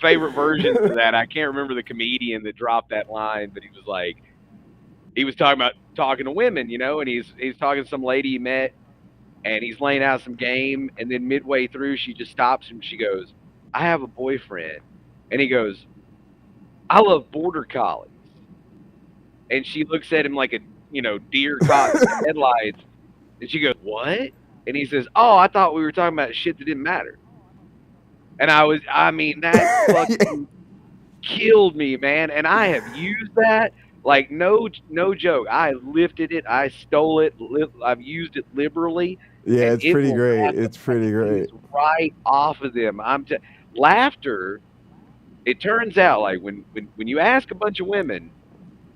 favorite versions of that. I can't remember the comedian that dropped that line, but he was talking to women, you know, and he's talking to some lady he met. And he's laying out some game, and then midway through, she just stops him. She goes, "I have a boyfriend," and he goes, "I love border collies." And she looks at him like a deer caught in the headlights, and she goes, "What?" And he says, "Oh, I thought we were talking about shit that didn't matter." And that fucking killed me, man. And I have used that. Like, no joke. I lifted it. I stole it. I've used it liberally. Yeah, it's pretty great. It's pretty great. Right off of them. Laughter, it turns out, like, when you ask a bunch of women,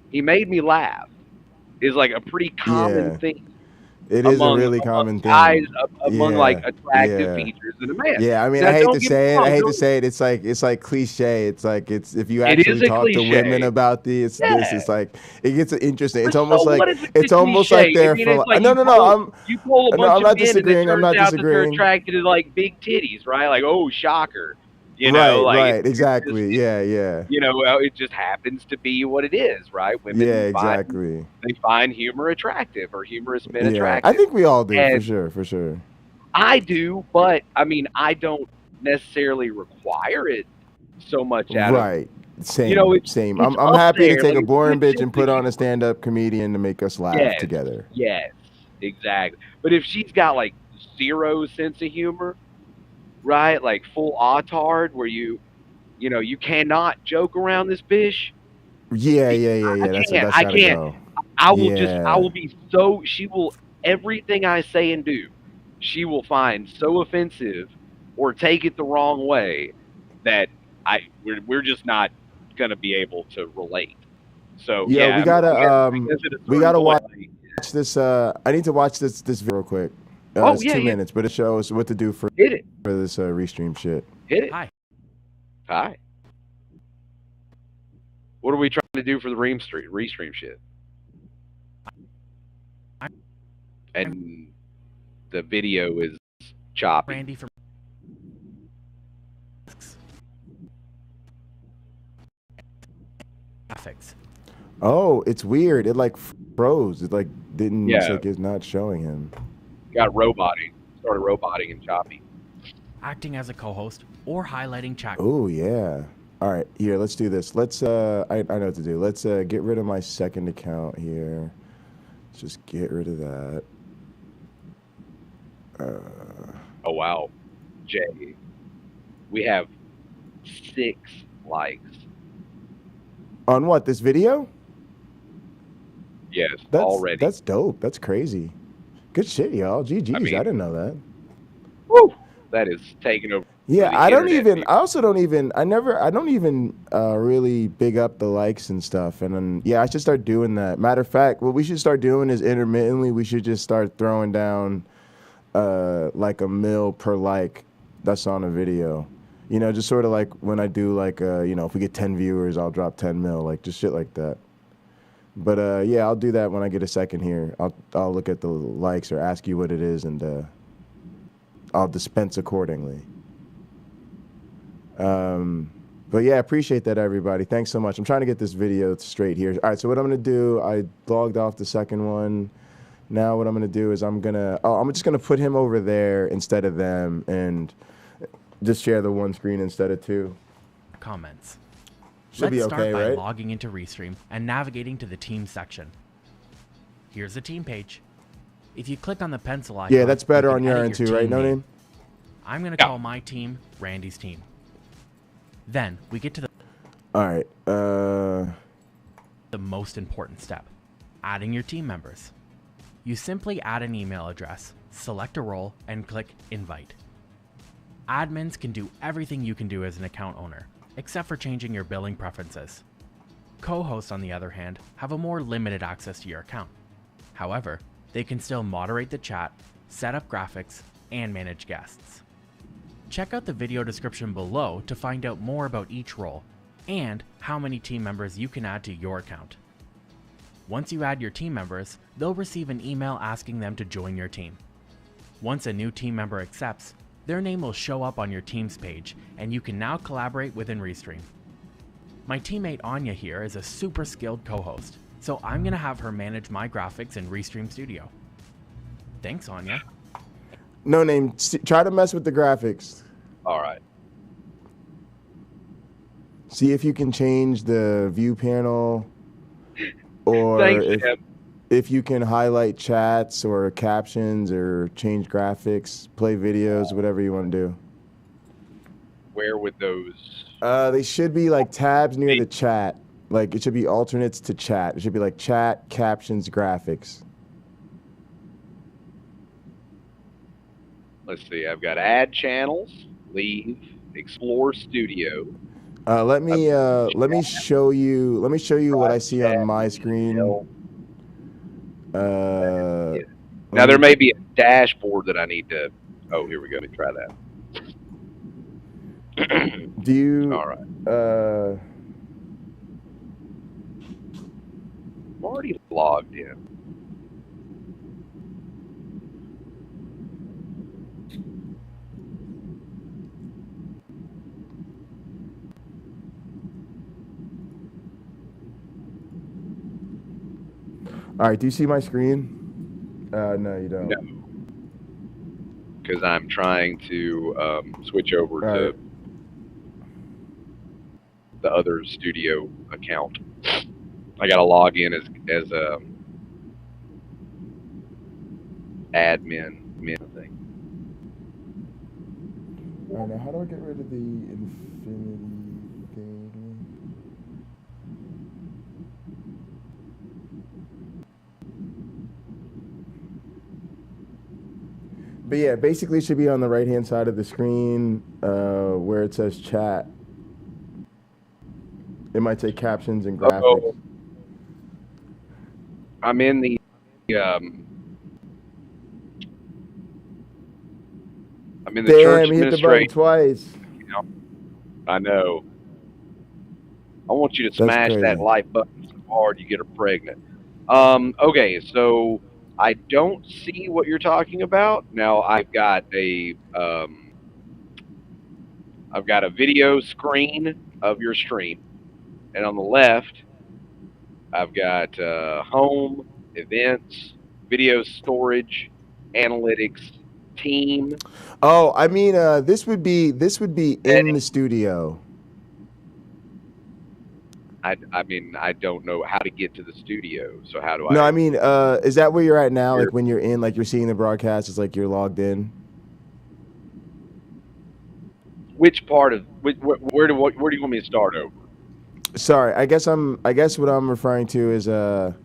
he made me laugh, is like a pretty common thing. It is a really common thing. Guys among like attractive features in a man. Yeah, I mean, I hate to say it. It's like cliche. It's like if you actually talk to women about this, it's like it gets interesting. It's almost like they're you pull a bunch of men and it turns out that they're attracted to like big titties, right? Like, oh, shocker. You know, right, exactly. Yeah. You know, it just happens to be what it is, right? Women they find humor attractive or humorous men attractive. I think we all do, for sure. I do, but I mean, I don't necessarily require it so much out of Same. Same. I'm happy to take a boring bitch and put on a stand-up comedian to make us laugh together. Yes, exactly. But if she's got like zero sense of humor, right, like full autard, where you cannot joke around this bitch. Yeah. I can't. I will be so. She will, everything I say and do, she will find so offensive or take it the wrong way that we're just not gonna be able to relate. So we gotta watch this. I need to watch this video real quick. It's 2 minutes, but it shows what to do for this restream shit. Hit it. Hi. What are we trying to do for the restream shit? And the video is choppy. Randy from graphics. Oh, it's weird. It like froze. It like didn't. It's like it's not showing him. Got started roboting and choppy. Acting as a co-host or highlighting chat. Oh yeah. All right, here, let's do this. Let's I know what to do. Let's get rid of my second account here. Let's just get rid of that. Oh wow, Jay, we have 6 likes. On what, this video? Yes, already. That's dope. That's crazy. Good shit, y'all. GG's. I didn't know that. Woo! That is taking over. Yeah, I don't even really big up the likes and stuff. And then, I should start doing that. Matter of fact, what we should start doing is intermittently, we should just start throwing down like $1 million per like that's on a video. You know, just sort of like when I do like, if we get 10 viewers, I'll drop 10 mil, like just shit like that. But I'll do that when I get a second here. I'll look at the likes or ask you what it is, and I'll dispense accordingly. But yeah, appreciate that, everybody. Thanks so much. I'm trying to get this video straight here. All right, so what I'm gonna do, I logged off the second one. Now what I'm gonna do is I'm just gonna put him over there instead of them, and just share the one screen instead of 2. Comments. Should be okay, Let's start by right? logging into Restream and navigating to the team section. Here's the team page. If you click on the pencil icon, yeah, that's better you on can your edit end too, right? No name? I'm going to call my team Randy's team. Then we get to the the most important step, adding your team members. You simply add an email address, select a role, and click Invite. Admins can do everything you can do as an account owner, except for changing your billing preferences. Co-hosts, on the other hand, have a more limited access to your account. However, They can still moderate the chat, set up graphics, and manage guests. Check out the video description below to find out more about each role and how many team members you can add to your account. Once you add your team members, they'll receive an email asking them to join your team. Once a new team member accepts, their name will show up on your team's page and you can now collaborate within Restream. My teammate Anya here is a super skilled co-host, so I'm going to have her manage my graphics in Restream Studio. Thanks, Anya. No name. Try to mess with the graphics. All right. See if you can change the view panel, or if you can highlight chats or captions or change graphics, play videos, whatever you want to do. Where would those? They should be like tabs near the chat. Like it should be alternates to chat. It should be like chat, captions, graphics. Let's see. I've got add channels, leave, explore studio. Let me show you what I see on my screen. Now there may be a dashboard that I need to. Oh, here we go. Let me try that. Do you? All right. I'm already logged in. All right. Do you see my screen? No, you don't. No. Because I'm trying to switch over to the other studio account. I got to log in as a admin thing. All right, now how do I get rid of the infinity thing? But yeah, basically it should be on the right-hand side of the screen where it says chat. It might say captions and graphics. Oh, I'm in the church Damn, you hit the button twice. You know, I know. I want you to smash that like button so hard you get her pregnant. Okay, so I don't see what you're talking about. Now I've got a video screen of your stream, and on the left I've got home, events, video storage, analytics, team. Oh, I mean, this would be in the studio. I mean, I don't know how to get to the studio, so how do I? No, I mean, is that where you're at now? Like when you're in, like you're seeing the broadcast, it's like you're logged in. Which part of where do you want me to start over? Sorry, I guess what I'm referring to is and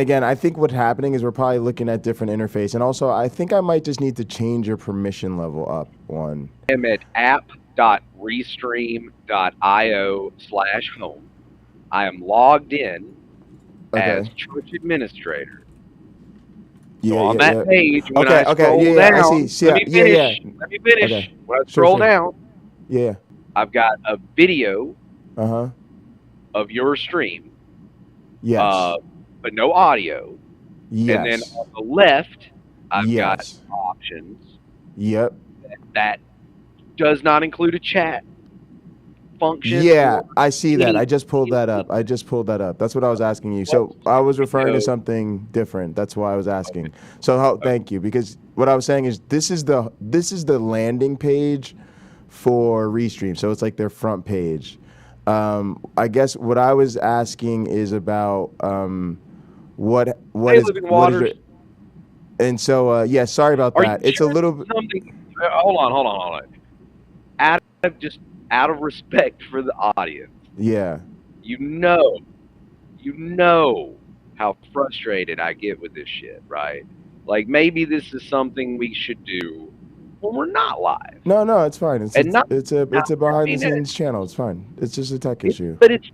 again, I think what's happening is we're probably looking at different interface, and also I think I might just need to change your permission level up one. I'm at app.restream.io/home. I am logged in as church administrator. Yeah, so on that page, when I scroll down, I see. Let me finish. Let me finish. Okay. When I scroll down, I've got a video of your stream. Yes. But no audio. Yes. And then on the left, I've got options. Yep. That does not include a chat function. Yeah, I see that. I just pulled that up. That's what I was asking you. So I was referring to something different. That's why I was asking. So thank you, because what I was saying is this is the landing page for Restream. So it's like their front page. I guess what I was asking is about what is your, and so sorry about that. It's a little bit. Hold on. Out of respect for the audience. Yeah. You know how frustrated I get with this shit, right? Like maybe this is something we should do when we're not live. No, it's fine. It's a behind the scenes channel. It's fine. It's just a tech issue. But it's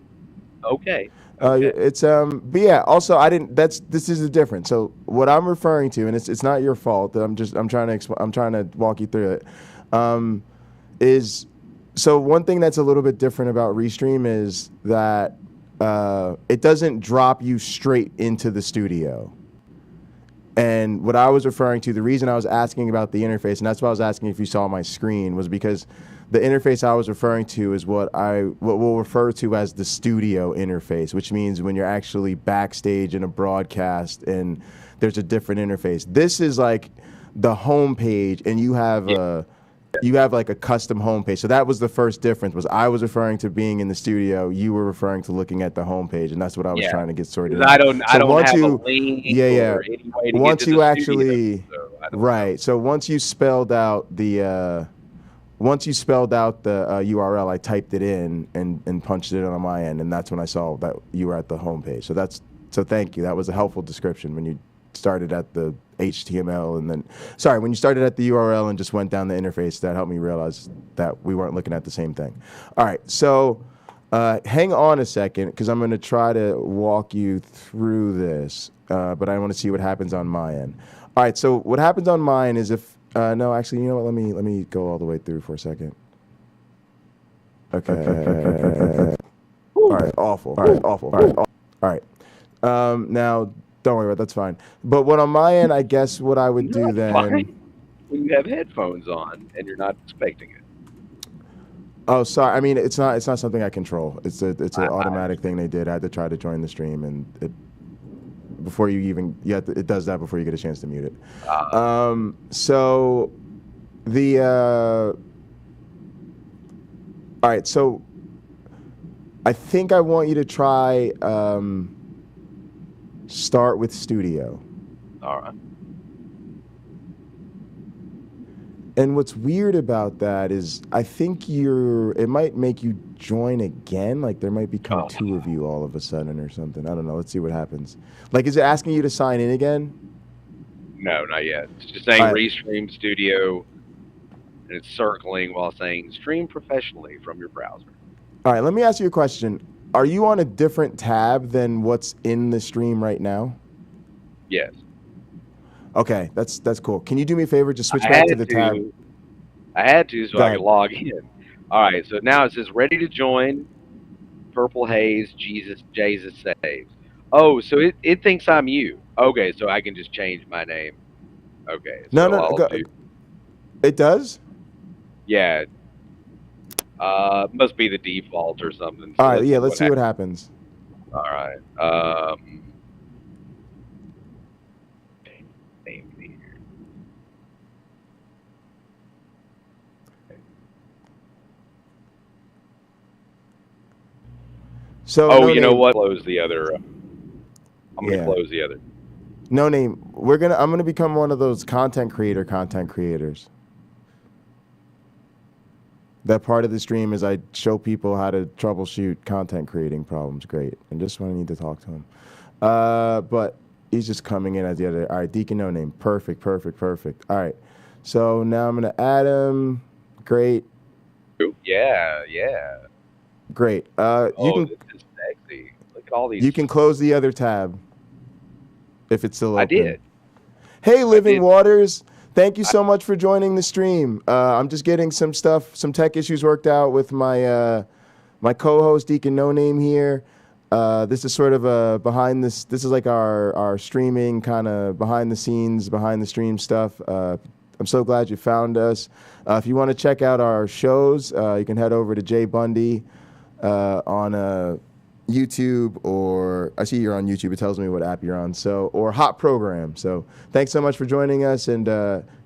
okay. It's but yeah. Also, I didn't. This is the difference. So what I'm referring to, and it's not your fault. I'm trying to walk you through it. Is so one thing that's a little bit different about Restream is that it doesn't drop you straight into the studio. And what I was referring to, the reason I was asking about the interface, and that's why I was asking if you saw my screen, was because the interface I was referring to is what we'll refer to as the studio interface, which means when you're actually backstage in a broadcast and there's a different interface. This is like the home page, and you have like a custom home page. So that was the first difference. Was I was referring to being in the studio, you were referring to looking at the home page, and that's what I was trying to get sorted out. I don't have a link or any way to once get to you the actually studio, so right. So once you spelled out the URL, I typed it in and punched it in on my end, and that's when I saw that you were at the home page. So thank you. That was a helpful description when you started at the HTML and then when you started at the URL and just went down the interface. That helped me realize that we weren't looking at the same thing. All right, so hang on a second, because I'm going to try to walk you through this, but I want to see what happens on my end. All right, so what happens on mine is if no, actually, you know what? Let me go all the way through for a second. Okay. All right, awful. All right, awful. All right. Now, don't worry about it, that's fine. But what on my end, I guess what I would do then. Fine. When you have headphones on and you're not expecting it. Oh, sorry. I mean, it's not something I control. It's an automatic thing they did. I had to try to join the stream, and it does that before you get a chance to mute it. So all right. So I think I want you to try start with studio. All right. And what's weird about that is I think it might make you join again. Like there might become two of you all of a sudden or something. I don't know. Let's see what happens. Like, is it asking you to sign in again? No, not yet. It's just saying Restream Studio, and it's circling while saying stream professionally from your browser. All right, let me ask you a question. Are you on a different tab than what's in the stream right now? Yes. Okay, that's cool. Can you do me a favor? Just switch back to the tab. I had to so I could log in. All right, so now it says ready to join. Purple haze. Jesus saves. Oh, so it thinks I'm you. Okay, so I can just change my name. Okay. So No. It does? Yeah. Must be the default or something. All right, yeah. Let's see what happens. All right. So you know what? Close the other. I'm gonna close the other. No name. I'm gonna become one of those content creators. That part of the stream is I show people how to troubleshoot content creating problems. Great. And just when I need to talk to him. But he's just coming in as the other. All right, Deacon No Name. Perfect. All right. So now I'm gonna add him. Great. Yeah. Great. This is sexy. Look at all these. You can close the other tab if it's still open. I did. Hey, Living Waters. Thank you so much for joining the stream. I'm just getting some tech issues worked out with my my co-host Deacon No Name here. This is sort of this is like our streaming kind of behind the scenes, behind the stream stuff. I'm so glad you found us. If you want to check out our shows, you can head over to Jay Bundy on YouTube, or I see you're on YouTube. It tells me what app you're on. Or Hot Program. So thanks so much for joining us. And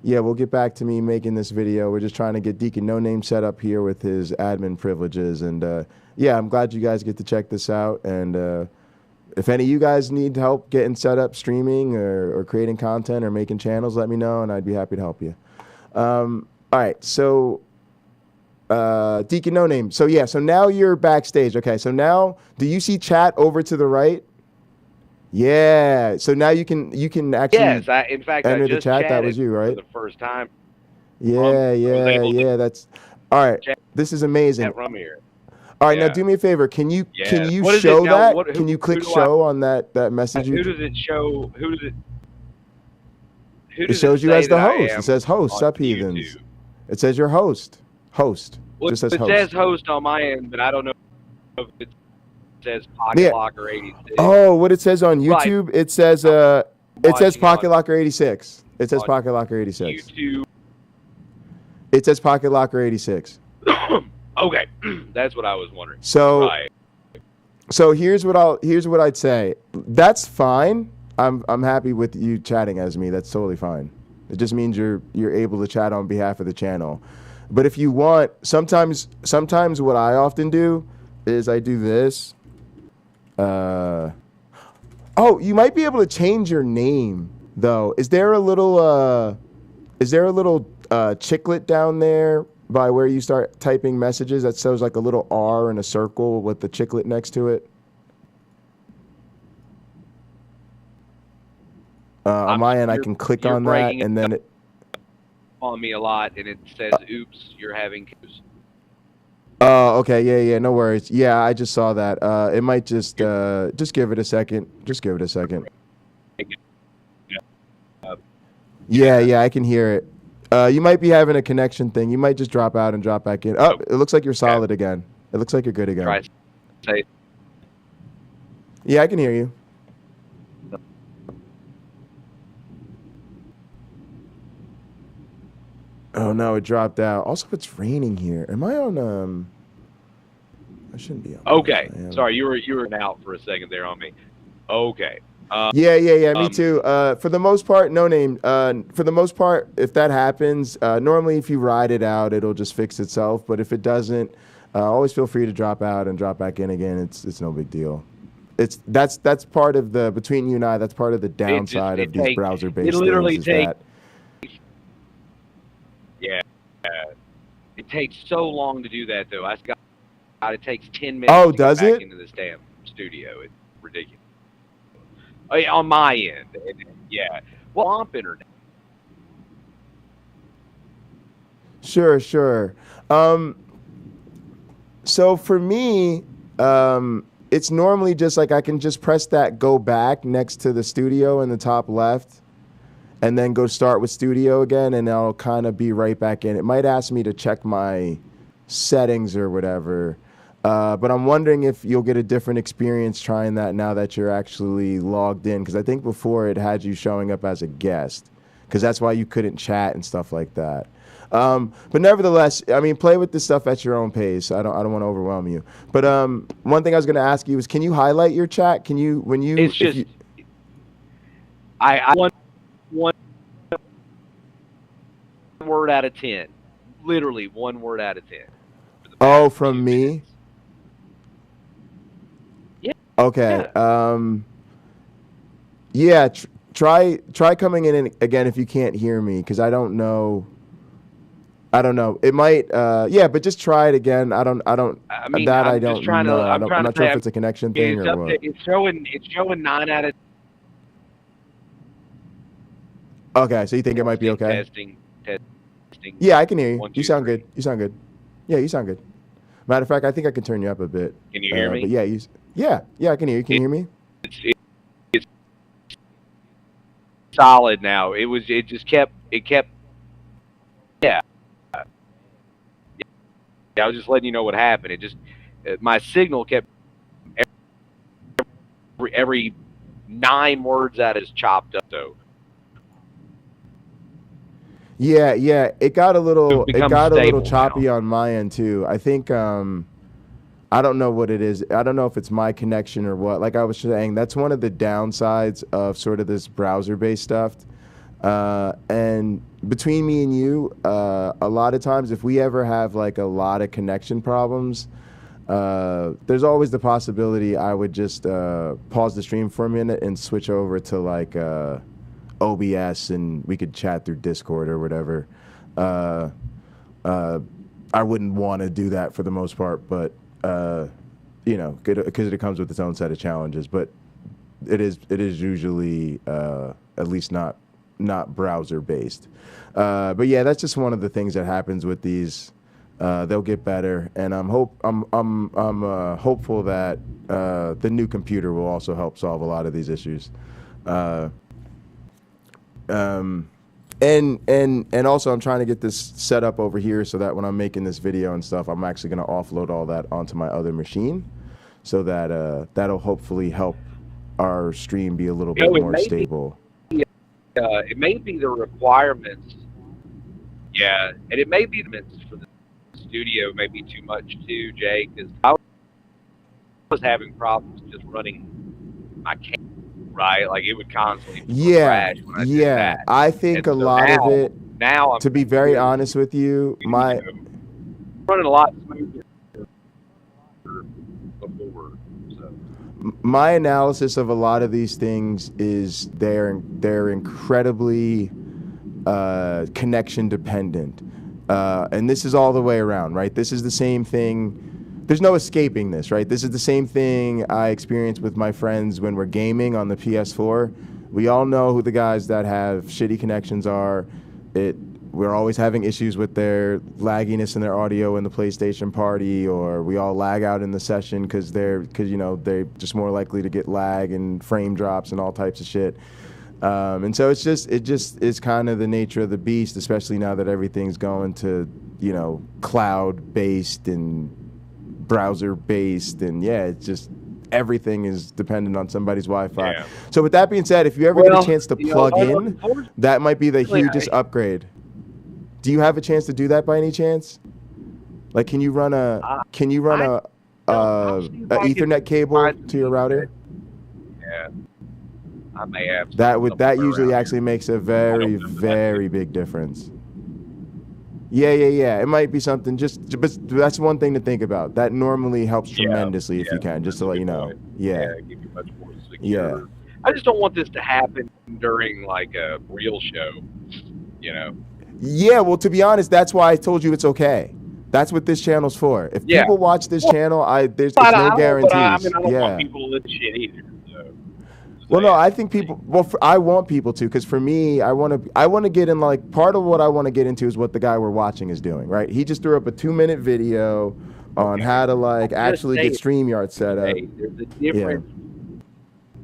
we'll get back to me making this video. We're just trying to get Deacon No Name set up here with his admin privileges. And I'm glad you guys get to check this out. And if any of you guys need help getting set up streaming or creating content or making channels, let me know and I'd be happy to help you. All right. So Deacon No Name. So now you're backstage. Okay, so now do you see chat over to the right? Yeah. So now you can actually in fact enter I the just chat. That was you, right? For the first time. Yeah. That's all right. This is amazing. From here. All right, now do me a favor. Can you What is show it now? that? What- Can you click who do show on that message? Who does it show? Who does it? Who It does shows you say as the that I host. am It says host, on Sup Heathens. It says your host. Host. Well, Just says it host. says host on my end, but I don't know if it says Yeah. Pocketlocker86. Oh, what it says on Right. YouTube? It says it says Watching on- Pocketlocker86. It says Pocketlocker86. YouTube. It says Pocketlocker86. Okay, that's what I was wondering. So right. So here's what I'd say. That's fine. I'm happy with you chatting as me. That's totally fine. It just means you're able to chat on behalf of the channel. But if you want, sometimes what I often do is I do this. Oh, you might be able to change your name though. Is there a little chiclet down there by where you start typing messages that shows like a little R and a circle with the chiclet next to it? On my end, I can click on that, and then it on me a lot, and it says, "Oops, you're having." Oh, okay, yeah, no worries. Yeah, I just saw that. It might just give it a second. Just give it a second. Yeah, I can hear it. You might be having a connection thing. You might just drop out and drop back in. Oh, it looks like you're solid again. It looks like you're good again. Try say. Yeah, I can hear you. Oh no, it dropped out. Also, it's raining here. Am I on? I shouldn't be on. Okay, sorry, you were out for a second there on me. Okay. Yeah. Me too. For the most part, no name. For the most part, if that happens, normally if you ride it out, it'll just fix itself. But if it doesn't, always feel free to drop out and drop back in again. It's no big deal. That's part of the between you and I. That's part of the downside of these browser-based things. It literally is takes. that Yeah, it takes so long to do that though. It takes 10 minutes. Oh, to does get back it? into this damn studio. It's ridiculous. On my end, yeah. Well, I'm internet. Sure. So for me, it's normally just like I can just press that go back next to the studio in the top left, and then go start with studio again, and I'll kind of be right back in. It might ask me to check my settings or whatever, but I'm wondering if you'll get a different experience trying that now that you're actually logged in, because I think before it had you showing up as a guest, because that's why you couldn't chat and stuff like that. But nevertheless, I mean, play with this stuff at your own pace. I don't want to overwhelm you. But one thing I was going to ask you is, can you highlight your chat? Can you It's just I want one word out of 10, literally one word out of 10. Oh, from me? Yeah. Okay. Yeah. Try coming in again if you can't hear me, because I don't know. It might. Yeah, but just try it again. I don't. I mean, I just don't trying know. to. I'm not sure if it's a connection thing or what. It's showing 9 out of. Okay, so you think it might be okay? Testing. Yeah, I can hear you. 1, 2, You sound 3. good. You sound good. Yeah, you sound good. Matter of fact, I think I can turn you up a bit. Can you hear me? But yeah, I can hear you. Can you hear me? It's solid now. It just kept. Yeah. I was just letting you know what happened. It just my signal kept every 9 words out is chopped up. So. Yeah, it got a little choppy now on my end too. I think I don't know what it is. I don't know if it's my connection or what. Like I was saying, that's one of the downsides of sort of this browser-based stuff. And between me and you, a lot of times if we ever have like a lot of connection problems, there's always the possibility I would just pause the stream for a minute and switch over to like OBS, and we could chat through Discord or whatever. I wouldn't want to do that for the most part, but because it comes with its own set of challenges. But it is usually at least not browser based. But yeah, that's just one of the things that happens with these they'll get better, and I'm hopeful that the new computer will also help solve a lot of these issues. And also I'm trying to get this set up over here so that when I'm making this video and stuff, I'm actually going to offload all that onto my other machine, so that that'll hopefully help our stream be a little bit more stable. It may be the requirements. Yeah, and it may be the for the studio may be too much too, Jay, because I was having problems just running my camera, right? Like it would constantly crash when I did that. I think and a lot of it, now to be very honest with you, my running a lot smoother before. So. My analysis of a lot of these things is they're incredibly connection dependent. And this is all the way around, right? This is the same thing. There's no escaping this, right? This is the same thing I experience with my friends when we're gaming on the PS4. We all know who the guys that have shitty connections are. We're always having issues with their lagginess in their audio in the PlayStation party, or we all lag out in the session because they're just more likely to get lag and frame drops and all types of shit. And so it's kind of the nature of the beast, especially now that everything's going to, cloud-based and browser-based, and it's just everything is dependent on somebody's Wi-Fi. Yeah. So with that being said, if you ever get a chance to plug in, that might be the hugest upgrade. Do you have a chance to do that by any chance? Like, can you run a Ethernet cable to your router? Yeah. I may have. That usually actually makes a very, very big difference. Yeah. It might be something. But that's one thing to think about. That normally helps tremendously if you can. Just to let you know. Yeah. Give you much more secure. Yeah. I just don't want this to happen during like a real show. Yeah. Well, to be honest, that's why I told you it's okay. That's what this channel's for. If people watch this channel, there's no guarantees. I don't want people to shit either. Well, no, I think people. Well, I want people to, because for me, I want to get in. Like, part of what I want to get into is what the guy we're watching is doing. Right? He just threw up a 2-minute video on how to actually get StreamYard set up. There's a difference. Yeah.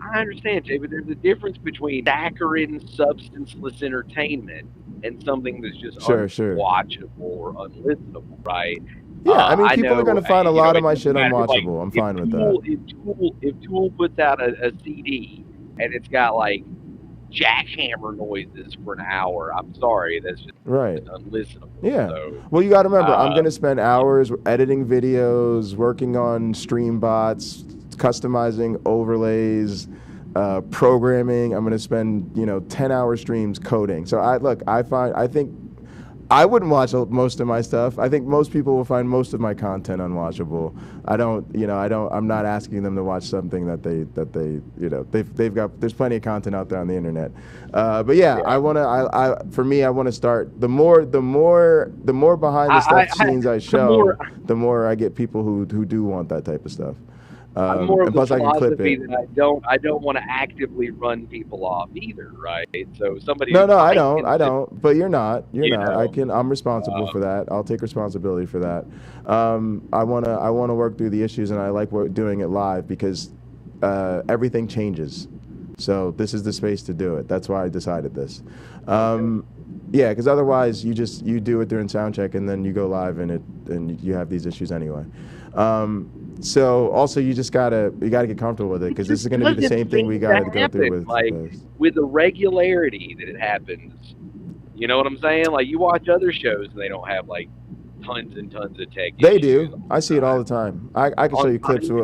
I understand, Jay, but there's a difference between saccharine, substanceless entertainment and something that's just unwatchable or unlistenable, right? Yeah, I mean, people are going to find a lot of my shit unwatchable. I'm fine with that. If Tool puts out a CD and it's got like jackhammer noises for an hour, I'm sorry, that's just unlistenable. Yeah. So, well, you got to remember, I'm going to spend hours editing videos, working on stream bots, customizing overlays, programming. I'm going to spend 10-hour streams coding. So I think I wouldn't watch most of my stuff. I think most people will find most of my content unwatchable. I'm not asking them to watch something that they've got. There's plenty of content out there on the internet. But yeah, I want to start. The more behind the scenes I show, the more I get people who do want that type of stuff. I'm more of the philosophy that I don't want to actively run people off either, right? So somebody. No, I don't. But you're not. You're not. I'm responsible for that. I'll take responsibility for that. I wanna work through the issues, and I like doing it live because everything changes. So this is the space to do it. That's why I decided this. Yeah, because otherwise you do it during sound check and then you go live and you have these issues anyway. So also you gotta get comfortable with it because this is going to be the same thing we got to go through with the regularity that it happens. You know what I'm saying? Like you watch other shows and they don't have like tons and tons of tech. They do. I see it all the time. I can show you clips of it.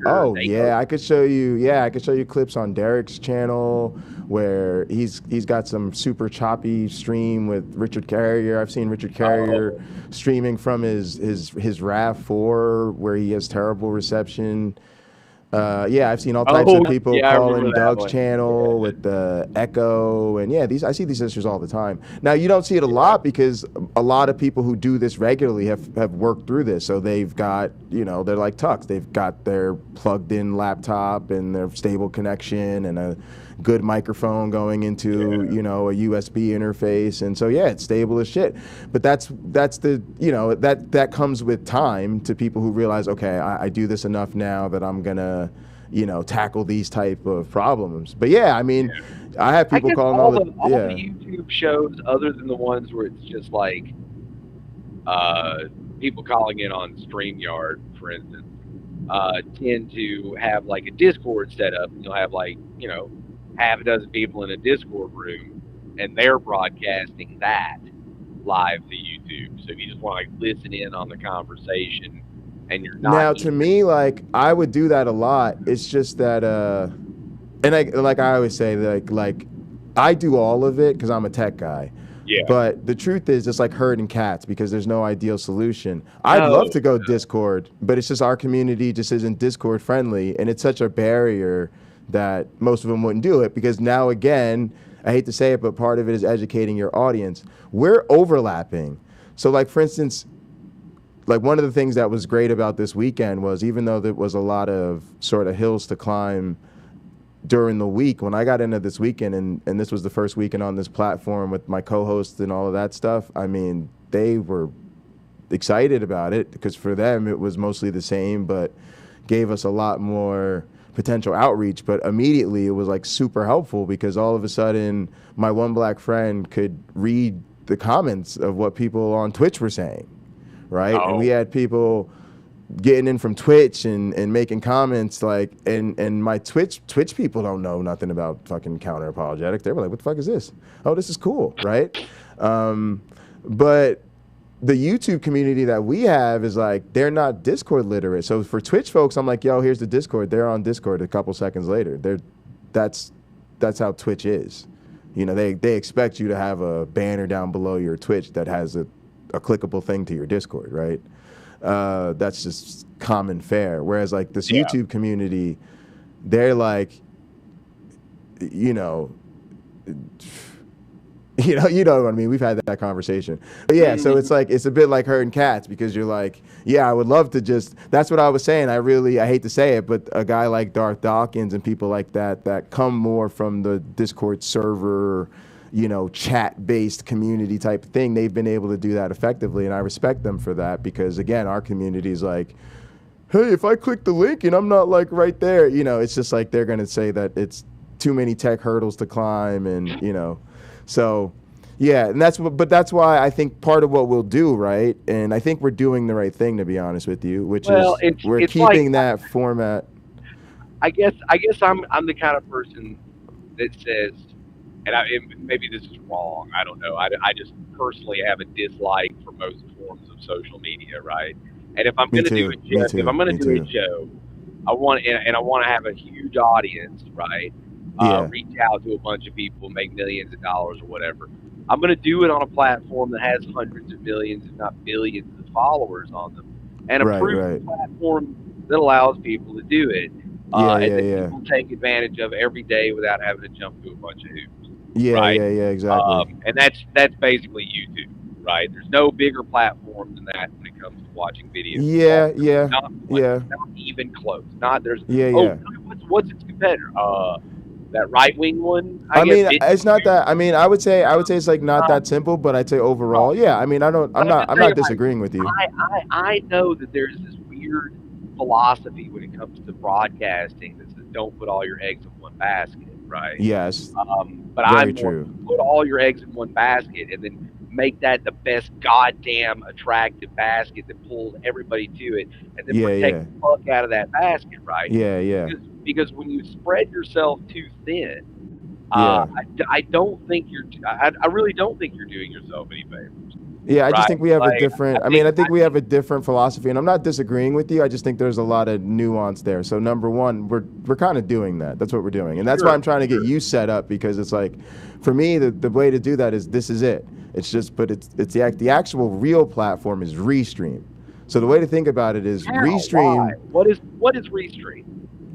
Oh yeah, I could show you. Yeah, I could show you clips on Derek's channel where he's got some super choppy stream with Richard Carrier. I've seen Richard Carrier streaming from his RAV4 where he has terrible reception. Yeah, I've seen all types of people calling Doug's channel with the echo, and I see these issues all the time. Now you don't see it a lot because a lot of people who do this regularly have worked through this, so they've got they're like Tux. They've got their plugged-in laptop and their stable connection and a good microphone going into a USB interface, and so it's stable as shit. But that's the that comes with time to people who realize, okay, I do this enough now that I'm gonna tackle these type of problems. But I mean, I have people calling all the YouTube shows, other than the ones where it's just like people calling in on StreamYard, for instance, tend to have like a Discord set up, and you'll have like half a dozen people in a Discord room, and they're broadcasting that live to YouTube. So if you just want to listen in on the conversation, and you're not now to me, like, I would do that a lot. It's just that and I always say, like I do all of it because I'm a tech guy. Yeah. But the truth is, it's like herding cats because there's no ideal solution. I'd love to go Discord, but it's just our community just isn't Discord friendly, and it's such a barrier that most of them wouldn't do it, because now, again, I hate to say it, but part of it is educating your audience. We're overlapping. So like, for instance, like one of the things that was great about this weekend was, even though there was a lot of sort of hills to climb during the week, when I got into this weekend, and this was the first weekend on this platform with my co-hosts and all of that stuff, I mean, they were excited about it because for them it was mostly the same, but gave us a lot more potential outreach. But immediately it was like super helpful because all of a sudden MyOneBlack Friend could read the comments of what people on Twitch were saying, right? And we had people getting in from Twitch and making comments like, and my Twitch people don't know nothing about fucking counter-apologetics. They were like, what the fuck is this? Oh, this is cool, right? But the YouTube community that we have is like, they're not Discord literate. So for Twitch folks, I'm like, yo, here's the Discord. They're on Discord a couple seconds later. That's how Twitch is. They expect you to have a banner down below your Twitch that has a clickable thing to your Discord, right? That's just common fare. Whereas like this YouTube community, they're like, you know what I mean? We've had that conversation. But so it's like, it's a bit like herding cats, because you're like, I would love to just, that's what I was saying. I hate to say it, but a guy like Darth Dawkins and people like that come more from the Discord server, chat-based community type thing, they've been able to do that effectively, and I respect them for that, because again, our community is like, hey, if I click the link and I'm not like right there, it's just like they're gonna say that it's too many tech hurdles to climb, and so and that's why I think part of what we'll do, right, and I think we're doing the right thing, to be honest with you, which is we're keeping that format. I guess I'm the kind of person that says, and maybe this is wrong, I don't know. I just personally have a dislike for most forms of social media, right? And if I'm going to do a show, I want to have a huge audience, right? Reach out to a bunch of people, make millions of dollars or whatever. I'm going to do it on a platform that has hundreds of millions, if not billions, of followers on them, and a proven platform that allows people to do it, and that people take advantage of every day without having to jump through a bunch of hoops. Exactly. And that's basically YouTube, right? There's no bigger platform than that when it comes to watching videos. Not even close. What's its competitor? That right-wing one? It's not that. I mean, I would say it's like not that simple, but I'd say overall, I mean, I'm not disagreeing with you. I know that there's this weird philosophy when it comes to broadcasting that says don't put all your eggs in one basket, right? Yes. But I'm more put all your eggs in one basket and then make that the best goddamn attractive basket that pulls everybody to it, and then protect the fuck out of that basket, right? Because when you spread yourself too thin, I don't think I really don't think you're doing yourself any favors. I just think we have a different. I think we have a different philosophy, and I'm not disagreeing with you. I just think there's a lot of nuance there. So number one, we're kind of doing that. That's what we're doing, and that's why I'm trying to get you set up, because it's like, for me, the way to do that is this is it. It's just, but it's the actual real platform is Restream. So the way to think about it is Restream. What is Restream?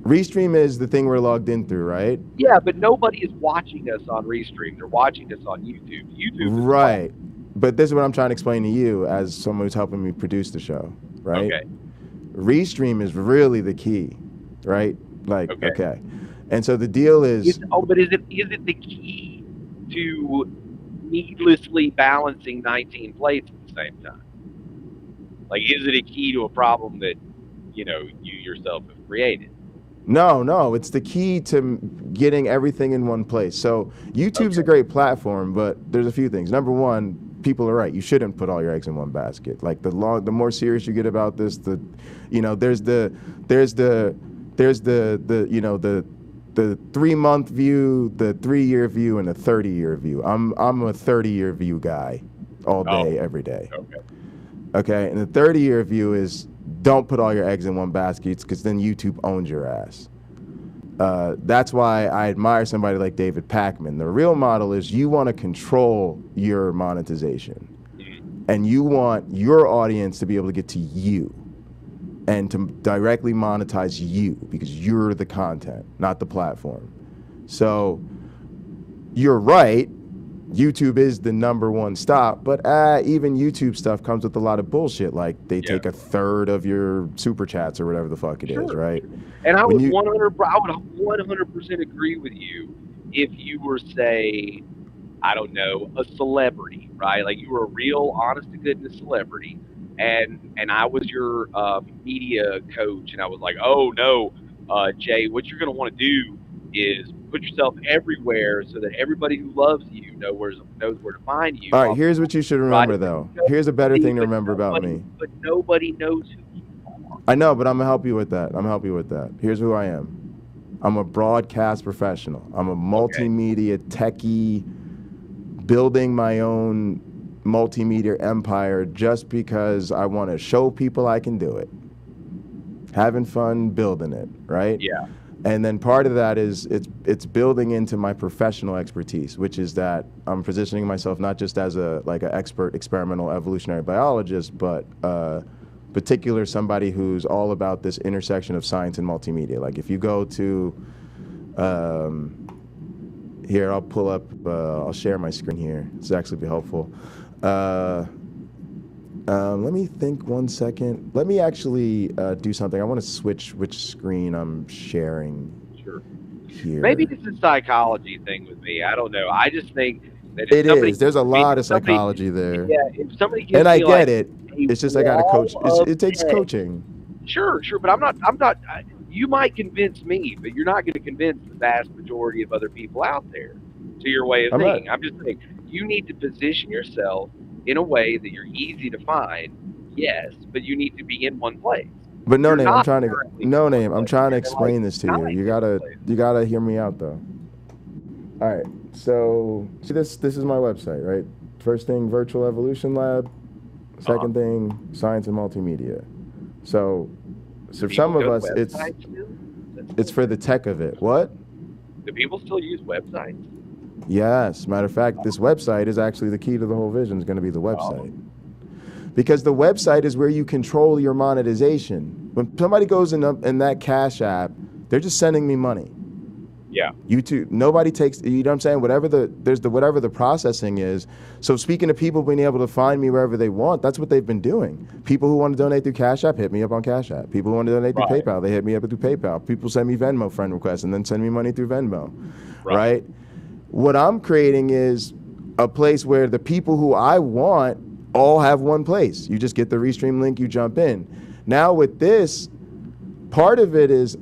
Restream is the thing we're logged in through, right? Yeah, but nobody is watching us on Restream. They're watching us on YouTube. Right. But this is what I'm trying to explain to you as someone who's helping me produce the show, right? Okay. Restream is really the key, right? Like, okay. And so the deal is, but is it the key to needlessly balancing 19 plates at the same time? Like, is it a key to a problem that, you yourself have created? no, it's the key to getting everything in one place. So YouTube's a great platform, but there's a few things. Number one, people are right. You shouldn't put all your eggs in one basket. Like the more serious you get about this, there's the 3-month view, the 3-year view, and the 30-year view. I'm a 30-year view guy all day, every day. Okay, and the 30-year view is don't put all your eggs in one basket, because then YouTube owns your ass. That's why I admire somebody like David Pakman. The real model is you want to control your monetization, and you want your audience to be able to get to you and to directly monetize you, because you're the content, not the platform. So you're right. YouTube is the #1 stop, but even YouTube stuff comes with a lot of bullshit. Like they take a third of your super chats or whatever the fuck it is, right? And I would 100% agree with you if you were, say, I don't know, a celebrity, right? Like you were a real, honest to goodness celebrity, and I was your media coach, and I was like, oh no, Jay, what you're gonna want to do is put yourself everywhere so that everybody who loves you knows where to find you. All right, here's what you should remember, though. Here's a better thing to remember about me. But nobody knows who you are. I know, but I'm gonna help you with that. Here's who I am. I'm a broadcast professional. I'm a multimedia techie, building my own multimedia empire just because I want to show people I can do it. Having fun building it, right? Yeah. And then part of that is it's building into my professional expertise, which is that I'm positioning myself not just as an expert experimental evolutionary biologist, but particular somebody who's all about this intersection of science and multimedia. Like if you go to here, I'll pull up, I'll share my screen here. This will actually be helpful. Let me think 1 second. Let me actually do something. I want to switch which screen I'm sharing. Sure. Here. Maybe it's a psychology thing with me. I don't know. I just think that it is. There's a lot of psychology there. Yeah. If somebody gives and I me get it. It's just I got to coach. It takes coaching. Sure. But I'm not. You might convince me, but you're not going to convince the vast majority of other people out there to your way of thinking. I'm just saying you need to position yourself in a way that you're easy to find, yes, but you need to be in one place. But I'm trying to explain this to you. You gotta hear me out though. All right, so see this is my website, right? First thing, Virtual Evolution Lab. Second thing, Science and Multimedia. So for some of us, it's for the tech of it. What? Do people still use websites? Yes. Matter of fact, this website is actually the key to the whole vision. Is going to be the website. Because the website is where you control your monetization. When somebody goes in that Cash App, they're just sending me money. Yeah. YouTube, nobody takes, you know what I'm saying? Whatever the processing is. So speaking of people being able to find me wherever they want, that's what they've been doing. People who want to donate through Cash App hit me up on Cash App. People who want to donate through PayPal, they hit me up through PayPal. People send me Venmo friend requests and then send me money through Venmo, right? What I'm creating is a place where the people who I want all have one place. You just get the Restream link, you jump in. Now with this, part of it is,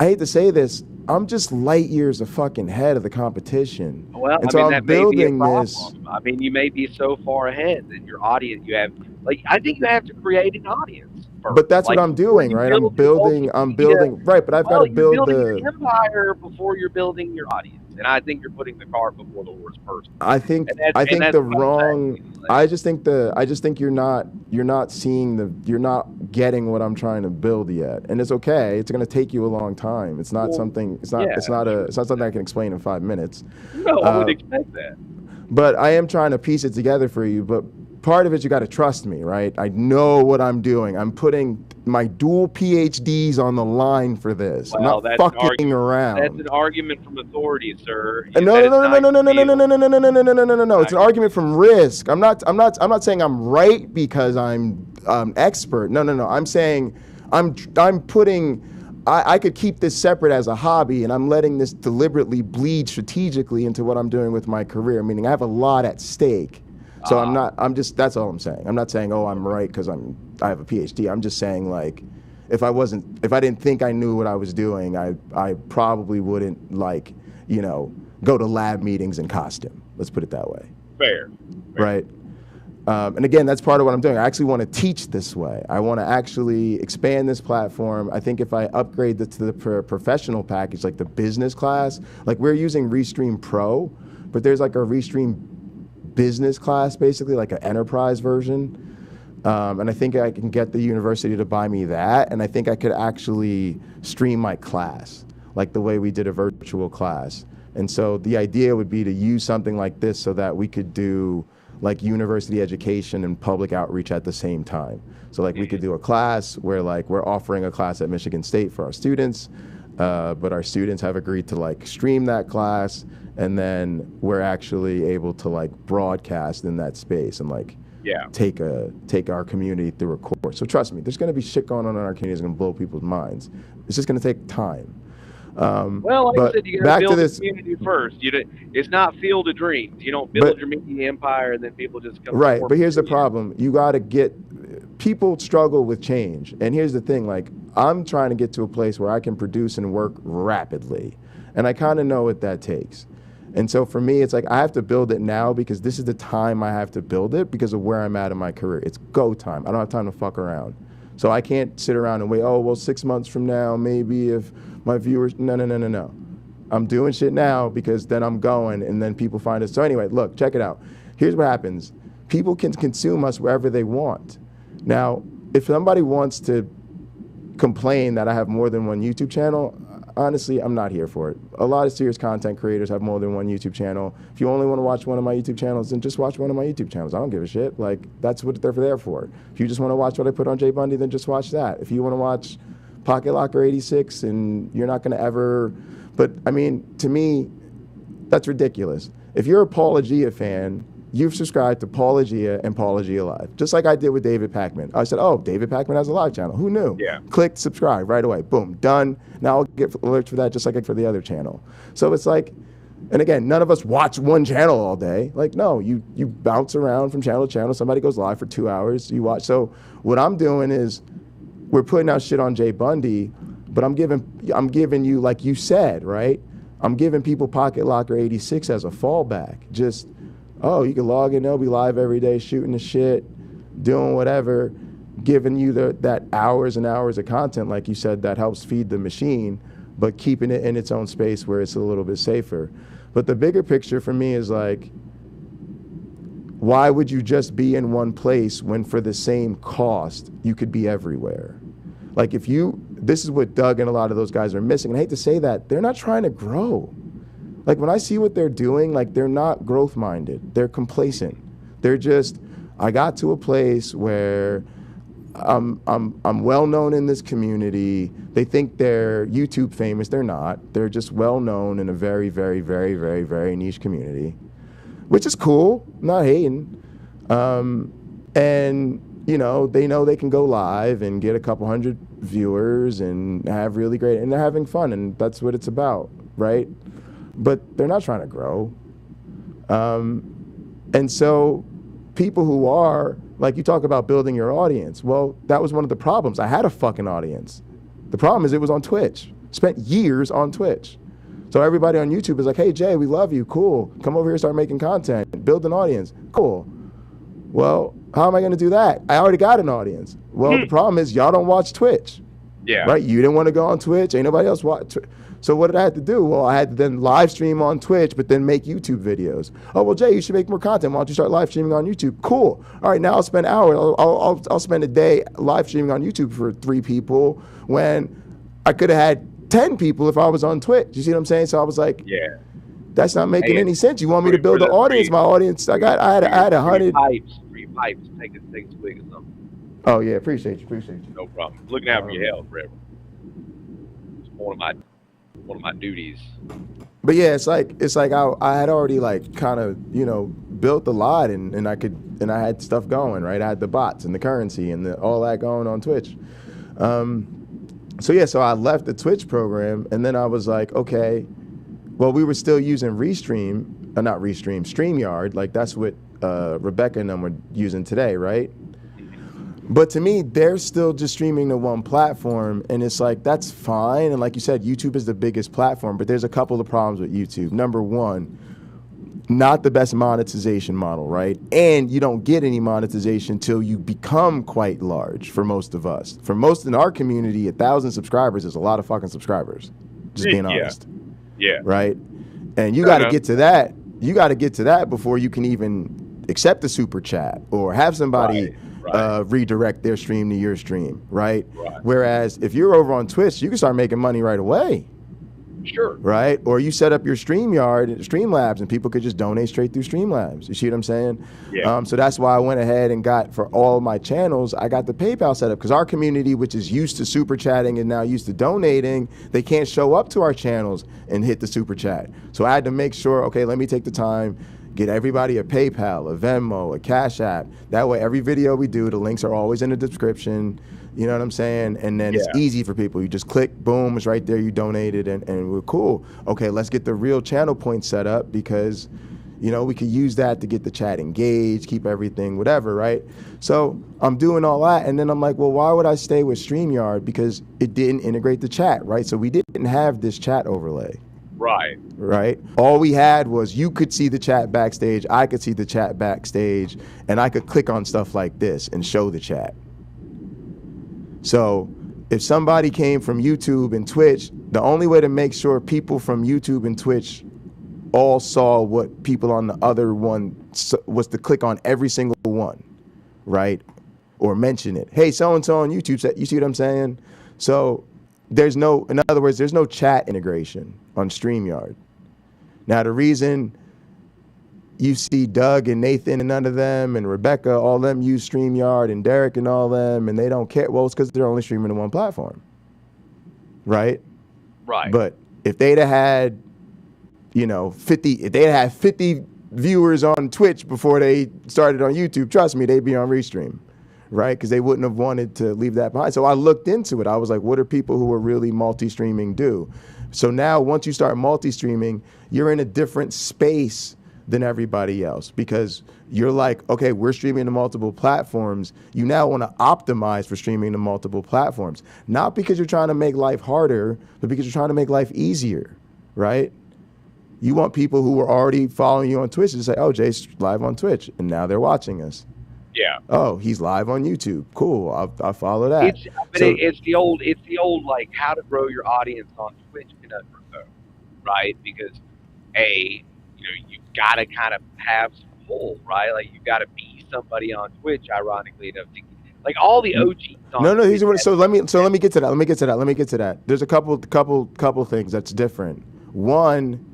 I hate to say this, I'm just light years fucking ahead of the competition. Well, and so I'm building this. I mean, you may be so far ahead that your audience, you have, I think you have to create an audience first. But that's what I'm doing, right? I'm building, right, but I've got to build the empire before you're building your audience. And I think you're putting the cart before the horse first. I think you're not getting what I'm trying to build yet. And it's okay. It's going to take you a long time. It's not something I can explain in 5 minutes. No, I would expect that. But I am trying to piece it together for you. But part of it, you got to trust me, right? I know what I'm doing. I'm putting my dual PhDs on the line for this. I'm not fucking around. That's an argument from authority, sir. No. It's an argument from risk. I'm not saying I'm right because I'm expert. No. I'm saying I'm putting I could keep this separate as a hobby, and I'm letting this deliberately bleed strategically into what I'm doing with my career, meaning I have a lot at stake. So that's all I'm saying. I'm not saying, oh, I'm right because I have a PhD. I'm just saying, like, if I didn't think I knew what I was doing, I probably wouldn't, like, you know, go to lab meetings in costume. Let's put it that way. Fair. Right. And again, that's part of what I'm doing. I actually want to teach this way. I want to actually expand this platform. I think if I upgrade to the professional package, like the business class, like we're using Restream Pro, but there's like a Restream business class, basically like an enterprise version. And I think I can get the university to buy me that. And I think I could actually stream my class, like the way we did a virtual class. And so the idea would be to use something like this so that we could do like university education and public outreach at the same time. So like we could do a class where like we're offering a class at Michigan State for our students, but our students have agreed to like stream that class, and then we're actually able to like broadcast in that space and like take our community through a course. So trust me, there's gonna be shit going on in our community that's gonna blow people's minds. It's just gonna take time. Well, like I said, you got to build the community first. It's not Field of Dreams. You don't build your media empire and then people just come. Right, but here's the problem. You got to people struggle with change. And here's the thing, like, I'm trying to get to a place where I can produce and work rapidly. And I kind of know what that takes. And so for me, it's like I have to build it now because this is the time I have to build it because of where I'm at in my career. It's go time. I don't have time to fuck around. So I can't sit around and wait, oh, well, 6 months from now, maybe if my viewers, no. I'm doing shit now because then I'm going and then people find us. So anyway, look, check it out. Here's what happens. People can consume us wherever they want. Now, if somebody wants to complain that I have more than one YouTube channel, honestly, I'm not here for it. A lot of serious content creators have more than one YouTube channel. If you only want to watch one of my YouTube channels, then just watch one of my YouTube channels. I don't give a shit. Like, that's what they're there for. If you just want to watch what I put on Jay Bundy, then just watch that. If you want to watch Pocketlocker86 and you're not going to ever, but I mean, to me, that's ridiculous. If you're a Paulogia fan, you've subscribed to Paulogia and Paulogia Live, just like I did with David Pakman. I said, oh, David Pakman has a live channel. Who knew? Yeah. Click subscribe right away. Boom, done. Now I'll get alerts for that just like I get for the other channel. So it's like, and again, none of us watch one channel all day. Like, no, you bounce around from channel to channel. Somebody goes live for 2 hours. You watch. So what I'm doing is we're putting out shit on Jay Bundy, but I'm giving you, like you said, right? I'm giving people Pocketlocker86 as a fallback. Just, oh, you can log in, they'll be live every day, shooting the shit, doing whatever, giving you that hours and hours of content, like you said, that helps feed the machine, but keeping it in its own space where it's a little bit safer. But the bigger picture for me is like, why would you just be in one place when for the same cost, you could be everywhere? Like this is what Doug and a lot of those guys are missing. And I hate to say that, they're not trying to grow. Like when I see what they're doing, like they're not growth minded. They're complacent. They're just, I got to a place where I'm well known in this community. They think they're YouTube famous. They're not. They're just well known in a very, very, very, very, very niche community, which is cool. I'm not hating. And you know they can go live and get a couple hundred viewers and have really great, and they're having fun, and that's what it's about, right? But they're not trying to grow. And so people who are, like you talk about building your audience, well, that was one of the problems. I had a fucking audience. The problem is it was on Twitch. Spent years on Twitch. So everybody on YouTube is like, hey, Jay, we love you. Cool. Come over here, start making content. Build an audience. Cool. Well, how am I going to do that? I already got an audience. Well, the problem is y'all don't watch Twitch. Yeah. Right? You didn't want to go on Twitch. Ain't nobody else watch. So what did I have to do? Well, I had to then live stream on Twitch, but then make YouTube videos. Oh, well, Jay, you should make more content. Why don't you start live streaming on YouTube? Cool. All right, now I'll spend hours. I'll spend a day live streaming on YouTube for 3 people when I could have had 10 people if I was on Twitch. You see what I'm saying? So I was like, yeah, that's not making any sense. You want me to build an audience? My audience, I had 100 free pipes. Take a swig or something. Oh yeah, appreciate you. No problem. Looking out for your health forever. It's one of my duties. But yeah, it's like I had already like kind of built a lot and I had stuff going, right? I had the bots and the currency and all that going on Twitch. so I left the Twitch program, and then I was like, okay, well, we were still using StreamYard. Like that's what Rebecca and them were using today, right? But to me, they're still just streaming to one platform, and it's like, that's fine. And like you said, YouTube is the biggest platform, but there's a couple of problems with YouTube. Number one, not the best monetization model, right? And you don't get any monetization till you become quite large for most of us. For most in our community, 1,000 subscribers is a lot of fucking subscribers, just being honest. Yeah. Right? And you got to get to that. You got to get to that before you can even accept a super chat or have somebody redirect their stream to your stream, right? Whereas if you're over on Twitch, you can start making money right away. Sure. Right? Or you set up your Streamlabs, and people could just donate straight through Streamlabs. You see what I'm saying? Yeah. So that's why I went ahead and got, for all my channels, I got the PayPal set up, because our community, which is used to super chatting and now used to donating, they can't show up to our channels and hit the super chat. So I had to make sure, okay, let me take the time, get everybody a PayPal, a Venmo, a Cash App. That way, every video we do, the links are always in the description. You know what I'm saying? And then it's easy for people. You just click, boom, it's right there. You donated, and we're cool. Okay, let's get the real channel point set up, because, you know, we could use that to get the chat engaged, keep everything, whatever, right? So I'm doing all that, and then I'm like, well, why would I stay with StreamYard? Because it didn't integrate the chat, right? So we didn't have this chat overlay. Right. All we had was, you could see the chat backstage, I could see the chat backstage, and I could click on stuff like this and show the chat. So if somebody came from YouTube and Twitch, the only way to make sure people from YouTube and Twitch all saw what people on the other one was to click on every single one, right? Or mention it. Hey, so-and-so on YouTube, you see what I'm saying? So there's no, in other words, there's no chat integration on StreamYard. Now, the reason you see Doug and Nathan and none of them and Rebecca, all them use StreamYard, and Derek and all them, and they don't care. Well, it's because they're only streaming to one platform, right? But if they'd have had, you know, 50 viewers on Twitch before they started on YouTube, trust me, they'd be on Restream, right? Because they wouldn't have wanted to leave that behind. So I looked into it. I was like, what do people who are really multi-streaming do? So now, once you start multi-streaming, you're in a different space than everybody else, because you're like, okay, we're streaming to multiple platforms. You now want to optimize for streaming to multiple platforms, not because you're trying to make life harder, but because you're trying to make life easier, right? You want people who are already following you on Twitch to say, oh, Jay's live on Twitch, and now they're watching us. Yeah. Oh, he's live on YouTube. Cool. I'll follow that. It's the old like, how to grow your audience on Twitch conundrum, though, right? Because you know, you've got to kind of have some pull, right? Like, you've got to be somebody on Twitch, ironically enough, to, like, all the OGs on No, Twitch. let me get to that. There's a couple things that's different. One,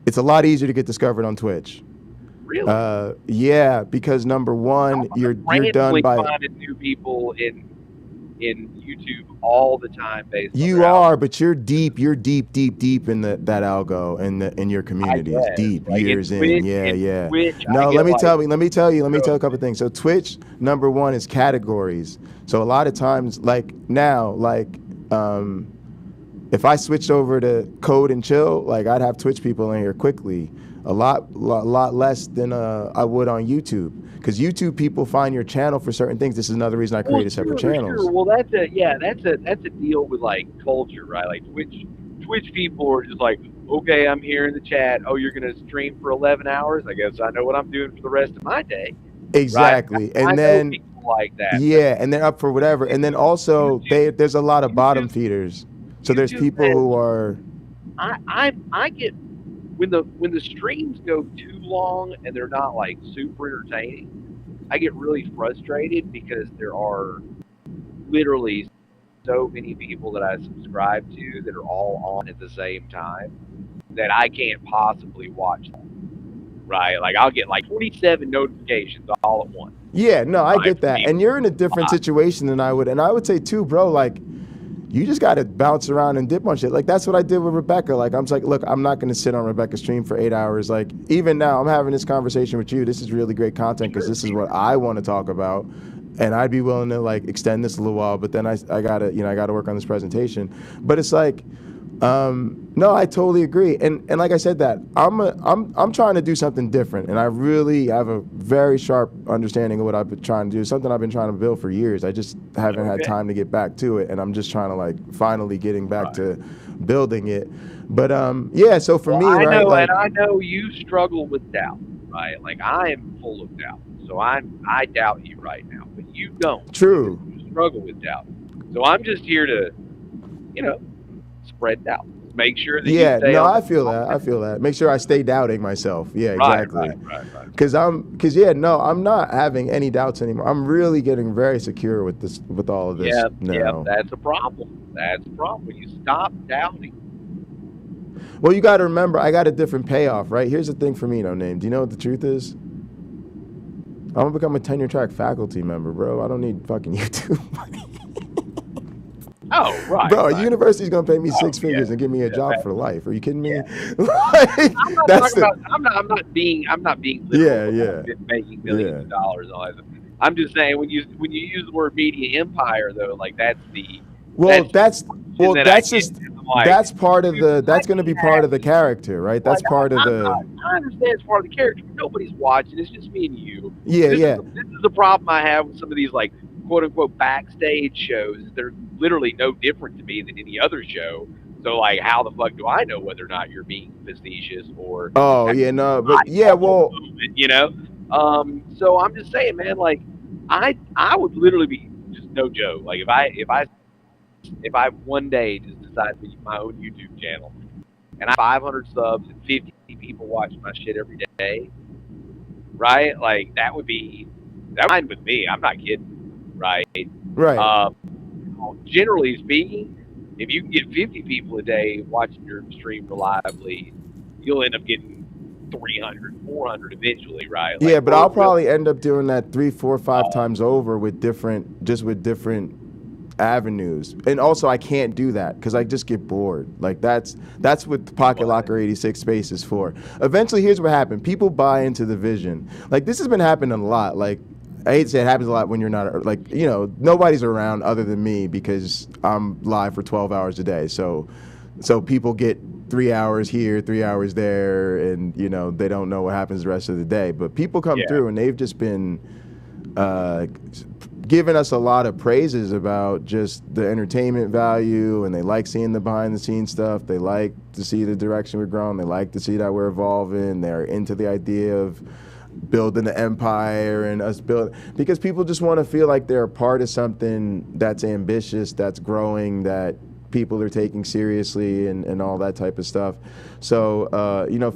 it's a lot easier to get discovered on Twitch. Really? Yeah, because number one, you're done by finding new people in YouTube all the time, basically. You are, but you're deep in that algo and in your communities, deep, like years in. Twitch, yeah. Twitch, no, let me tell you a couple things. So Twitch, number one, is categories. So a lot of times, like now, if I switched over to Code and Chill, like, I'd have Twitch people in here quickly. A lot less than I would on YouTube, because YouTube people find your channel for certain things. This is another reason I created separate channels. Sure. Well, that's a deal with, like, culture, right? Like, Twitch people are just like, okay, I'm here in the chat. Oh, you're gonna stream for 11 hours? I guess I know what I'm doing for the rest of my day. Exactly, right? and then people like that. Yeah, and they're up for whatever. And then also there's a lot of bottom feeders. So there's people who are. I get. When the streams go too long and they're not, like, super entertaining, I get really frustrated, because there are literally so many people that I subscribe to that are all on at the same time that I can't possibly watch them, right? Like, I'll get like 27 notifications all at once. Yeah, no, I get that. And you're in a different situation than I would. And I would say too, bro, like, you just got to bounce around and dip on shit. Like, that's what I did with Rebecca. Like, I'm just like, look, I'm not going to sit on Rebecca's stream for 8 hours. Like, even now, I'm having this conversation with you. This is really great content, because this is what I want to talk about. and I'd be willing to like extend this a little while, but then I gotta, I gotta work on this presentation. But it's like, no, I totally agree. And like I said, that I'm trying to do something different, and I really have a very sharp understanding of what I've been trying to do. Something I've been trying to build for years. I just haven't had time to get back to it, and I'm just trying to like finally getting back to building it. But yeah. So for me, I right? know, Like, and I know you struggle with doubt, right? Like I am full of doubt, so I doubt you right now, but you don't. True. You struggle with doubt, so I'm just here to, spread doubt. Make sure that yeah, you stay no, on I feel that. I feel that. Make sure I stay doubting myself. Yeah, Right, exactly. right. Because I'm not having any doubts anymore. I'm really getting very secure with this, with all of this. Yeah, that's a problem. That's a problem. When you stop doubting. Well, you got to remember, I got a different payoff, right? Here's the thing for me, No Name. Do you know what the truth is? I'm gonna become a tenure track faculty member, bro. I don't need fucking YouTube money. Oh, right. Bro, right. a university's gonna pay me six figures and give me a job for life. Are you kidding me? I'm not being literal about making millions of dollars on it. I'm just saying when you use the word media empire though, like that's part of the that's going to be part of the character, right? That's part of the. I understand it's part of the character, but nobody's watching. It's just me and you. Yeah, This is the problem I have with some of these like quote unquote backstage shows. They're literally no different to me than any other show. So like, how the fuck do I know whether or not you're being facetious or? Oh yeah, no, but yeah, well, So I'm just saying, man. Like, I would literally be just no joke. Like if I one day just decide to use my own YouTube channel and I have 500 subs and 50 people watch my shit every day, right? Like that's fine with me. I'm not kidding, right? Right. Generally speaking, if you can get 50 people a day watching your stream reliably, you'll end up getting 300, 400 eventually, right? Like, yeah, but I'll probably end up doing that 3, 4, 5 times over with different avenues. And also I can't do that because I just get bored. Like that's what Pocketlocker86 space is for. Eventually, here's what happened. People buy into the vision. Like this has been happening a lot. Like I hate to say it happens a lot when you're not, like, nobody's around other than me because I'm live for 12 hours a day. So people get 3 hours here, 3 hours there, and, they don't know what happens the rest of the day. But people come through and they've just been giving us a lot of praises about just the entertainment value, and they like seeing the behind the scenes stuff. They like to see the direction we're growing. They like to see that we're evolving. They're into the idea of building the empire and us because people just want to feel like they're a part of something that's ambitious, that's growing, that people are taking seriously, and all that type of stuff. So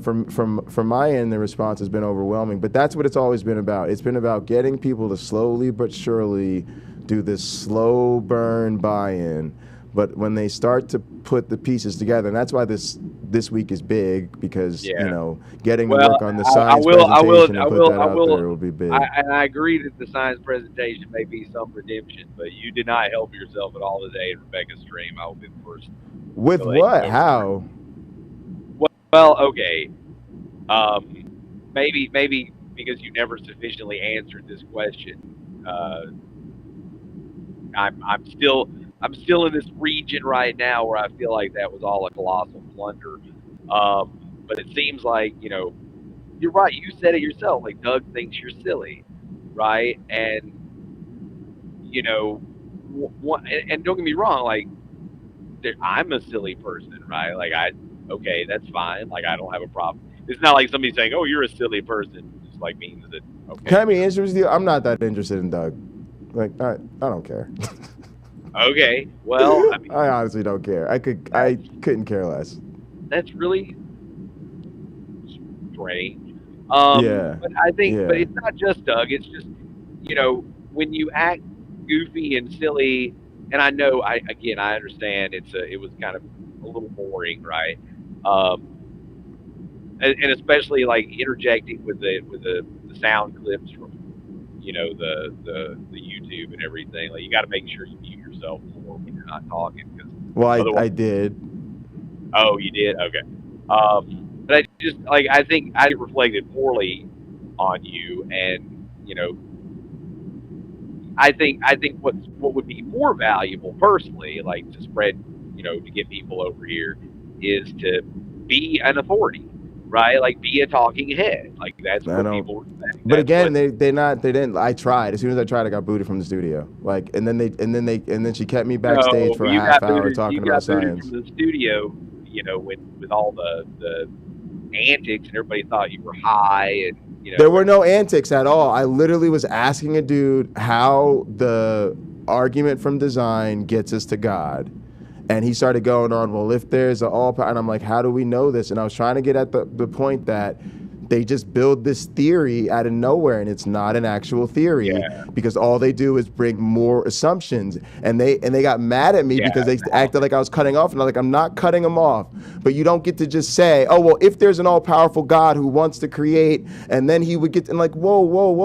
from my end, the response has been overwhelming, but that's what it's always been about. It's been about getting people to slowly but surely do this slow burn buy-in. But when they start to put the pieces together, and that's why this week is big, because getting to work on the science presentation and put that out there will be big. I agree that the science presentation may be some redemption, but you did not help yourself at all today in Rebecca's stream. I will be the first. With what? How? Well, okay. Maybe because you never sufficiently answered this question. I'm still in this region right now where I feel like that was all a colossal blunder. But it seems like, you're right. You said it yourself. Like, Doug thinks you're silly, right? And, and don't get me wrong, like, I'm a silly person, right? Like, okay, that's fine. Like, I don't have a problem. It's not like somebody saying, oh, you're a silly person. It just, like, means that, okay. Can I be interested with you? I'm not that interested in Doug. Like, I don't care. Okay, well, I honestly don't care. I couldn't care less. That's really strange. Yeah. But I think, but it's not just Doug. It's just, when you act goofy and silly, and I know, I understand it was kind of a little boring, right? And especially like interjecting with the sound clips from, the YouTube and everything. Like, you got to make sure you mute yourself more when you're not talking. Well, I did. Oh, you did? Okay. But I think I reflected poorly on you, and I think what would be more valuable personally, like to spread, to get people over here, is to be an authority, right? Like be a talking head. Like that's what people respect. But again, they didn't. I tried. As soon as I tried, I got booted from the studio. Like, and then she kept me backstage for a half hour talking about science. From the studio, with all the antics, and everybody thought you were high, and there were no antics at all. I literally was asking a dude how the argument from design gets us to God. And he started going on, well, if there's an all power, and I'm like, how do we know this? And I was trying to get at the point that they just build this theory out of nowhere, and it's not an actual theory because all they do is bring more assumptions. And they got mad at me because they acted like I was cutting off, and I'm like, I'm not cutting them off. But you don't get to just say, oh, well, if there's an all-powerful God who wants to create, and then he would get, and like, whoa,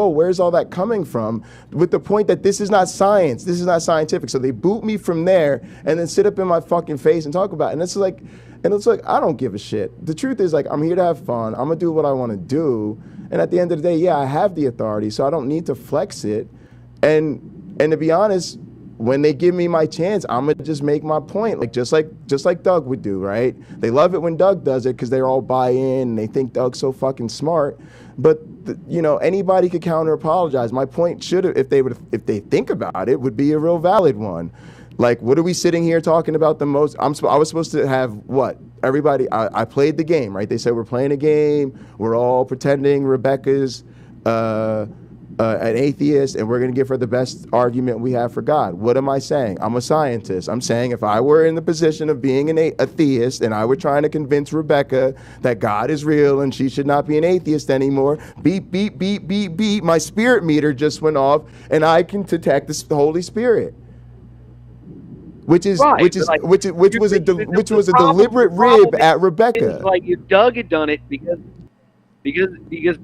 where's all that coming from? With the point that this is not science, this is not scientific. So they boot me from there and then sit up in my fucking face and talk about it. And it's like, I don't give a shit. The truth is, like, I'm here to have fun. I'm going to do what I want to do. And at the end of the day, I have the authority, so I don't need to flex it. And to be honest, when they give me my chance, I'm going to just make my point, like just like Doug would do, right? They love it when Doug does it because they all buy in and they think Doug's so fucking smart. But anybody could counter-apologize. My point should have, if they think about it, would be a real valid one. Like, what are we sitting here talking about the most? I was supposed to have what? Everybody, I played the game, right? They said we're playing a game. We're all pretending Rebecca's an atheist, and we're going to give her the best argument we have for God. What am I saying? I'm a scientist. I'm saying if I were in the position of being a theist and I were trying to convince Rebecca that God is real and she should not be an atheist anymore, beep, beep, beep, beep, beep, my spirit meter just went off, and I can detect the Holy Spirit. Which was a deliberate rib at Rebecca. Like if Doug had done it because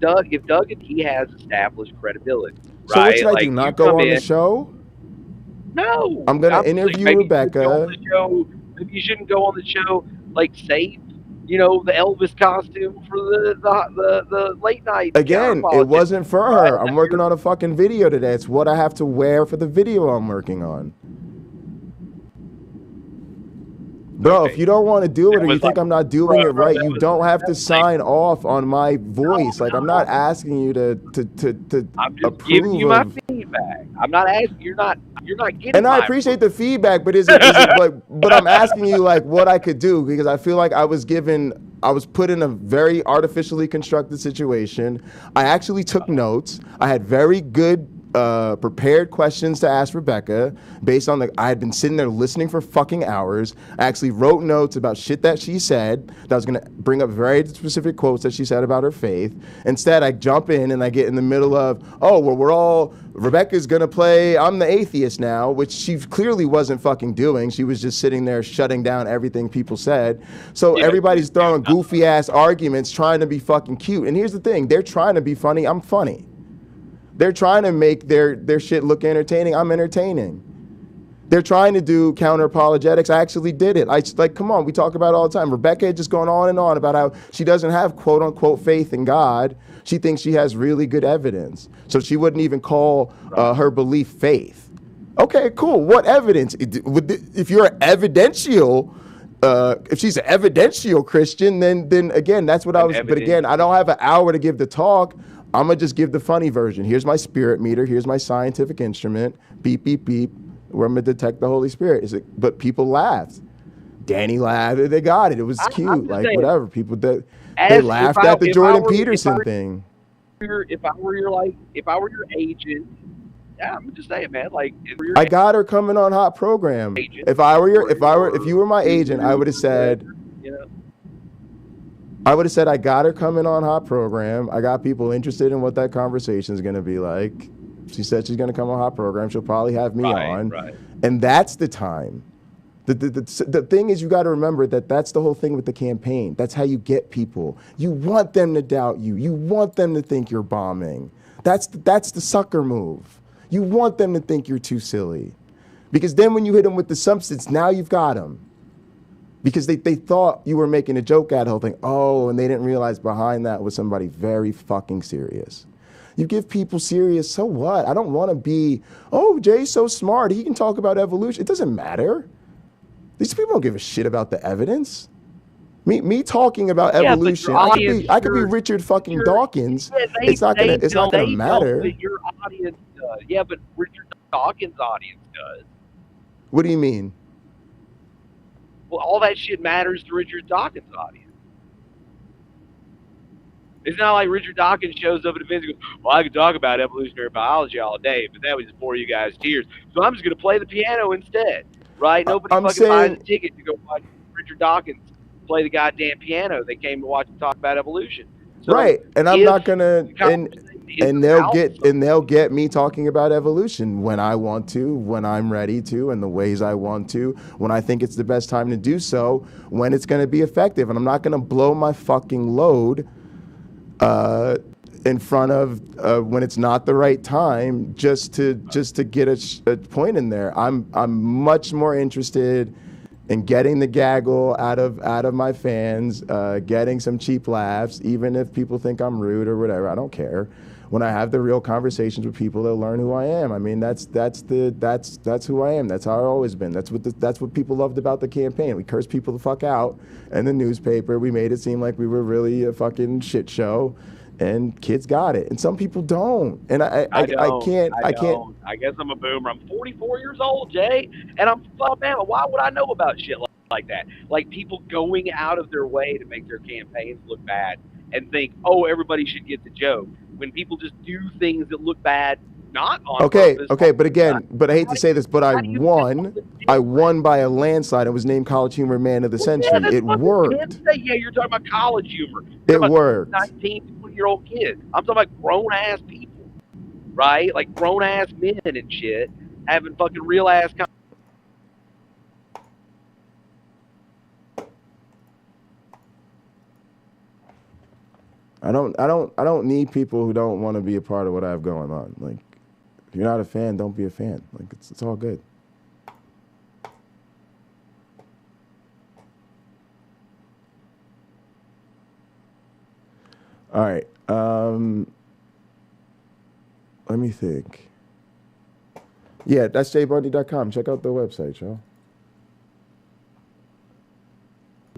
Doug, he has established credibility. So right? what should I do? Not go on the show? No. I'm gonna interview Rebecca. Maybe you shouldn't go on the show. Like save, the Elvis costume for the late night. Again, it wasn't for her. I'm working on a fucking video today. It's what I have to wear for the video I'm working on. Bro, if you don't want to do it or you think I'm not doing it right, you don't have to sign off on my voice. Like, I'm not asking you to I'm just giving you my feedback. I'm not asking. You're not getting. And I appreciate the feedback, but is it like? But I'm asking you like what I could do because I feel like I was put in a very artificially constructed situation. I actually took notes. I had very good prepared questions to ask Rebecca based on I had been sitting there listening for fucking hours. I actually wrote notes about shit that she said that was going to bring up very specific quotes that she said about her faith. Instead, I jump in and I get in the middle of, Rebecca's going to play I'm the atheist now, which she clearly wasn't fucking doing. She was just sitting there shutting down everything people said. So everybody's throwing goofy ass arguments trying to be fucking cute. And here's the thing, they're trying to be funny. I'm funny. They're trying to make their shit look entertaining. I'm entertaining. They're trying to do counter-apologetics. I actually did it. Come on, we talk about it all the time. Rebecca had just gone on and on about how she doesn't have quote-unquote faith in God. She thinks she has really good evidence. So she wouldn't even call her belief faith. Okay, cool. What evidence? If you're an evidential, if she's an evidential Christian, then again, that's what I was. But again, I don't have an hour to give the talk. I'm going to just give the funny version. Here's my spirit meter. Here's my scientific instrument. Beep, beep, beep. Where I'm going to detect the Holy Spirit. But people laughed. Danny laughed. They got it. It was cute. Like, saying, whatever. People, they laughed at the Jordan Peterson thing. If I were your agent, I'm just saying, man. Like, I got her coming on Hot Program. Agent, if you were my agent, I would have said, I got her coming on Hot Program. I got people interested in what that conversation is going to be like. She said she's going to come on Hot Program. She'll probably have me on. Right. And that's the time. The thing is, you got to remember that's the whole thing with the campaign. That's how you get people. You want them to doubt you. You want them to think you're bombing. That's the sucker move. You want them to think you're too silly. Because then when you hit them with the substance, now you've got them. Because they thought you were making a joke out of the whole thing. Oh, and they didn't realize behind that was somebody very fucking serious. You give people serious, so what? I don't want to be, oh, Jay's so smart. He can talk about evolution. It doesn't matter. These people don't give a shit about the evidence. Me talking about evolution, I could be Richard fucking Dawkins. It's not gonna matter. Your audience does. Yeah, but Richard Dawkins' audience does. What do you mean? Well, all that shit matters to Richard Dawkins' audience. It's not like Richard Dawkins shows up at events and goes, well, I could talk about evolutionary biology all day, but that would just bore you guys to tears. So I'm just going to play the piano instead, right? Nobody buys a ticket to go watch Richard Dawkins play the goddamn piano. They came to watch him talk about evolution. So right, and I'm not gonna, and they'll get me talking about evolution when I want to, when I'm ready to, and the ways I want to, when I think it's the best time to do so, when it's going to be effective, and I'm not going to blow my fucking load in front of when it's not the right time just to get a point in there. I'm much more interested in getting the gaggle out of my fans, getting some cheap laughs, even if people think I'm rude or whatever. I don't care. When I have the real conversations with people, they'll learn who I am. I mean, that's who I am. That's how I've always been. That's what people loved about the campaign. We cursed people the fuck out in the newspaper. We made it seem like we were really a fucking shit show, and kids got it, and some people don't. And I can't. I guess I'm a boomer. I'm 44 years old, Jay, and I'm from Alabama. Why would I know about shit like that? Like people going out of their way to make their campaigns look bad and think, oh, everybody should get the joke. When people just do things that look bad, not on purpose. Okay, but again, I hate to say this, but I won by a landslide. I was named College Humor Man of the Century. It worked. Yeah, you're talking about college humor. It worked. 19, 20-year-old kids. I'm talking about grown-ass people, right? Like grown-ass men and shit having fucking real-ass I don't need people who don't want to be a part of what I have going on. Like, if you're not a fan, don't be a fan. Like, it's all good. All right. Let me think. Yeah, that's jbundy.com. Check out the website, y'all.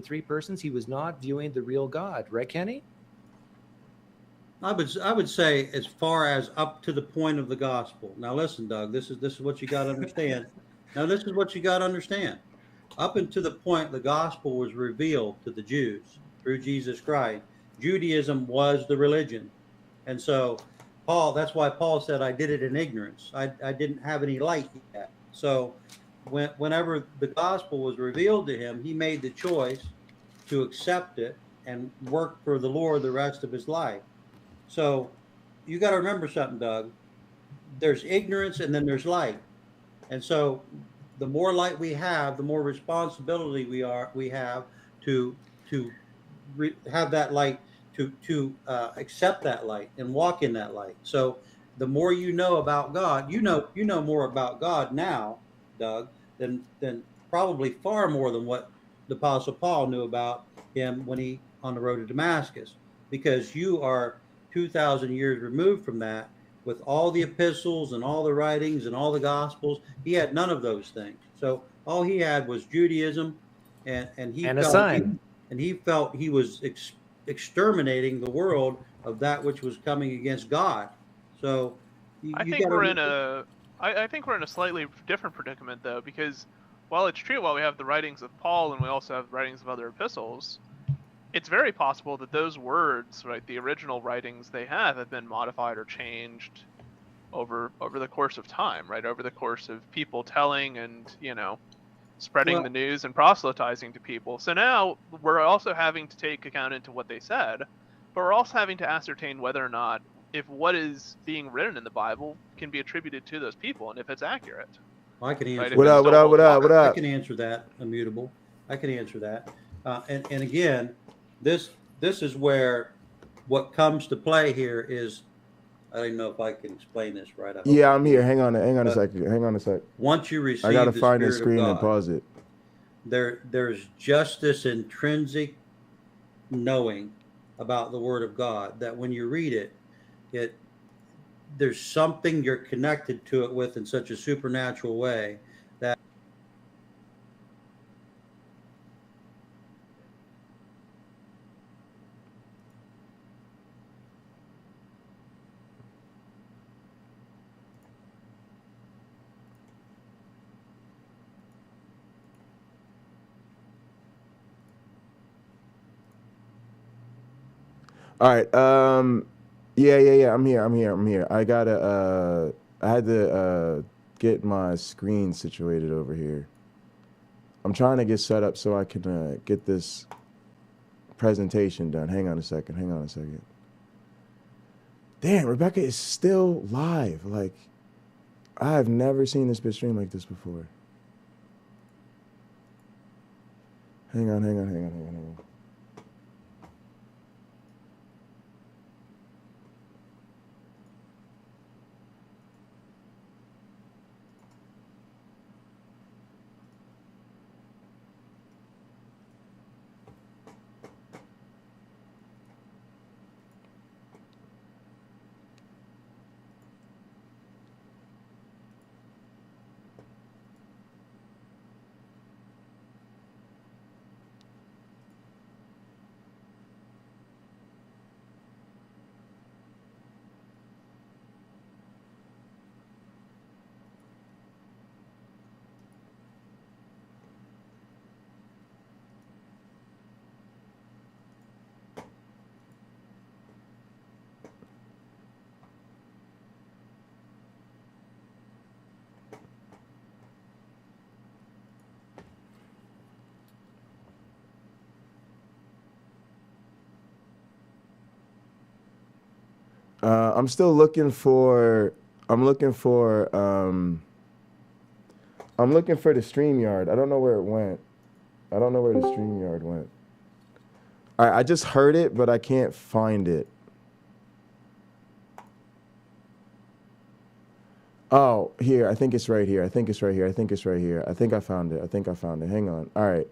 3 persons, he was not viewing the real God, right, Kenny? I would say as far as up to the point of the gospel. Now listen, Doug, this is what you got to understand. Now this is what you got to understand. Up until the point the gospel was revealed to the Jews through Jesus Christ, Judaism was the religion. And so that's why Paul said, I did it in ignorance. I didn't have any light yet. So whenever the gospel was revealed to him, he made the choice to accept it and work for the Lord the rest of his life. So you got to remember something, Doug. There's ignorance and then there's light. And so the more light we have, the more responsibility we have to have that light, to accept that light and walk in that light. So the more you know about God, you know more about God now, Doug, than probably far more than what the Apostle Paul knew about him when he on the road to Damascus, because you are 2,000 years removed from that, with all the epistles and all the writings and all the gospels. He had none of those things. So all he had was Judaism, and he felt he was exterminating the world of that which was coming against God. So I think we're in a slightly different predicament, though, because while it's true, while we have the writings of Paul and we also have writings of other epistles, it's very possible that those words, right, the original writings they have been modified or changed over the course of time, right, over the course of people telling and, spreading the news and proselytizing to people. So now we're also having to take account into what they said, but we're also having to ascertain whether or not if what is being written in the Bible can be attributed to those people and if it's accurate. I can answer. Right? What up? I can answer that, Immutable. I can answer that. And again, this is where what comes to play here is, I don't know if I can explain this right. Yeah, I'm here. Hang on a sec. Once you receive, I gotta find the screen and pause it. There's just this intrinsic knowing about the Word of God that when you read it, there's something you're connected to it with in such a supernatural way that All right. Yeah. I'm here. I gotta. I had to get my screen situated over here. I'm trying to get set up so I can get this presentation done. Hang on a second. Damn, Rebecca is still live. Like, I have never seen this bitch stream like this before. Hang on. I'm still looking for. I'm looking for the StreamYard. I don't know where it went. I don't know where the StreamYard went. I just heard it, but I can't find it. Oh, here. I think it's right here. I think I found it. Hang on. All right.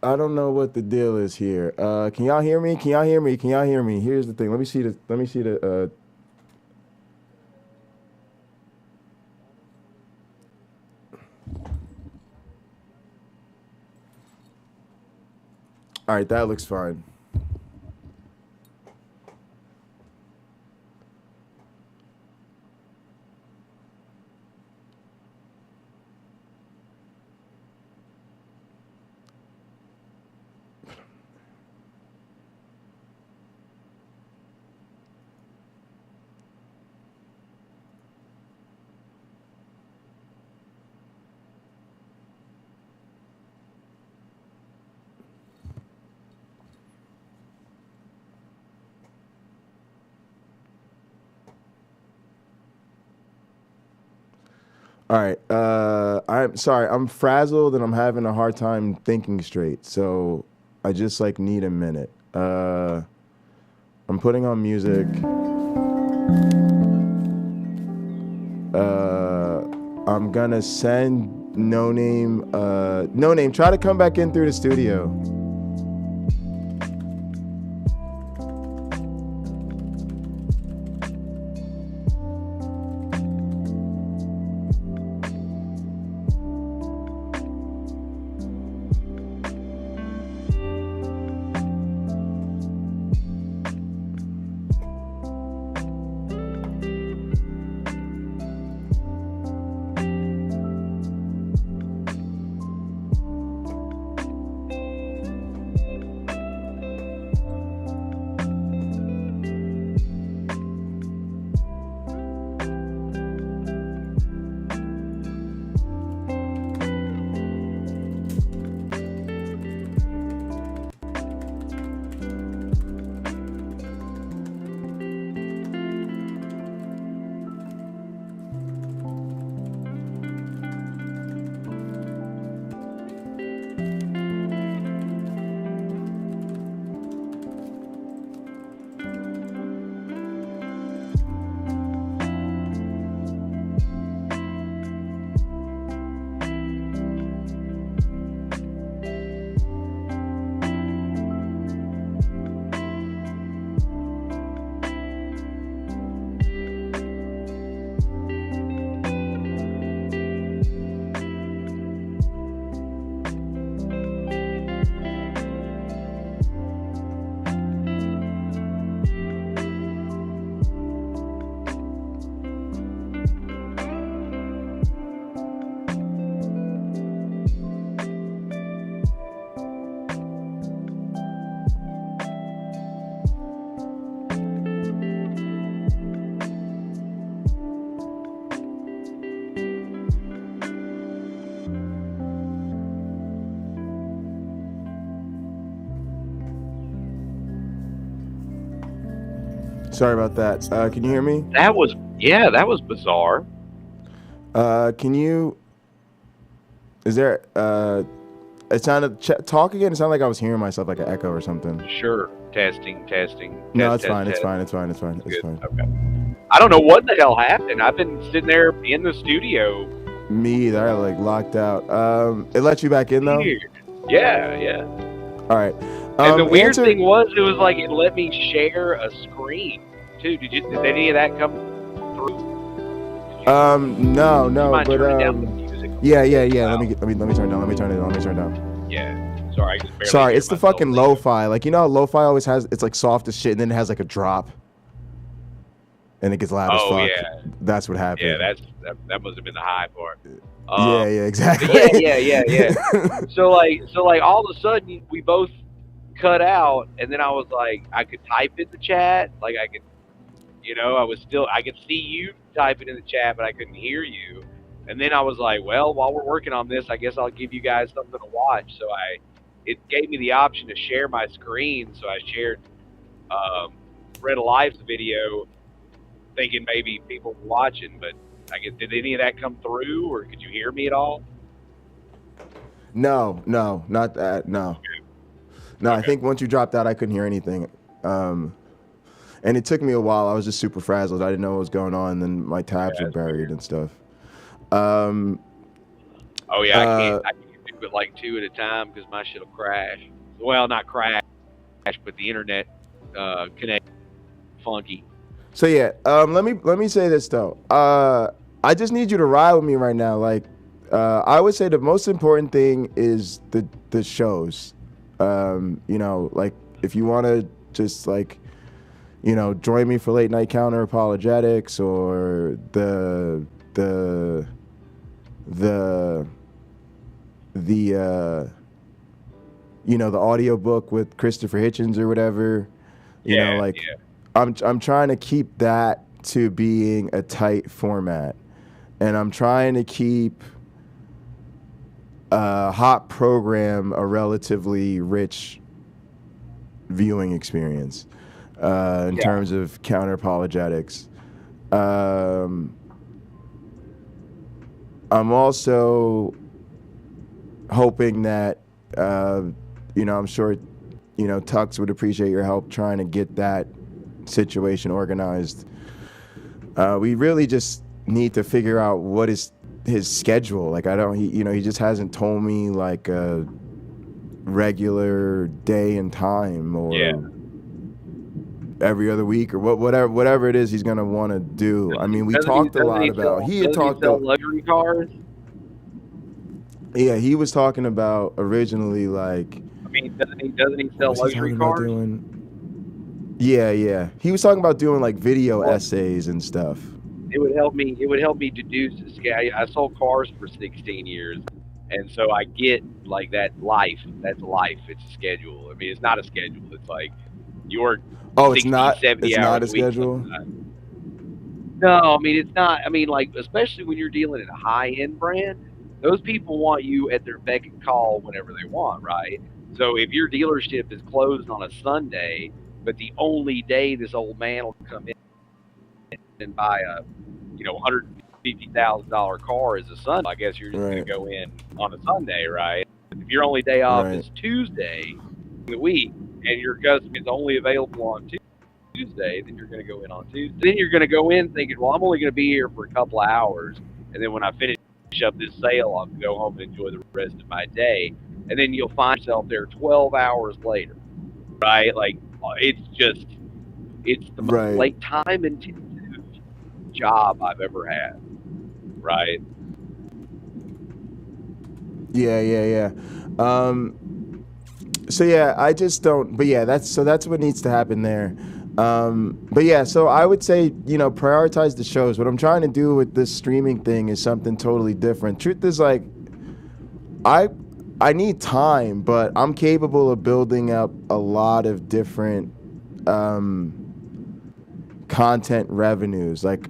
I don't know what the deal is here. Can y'all hear me? Here's the thing. Let me see the. All right, that looks fine. All right. I'm sorry. I'm frazzled and I'm having a hard time thinking straight. So I just like need a minute. I'm putting on music. I'm gonna send No Name. No Name, try to come back in through the studio. Sorry about that. Can you hear me? That was bizarre. Can you? Is there? It sounded talk again. It sounded like I was hearing myself, like an echo or something. Sure. Testing. No, test, it's fine. test. It's fine. It's fine. It's fine. Okay. I don't know what the hell happened. I've been sitting there in the studio. Me either. I like locked out. It let you back in though. Yeah. All right. And the weird thing was, it was like it let me share a screen too. Did any of that come through? No, mind but turning down the music? Yeah. Let me turn it down. Let me turn it down. Yeah. Sorry. I just barely Sorry, hear it's the myself. fucking lo-fi. Like, you know how lo-fi always has, it's like soft as shit, and then it has like a drop, and it gets loud as fuck. Oh yeah. That's what happened. Yeah, that must have been the high part. Yeah, exactly. Yeah. So like all of a sudden we both cut out, and then I was like, I could type in the chat, like I could, I could see you typing in the chat, but I couldn't hear you. And then I was like, well, while we're working on this, I guess I'll give you guys something to watch. So it gave me the option to share my screen, so I shared Red Alive's video, thinking maybe people were watching, but I guess, did any of that come through, or could you hear me at all? No, not that. No. I think once you dropped out, I couldn't hear anything. And it took me a while. I was just super frazzled. I didn't know what was going on. And then my tabs were buried and stuff. Oh yeah, I can't do it like two at a time because my shit'll crash. Well, not crash, but the internet connect funky. So yeah, let me say this though. I just need you to ride with me right now. Like, I would say the most important thing is the shows. Like if you want to just like, join me for Late-Night Counter-Apologetics or the audiobook with Christopher Hitchens or whatever. I'm trying to keep that to being a tight format, and I'm trying to keep Hot Program a relatively rich viewing experience in terms of counter-apologetics. I'm also hoping that, I'm sure, Tux would appreciate your help trying to get that situation organized. We really just need to figure out what is his schedule. Like he just hasn't told me like a regular day and time or every other week or whatever it is he's gonna want to do. I mean, we talked a lot about. He had talked about luxury cars. Yeah, he was talking about originally like. I mean, doesn't he sell luxury cars? Yeah. He was talking about doing like video essays and stuff. It would help me. It would help me deduce the scale. I sold cars for 16 years, and so I get like that life. That's life. It's a schedule. I mean, it's not a schedule. It's like you're. Oh, 60, it's not. 70 It's hours not a a week schedule. sometimes. No, I mean it's not. I mean, like especially when you're dealing in a high-end brand, those people want you at their beck and call whenever they want, right? So if your dealership is closed on a Sunday, but the only day this old man will come in and buy a, $150,000 car is a Sunday, I guess you're just going to go in on a Sunday, right? If your only day off is Tuesday in the week and your customer is only available on Tuesday, then you're going to go in on Tuesday. Then you're going to go in thinking, well, I'm only going to be here for a couple of hours, and then when I finish up this sale, I'll go home and enjoy the rest of my day. And then you'll find yourself there 12 hours later, right? Like, it's the most late time intensive job I've ever had, right? Yeah. So yeah, I just don't. But yeah, that's what needs to happen there. But yeah, so I would say prioritize the shows. What I'm trying to do with this streaming thing is something totally different. Truth is, like, I need time, but I'm capable of building up a lot of different content revenues. Like,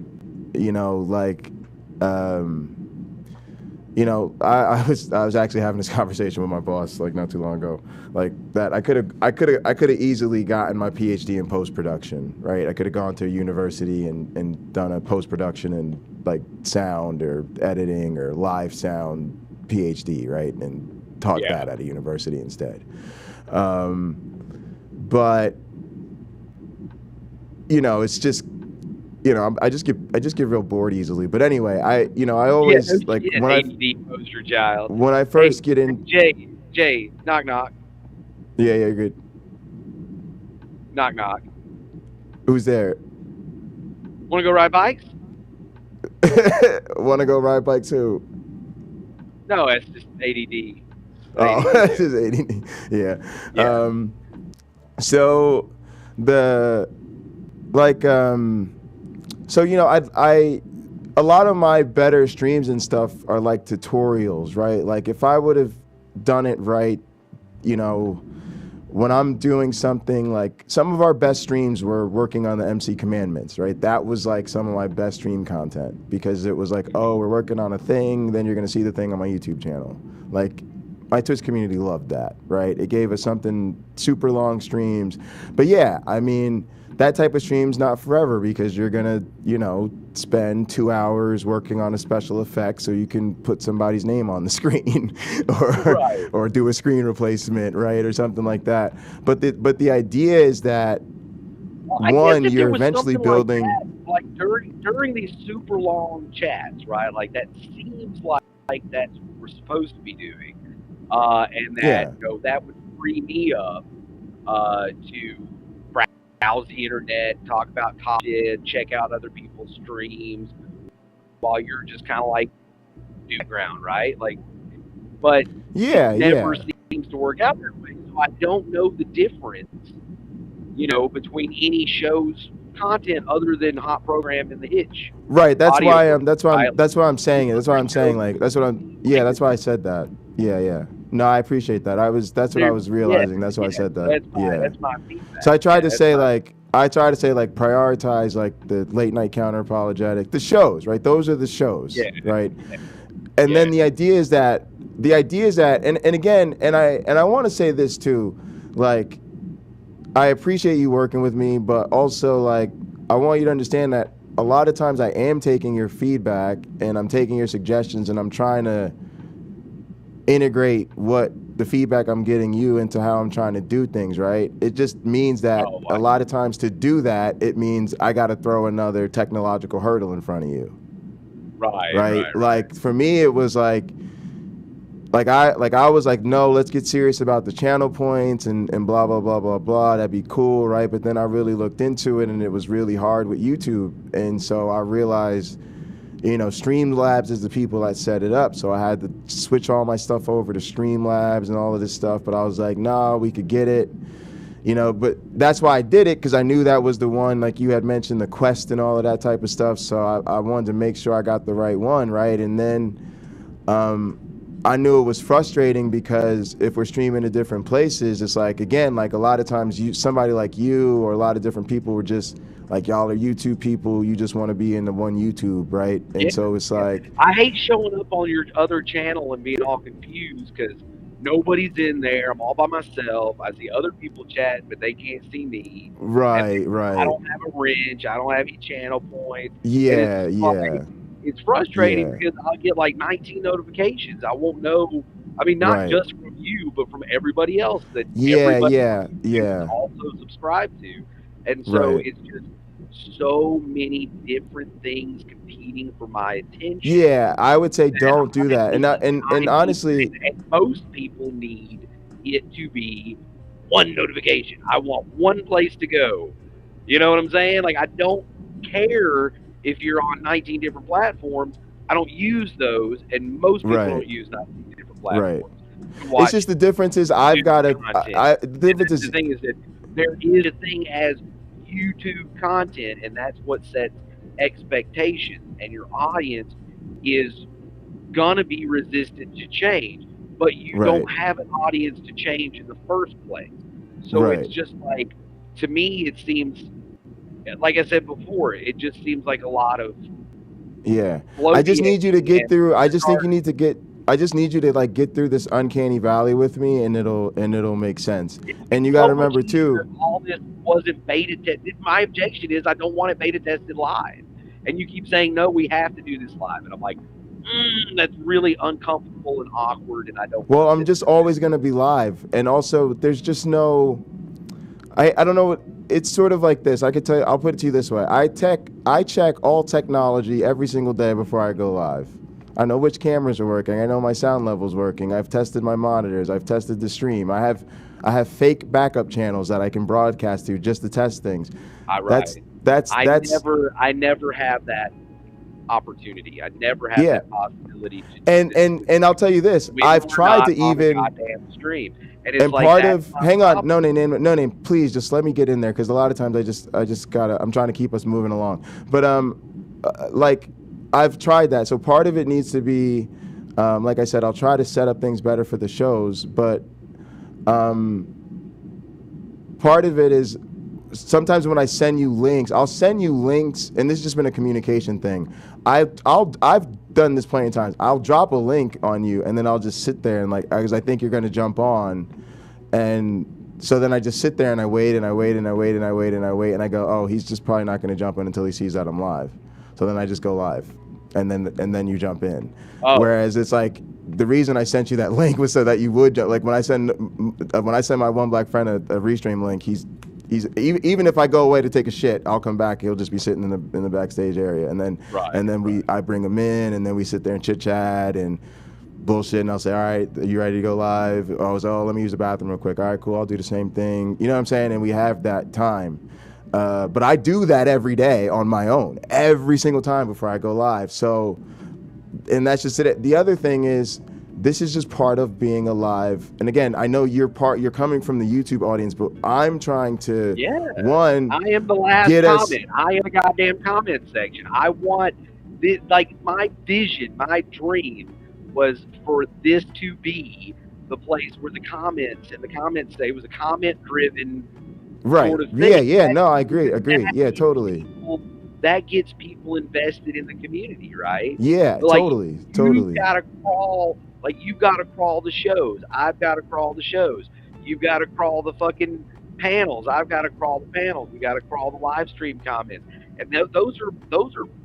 I was actually having this conversation with my boss like not too long ago. Like that I could have easily gotten my PhD in post-production, right? I could have gone to a university and done a post-production in like sound or editing or live sound PhD, right? And taught that at a university instead. But it's just I just get real bored easily. But anyway, I always when ADD poster child. When I first get in, Jay, knock knock. Yeah, good. Knock knock. Who's there? Want to go ride bikes? Want to go ride bikes too? No, that's just ADD. Oh, that's just ADD. Yeah. So the So I a lot of my better streams and stuff are like tutorials, right? Like if I would have done it right, when I'm doing something like some of our best streams were working on the MC commandments, right? That was like some of my best stream content because it was like, oh, we're working on a thing, then you're gonna see the thing on my YouTube channel. Like my Twitch community loved that, right? It gave us something super long streams. But yeah, I mean, that type of stream's not forever because you're gonna, spend 2 hours working on a special effect so you can put somebody's name on the screen, or do a screen replacement, right, or something like that. But the idea is that you're eventually building. Like during these super long chats, right? Like that seems like that's what we're supposed to be doing, and that that would free me up to browse the internet, talk about top shit, check out other people's streams, while you're just kind of like background, right? Like, but it never seems to work out that way. So I don't know the difference, between any show's content other than Hot Program and The Hitch. Right. That's why I'm saying it. That's why I'm saying. Like, that's what I'm. Yeah. That's why I said that. Yeah. No, I appreciate that. That's what I was realizing. That's why I said that. That's my feedback. So I tried to say prioritize like the Late-Night Counter-Apologetics, the shows, right? Those are the shows, right? And then the idea is that, and again, and I want to say this too, like, I appreciate you working with me, but also like, I want you to understand that a lot of times I am taking your feedback and I'm taking your suggestions and I'm trying to integrate what the feedback I'm getting you into how I'm trying to do things, right? It just means that a lot of times to do that, it means I got to throw another technological hurdle in front of you. Right. Like for me, it was like I was like, no, let's get serious about the channel points and blah, blah, blah, blah, blah. That'd be cool, right? But then I really looked into it and it was really hard with YouTube. And so I realized, Streamlabs is the people that set it up. So I had to switch all my stuff over to Streamlabs and all of this stuff. But I was like, nah, we could get it. But that's why I did it, because I knew that was the one, like you had mentioned, the Quest and all of that type of stuff. So I wanted to make sure I got the right one, right? And then I knew it was frustrating because if we're streaming to different places, it's like, again, like a lot of times somebody like you or a lot of different people were just like, y'all are YouTube people, you just want to be in the one YouTube, right? And so it's like, I hate showing up on your other channel and being all confused because nobody's in there. I'm all by myself. I see other people chat, but they can't see me. Right. I don't have a wrench. I don't have any channel points. Yeah. It's frustrating because I'll get like 19 notifications. I won't know. I mean, not just from you, but from everybody else that everybody also subscribe to. And so it's just so many different things competing for my attention. Yeah, I would say don't do that. And honestly, most people need it to be one notification. I want one place to go. You know what I'm saying? Like, I don't care if you're on 19 different platforms. I don't use those, and most people don't use 19 different platforms. It's just the difference is I've got to. The thing is that there is a thing as YouTube content, and that's what sets expectations, and your audience is gonna be resistant to change, but you don't have an audience to change in the first place. So it's just like, to me, it seems, like I said before, it just seems like a lot of I just need you to get through. I just need you to like get through this uncanny valley with me, and it'll make sense. And you got to remember too, all this wasn't beta tested. My objection is I don't want it beta tested live, and you keep saying no, we have to do this live, and I'm like, that's really uncomfortable and awkward, and I don't. Well, I'm just always gonna be live, and also there's just no. I don't know what. It's sort of like this. I could tell you. I'll put it to you this way. I check all technology every single day before I go live. I know which cameras are working. I know my sound level's working. I've tested my monitors. I've tested the stream. I have fake backup channels that I can broadcast to just to test things. I never have that opportunity. I never have that possibility. And I'll tell you this. I've tried to even goddamn stream. And like part of hang on, no name, please just let me get in there, because a lot of times I just gotta. I'm trying to keep us moving along. But like I've tried that. So part of it needs to be, like I said, I'll try to set up things better for the shows. But part of it is sometimes when I send you links, I'll send you links, and this has just been a communication thing. I've done this plenty of times. I'll drop a link on you, and then I'll just sit there and like, because I think you're gonna jump on, and so then I just sit there and I wait and I wait and I wait and I wait and I wait and I go, oh, he's just probably not gonna jump in until he sees that I'm live. So then I just go live, and then you jump in. Whereas it's like the reason I sent you that link was so that you would like when I send my OneBlack Friend a restream link, he's even if I go away to take a shit, I'll come back. He'll just be sitting in the backstage area, and then I bring him in, and then we sit there and chit chat and bullshit. And I'll say, all right, are you ready to go live? Let me use the bathroom real quick. All right, cool. I'll do the same thing. You know what I'm saying? And we have that time. But I do that every day on my own, every single time before I go live. So, and that's just it. The other thing is, this is just part of being alive. And again, I know you're coming from the YouTube audience, but I'm trying to I am the last comment. I am the goddamn comment section. I want this, like, my vision, my dream was for this to be the place where the comments and the comments say was a comment driven sort of thing. No, I agree. Yeah, totally. That gets people invested in the community, right? Yeah, like, totally. You gotta crawl. Like, you've got to crawl the shows. I've got to crawl the shows. You've got to crawl the fucking panels. I've got to crawl the panels. We got to crawl the live stream comments. And those are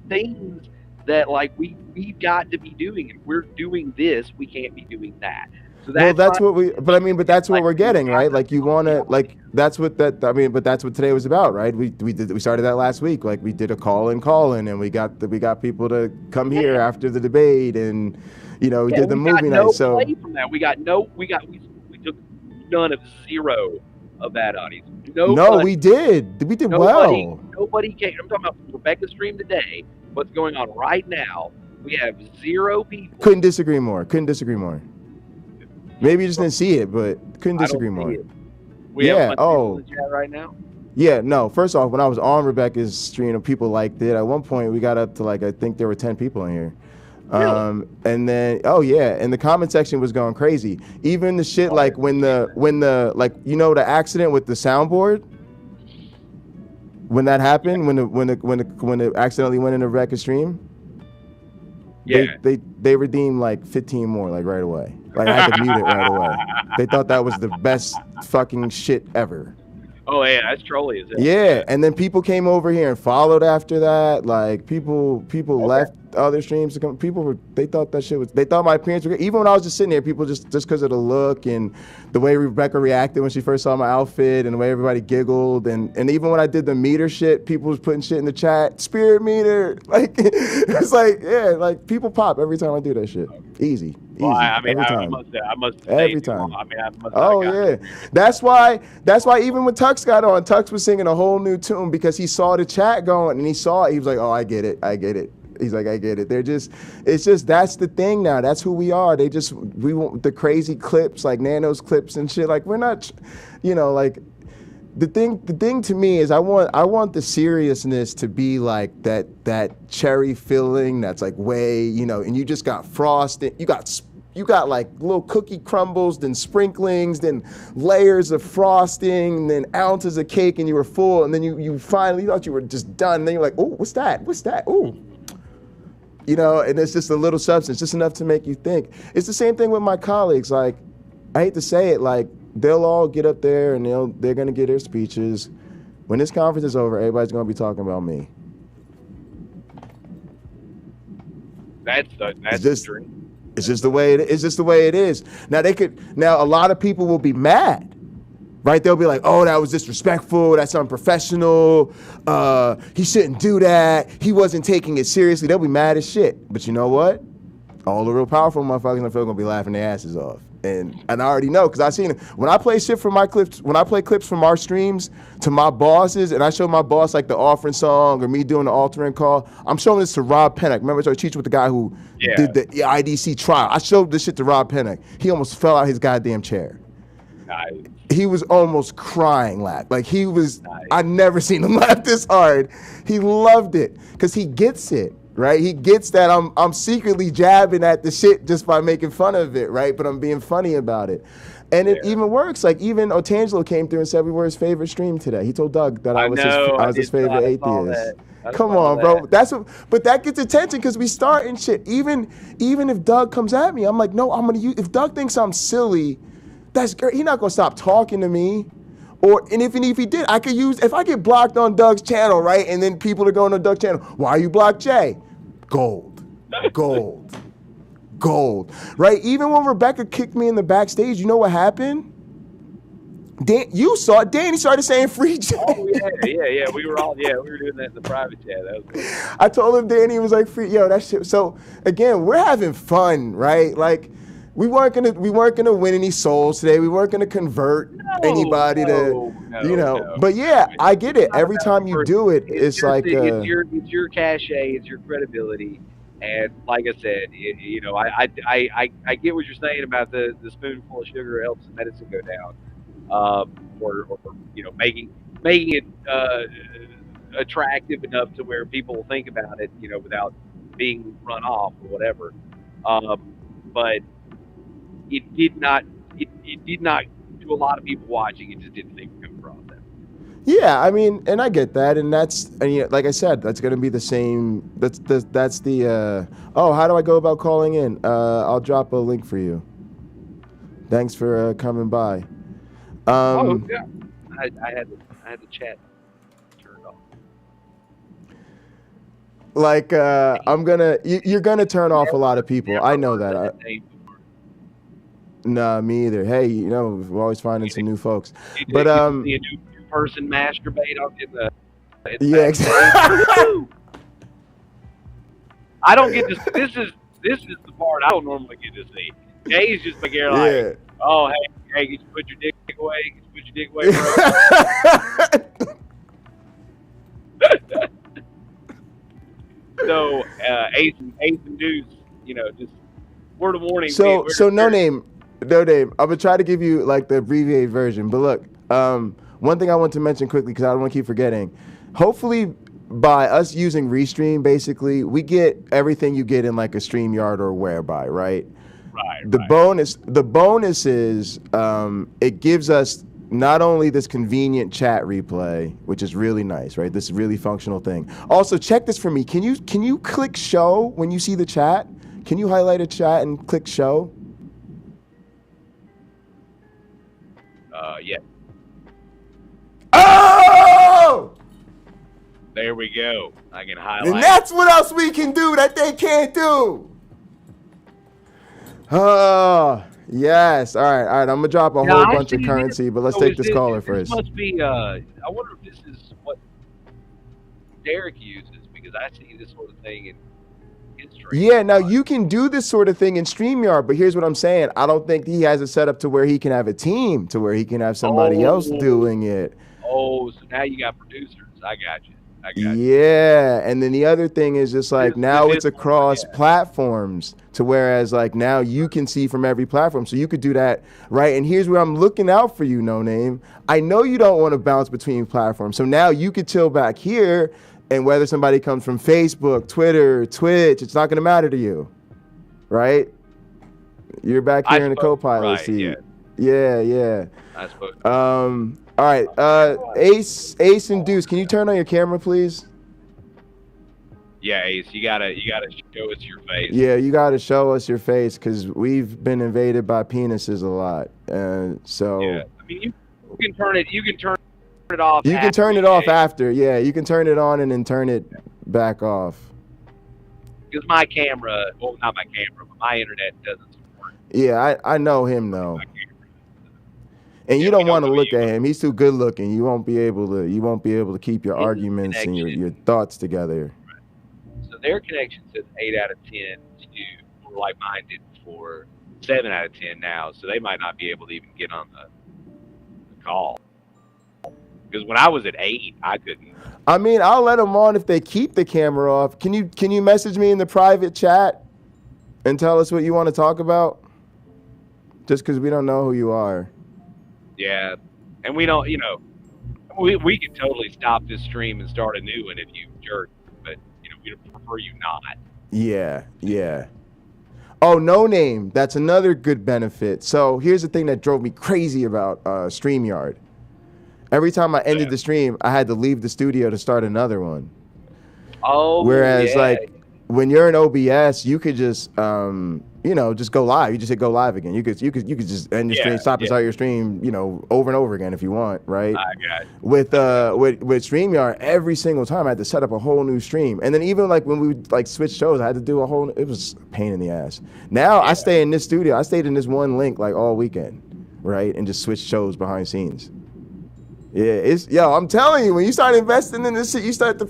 things that like we've got to be doing. If we're doing this, we can't be doing that. So that's what we. But I mean, but that's what we're getting, right? Like you want to, like that's what that. I mean, but that's what today was about, right? We started that last week. Like we did a call in, and we got people to come here after the debate, and we did the movie night. So play from that. We took none of zero of that audience. No, we did. We did well. Nobody came. I'm talking about Rebecca's stream today. What's going on right now? We have 0 people. Couldn't disagree more. Maybe you just didn't see it, but couldn't disagree more. We have people in the chat right now. Yeah, no. First off, when I was on Rebecca's stream, people liked it. At one point, we got up to I think there were 10 people in here. Really? And then, and the comment section was going crazy. Even the shit when the the accident with the soundboard. When that happened, when it accidentally went into Rebecca's stream. Yeah. They redeemed 15 more right away. I had to mute it right away. They thought that was the best fucking shit ever. Oh yeah, that's trolly, is it? Yeah, and then people came over here and followed after that. People left other streams to come. They thought that shit was. They thought my appearance was good. Even when I was just sitting there, people just because of the look and the way Rebecca reacted when she first saw my outfit and the way everybody giggled and even when I did the meter shit, people was putting shit in the chat. Spirit meter, it's people pop every time I do that shit. Easy. Well, I must say every time. That's why even when Tux got on, Tux was singing a whole new tune because he saw the chat going and he saw it. He was like, oh, I get it. He's like, I get it. It's just that's the thing now. That's who we are. We want the crazy clips like Nano's clips and shit. We're not, the thing to me is I want the seriousness to be that cherry filling that's way, and you just got frosting. You got little cookie crumbles, then sprinklings, then layers of frosting, then ounces of cake, and you were full. And then you finally thought you were just done. And then you're like, oh, what's that? Ooh. And it's just a little substance, just enough to make you think. It's the same thing with my colleagues. I hate to say it, they'll all get up there and they're gonna get their speeches. When this conference is over, everybody's gonna be talking about me. That's the dream. It's just the way it is. Now a lot of people will be mad. Right? They'll be like, oh, that was disrespectful. That's unprofessional. He shouldn't do that. He wasn't taking it seriously. They'll be mad as shit. But you know what? All the real powerful motherfuckers I feel gonna be laughing their asses off. And I already know because I've seen it. When I play shit from my clips, when I play clips from our streams to my bosses, and I show my boss the offering song or me doing the altering call, I'm showing this to Rob Pennock. Remember I was teaching with the guy who did the IDC trial. I showed this shit to Rob Pennock. He almost fell out his goddamn chair. Nice. He was almost crying laugh. He was, nice. I'd never seen him laugh this hard. He loved it because he gets it, right? He gets that I'm secretly jabbing at the shit just by making fun of it, right? But I'm being funny about it. And it even works. Even Otangelo came through and said we were his favorite stream today. He told Doug that I was his favorite atheist. Come on, bro. But that gets attention because we start and shit. Even if Doug comes at me, I'm like, no, I'm gonna use. If Doug thinks I'm silly, that's great. He's not gonna stop talking to me. And if he did, I could use, if I get blocked on Doug's channel, right? And then people are going on Doug's channel, why you blocked Jay? Gold. Right? Even when Rebecca kicked me in the backstage, you know what happened? You saw it. Danny started saying free Jay. Oh yeah. We were doing that in the private chat. That was cool. I told him Danny was free. Yo, that shit. So again, we're having fun, right? We weren't gonna win any souls today. We weren't gonna convert anybody to, But yeah, I get it. Every time you do it, it's it's your cachet, it's your credibility, and like I said, I get what you're saying about the spoonful of sugar helps the medicine go down, or making it attractive enough to where people will think about it, without being run off or whatever. But it did not to a lot of people watching, it just didn't think we come across that. Yeah, I mean, and I get that, and like I said, that's gonna be the same. That's the. How do I go about calling in? I'll drop a link for you. Thanks for coming by. I had the chat turned off. Like, you're gonna turn off a lot of people. I know that. Nah, me either. Hey, we're always finding some new folks. But see a new person masturbate in the yeah, exactly. I don't get this. This is the part I don't normally get to see. Jay's just like, Yeah. oh, hey, you put your dick away. You put your dick away, bro. So, Ace and Deuce, just word of warning. So no name. I'm gonna try to give you like the abbreviated version. But look, one thing I want to mention quickly because I don't want to keep forgetting. Hopefully, by us using Restream, basically, we get everything you get in like a StreamYard or Whereby, right? Right. The bonus is it gives us not only this convenient chat replay, which is really nice, right? This really functional thing. Also, check this for me. Can you click show when you see the chat? Can you highlight a chat and click show? Yeah. Oh! There we go. I can highlight. And that's what else we can do that they can't do. Oh, yes. All right. I'm gonna drop a whole bunch of currency, but let's take this caller first. This must be. I wonder if this is what Derek uses because I see this sort of thing in history. Yeah. Now you can do this sort of thing in StreamYard, but here's what I'm saying. I don't think he has it set up to where he can have a team, to where he can have somebody else doing it. Oh, so now you got producers. I got you. Yeah, and then the other thing is just like now it's across platforms to whereas like now you can see from every platform, so you could do that, right? And here's where I'm looking out for you, No Name. I know you don't want to bounce between platforms, so now you could chill back here, and whether somebody comes from Facebook, Twitter, Twitch, it's not going to matter to you, right? You're back here in the co-pilot seat. Yeah. I suppose. All right, Ace and Deuce, can you turn on your camera, please? Yeah, Ace, you gotta show us your face. Yeah, you gotta show us your face because we've been invaded by penises a lot, so. Yeah, I mean, you can turn it. You can turn it off. You can turn it off after. Yeah, you can turn it on and then turn it back off. Because my camera, well, not my camera, but my internet doesn't support. Yeah, I know him though. And you don't want to look at him. He's too good looking. You won't be able to keep your arguments and your thoughts together. Right. So their connection says 8 out of 10 to do, or like mine did before, 7 out of 10 now. So they might not be able to even get on the call. Because when I was at 8, I couldn't. I mean, I'll let them on if they keep the camera off. Can you message me in the private chat and tell us what you want to talk about? Just because we don't know who you are. Yeah, and we don't, we could totally stop this stream and start a new one if you jerk, but, we'd prefer you not. Yeah. Oh, No Name. That's another good benefit. So here's the thing that drove me crazy about StreamYard. Every time I ended the stream, I had to leave the studio to start another one. Oh, whereas, like, when you're in OBS, you could just, just go live. You just hit go live again. You could just end your stream, stop and start your stream, over and over again if you want, right? I got it. With StreamYard, every single time I had to set up a whole new stream, and then even like when we would like switch shows, I had to do a whole. It was a pain in the ass. Now I stay in this studio. I stayed in this one link like all weekend, right, and just switch shows behind scenes. Yeah, I'm telling you, when you start investing in this shit, you start to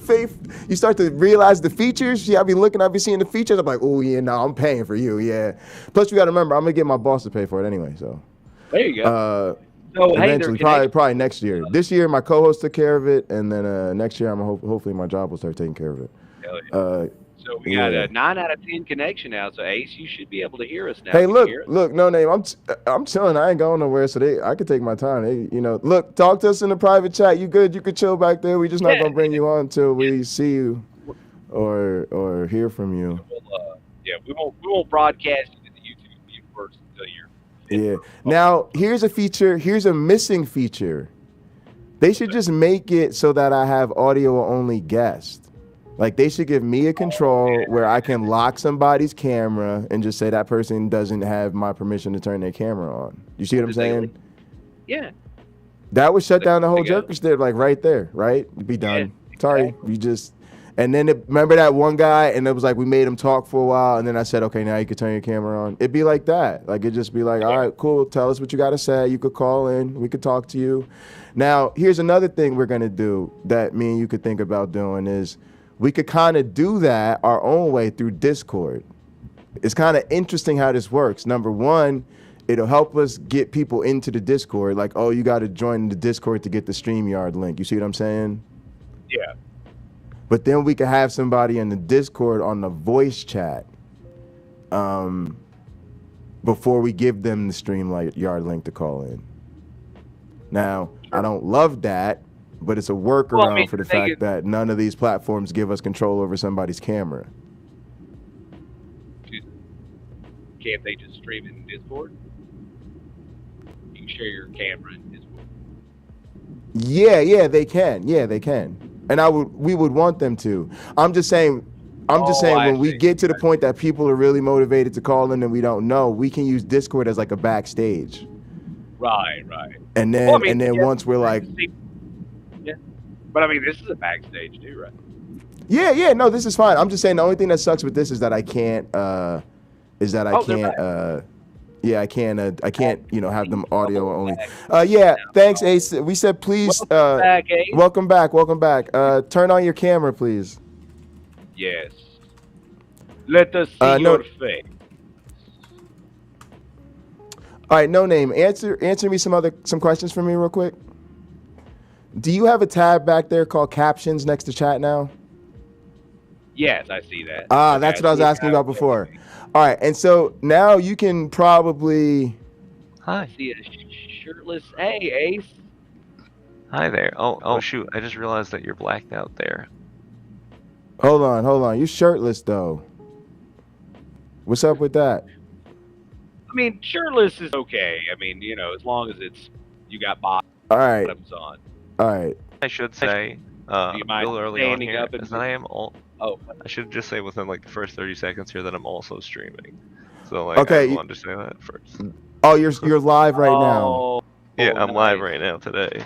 realize the features. I'll be seeing the features. I'm like, oh yeah, no, I'm paying for you. Yeah. Plus, you got to remember, I'm gonna get my boss to pay for it anyway. So there you go. So eventually, probably next year. This year, my co-host took care of it, and then next year, hopefully my job will start taking care of it. Hell yeah. So we got a 9 out of 10 connection now. So Ace, you should be able to hear us now. Hey, look, No Name. I'm chilling. I ain't going nowhere, so I could take my time. Look, talk to us in the private chat. You good? You could chill back there. We just not gonna bring you on until we see you or hear from you. We won't broadcast you to the YouTube feed first until you're. Yeah. Now here's a feature. Here's a missing feature. They should just make it so that I have audio only guests. Like, they should give me a control where I can lock somebody's camera and just say that person doesn't have my permission to turn their camera on. You see what I'm saying? Yeah. That would shut down the whole Jerker Stick, like right there, right? It'd be done. Sorry, you just. And then remember that one guy, and it was like we made him talk for a while, and then I said, okay, now you can turn your camera on. It'd be like that. Like it'd just be like, all right, cool. Tell us what you got to say. You could call in. We could talk to you. Now, here's another thing we're gonna do that me and you could think about doing is we could kind of do that our own way through Discord. It's kind of interesting how this works. Number one, it'll help us get people into the Discord. Like, oh, you got to join the Discord to get the StreamYard link. You see what I'm saying? Yeah. But then we could have somebody in the Discord on the voice chat before we give them the StreamYard link to call in. Now, I don't love that, but it's a workaround for the fact that none of these platforms give us control over somebody's camera. Can't they just stream it in Discord? You can share your camera in Discord. Yeah, they can. Yeah, they can. And we would want them to. I'm just saying when we get to the point that people are really motivated to call in and we don't know, we can use Discord as like a backstage. Right. And then once we're like, yeah. But I mean, this is a backstage too, right? Yeah, no, this is fine. I'm just saying the only thing that sucks with this is that I can't I can't have them audio only. Thanks, Ace. We said please, welcome back. Turn on your camera, please. Yes. Let us see your face. All right, no name. Answer me some questions for me real quick. Do you have a tab back there called captions next to chat now? Yes, I see that. That's what I was asking about before. All right, and so now you can probably... Hi. See a shirtless... Hey, Ace. Hi there. Oh, shoot. I just realized that you're blacked out there. Hold on. You're shirtless, though. What's up with that? I mean, shirtless is okay. I mean, as long as you got bottoms on. All right. I should say, do you mind real early on standing here, up and... as I am I should just say within like the first 30 seconds here that I'm also streaming. So like, okay. I wanted to say that first. Oh, you're live right now. Yeah, I'm live right now today.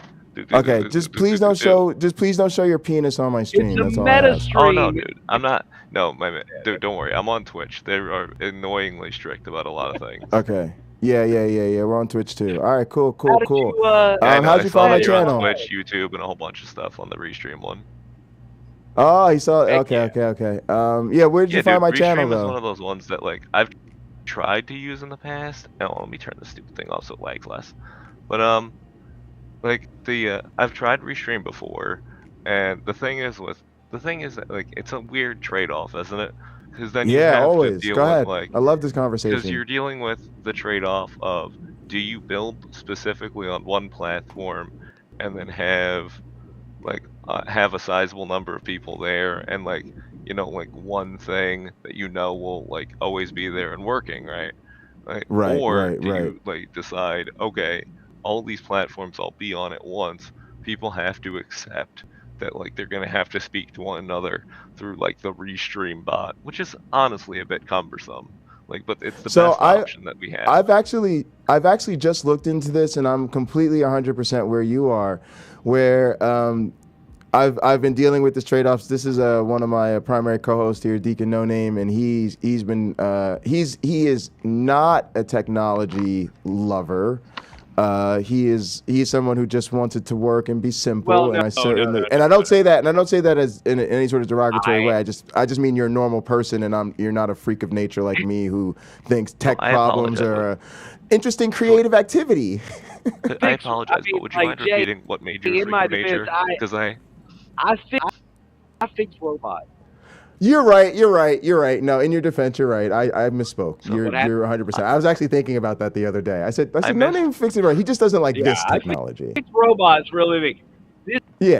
Okay, just please don't show your penis on my stream. That's all I ask. Oh no, dude, I'm not. No, dude, don't worry. I'm on Twitch. They are annoyingly strict about a lot of things. Okay. Yeah. We're on Twitch too. All right, cool. How'd you find my channel? On Twitch, YouTube, and a whole bunch of stuff on the Restream one. Oh, he saw it. Okay. Where'd you find my channel though? Is one of those ones that like I've tried to use in the past. Oh, let me turn this stupid thing off so it lags less. But I've tried Restream before, and the thing is that like it's a weird trade-off, isn't it? Because then you have always. to deal Go ahead. with like I love this conversation. Because you're dealing with the trade-off of do you build specifically on one platform and then have a sizable number of people there and like one thing that will like always be there and working, right? Or do you like decide, okay, all these platforms I'll be on at once, people have to accept that like they're gonna have to speak to one another through like the Restream bot, which is honestly a bit cumbersome. But it's the best option that we have. I've actually just looked into this, and I'm completely 100% where you are, where I've been dealing with this trade-offs. This is one of my primary co-hosts here, Deacon No Name, and he is not a technology lover. He is someone who just wants it to work and be simple. I don't say that as in any sort of derogatory way. I just mean you're a normal person, and you're not a freak of nature like me who thinks tech problems are an interesting creative activity. I apologize, but would you mind repeating what made you a freak of nature? Because I fix robots. You're right. No, in your defense, you're right. I misspoke. You're 100%. I was actually thinking about that the other day. I said, no name fix it right. He just doesn't like this technology. Fix robots really big. He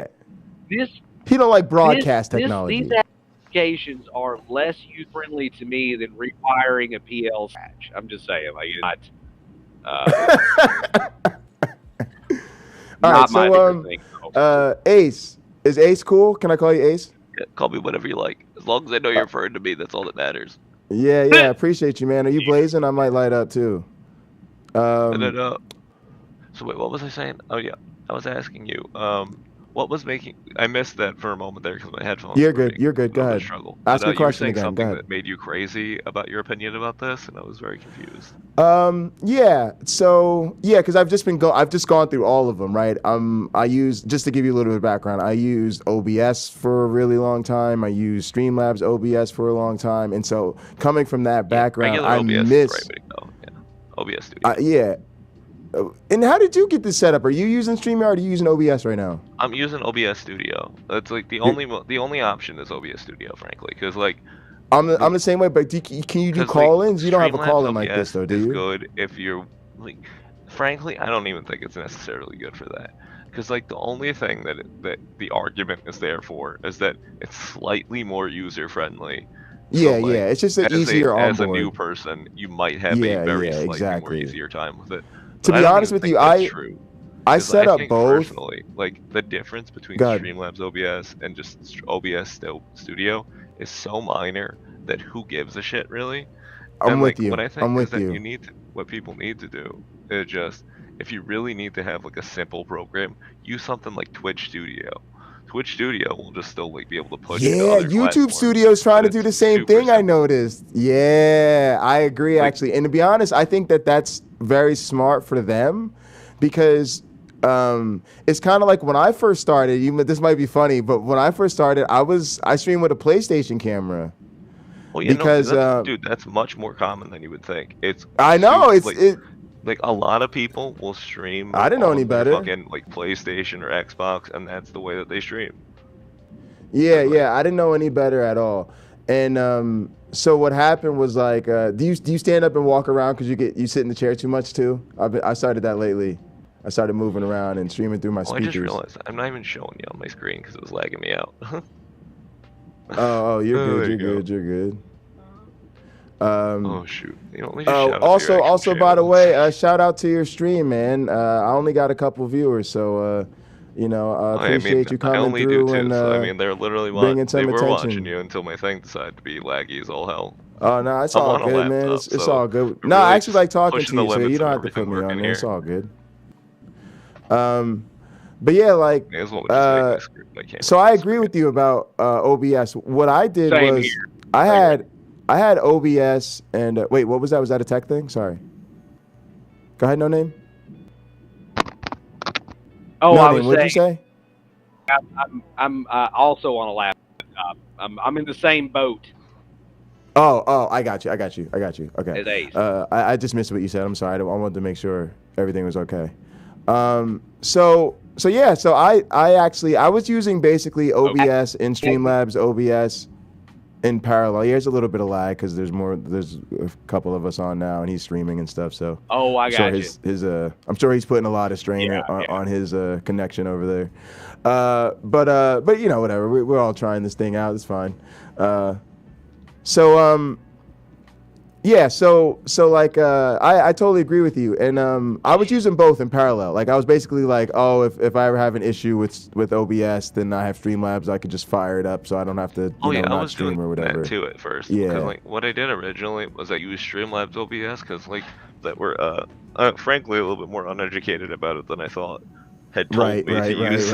don't like broadcast technology. These applications are less user friendly to me than rewiring a PL patch. I'm just saying, like it's not. All right, so Ace, is Ace cool? Can I call you Ace? Yeah, call me whatever you like. As long as I know you're referring to me, that's all that matters. Yeah, appreciate you, man. Are you blazing? I might light up too. So wait, what was I saying? Oh yeah, I was asking you. What was making? I missed that for a moment there because my headphones. You're good. You're good. Go ahead. Struggle. Ask your You were question saying again. Go something ahead. that made you crazy about your opinion about this, and I was very confused. Yeah. So yeah, because I've just gone through all of them, right? I use, just to give you a little bit of background, I used OBS for a really long time. I used Streamlabs OBS for a long time, and so coming from that background, I OBS miss. is the right way to go. Yeah. OBS Studio. Yeah. And how did you get this set up? Are you using StreamYard or are you using OBS right now? I'm using OBS Studio. That's like the only option is OBS Studio, frankly, because like I'm the same way. But can you do call-ins? You don't have a call-in like this, though, do you? Good if you're like, frankly, I don't even think it's necessarily good for that. Because like the only thing that the argument is there for is that it's slightly more user-friendly. Yeah, so, it's just an easier onboard. As a new person, you might have a very slightly more easier time with it. To be honest with you, I set up both. Personally, like the difference between Streamlabs OBS and just OBS Studio is so minor that who gives a shit, really? I'm with you. What I think I'm with is you. that what people need to do is just, if you really need to have like a simple program, use something like Twitch Studio. Twitch Studio will just still like be able to push. Yeah, YouTube Studio's trying to do the same thing. I noticed. Yeah, I agree actually. And to be honest, I think that's very smart for them, because it's kind of like when I first started. This might be funny, but when I first started, I streamed with a PlayStation camera. Well, because dude, that's much more common than you would think. I know like a lot of people will stream. I didn't know any better. Fucking like PlayStation or Xbox, and that's the way that they stream. Yeah, I didn't know any better at all. And so what happened was like, do you stand up and walk around because you sit in the chair too much too? I started that lately. I started moving around and streaming through my speakers. I just realized I'm not even showing you on my screen because it was lagging me out. You're good. Oh shoot! Also, by the way, shout out to your stream, man. I only got a couple viewers, so appreciate you coming through and they're literally bringing some attention. Were watching you until my thing decided to be laggy as all hell. Oh no, it's all good, man. It's all good. No, I actually like talking to you, so you don't have to put me on there. It's all good. But yeah, like, so I agree with you about OBS. What I did was I had OBS and wait, what was that? Was that a tech thing? Sorry. Go ahead, No Name. Oh, no I name. was What'd you say? I'm also on a laptop. I'm in the same boat. Oh, I got you. Okay. As Ace. I just missed what you said. I'm sorry. I wanted to make sure everything was okay. So I was using basically OBS and Streamlabs OBS in parallel. Here's a little bit of lag because there's a couple of us on now and he's streaming and stuff. So I got you. I'm sure he's putting a lot of strain on his connection over there. But whatever. We're all trying this thing out. It's fine. I totally agree with you, and I was using both in parallel. Like I was basically like, oh, if I ever have an issue with OBS, then I have Streamlabs. I could just fire it up, so I don't have to not stream or whatever. I was doing that too at first. Yeah. Because like what I did originally was I used Streamlabs OBS because like that were frankly a little bit more uneducated about it than I thought. Had told me to use.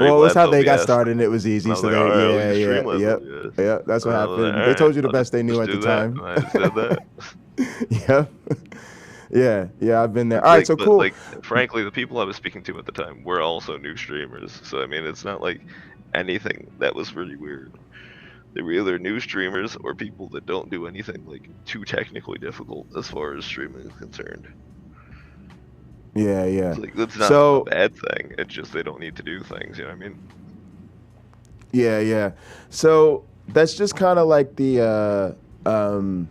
Well, that's how they got started, and it was easy. So that's what happened. They told you the best they knew at the time. I said that. Yeah, I've been there. All right, so cool. Like, frankly, the people I was speaking to at the time were also new streamers. So I mean, it's not like anything that was really weird. They were either new streamers or people that don't do anything like too technically difficult as far as streaming is concerned. Yeah. Like, that's not a bad thing. It's just they don't need to do things. You know what I mean? Yeah. So that's just kind of like the go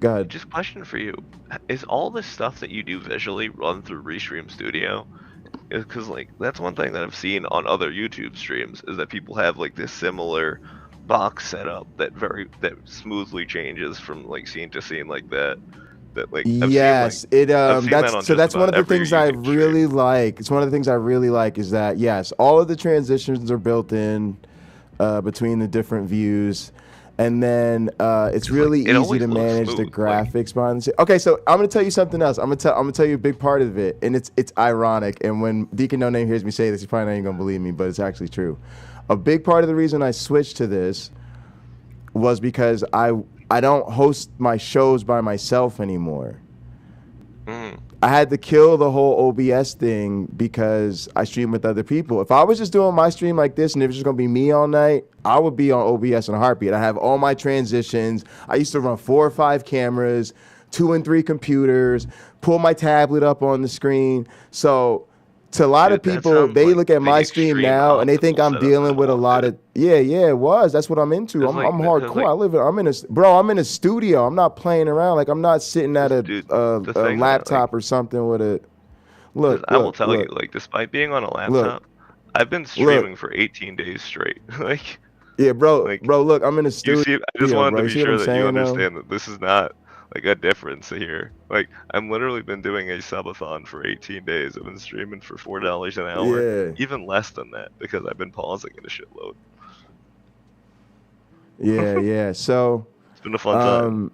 ahead. Just question for you: is all this stuff that you do visually run through Restream Studio? Because like that's one thing that I've seen on other YouTube streams is that people have like this similar box setup that smoothly changes from like scene to scene like that. Yes, that's one of the things I really like. It's one of the things I really like is that yes, all of the transitions are built in between the different views, And then it's really easy always to looks manage the smooth, graphics behind the scenes. Okay, so I'm gonna tell you something else. I'm gonna tell you a big part of it, and it's ironic. And when Deacon No Name hears me say this, he's probably not even gonna believe me, but it's actually true. A big part of the reason I switched to this was because I don't host my shows by myself anymore. I had to kill the whole OBS thing because I stream with other people. If I was just doing my stream like this and it was just gonna be me all night, I would be on OBS in a heartbeat. I have all my transitions. I used to run 4 or 5 cameras, 2 and 3 computers, pull my tablet up on the screen. So to a lot of people, they look at my stream now and they think I'm dealing with a lot of it was. That's what I'm into. I'm hardcore. I'm in a studio. I'm not playing around. Like I'm not sitting at a laptop or something with a look. I will tell you, like, despite being on a laptop, I've been streaming for 18 days straight. Like, bro, look, I'm in a studio. I just wanted to be sure that you though? understand that this is not like a difference here. Like, I've literally been doing a subathon for 18 days. I've been streaming for $4 an hour, even less than that, because I've been pausing it a shitload. Yeah. So it's been a fun time.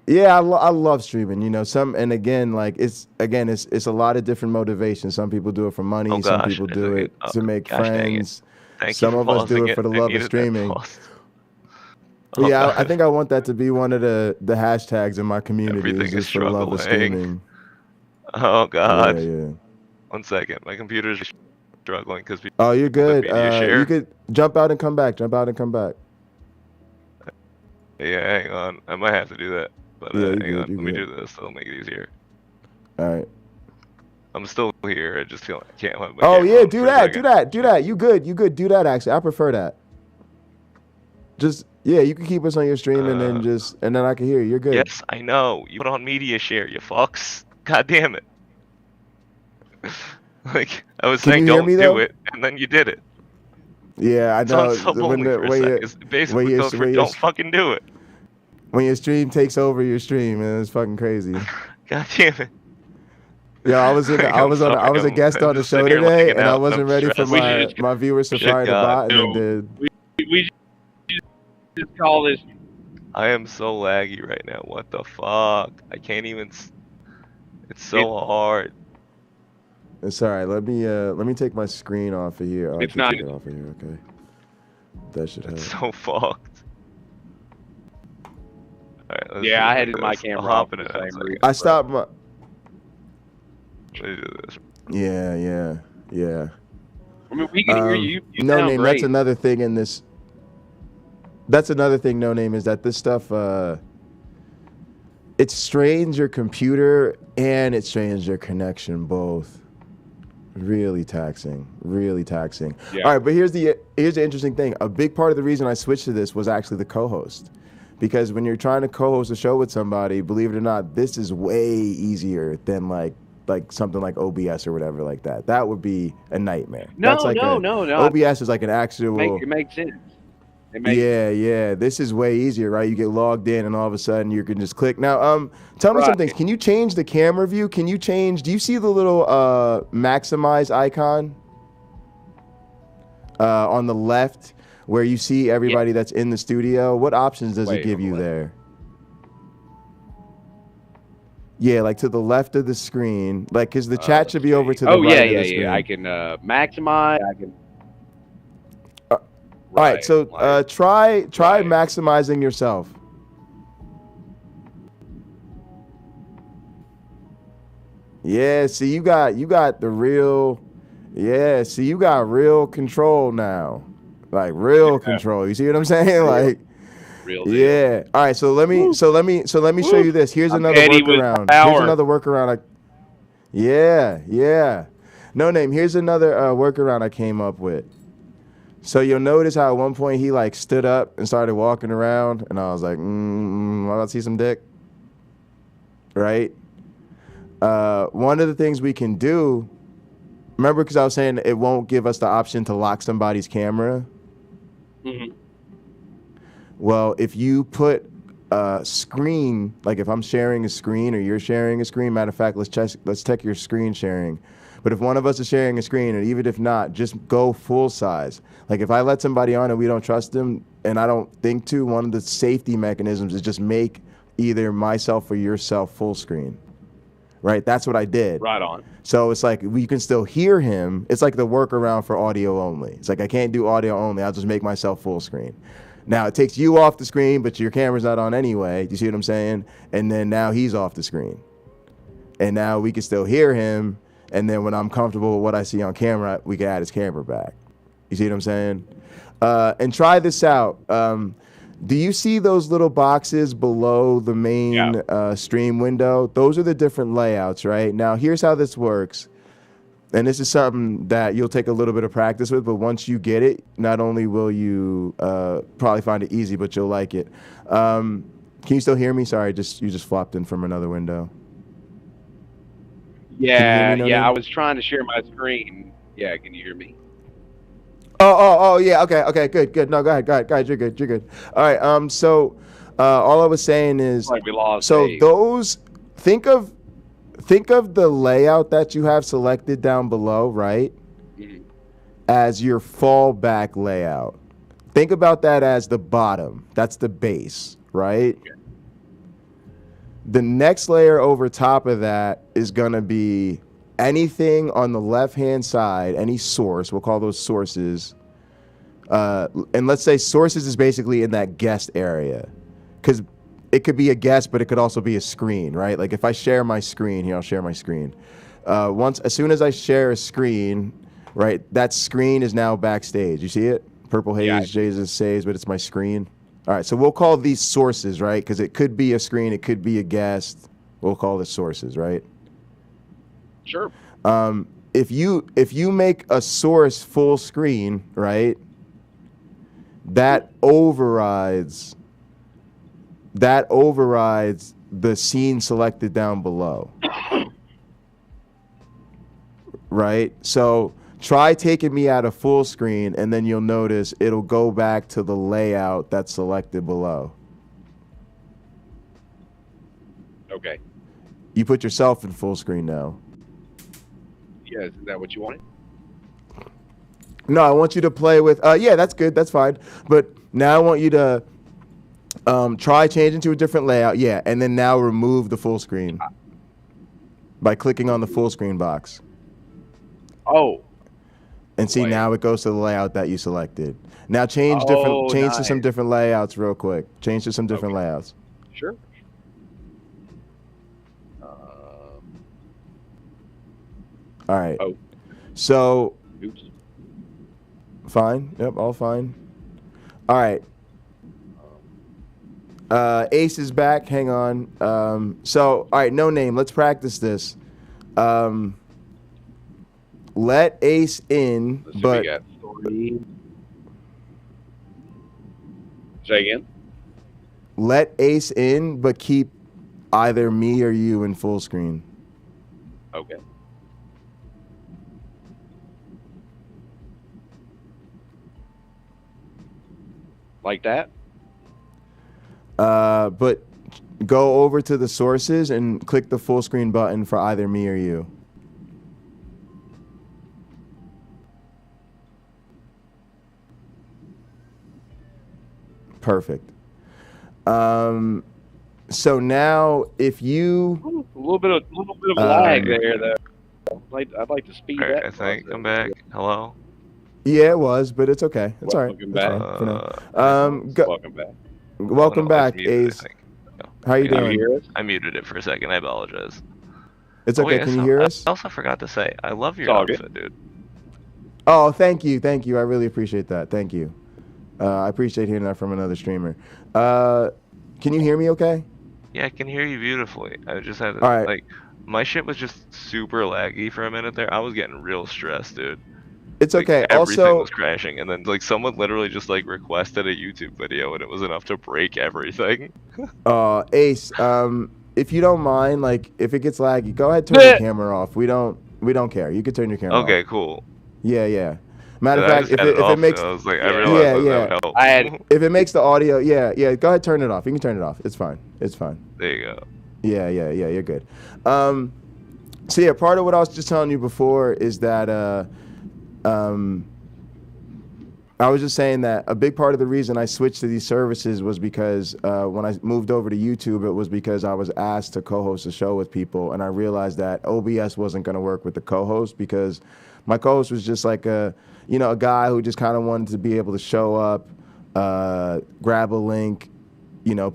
Yeah, I love streaming. You know, it's a lot of different motivations. Some people do it for money. Some people do it to make friends. Some of us do it for the love of streaming. I think I want that to be one of the hashtags in my community. Everything is for the love of streaming. Oh God. Yeah. 1 second, my computer's struggling because. Oh, you're good. You could jump out and come back. Yeah, hang on. I might have to do that. But hang on. Let me do this. That'll make it easier. All right. I'm still here. I just feel I can't. Do that. You good. Do that. Actually, I prefer that. Just you can keep us on your stream and then I can hear you. You're good. Yes, I know. You put on media share, you fucks. God damn it. Like I was saying, don't do it, and then you did it. Yeah, I know. Don't fucking do it. When your stream takes over your stream, and it's fucking crazy. God damn it. Yeah, I was a guest on the show today, and I wasn't ready for my viewers to fire the bot, and it did. We just call this. I am so laggy right now. What the fuck? I can't even. It's so hard. It's all right. Let me take my screen off of here. It's not. Take it off of here. Okay. That should help. It's so fucked. All right, I had my camera off. I stopped my. Let me do this. Yeah. I mean, we can hear you. No Name. Great. That's another thing in this. That's another thing. No Name is that this stuff. It strains your computer and it strains your connection both. Really taxing. Yeah. All right, but here's the interesting thing. A big part of the reason I switched to this was actually the co-host. Because when you're trying to co-host a show with somebody, believe it or not, this is way easier than like something like OBS or whatever like that. That would be a nightmare. No. OBS is like an actual. It makes sense. Yeah. This is way easier, right? You get logged in, and all of a sudden you can just click. Now, tell me something. Can you change the camera view? Do you see the little maximize icon on the left where you see everybody that's in the studio? What options does it give you there? Yeah, like to the left of the screen, like because the chat should be over to the right of the screen. I can maximize. I can. All right, so try maximizing yourself. Yeah, see you got the real. Yeah, see you got real control now, like real control. You see what I'm saying? Like, real deal. Yeah. All right, so let me show you this. Here's another workaround. Yeah. No Name. Here's another workaround I came up with. So you'll notice how at one point he like stood up and started walking around, and I was like, I'm about to see some dick. Right? One of the things we can do, remember, because I was saying it won't give us the option to lock somebody's camera. Mm-hmm. Well, if you put a screen, like if I'm sharing a screen or you're sharing a screen, matter of fact, let's check your screen sharing. But if one of us is sharing a screen, and even if not, just go full size. Like if I let somebody on and we don't trust them, and I don't think to, one of the safety mechanisms is just make either myself or yourself full screen. Right? That's what I did. Right on. So it's like we can still hear him. It's like the workaround for audio only. It's like I can't do audio only. I'll just make myself full screen. Now it takes you off the screen, but your camera's not on anyway. Do you see what I'm saying? And then now he's off the screen. And now we can still hear him. And then when I'm comfortable with what I see on camera, we can add his camera back. You see what I'm saying? And try this out. Do you see those little boxes below the main stream window? Those are the different layouts, right? Now, here's how this works. And this is something that you'll take a little bit of practice with, but once you get it, not only will you probably find it easy, but you'll like it. Can you still hear me? Sorry, you just flopped in from another window. Yeah, I was trying to share my screen. Yeah, can you hear me? Oh, yeah. Okay, good. No, go ahead. You're good. All right. So, all I was saying is, like we lost so Dave. those think of the layout that you have selected down below, right? Mm-hmm. As your fallback layout. Think about that as the bottom. That's the base, right? Okay. The next layer over top of that is going to be anything on the left-hand side, any source, we'll call those sources. And let's say sources is basically in that guest area. Because it could be a guest, but it could also be a screen, right? Like if I share my screen, here, I'll share my screen. As soon as I share a screen, right, that screen is now backstage. You see it? Purple haze, Jesus saves, but it's my screen. All right, so we'll call these sources, right? Because it could be a screen, it could be a guest. We'll call this sources, right? Sure. If you make a source full screen, right, that overrides the scene selected down below. Right? So try taking me out of full screen, and then you'll notice it'll go back to the layout that's selected below. Okay. You put yourself in full screen now. Yeah, is that what you wanted? No, I want you to play with, yeah, that's good, that's fine. But now I want you to try changing to a different layout, yeah, and then now remove the full screen by clicking on the full screen box. Oh. And see, now it goes to the layout that you selected. Now change to some different layouts real quick. Change to some different layouts. Sure. All right. Oh. So. Oops. Fine. Yep, all fine. All right. Ace is back. Hang on. So, all right, no name. Let's practice this. Let Ace in, but. Say again? Let Ace in, but keep either me or you in full screen. Okay. Like that? But go over to the sources and click the full screen button for either me or you. Perfect. So now if you a little bit of lag there though. I'd like to speed that. I think I'm back. Hello. Yeah, it was, but it's okay. It's all right. Welcome back. Welcome back. Welcome back, Ace. How you doing? I muted it for a second. I apologize. It's okay. Yeah, Can you hear us? I also forgot to say, I love your outfit, dude. Oh, thank you. I really appreciate that. Thank you. I appreciate hearing that from another streamer. Can you hear me okay? Yeah, I can hear you beautifully. I just had All right. like my shit was just super laggy for a minute there. I was getting real stressed, dude. It's okay. Everything Also, was crashing, and then like someone literally just like requested a YouTube video, and it was enough to break everything. Ace, if you don't mind, like if it gets laggy, go ahead, turn your camera off. We don't care. You can turn your camera off. Okay, cool. Yeah. Matter of fact, if it makes, I was like, I realized that would help. If it makes the audio, yeah, go ahead, turn it off. You can turn it off. It's fine. There you go. Yeah, you're good. So yeah, part of what I was just telling you before is that I was just saying that a big part of the reason I switched to these services was because when I moved over to YouTube, it was because I was asked to co-host a show with people, and I realized that OBS wasn't going to work with the co-host because my co-host was just like a guy who just kind of wanted to be able to show up, grab a link,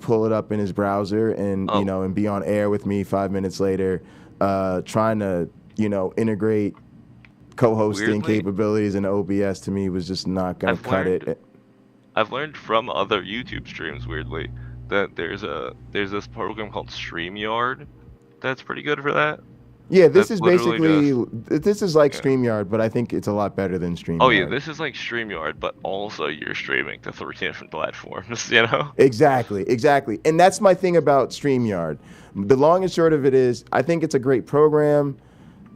pull it up in his browser, and and be on air with me 5 minutes later, trying to integrate co-hosting capabilities in OBS to me was just not gonna cut it. I've learned from other YouTube streams, weirdly, that there's this program called StreamYard that's pretty good for that. Yeah, this is basically this is like StreamYard, but I think it's a lot better than StreamYard. Oh yeah, this is like StreamYard, but also you're streaming to 3 different platforms, Exactly. And that's my thing about StreamYard. The long and short of it is, I think it's a great program.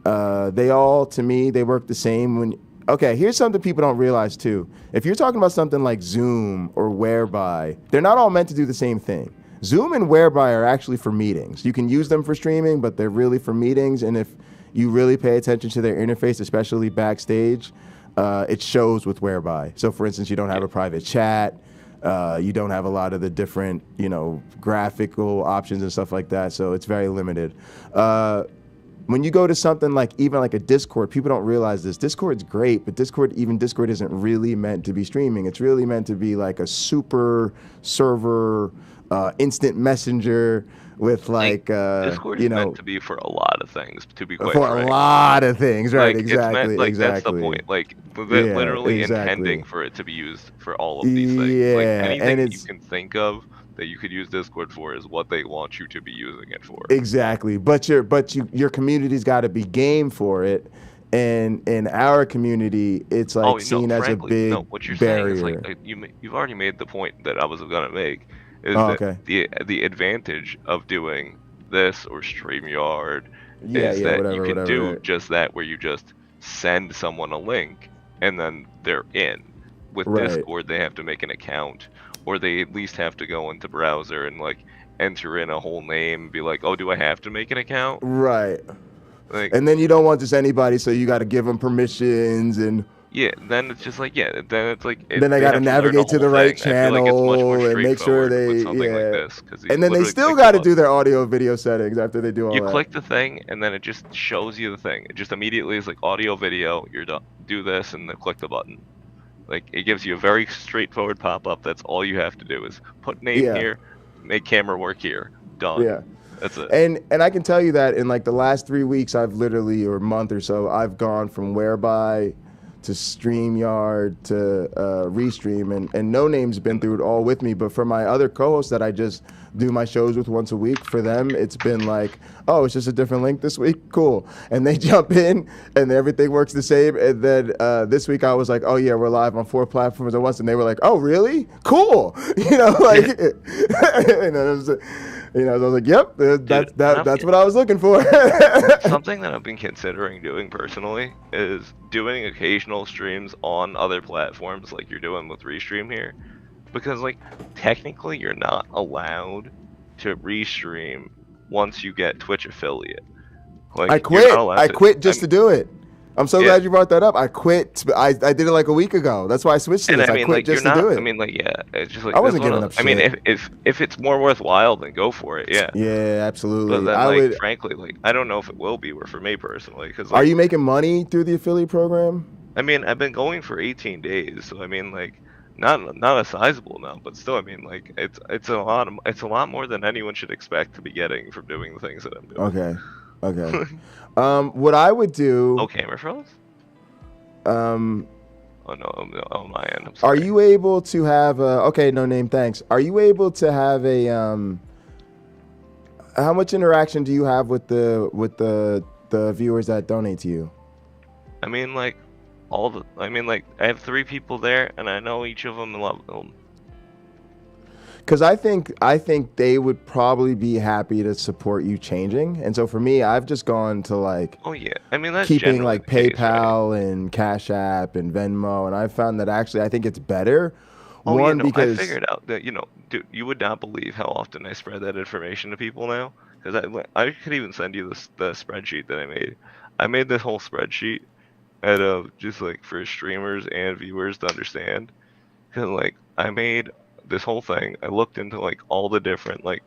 They all, to me, they work the same. Okay, here's something people don't realize too. If you're talking about something like Zoom or Whereby, they're not all meant to do the same thing. Zoom and Whereby are actually for meetings. You can use them for streaming, but they're really for meetings. And if you really pay attention to their interface, especially backstage, it shows with Whereby. So for instance, you don't have a private chat. You don't have a lot of the different, graphical options and stuff like that. So it's very limited. When you go to something like even like a Discord, people don't realize this. Discord's great, but Discord isn't really meant to be streaming. It's really meant to be like a super server, instant messenger with Discord is meant to be for a lot of things, to be quite frank. A lot of things, right? Exactly. That's the point. They're literally intending for it to be used for all of these things. Yeah, anything you can think of that you could use Discord for is what they want you to be using it for. Exactly, but your community's got to be game for it, and in our community, it's like seen as a big what you're barrier. Saying is you've already made the point that I was gonna make. Is that the advantage of doing this or StreamYard is that you can do just that, where you just send someone a link and then they're in. With Discord, they have to make an account, or they at least have to go into browser and enter in a whole name and be like, oh, do I have to make an account? Right. And then you don't want just anybody, so you got to give them permissions and. Yeah, then it's just then it's then they got to navigate to the right channel and make sure they and then they still got to do their audio video settings after they do all that. You click the thing and then it just shows you the thing. It just immediately is like audio, video. You're done. Do this and then click the button. It gives you a very straightforward pop-up. That's all you have to do is put name here, make camera work here. Done. Yeah. That's it. And I can tell you that in the last 3 weeks, I've literally, or month or so, I've gone from Whereby to StreamYard to Restream, and No Name's been through it all with me. But for my other co-hosts that I just do my shows with once a week, for them it's been like, oh, it's just a different link this week, cool, and they jump in and everything works the same. And then this week I was like, oh yeah, we're live on 4 platforms at once, and they were like, oh really, cool. I was like, yep, that's what I was looking for. Something that I've been considering doing personally is doing occasional streams on other platforms like you're doing with Restream here. Because, technically you're not allowed to restream once you get Twitch affiliate. I quit just to do it. I'm so glad you brought that up. I quit. I did it a week ago. That's why I switched to this. I quit just to do it. It's just I wasn't giving up shit. I mean, if it's more worthwhile, then go for it. Yeah. Yeah, absolutely. But then, frankly, I don't know if it will be for me personally. Cause, are you making money through the affiliate program? I mean, I've been going for 18 days, so I mean, not a sizable amount, but still, I mean, it's a lot more than anyone should expect to be getting from doing the things that I'm doing. Okay. What I would do. Oh, camera froze? Oh no, on my end. I'm sorry. Are you able to have a? Okay, No Name. Thanks. Are you able to have a? How much interaction do you have with the viewers that donate to you? I mean, I have 3 people there, and I know each of them and love them. Because I think they would probably be happy to support you changing, and so for me, I've just gone to oh yeah, I mean that's keeping PayPal right? and Cash App and Venmo, and I've found that actually I think it's better. Because I figured out that dude, you would not believe how often I spread that information to people now. because I could even send you the spreadsheet that I made. I made this whole spreadsheet out of just like for streamers and viewers to understand. Cause like I made this whole thing. I looked into like all the different like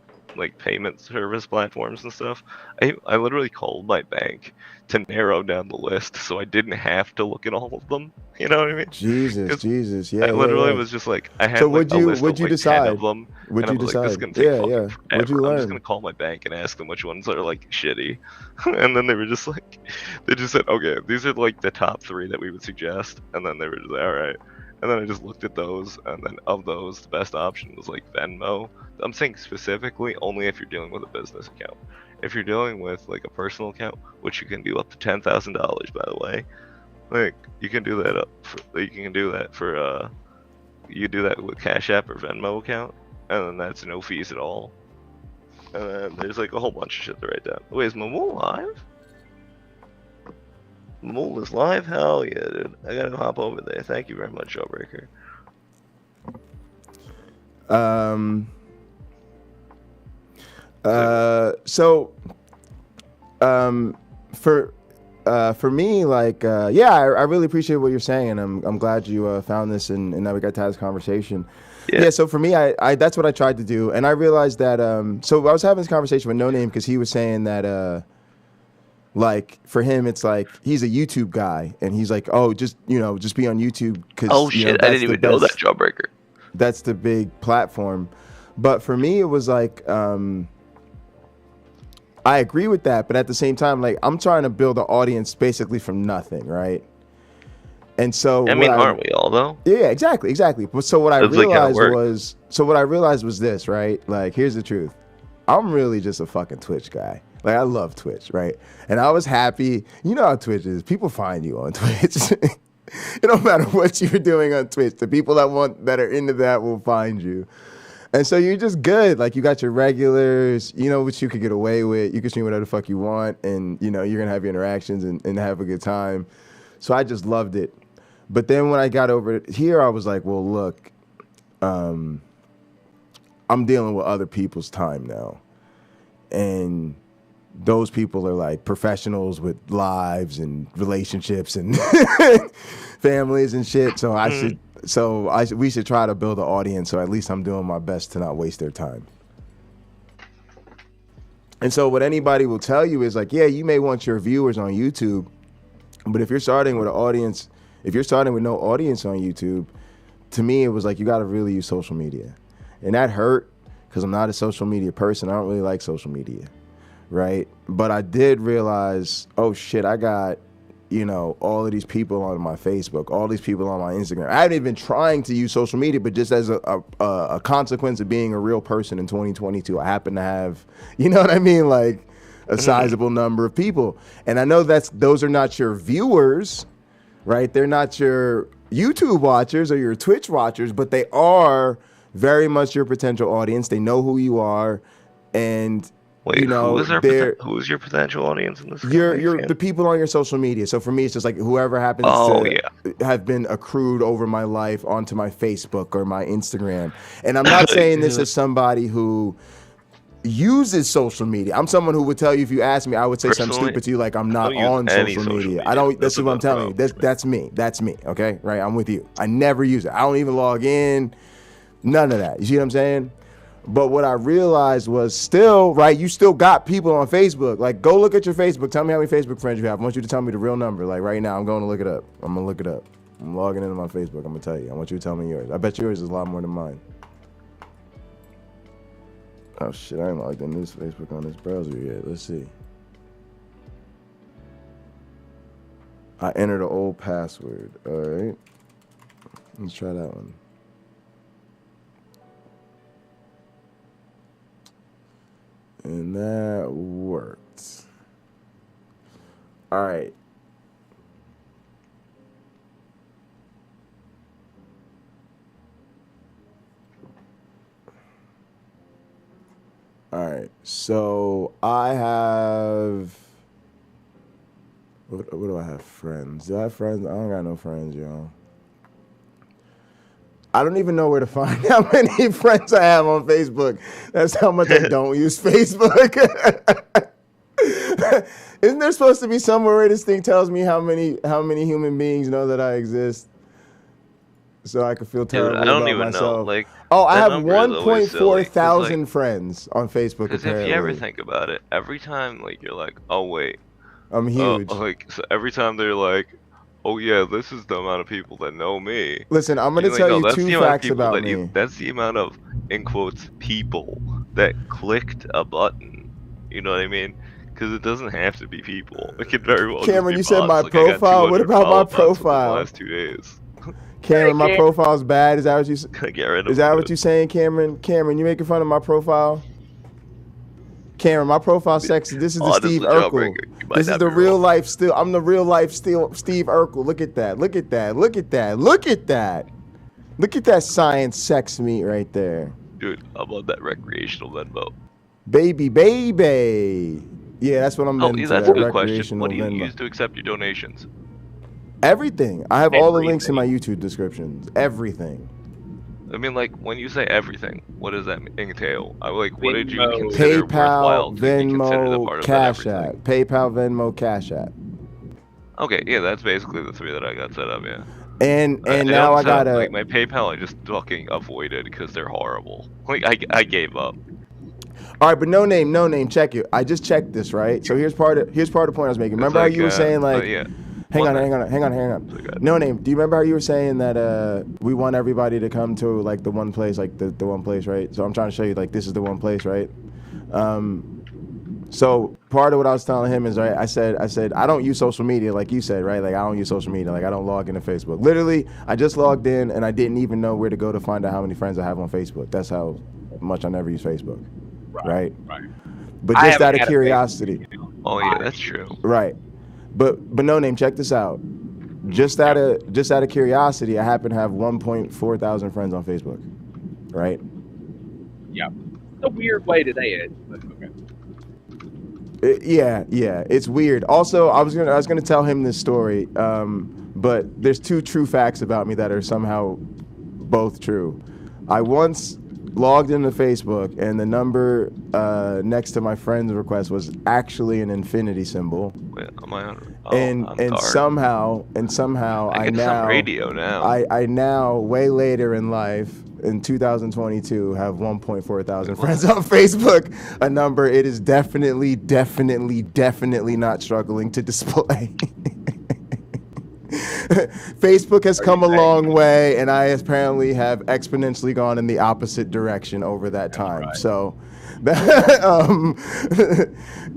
payment service platforms and stuff. I literally called my bank to narrow down the list so I didn't have to look at all of them. You know what I mean? Jesus, yeah. I literally yeah. was just like, I had So like, a list of like 10 of them. What'd and you I was like, this is decide? gonna take fucking forever. What'd you learn? I'm just gonna call my bank and ask them which ones are like shitty. And then they were just like, they just said, okay, these are like the top 3 that we would suggest. And then they were just like, all right. And then I just looked at those, and then of those, the best option was like Venmo. I'm saying specifically only if you're dealing with a business account. If you're dealing with like a personal account, which you can do up to $10,000, by the way, like you can do that you do that with Cash App or Venmo account, and then that's no fees at all. And then there's like a whole bunch of shit to write down. Wait, is Momo live? Momo is live? Hell yeah, dude. I gotta hop over there. Thank you very much, Jawbreaker. For me, like, yeah, I really appreciate what you're saying, and I'm glad you found this and that we got to have this conversation. Yeah. So for me, I that's what I tried to do, and I realized that. So I was having this conversation with No Name because he was saying that, like, for him, it's like he's a YouTube guy, and he's like, oh, just be on YouTube because. Oh shit! I didn't even know that, Jawbreaker. That's the big platform, but for me, it was like. I agree with that, but at the same time, like I'm trying to build an audience basically from nothing, right? And so I mean, aren't we all though? Yeah, exactly. But so what I realized was this, right? Like, here's the truth. I'm really just a fucking Twitch guy. Like, I love Twitch, right? And I was happy. You know how Twitch is. People find you on Twitch. It don't matter what you're doing on Twitch. The people that are into that will find you. And so you're just good. Like, you got your regulars, you know, which you could get away with. You can stream whatever the fuck you want. And, you know, you're going to have your interactions and have a good time. So I just loved it. But then when I got over it here, I was like, well, look, I'm dealing with other people's time now. And those people are like professionals with lives and relationships and families and shit. So we should try to build an audience. So at least I'm doing my best to not waste their time. And so what anybody will tell you is like, yeah, you may want your viewers on YouTube, but if you're starting with an audience, if you're starting with no audience on YouTube, to me, it was like, you got to really use social media. And that hurt because I'm not a social media person. I don't really like social media, right? But I did realize, oh shit, I got, you know, all of these people on my Facebook, all these people on my Instagram. I haven't even been trying to use social media, but just as a consequence of being a real person in 2022, I happen to have, you know what I mean? Like a sizable number of people. And I know those are not your viewers, right? They're not your YouTube watchers or your Twitch watchers, but they are very much your potential audience. They know who you are. And wait, you know, who's your potential audience in this? You're the people on your social media. So for me, it's just like whoever happens to have been accrued over my life onto my Facebook or my Instagram. And I'm not saying this as somebody who uses social media. I'm someone who would tell you, if you ask me, I would say something stupid to you like I'm not on social media. I don't. This is what I'm telling you. That's me. That's me. Okay, right? I'm with you. I never use it. I don't even log in. None of that. You see what I'm saying? But what I realized was still, right, you still got people on Facebook. Like, go look at your Facebook. Tell me how many Facebook friends you have. I want you to tell me the real number. Like, right now, I'm going to look it up. I'm going to look it up. I'm logging into my Facebook. I'm going to tell you. I want you to tell me yours. I bet yours is a lot more than mine. Oh, shit. I ain't logged in this Facebook on this browser yet. Let's see. I entered an old password. All right. Let's try that one. And that worked. All right. All right. So I have. What do I have? Friends. Do I have friends? I don't got no friends, y'all. I don't even know where to find how many friends I have on Facebook. That's how much I don't use Facebook. Isn't there supposed to be somewhere where this thing tells me how many human beings know that I exist? So I could feel terrible I don't about even myself. know. Like, oh, I that have number is always 1.4 silly, 'cause, thousand like, friends on Facebook. Because if Apparently, you ever think about it, every time like you're like, oh wait, I'm huge. Like so every time they're like, oh yeah, this is the amount of people that know me. Listen, I'm gonna You're tell like, you that's two the amount of facts people about that me. that's the amount of, in quotes, people that clicked a button. You know what I mean? Because it doesn't have to be people. It could very well Cameron, you just be said my bots. Like, I got profile. What 200 about my follow bots within the profile? last 2 days. Cameron, my profile's bad. Is that what you? Get rid of Is that what you saying, Cameron? Cameron, you making fun of my profile? Cameron, my profile's sexy. This is the Honestly, Steve Urkel. Jawbreaker, you might This is not the be real wrong. life still. I'm the real life still Steve Urkel. Look at that. Look at that. Look at that. Look at that. Look at that science sex meat right there. Dude, I'm on that recreational Venmo. Baby, baby. Yeah, that's what I'm Oh, into. yeah, that's that a good question. recreational What do you Venmo. use to accept your donations? Everything. I have all the links in my YouTube descriptions. Everything. I mean, like, when you say everything, what does that entail? What did you consider PayPal, worthwhile to be considered a Venmo, part of that Cash everything? App. PayPal, Venmo, Cash App. Okay, yeah, that's basically the 3 that I got set up, yeah. And I now I don't set up, gotta. like, my PayPal I just fucking avoided because they're horrible. Like, I gave up. All right, but no name. Check it. I just checked this, right? So here's part of the point I was making. Remember how you were saying like, yeah. hang on. No name. Do you remember how you were saying that we want everybody to come to like the one place, like the one place, right? So I'm trying to show you like this is the one place, right? So part of what I was telling him is, right, I said I don't use social media like you said, right? Like I don't use social media, like I don't log into Facebook. Literally, I just logged in and I didn't even know where to go to find out how many friends I have on Facebook. That's how much I never use Facebook. Right. But I just haven't out of had a curiosity. Oh yeah, that's true. Right. But no name, check this out. Just out of curiosity, I happen to have 1.4 thousand friends on Facebook. Right? Yeah. It's a weird way to say it, but okay. Yeah, it's weird. Also, I was gonna tell him this story, but there's 2 true facts about me that are somehow both true. I once logged into Facebook and the number next to my friend's request was actually an infinity symbol. Wait, am I on? And somehow I get some radio now. I now, way later in life, in 2022, have 1.4 thousand friends on Facebook. A number it is definitely not struggling to display. Facebook has come a long way, and I apparently have exponentially gone in the opposite direction over that time. Right. So,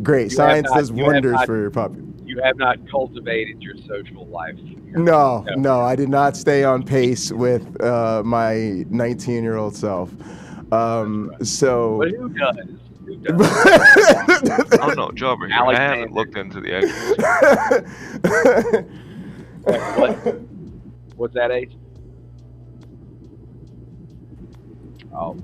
great. Science does wonders for your puppy. You have not cultivated your social life. No, I did not stay on pace with my 19-year-old self. So. But who does? Oh no, Jawbreaker, I haven't looked into the actual. What's that age? Oh. All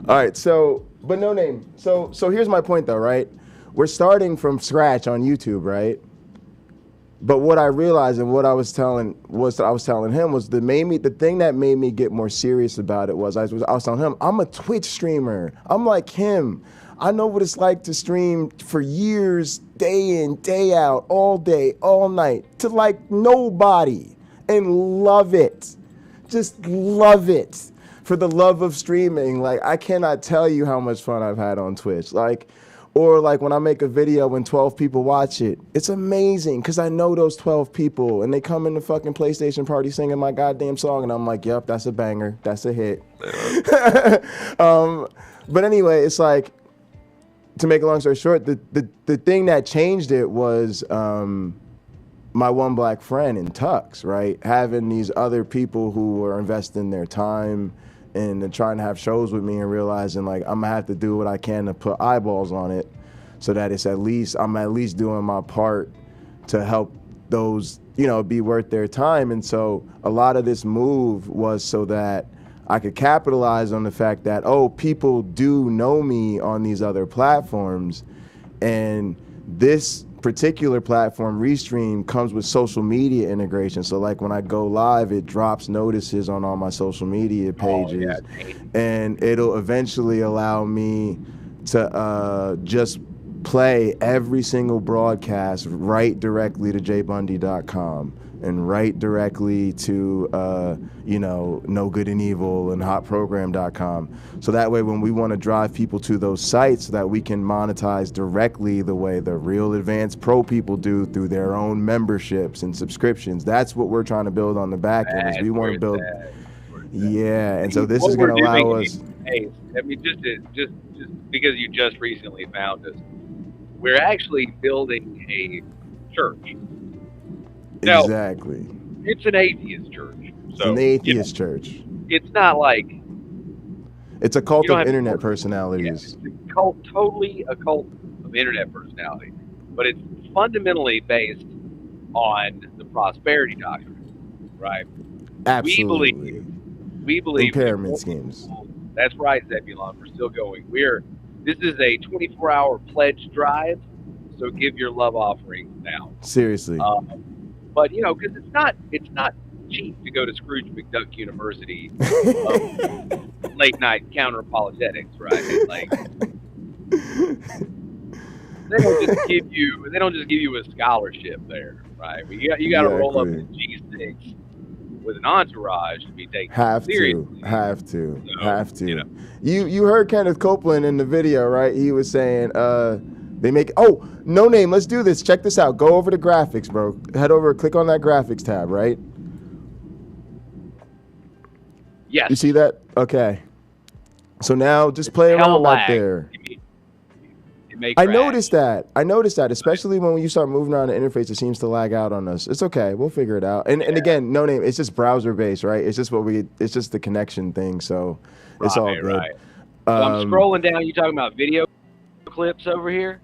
right, so, but no name. So here's my point though, right? We're starting from scratch on YouTube, right? But what I realized and what I was telling him was the thing that made me get more serious about it was I was telling him, I'm a Twitch streamer. I'm like him. I know what it's like to stream for years, day in, day out, all day, all night, to like nobody, and love it. Just love it. For the love of streaming, like I cannot tell you how much fun I've had on Twitch. Or when I make a video and 12 people watch it, it's amazing because I know those 12 people and they come in the fucking PlayStation party singing my goddamn song and I'm like, yep, that's a banger, that's a hit. But anyway, it's like, to make a long story short, the thing that changed it was my OneBlack Friend in Tux, right? Having these other people who were investing their time and trying to have shows with me and realizing like I'm gonna have to do what I can to put eyeballs on it so that I'm at least doing my part to help those, be worth their time. And so a lot of this move was so that I could capitalize on the fact that, people do know me on these other platforms. And this particular platform, Restream, comes with social media integration. So like when I go live, it drops notices on all my social media pages, and it'll eventually allow me to just play every single broadcast right directly to jbundy.com and right directly to No Good and Evil and hotprogram.com. So that way when we want to drive people to those sites, so that we can monetize directly the way the real advanced pro people do through their own memberships and subscriptions. That's what we're trying to build on the back end. Is we want to build and so this is going to allow us. Hey, I mean, just because you just recently found us, we're actually building a church. Now, exactly. It's an atheist church. So, it's an atheist church. It's not like... It's a cult of internet personalities. Yeah, it's a cult, totally a cult of internet personality. But it's fundamentally based on the prosperity doctrine, right? Absolutely. We believe pyramid schemes. That's right, Zebulon. We're still going. This is a 24-hour pledge drive, so give your love offering now. Seriously. But because it's not cheap to go to Scrooge McDuck University, Late-Night Counter-Apologetics, right? Like they don't just give you a scholarship there, right? You got to roll up in G6 with an entourage to be taken seriously. Have to. You heard Kenneth Copeland in the video, right? He was saying they make No Name, let's do this. Check this out. Go over to graphics, bro. Head over, click on that graphics tab, right? Yes. You see that? Okay. So now just play around right there. I noticed that, especially when you start moving around the interface, it seems to lag out on us. It's okay. We'll figure it out. And again, No Name, it's just browser based, right? It's just it's just the connection thing. So it's all good. Right. So I'm scrolling down. You talking about video clips over here?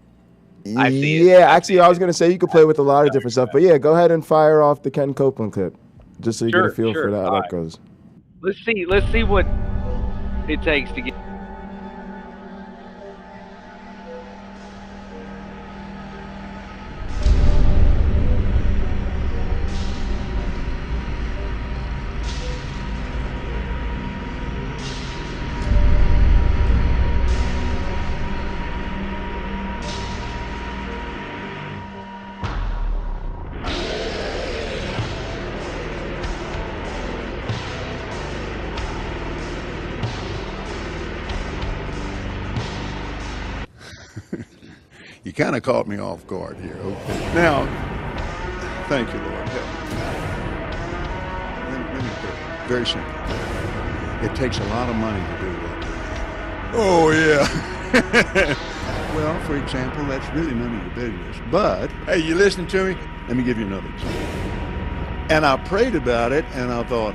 I see it. Yeah, actually, I was going to say you could play with a lot of different stuff. But yeah, go ahead and fire off the Ken Copeland clip just so you get a feel for how that goes. Let's see what it takes to get. You kind of caught me off guard here. Okay. Now, thank you, Lord. Let me put it very simple. It takes a lot of money to do that. Oh, yeah. Well, for example, that's really none of your business. But, hey, you listening to me? Let me give you another example. And I prayed about it, and I thought,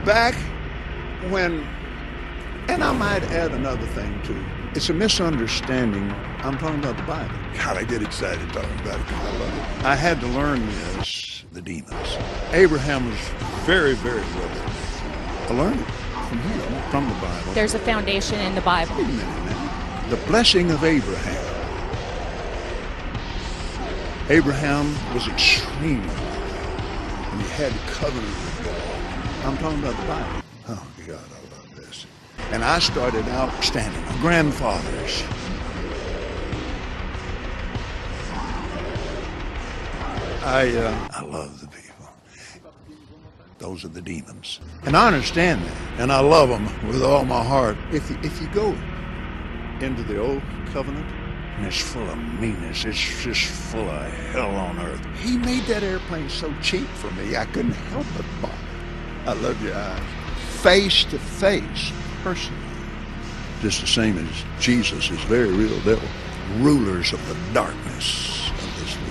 back when, and I might add another thing, too. It's a misunderstanding. I'm talking about the Bible. God, I get excited talking about it because I love it. I had to learn this, the demons. Abraham was very, very well. I learned it from him, from the Bible. There's a foundation in the Bible. Wait a minute now. The blessing of Abraham. Abraham was extremely wealthy, and he had a covenant with God. I'm talking about the Bible. Oh, God, I love this. And I started out standing my grandfathers. I love the people. Those are the demons. And I understand that, and I love them with all my heart. If you go into the old covenant, and it's full of meanness, it's just full of hell on earth. He made that airplane so cheap for me, I couldn't help but buy it. I love your eyes. Face to face, personally. Just the same as Jesus is very real devil. Rulers of the darkness of this world.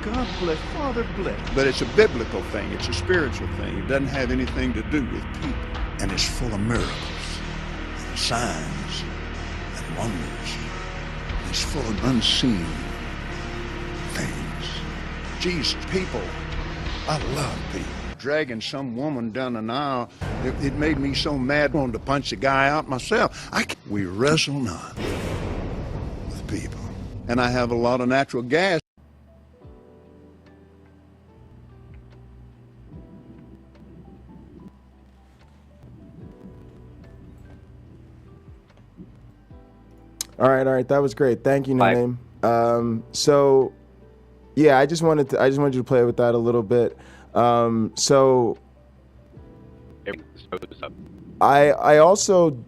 God bless, Father bless. But it's a biblical thing, it's a spiritual thing. It doesn't have anything to do with people. And it's full of miracles, and signs, and wonders. It's full of unseen things. Jesus, people, I love people. Dragging some woman down an aisle, it made me so mad I wanted to punch the guy out myself. We wrestle not with people, and I have a lot of natural gas. All right. That was great. Thank you, No Name. So, yeah, I just wanted you to play with that a little bit. So, I also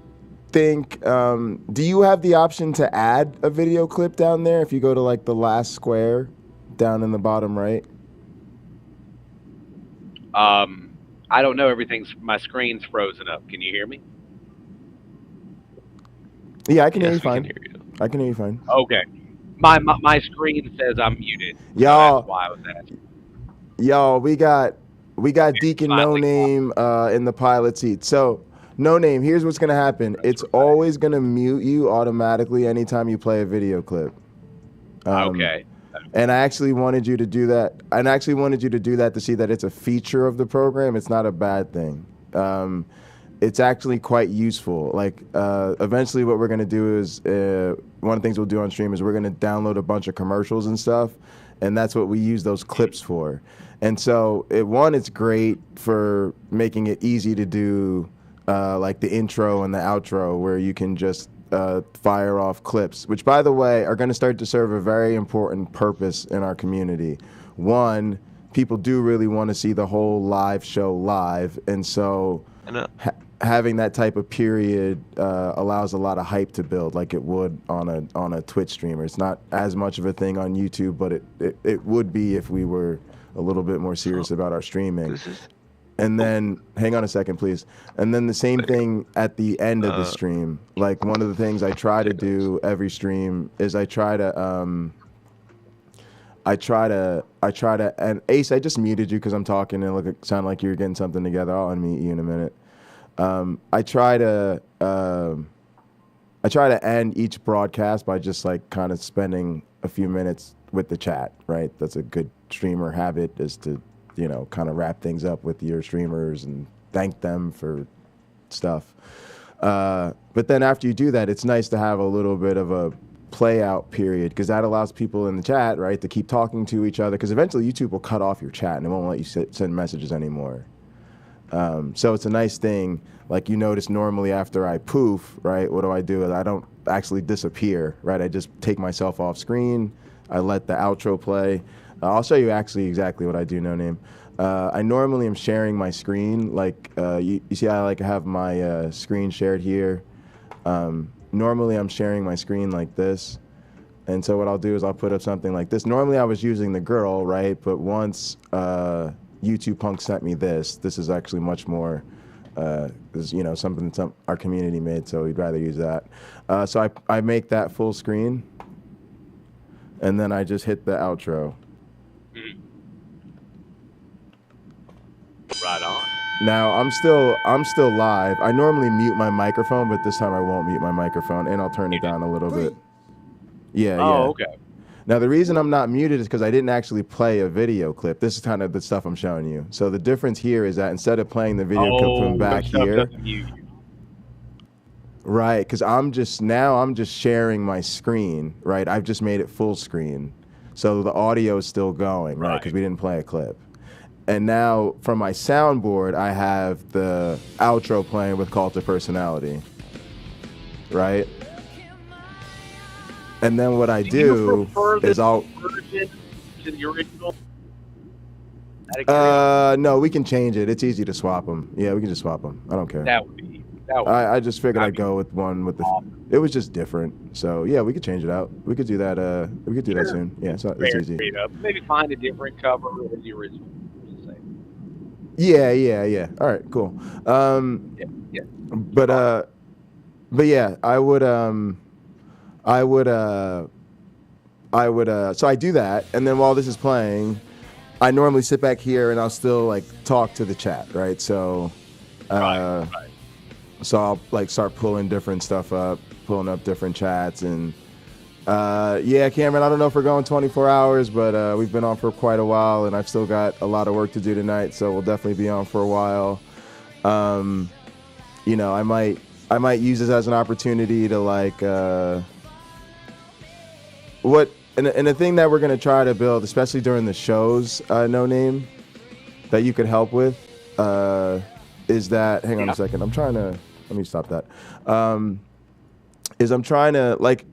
think, do you have the option to add a video clip down there if you go to like the last square down in the bottom right? I don't know. My screen's frozen up. Can you hear me? Yeah, I can hear you fine. I can hear you fine. Okay. My screen says I'm muted. Y'all, so that's why I was asking. Y'all, we got Deacon No Name in the pilot seat. So, No Name, here's what's gonna happen. It's always gonna mute you automatically anytime you play a video clip. Okay. And I actually wanted you to do that. To see that it's a feature of the program. It's not a bad thing. It's actually quite useful. Like, eventually what we're going to do is, one of the things we'll do on stream is we're going to download a bunch of commercials and stuff, and that's what we use those clips for. And so, it's great for making it easy to do, like the intro and the outro, where you can just fire off clips, which, by the way, are going to start to serve a very important purpose in our community. One, people do really want to see the whole live show live, and so having that type of period allows a lot of hype to build, like it would on a Twitch streamer. It's not as much of a thing on YouTube, but it would be if we were a little bit more serious about our streaming. And then, hang on a second, please. And then the same thing at the end of the stream. Like, one of the things I try to do every stream is I try to, and Ace, I just muted you because I'm talking and it sound like you're getting something together. I'll unmute you in a minute. I try to end each broadcast by just like kind of spending a few minutes with the chat, right? That's a good streamer habit, is to, kind of wrap things up with your streamers and thank them for stuff. But then after you do that, it's nice to have a little bit of a play out period, because that allows people in the chat, right, to keep talking to each other, because eventually YouTube will cut off your chat and it won't let you send messages anymore. So it's a nice thing. Like, you notice normally after I poof, right, what do? I don't actually disappear, right? I just take myself off screen. I let the outro play. I'll show you actually exactly what I do, No Name. I normally am sharing my screen. Like, you see I like have my screen shared here. Normally I'm sharing my screen like this. And so what I'll do is I'll put up something like this. Normally I was using the girl, right? But once YouTube Punk sent me this is actually much more, something our community made, so we'd rather use that. So I make that full screen, and then I just hit the outro. Right on. Now I'm still live. I normally mute my microphone, but this time I won't mute my microphone, and I'll turn it down a little bit. Yeah. Okay. Now the reason I'm not muted is because I didn't actually play a video clip. This is kind of the stuff I'm showing you. So the difference here is that instead of playing the video clip from back here, right? Because I'm just sharing my screen, right? I've just made it full screen, so the audio is still going, right? Because we didn't play a clip. And now from my soundboard, I have the outro playing with Cult of Personality, right? And then what I do is I'll. To the original? No, we can change it. It's easy to swap them. Yeah, we can just swap them. I don't care. That would be. I just figured I'd go with one with the. It was just different. So yeah, we could change it out. We could do that. We could do that soon. Yeah, so it's easy. Maybe find a different cover than the original. Yeah. All right, cool. Yeah. But yeah, I would. So I do that, and then while this is playing, I normally sit back here and I'll still like talk to the chat, right? So, so I'll like start pulling different stuff up, pulling up different chats, and yeah, Cameron, I don't know if we're going 24 hours, but we've been on for quite a while, and I've still got a lot of work to do tonight, so we'll definitely be on for a while. I might use this as an opportunity to like. what and the thing that we're gonna try to build, especially during the shows, No Name, that you could help with, is that. Hang on a second. I'm trying to. Let me stop that. I'm trying to like.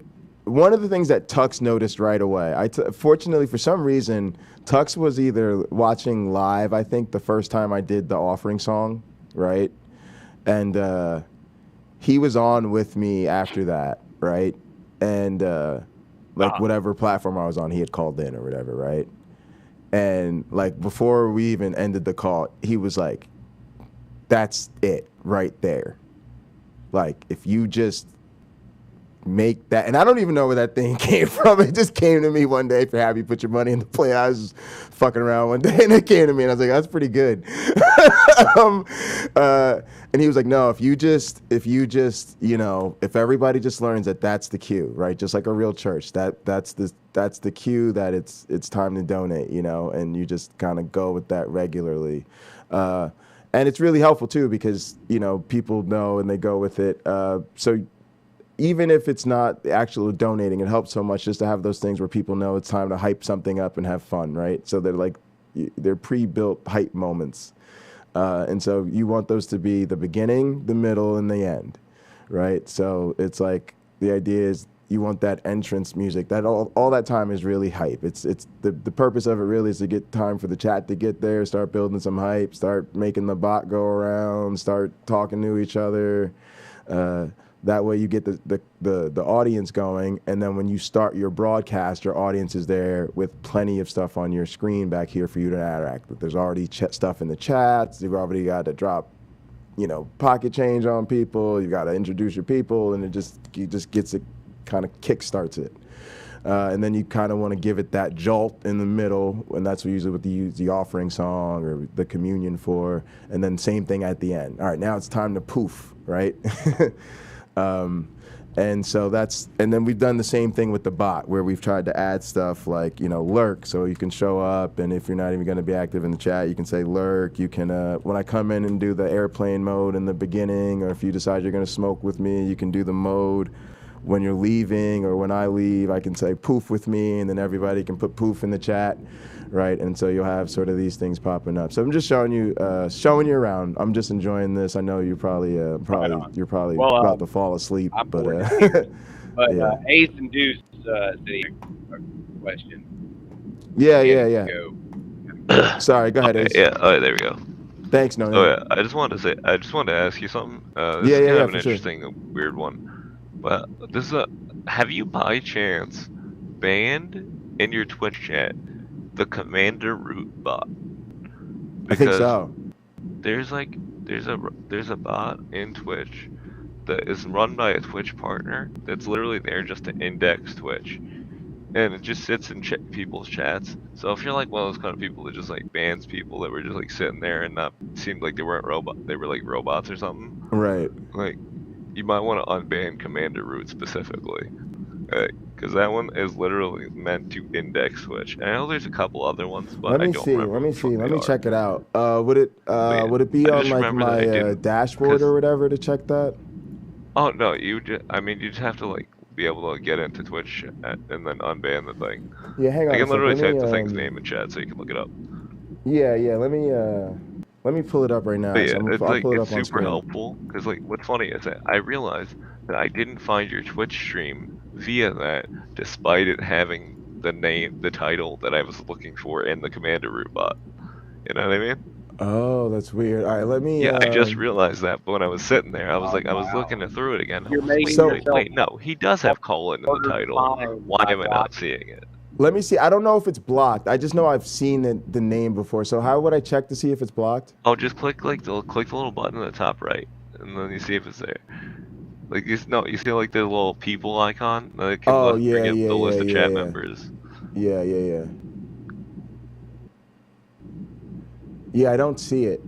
One of the things that Tux noticed right away. Fortunately, for some reason, Tux was either watching live. I think the first time I did the offering song, right, and he was on with me after that, right, and like whatever platform I was on, he had called in or whatever, right, and like before we even ended the call, he was like, "That's it right there. Like if you just." Make that, and I don't even know where that thing came from. It just came to me one day. If you're happy, put your money in the plate. I was just fucking around one day, and it came to me, and I was like, "That's pretty good." And he was like, "No, if you just, you know, if everybody just learns that that's the cue, right? Just like a real church, that's the cue that it's time to donate, you know, and you just kind of go with that regularly." And it's really helpful too because you know people know and they go with it. So. Even if it's not the actual donating, it helps so much just to have those things where people know it's time to hype something up and have fun, right? So they're pre-built hype moments. And so you want those to be the beginning, the middle, and the end, right? So it's like the idea is you want that entrance music. That all that time is really hype. It's the purpose of it really is to get time for the chat to get there, start building some hype, start making the bot go around, start talking to each other. That way you get the audience going, and then when you start your broadcast, your audience is there with plenty of stuff on your screen back here for you to interact with. There's already stuff in the chats. You've already got to drop, you know, pocket change on people. You got to introduce your people, and it just gets it, kind of kickstarts it. And then you kind of want to give it that jolt in the middle, and that's usually what they use the offering song or the communion for. And then same thing at the end. All right, now it's time to poof, right? And so and then we've done the same thing with the bot where we've tried to add stuff like, you know, lurk, so you can show up, and if you're not even going to be active in the chat, you can say lurk. You can, when I come in and do the airplane mode in the beginning, or if you decide you're going to smoke with me, you can do the mode when you're leaving, or when I leave, I can say poof with me, and then everybody can put poof in the chat. Right, and so you'll have sort of these things popping up. So I'm just showing you around. I'm just enjoying this. I know you're probably about to fall asleep, but yeah. Ace and Deuce question. Yeah. Sorry, go ahead, Ace. Yeah. Oh, there we go. Thanks, No. Oh yeah, I just wanted to ask you something. This is kind of an interesting, weird one. But this is have you by chance banned in your Twitch chat the Commander Root bot? Because I think so. There's a bot in Twitch that is run by a Twitch partner that's literally there just to index Twitch, and it just sits in people's chats. So if you're like one of those kind of people that just like bans people that were just like sitting there and not seemed like they weren't they were like robots or something. Right. Like you might want to unban Commander Root specifically. Because that one is literally meant to index Twitch. And I know there's a couple other ones, but I don't remember. Let me check it out. Would it be on like my dashboard or whatever to check that? Oh no, you just have to like be able to get into Twitch and then unban the thing. Yeah, hang on. I can literally type the thing's name in chat so you can look it up. Yeah. Let me pull it up right now. But yeah, so it's super helpful because like what's funny is that I realized that I didn't find your Twitch stream via that, despite it having the title that I was looking for in the Commander Root bot. You know what I mean? Oh, that's weird. All right, let me. Yeah, I just realized that, but when I was sitting there, I was I was looking through it again. Wait, no, he does have colon in the title. Why am I not seeing it? Let me see. I don't know if it's blocked. I just know I've seen the name before. So how would I check to see if it's blocked? Oh, just click the little button in the top right, and then you see if it's there. Like you see like the little people icon. That can bring up the list of chat members. Yeah. Yeah, I don't see it.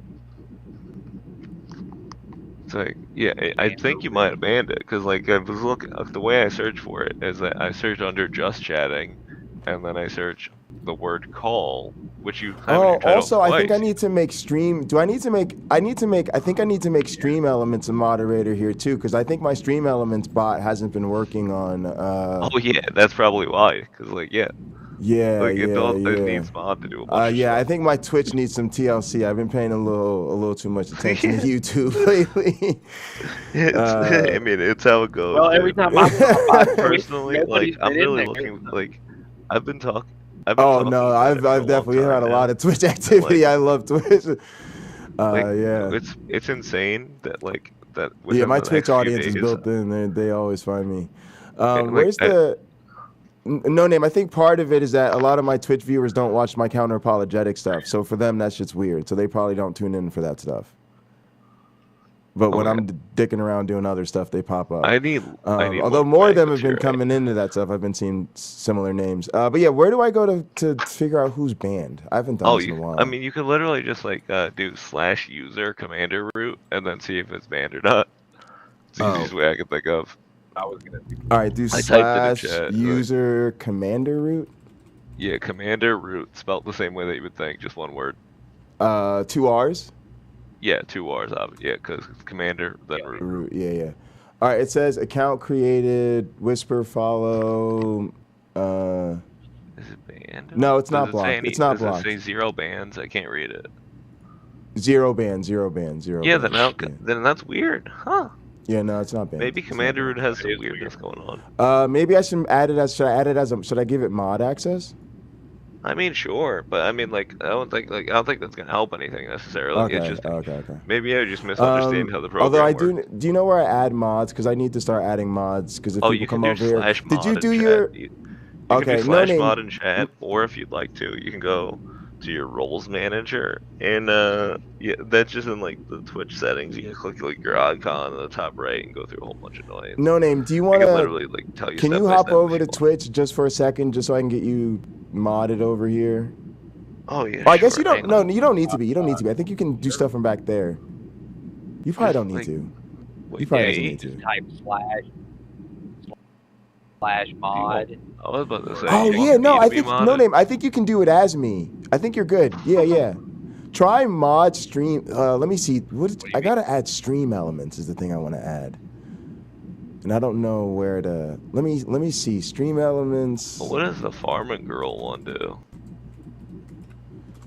It's like, yeah, I think you might have banned it because like I was looking. The way I searched for it is that I searched under just chatting, and then I search the word call, which you haven't also, I think I twice. need to make stream. Do I need to make? I think I need to make Stream Elements a moderator here too, because I think my Stream Elements bot hasn't been working on. Oh yeah, that's probably why. Cause like Yeah, it needs mod to do a bunch of yeah, stuff. I think my Twitch needs some TLC. I've been paying a little too much attention to YouTube lately. I mean, it's how it goes. Well, every time I personally, like, I'm really looking, like, I've been talking. Oh no, I've definitely had a lot of Twitch activity. I love Twitch. Yeah. It's insane that like that. Yeah, my Twitch few audience is days- built in. They always find me. like, Where's the No Name? I think part of it is that a lot of my Twitch viewers don't watch my counter-apologetic stuff, so for them that shit's weird. So they probably don't tune in for that stuff. But when I'm dicking around doing other stuff, they pop up. I need although more of them have been coming into that stuff. I've been seeing similar names. But yeah, where do I go to figure out who's banned? I haven't done this in a while. I mean, you could literally just like do /user commander root and then see if it's banned or not. It's the easiest way I can think of. I was gonna do. All right, do I typed it in chat, /user commander root. Yeah, commander root, spelled the same way that you would think, just one word. 2 R's. Yeah, 2 R's, yeah, because commander, then root. Yeah. All right, it says account created, whisper follow. Is it banned? No, it's not Does it say blocked. any- It's not does blocked. it say 0 bans? I can't read it. 0 ban. Yeah, then that's weird, huh? Yeah, no, it's not banned. Maybe commander root has some weirdness going on. Maybe I should add it as. Should I give it mod access? I mean, sure, but I mean, like, I don't think that's gonna help anything necessarily. Okay, It's just okay. maybe I just misunderstand how the program Although works. do you know where I add mods? Because I need to start adding mods. Because if people you come can over do here, /mod did you in do chat. your? You Okay, can do no name. /mod in chat, or if you'd like to, you can go to your roles manager, and yeah, that's just in like the Twitch settings. You can click like your icon in the top right and go through a whole bunch of noise. No Name. Do you I want can to? literally like tell you. Can step you by hop step over if to you want. Twitch just for a second, just so I can get you modded over here? Oh yeah. Oh, I guess sure, you don't. hang No, on. you don't need to be. You don't need to be. I think you can do stuff from back there. You probably don't need like, to. Wait, You probably yeah, doesn't you need to. Just type /mod. I was about to say. Oh you yeah, want no, me I to be think modded? No Name. I think you can do it as me. I think you're good. Yeah. Try mod stream. Let me see. I gotta add Stream Elements is the thing I want to add, and I don't know where to. Let me see Stream Elements. What does the farming girl one do?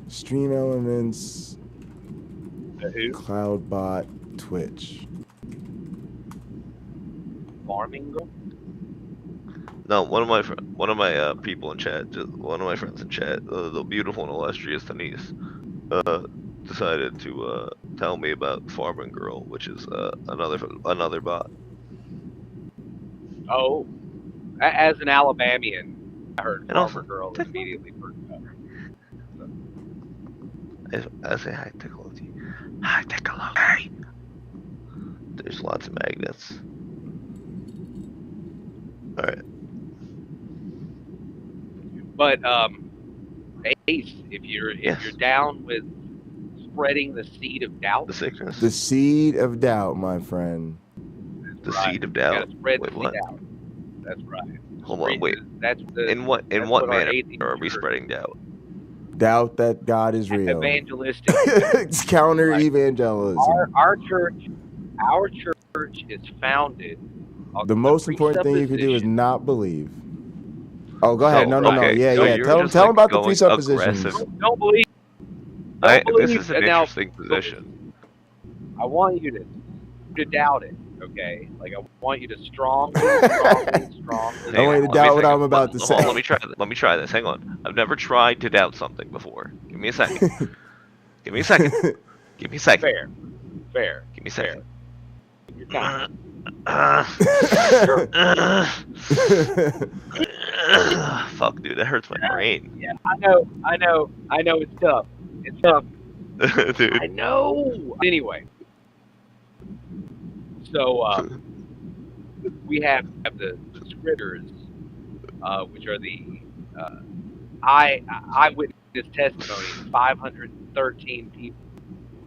Stream Elements. Who? Cloudbot Twitch. Farming girl. No, one of my people in chat, one of my friends in chat, the beautiful and illustrious Denise, decided to tell me about Farming Girl, which is another bot. Oh, as an Alabamian, I heard And also- Farmer Girl immediately perked up. I say hi, Technology. Hi, Technology. There's lots of magnets. All right. But Ace, if you're down with spreading the seed of doubt, The sickness. The seed of doubt, my friend. The right. seed of You doubt. gotta spread Wait, the what? seed out. That's right. Hold on, wait. That's the In what that's what our manner atheist are we church- spreading doubt? Doubt that God is real. evangelistic. It's counter evangelism. Our church is founded on The most important thing you can do is not believe. Oh, go ahead. No. okay, Yeah. so you're Tell just, them like, about the going presuppositions. aggressive. Don't believe. This believe- is an now- interesting position. I want you to doubt it, okay? Like I want you to strongly. I want you to doubt what I'm about to say. Hold on, let me try this. Hang on. I've never tried to doubt something before. Give me a second. Give me a second. Give me a second. Fair. Give me a second. Your time. Fuck, dude, that hurts my brain. Yeah, I know. It's tough. It's tough. Dude. I know. Anyway, so we have the scriptures, which are the eyewitness testimony of 513 people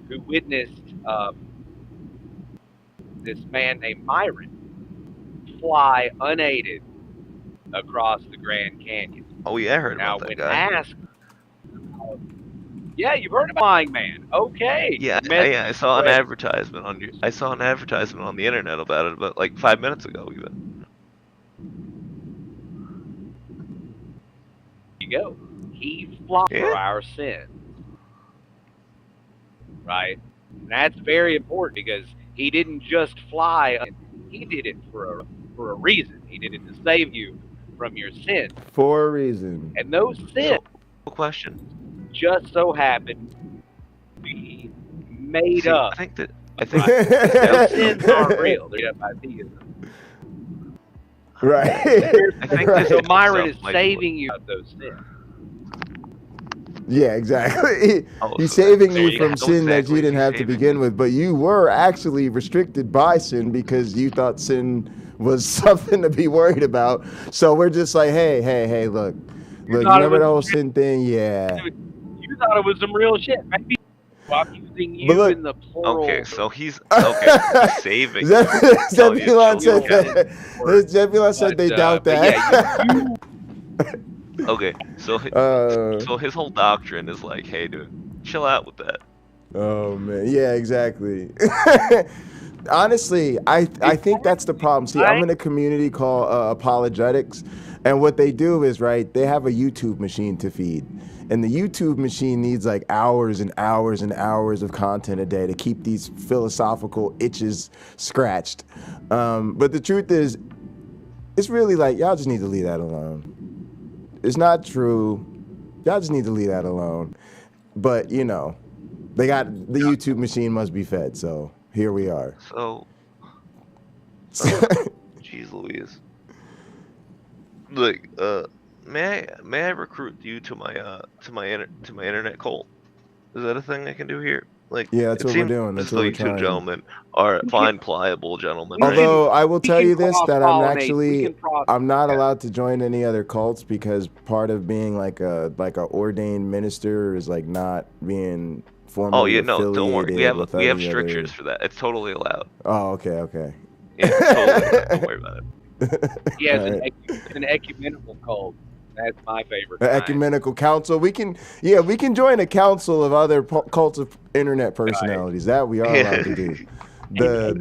who witnessed this man named Myron fly unaided across the Grand Canyon. Oh yeah, I heard Now, about that when guy. asked Yeah, you've heard of Flying Man. Okay. Yeah, I saw an advertisement on I saw an advertisement on the internet about it about like 5 minutes ago even. You go. He fought for our sin. Right? And that's very important because he didn't just fly. He did it for a reason. He did it to save you from your sin. For a reason. And those sins, question, just so happened to be made up. I think those sins aren't real. They're made up by theism. Right. I think So Myron is saving you from those sins. Yeah, exactly. He's saving you from sin that you didn't have to begin with, but you were actually restricted by sin because you thought sin was something to be worried about. So we're just like, hey, look, you remember the whole sin thing? Yeah. You thought it was some real shit. Maybe I'm using you in the plural. Okay, so he's saving. Zebulon said that. Zebulon said they doubt that. Okay, so his whole doctrine is like, hey, dude, chill out with that. Oh man, yeah, exactly. Honestly, I think that's the problem. See, I'm in a community called Apologetics, and what they do is, right, they have a YouTube machine to feed, and the YouTube machine needs like hours and hours and hours of content a day to keep these philosophical itches scratched. But the truth is, it's really like y'all just need to leave that alone. It's not true. Y'all just need to leave that alone. But, you know, they got the YouTube machine must be fed, so here we are. So, jeez Louise. Like, may I recruit you to my internet cult? Is that a thing I can do here? Like, yeah, that's what we're doing. That's what we're trying. Two gentlemen are fine, pliable gentlemen. Right? Although I will tell you this, that I'm not allowed to join any other cults because part of being like a ordained minister is like not being formally. Oh yeah, no, don't worry. We have strictures for that. It's totally allowed. Oh, okay. Yeah, totally. Don't worry about it. Yeah, it's an ecumenical cult. That's my favorite. The ecumenical council. We can join a council of other cults of internet personalities. That we are allowed to do. That's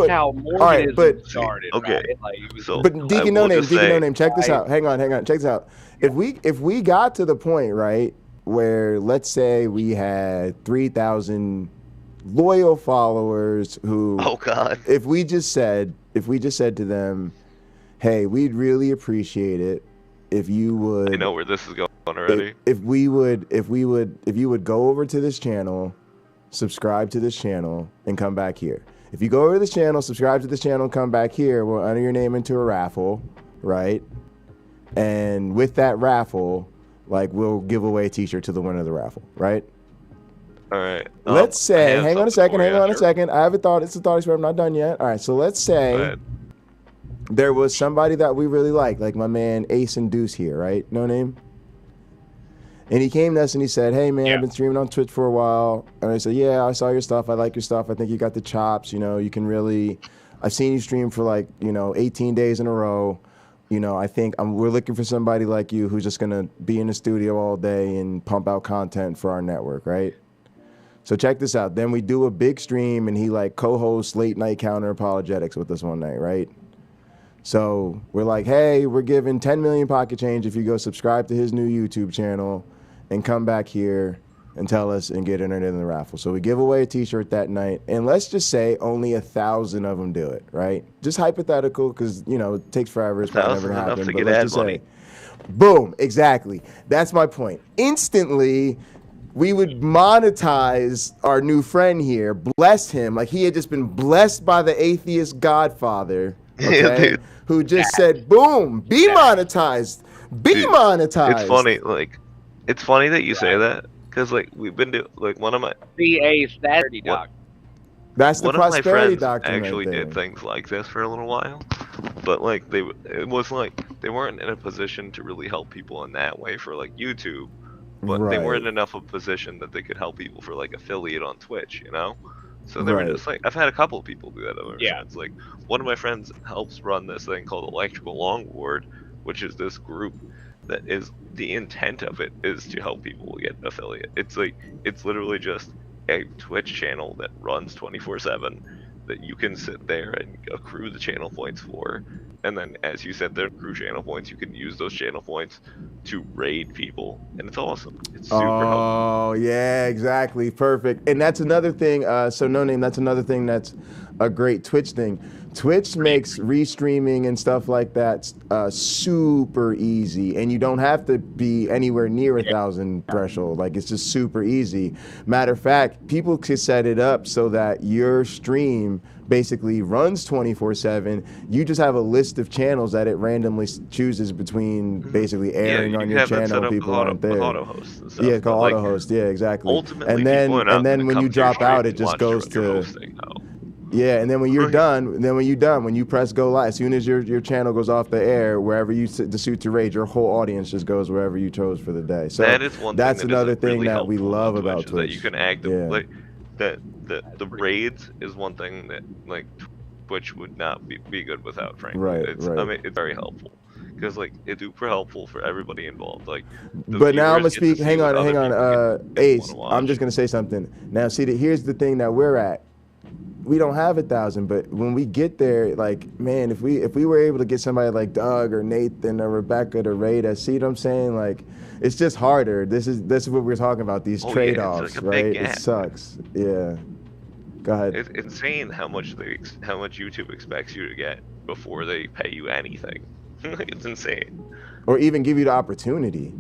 how Mormonism started. Okay. Right? Like, but Deacon No Name, check this out. Hang on, check this out. If we got to the point, right, where let's say we had 3,000 loyal followers who, oh God, if we just said to them, hey, we'd really appreciate it if you would. I know where this is going already. If you would go over to this channel, subscribe to this channel, and come back here. If you go over to this channel, subscribe to this channel, and come back here, we'll enter your name into a raffle, right? And with that raffle, like, we'll give away a T-shirt to the winner of the raffle, right? All right. Let's say, hang on a second. I have a thought. It's a thought experiment. I'm not done yet. All right. So let's say there was somebody that we really like my man Ace and Deuce here, right? No name. And he came to us and he said, hey man, I've been streaming on Twitch for a while. And I said, yeah, I saw your stuff. I like your stuff. I think you got the chops. You know, you can really, I've seen you stream for like, 18 days in a row. I think we're looking for somebody like you who's just going to be in the studio all day and pump out content for our network, right? So check this out. Then we do a big stream and he like co-hosts Late-Night Counter-Apologetics with us one night, right? So we're like, hey, we're giving 10 million pocket change if you go subscribe to his new YouTube channel and come back here and tell us and get entered in the raffle. So we give away a T-shirt that night, and let's just say only 1,000 of them do it, right? Just hypothetical, because it takes forever. It's probably never gonna happen. But let's just say, boom, exactly. That's my point. Instantly, we would monetize our new friend here, bless him like he had just been blessed by the atheist godfather. Okay, who just said, boom, be monetized. Be monetized. It's funny, it's funny that you say that, because we've been doing one of my that's the prosperity doctrine. Right actually there. did things like this for a little while, but they weren't in a position to really help people in that way for YouTube, but they weren't in enough of a position that they could help people for affiliate on Twitch, So they were just I've had a couple of people do that ever since. One of my friends helps run this thing called Electrical Longboard, which is this group that is, the intent of it is to help people get affiliate. It's literally just a Twitch channel that runs 24/7 that you can sit there and accrue the channel points for, and then as you said, there accrue channel points, you can use those channel points to raid people, and it's awesome. It's super helpful. Oh yeah, exactly, perfect. And that's another thing. So No Name, that's another thing that's a great Twitch thing. Twitch makes restreaming and stuff like that super easy, and you don't have to be anywhere near 1,000 threshold. Like, it's just super easy. Matter of fact, people can set it up so that your stream basically runs 24/7. You just have a list of channels that it randomly chooses between, basically airing on your channel. People aren't there. Yeah, it's called auto host. Yeah, exactly. Ultimately, and then when you drop out, it just goes to. Yeah, and then when you're done, when you press go live, as soon as your channel goes off the air, wherever you decide to raid, your whole audience just goes wherever you chose for the day. So that is one that's thing another thing really that we love Twitch, about Twitch. that you can actively, the raids is one thing that like Twitch would not be good without, frankly. Right, I mean, it's very helpful. Because like it's super helpful for everybody involved. Like, but now I'm gonna speak. Hang on, Ace. I'm just gonna say something. Now, see, here's the thing that we're at. We don't have 1,000, but when we get there, like, man, if we were able to get somebody like Doug or Nathan or Rebecca to raid us, see what I'm saying? Like, it's just harder. This is what we're talking about. These trade-offs, right? It sucks. Yeah. Go ahead. It's insane how much YouTube expects you to get before they pay you anything. It's insane. Or even give you the opportunity.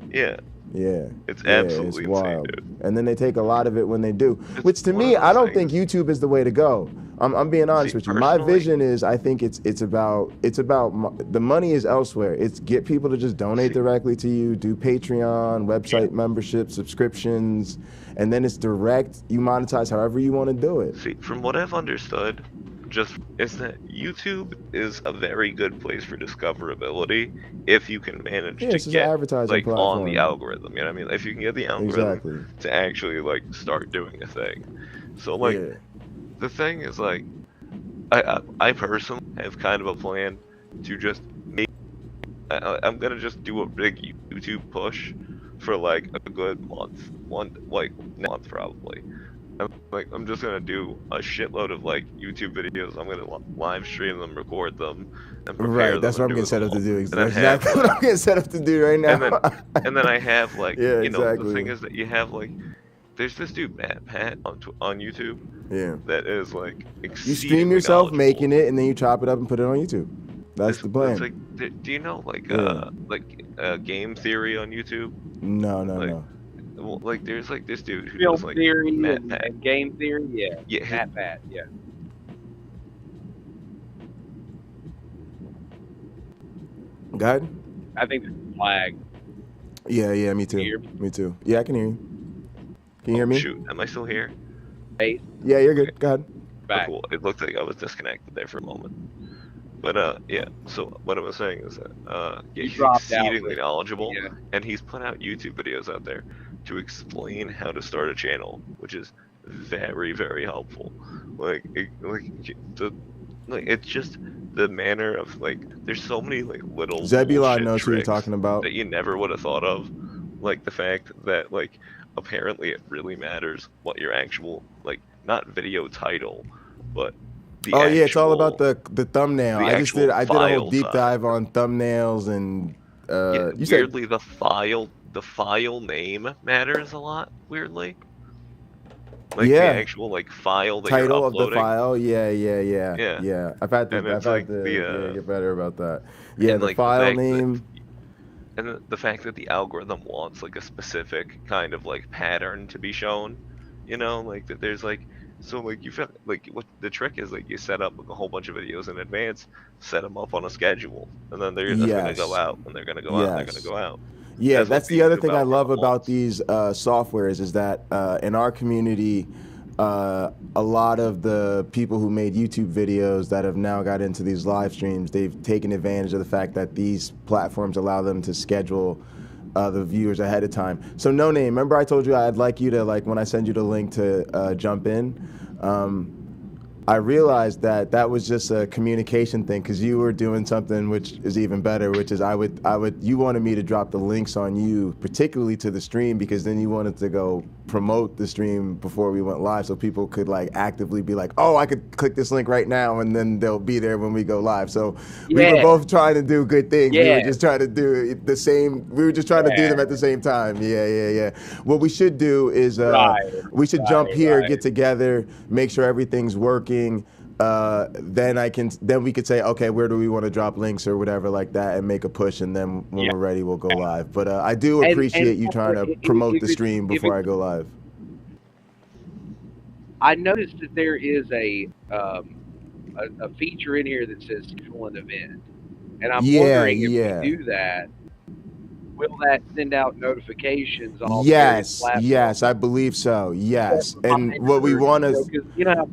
Yeah. Yeah. It's absolutely it's wild. insane, dude. And then they take a lot of it when they do. Which to me, I don't think YouTube is the way to go. I'm being honest with you. My vision is, I think it's about the money is elsewhere. It's get people to just donate directly to you, do Patreon, website membership, subscriptions, and then it's direct. You monetize however you want to do it. See, from what I've understood, is that YouTube is a very good place for discoverability if you can manage to get like on the algorithm. You know what I mean? If you can get the algorithm to actually like start doing a thing. So like the thing is, like, I personally have kind of a plan to just I'm gonna just do a big YouTube push for like a good month, month probably. I'm just gonna do a shitload of like YouTube videos. I'm gonna live stream them, record them, and prepare them. That's what I'm getting set up to do. That's exactly what I'm getting set up to do right now. And then I have like, you know, the thing is that you have like, there's this dude Pat on YouTube. Yeah. That is like you stream yourself making it, and then you chop it up and put it on YouTube. That's the plan. It's like, do you know like game theory on YouTube? No. Well, like there's like this dude who Film does like theory and game theory, yeah, Pat, yeah. Go ahead. I think it's a flag. Yeah, me too. Me too. Yeah, I can hear you. Can you hear me? Shoot, am I still here? Hey. Yeah, you're good. Go ahead. Oh, cool. It looked like I was disconnected there for a moment. But yeah, so what I was saying is that he's exceedingly knowledgeable, and he's put out YouTube videos out there to explain how to start a channel, which is very, very helpful. It's just the manner of like, there's so many like little Zebulon knows who you're talking about that you never would have thought of, like the fact that like apparently it really matters what your actual like not video title, but it's all about the thumbnail. I did a whole deep dive on thumbnails and you weirdly said the file name matters a lot. Weirdly, like the actual like file that title you're of the file. Yeah. I've had to get better about that. Yeah, the file name. And the fact that the algorithm wants like a specific kind of like pattern to be shown, you know, like that there's like. So like you feel like what the trick is, like you set up like a whole bunch of videos in advance, set them up on a schedule, and then they're just gonna go out, and they're gonna go out, and they're gonna go out. Yeah, that's the other thing I love about these softwares is that in our community, a lot of the people who made YouTube videos that have now got into these live streams, they've taken advantage of the fact that these platforms allow them to schedule the viewers ahead of time. So No Name, remember I told you I'd like you to, like when I send you the link to jump in, I realized that that was just a communication thing, because you were doing something which is even better, which is you wanted me to drop the links on you, particularly to the stream, because then you wanted to go promote the stream before we went live, so people could like actively be like, oh, I could click this link right now, and then they'll be there when we go live. So we were both trying to do good things. We were just trying to do the same. We were just trying to do them at the same time. Yeah. What we should do is we should jump here, get together, make sure everything's working. Then we could say, okay, where do we want to drop links or whatever like that, and make a push, and then when we're ready, we'll go live. But I do appreciate you trying to promote the stream before I go live. I noticed that there is a feature in here that says schedule an event, and I'm wondering if we do that, will that send out notifications on Yes, I believe so. Yes, and what we want to, you know how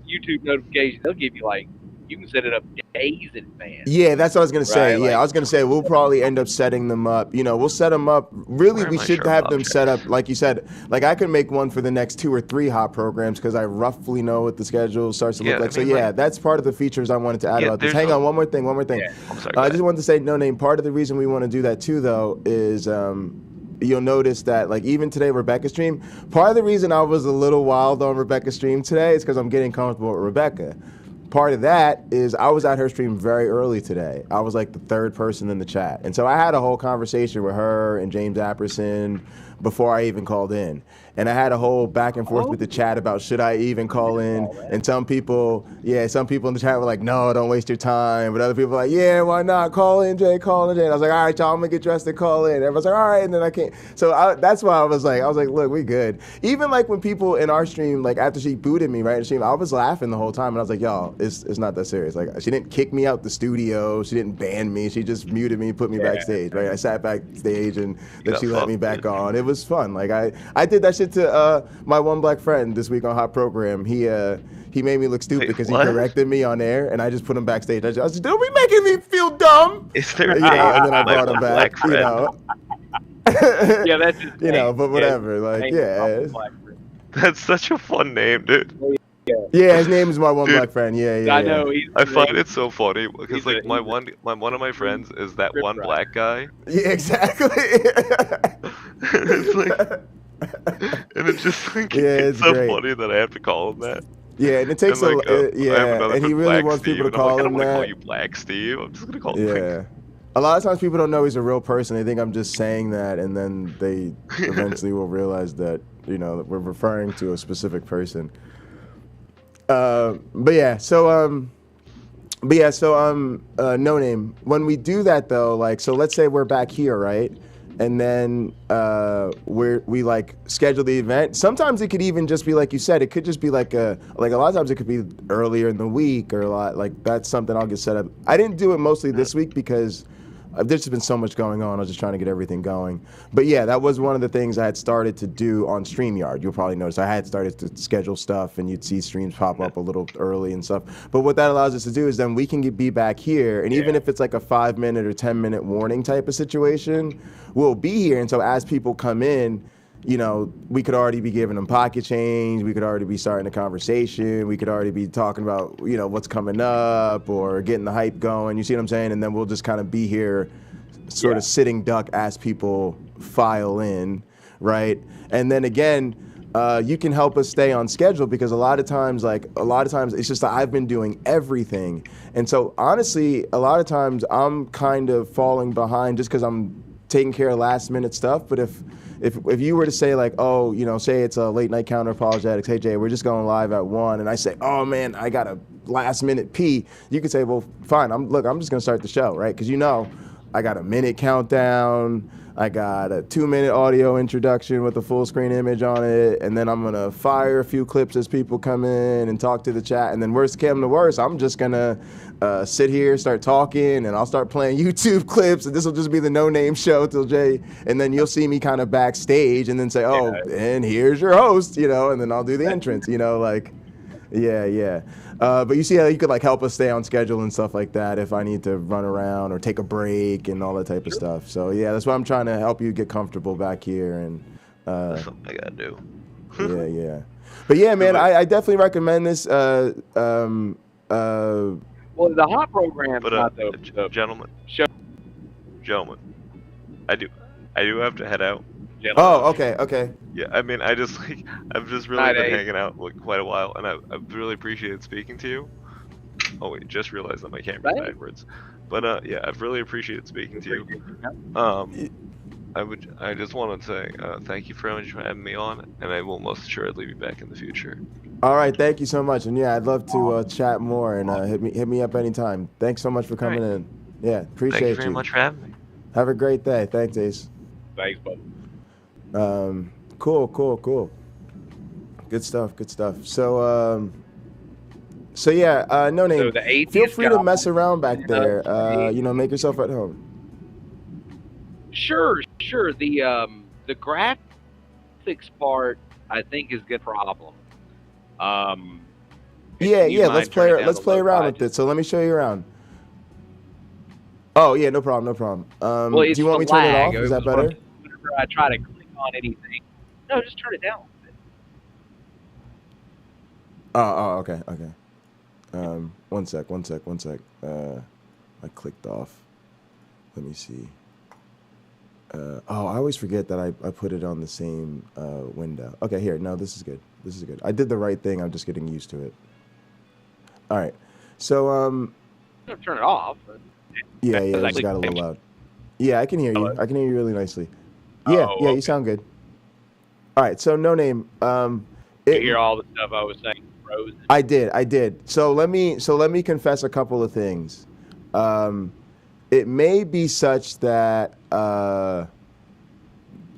YouTube notifications, they'll give you like, you can set it up days in advance. Yeah, that's what I was gonna say. I was gonna say we'll probably end up setting them up. You know, we'll set them up. Really, we should have them set up, like you said. Like I could make one for the next 2 or 3 hot programs, because I roughly know what the schedule starts to look like. So that's part of the features I wanted to add about this. Hang on, one more thing. Yeah, I'm sorry, I just wanted to say, No Name. Part of the reason we want to do that too, though, is you'll notice that, like, even today, Rebecca's stream, part of the reason I was a little wild on Rebecca's stream today is because I'm getting comfortable with Rebecca. Part of that is I was at her stream very early today. I was like the 3rd person in the chat. And so I had a whole conversation with her and James Apperson before I even called in. And I had a whole back and forth with the chat about should I even call in. And some people in the chat were like, no, don't waste your time. But other people were like, yeah, why not? Call in, Jay, call in, Jay. And I was like, all right, y'all, I'm gonna get dressed and call in. Everyone's like, all right, and then I can't. So that's why I was like, look, we good. Even like when people in our stream, like after she booted me right in the stream, I was laughing the whole time. And I was like, y'all, it's not that serious. Like, she didn't kick me out the studio. She didn't ban me. She just muted me, put me backstage, right? I sat backstage and then she let me back on. It was fun. Like I did that shit to MyOneBlack Friend this week on Hot Program. He made me look stupid because he corrected me on air, and I just put him backstage. I said, "Don't be making me feel dumb." Is there? And then I brought him back. You know. Yeah, that's just but whatever. Like, yeah. That's such a fun name, dude. Yeah, his name is MyOneBlack Friend. Yeah. I know. I find it so funny because like one of my friends is that one black guy. Yeah, exactly. It's like. And it's just like, it's so great. Funny that I have to call him that. Yeah, and it takes and he really wants people to call him that. I don't want to call you Black Steve. I'm just gonna call him. Yeah. A lot of times people don't know he's a real person. They think I'm just saying that, and then they eventually will realize that we're referring to a specific person. No Name. When we do that though, like, so let's say we're back here, right? And then we like schedule the event. Sometimes it could even just be like you said. It could just be like a lot of times it could be earlier in the week, or a lot like that's something I'll get set up. I didn't do it mostly this week because there's just been so much going on. I was just trying to get everything going. But yeah, that was one of the things I had started to do on StreamYard. You'll probably notice I had started to schedule stuff, and you'd see streams pop up a little early and stuff. But what that allows us to do is then we can be back here, and even if it's like a 5-minute or 10-minute warning type of situation, we'll be here. And so as people come in, we could already be giving them pocket change. We could already be starting a conversation. We could already be talking about, what's coming up or getting the hype going. You see what I'm saying? And then we'll just kind of be here sort of sitting duck as people file in, right? And then again, you can help us stay on schedule because a lot of times it's just that I've been doing everything. And so honestly, a lot of times I'm kind of falling behind just because I'm taking care of last minute stuff. But if you were to say like, say it's a Late-Night Counter-Apologetics, hey Jay, we're just going live at 1, and I say, oh man, I got a last minute pee, you could say, well, fine, I'm just gonna start the show, right? Because I got a minute countdown, I got a 2-minute audio introduction with a full screen image on it, and then I'm gonna fire a few clips as people come in and talk to the chat, and then worst came to worst, I'm just gonna sit here, start talking, and I'll start playing YouTube clips, and this will just be the No Name show till Jay, and then you'll see me kind of backstage, and then say, and here's your host, and then I'll do the entrance, like, yeah. But you see how you could like help us stay on schedule and stuff like that if I need to run around or take a break and all that type of stuff. So yeah, that's why I'm trying to help you get comfortable back here. And that's something I gotta do. Yeah. But yeah, man, I definitely recommend this. Well, the hot program, but gentlemen, I do have to head out. Oh, okay. Yeah, I mean, I've just really been hanging out like quite a while, and I really appreciated speaking to you. Oh wait, just realized that my camera's backwards. But yeah, I've really appreciated speaking to you. I just want to say thank you very much for having me on, and I will most assuredly be back in the future. All right, thank you so much, and yeah, I'd love to chat more and hit me up anytime. Thanks so much for coming in. Yeah, appreciate you. Thank you very much for having me. Have a great day. Thanks, Ace. Thanks, bud. Cool. Good stuff. So yeah, no name. So feel free to mess around back there. Make yourself at home. Sure. The graphics part, I think, is a good problem. Yeah. Let's play around with it. So let me show you around. Oh yeah, no problem. Well, do you want me to turn it off? Is that better? Whenever I try to click on anything, no, just turn it down. Oh, okay. One sec. I clicked off. Let me see. I always forget that I put it on the same window. Okay, here. No, this is good. I did the right thing. I'm just getting used to it. All right. So Don't turn it off. But yeah, it's got a little loud. Yeah, I can hear you. I can hear you really nicely. Yeah, you sound good. All right. So no name. You hear all the stuff I was saying. Frozen. I did. So let me confess a couple of things. It may be such that,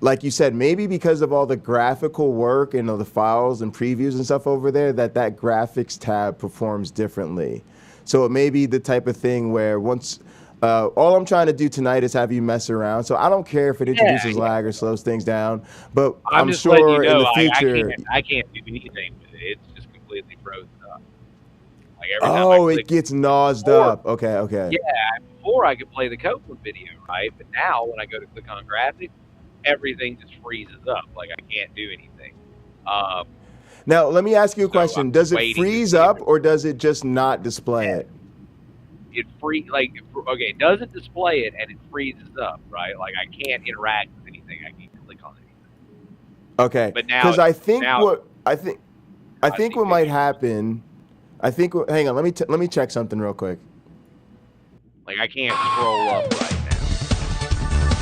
like you said, maybe because of all the graphical work and all the files and previews and stuff over there, that graphics tab performs differently. So it may be the type of thing where once, all I'm trying to do tonight is have you mess around. So I don't care if it introduces lag or slows things down, but I'm just sure in the future. I can't do anything with it. It's just completely frozen up. Like every time it gets nosed up. Okay. Yeah, before I could play the Copeland video, right? But now when I go to click on graphics, everything just freezes up. Like I can't do anything. Now let me ask you a question: does it freeze up, or does it just not display it? It doesn't display it, and it freezes up, right? Like I can't interact with anything. I can't click on anything. Okay. But now, because I think what might happen. Hang on. Let me check something real quick. Like I can't scroll up right now.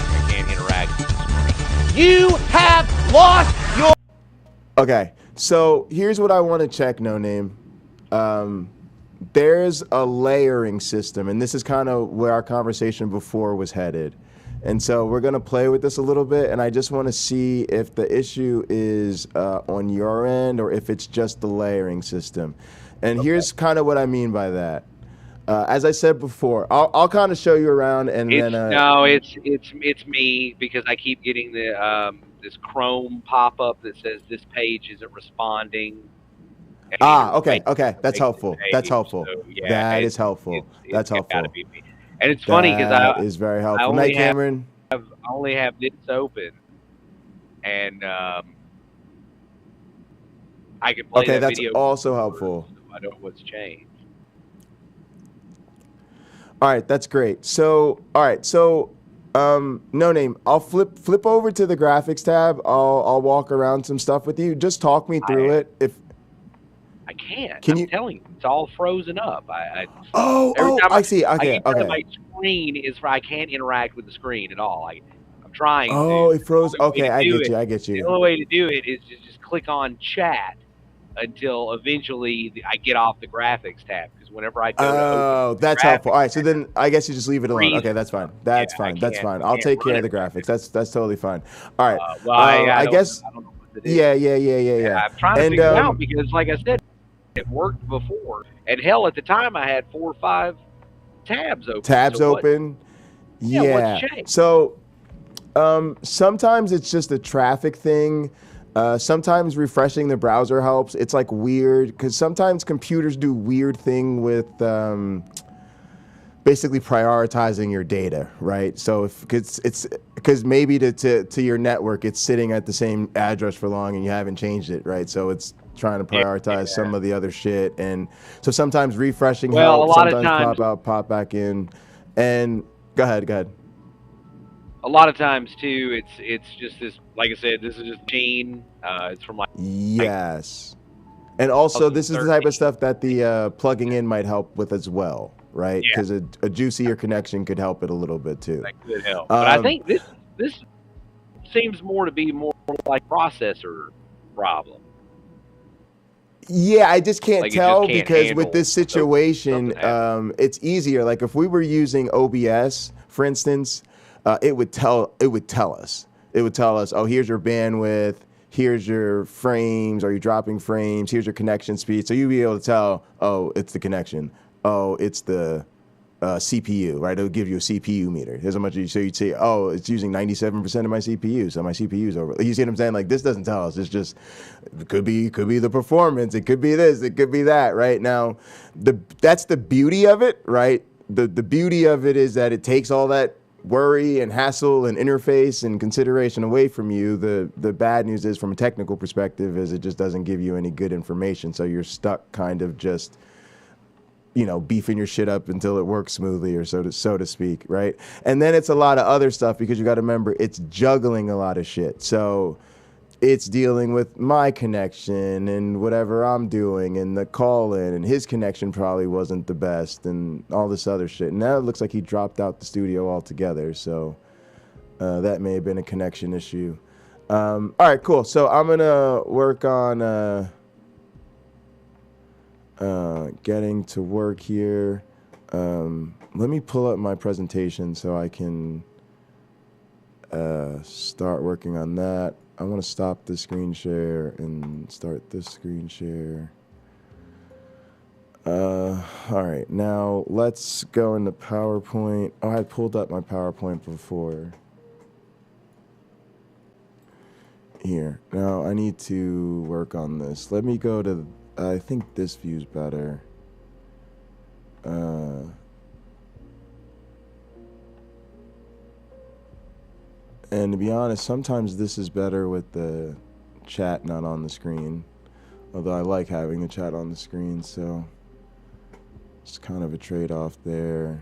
I can't interact with the screen. You have lost your. Okay. So here's what I want to check. No name. There's a layering system, and this is kind of where our conversation before was headed. And so we're going to play with this a little bit, and I just want to see if the issue is on your end or if it's just the layering system. And here's kind of what I mean by that. As I said before, I'll kind of show you around, and then it's me because I keep getting the this Chrome pop-up that says this page isn't responding. Okay. That's helpful. That's helpful. So, yeah, that is helpful. That's helpful. Gotta be me. And it's funny because that is very helpful. Night, Cameron. I only have this open, and I can play that that's video. Also helpful. So I know what's changed. All right, that's great. So, no name. I'll flip over to the graphics tab. I'll walk around some stuff with you. Just talk me through it. If I can't. I'm telling you, it's all frozen up. I see. Okay. My screen is I can't interact with the screen at all. I'm trying. It froze. Okay, I get you. The only way to do it is just click on chat until eventually I get off the graphics tab. Because whenever I go to that's helpful. All right, so then I guess you just leave it alone. Okay, that's fine. That's fine. I'll take care of the graphics. That's totally fine. All right. I don't know what it is. Yeah. I'm trying to figure it out because, like I said, it worked before. And hell, at the time, I had 4 or 5 tabs open. Yeah. So sometimes it's just a traffic thing. Sometimes refreshing the browser helps. It's like weird because sometimes computers do weird thing with basically prioritizing your data, right? So if it's because maybe to your network it's sitting at the same address for long and you haven't changed it, right? So it's trying to prioritize some of the other shit. And so sometimes refreshing Well, helps, a lot of sometimes times, pop out, pop back in. And go ahead. A lot of times too, it's just this. Like I said, this is just Gene. It's from like Yes. And also, this is the type of stuff that the plugging in might help with as well, right? Because a juicier connection could help it a little bit too. That could help. But I think this seems more to be more like processor problem. Yeah, I just can't Like, tell it just can't because with handle this situation, it's easier. Like if we were using OBS, for instance, it would tell us. It would tell us, oh, here's your bandwidth, here's your frames, are you dropping frames, here's your connection speed. So you'd be able to tell, oh, it's the connection. Oh, it's the CPU, right? It'll give you a CPU meter. Here's how much so you'd say, oh, it's using 97% of my CPU, so my CPU's over. You see what I'm saying? Like this doesn't tell us. It's just it could be the performance. It could be this. It could be that. Right now, that's the beauty of it, right? The beauty of it is that it takes all that worry and hassle and interface and consideration away from you. The bad news is, from a technical perspective, is it just doesn't give you any good information. So you're stuck kind of just, beefing your shit up until it works smoothly, or so to speak, right? And then it's a lot of other stuff because you got to remember it's juggling a lot of shit. So it's dealing with my connection and whatever I'm doing and the call in, and his connection probably wasn't the best and all this other shit. And now it looks like he dropped out the studio altogether. So that may have been a connection issue. All right, cool. So I'm going to work on getting to work here. Let me pull up my presentation so I can start working on that. I want to stop the screen share and start this screen share. All right, now let's go into PowerPoint. Oh, I pulled up my PowerPoint before. Here, now I need to work on this. Let me go to, I think this view's better. And to be honest, sometimes this is better with the chat not on the screen. Although I like having the chat on the screen, so it's kind of a trade-off there.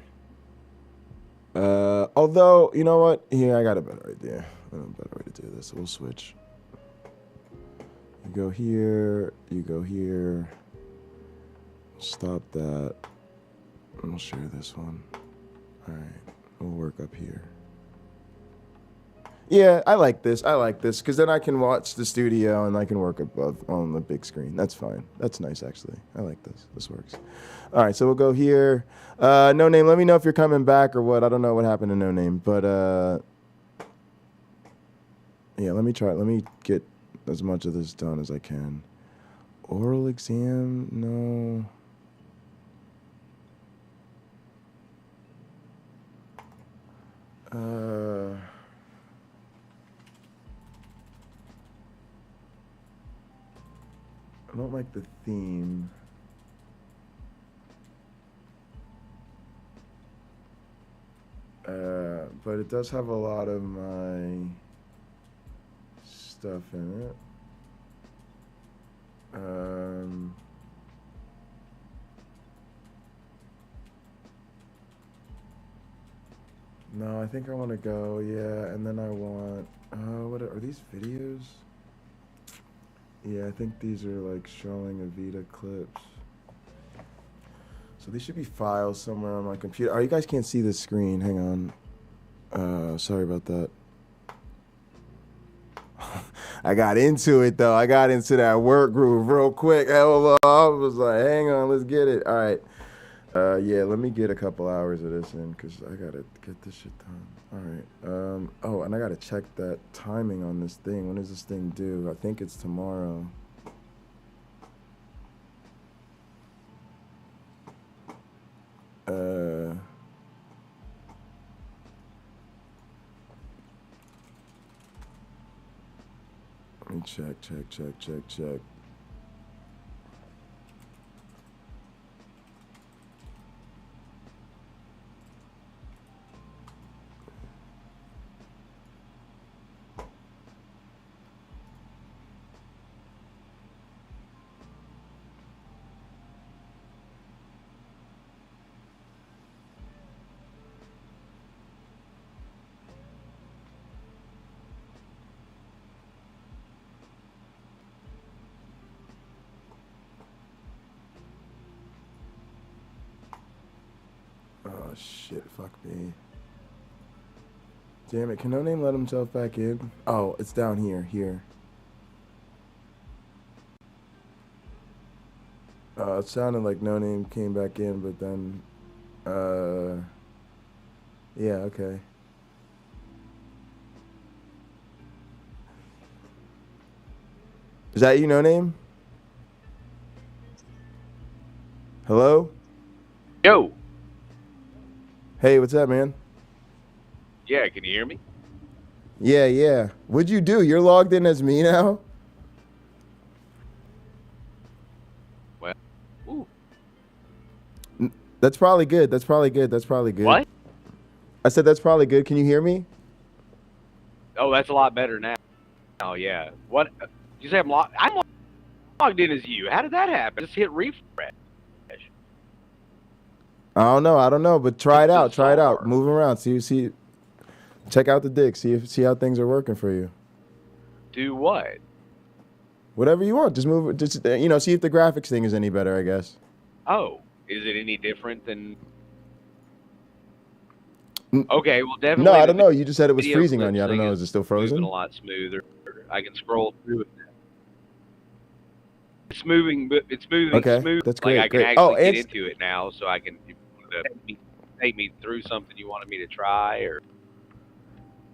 Although, you know what? Here, I got a better idea. A better way to do this. We'll switch. You go here, you go here. Stop that. And we'll share this one. All right, we'll work up here. Yeah, I like this. Because then I can watch the studio and I can work above on the big screen. That's fine. That's nice, actually. I like this. This works. All right, so we'll go here. No Name, let me know if you're coming back or what. I don't know what happened to No Name, but yeah, let me try. Let me get as much of this done as I can. Oral exam? No. I don't like the theme. But it does have a lot of my stuff in it. No, I think I want to go, yeah, and then I want, what are these videos? Yeah, I think these are like showing Avita clips. So these should be files somewhere on my computer. Oh, you guys can't see the screen, hang on. Sorry about that. I got into it though. I got into that work groove real quick. I was like, hang on, let's get it. All right. Yeah, let me get a couple hours of this in because I gotta get this shit done. All right. Oh, and I gotta check that timing on this thing. When does this thing due? I think it's tomorrow. Let me check. shit, fuck me. Damn it, can No Name let himself back in? Oh, it's down here. It sounded like No Name came back in, but then, yeah, okay. Is that you, No Name? Hello? Yo. Hey, what's up, man? Yeah, can you hear me? Yeah. What'd you do? You're logged in as me now? Well, ooh. That's probably good. What? I said that's probably good. Can you hear me? Oh, that's a lot better now. Oh, yeah. What? You say I'm logged in as you. How did that happen? Just hit refresh. I don't know, but try it out. Move around. See. Check out the dick. See how things are working for you. Do what? Whatever you want. Just move. Just see if the graphics thing is any better, I guess. Oh, is it any different than? Okay, well, definitely. No, I don't know. You just said it was video freezing on you. I don't clip know. thing Is it still frozen? Moving a lot smoother. I can scroll through it now. It's moving, but it's moving Okay, smooth. that's great. Like I can great. actually get it's into it now, so I can take me through something you wanted me to try or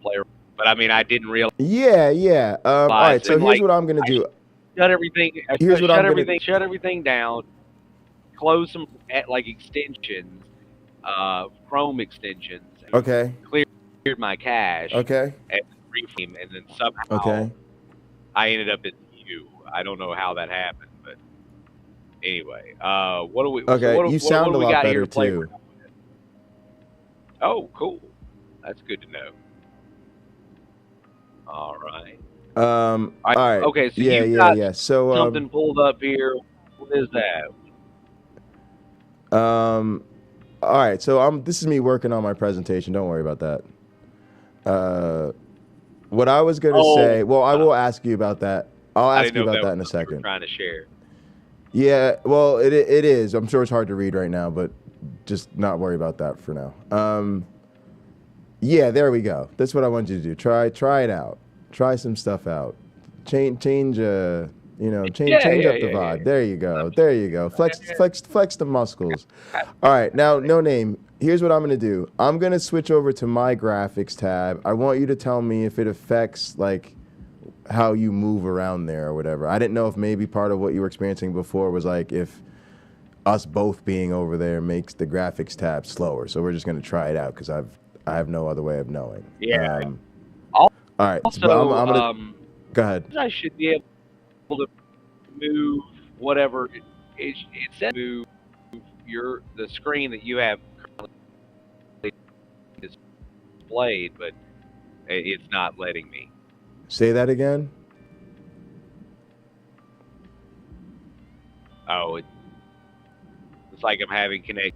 play. But I mean, I didn't realize. yeah. All right. So here's what I'm gonna do. Shut everything. Here's what I'm gonna. Shut everything down. Close some extensions, Chrome extensions. Okay. Cleared my cache. Okay. And reframe, and then somehow I ended up at you. I don't know how that happened, but anyway. What do we? Okay. So You sound a lot better too. Oh, cool. That's good to know. All right. All right. Okay. So yeah. So something pulled up here. What is that? All right. So this is me working on my presentation. Don't worry about that. What I was gonna say. Well, I will ask you about that. I'll ask you about that in a second. Trying to share. Yeah. Well, it is. I'm sure it's hard to read right now, but just not worry about that for now. Yeah. There we go. That's what I want you to do. Try it out. Try some stuff out. Change up the vibe. Yeah. There you go. Flex the muscles. All right, now No Name. Here's what I'm gonna do. I'm gonna switch over to my graphics tab. I want you to tell me if it affects like how you move around there or whatever. I didn't know if maybe part of what you were experiencing before was like if us both being over there makes the graphics tab slower. So we're just gonna try it out because I have no other way of knowing. Yeah. All right. Also, So I'm gonna go ahead. I should be able to move whatever it said. Move the screen that you have currently displayed, but it's not letting me. Say that again. Oh, it's like I'm having connection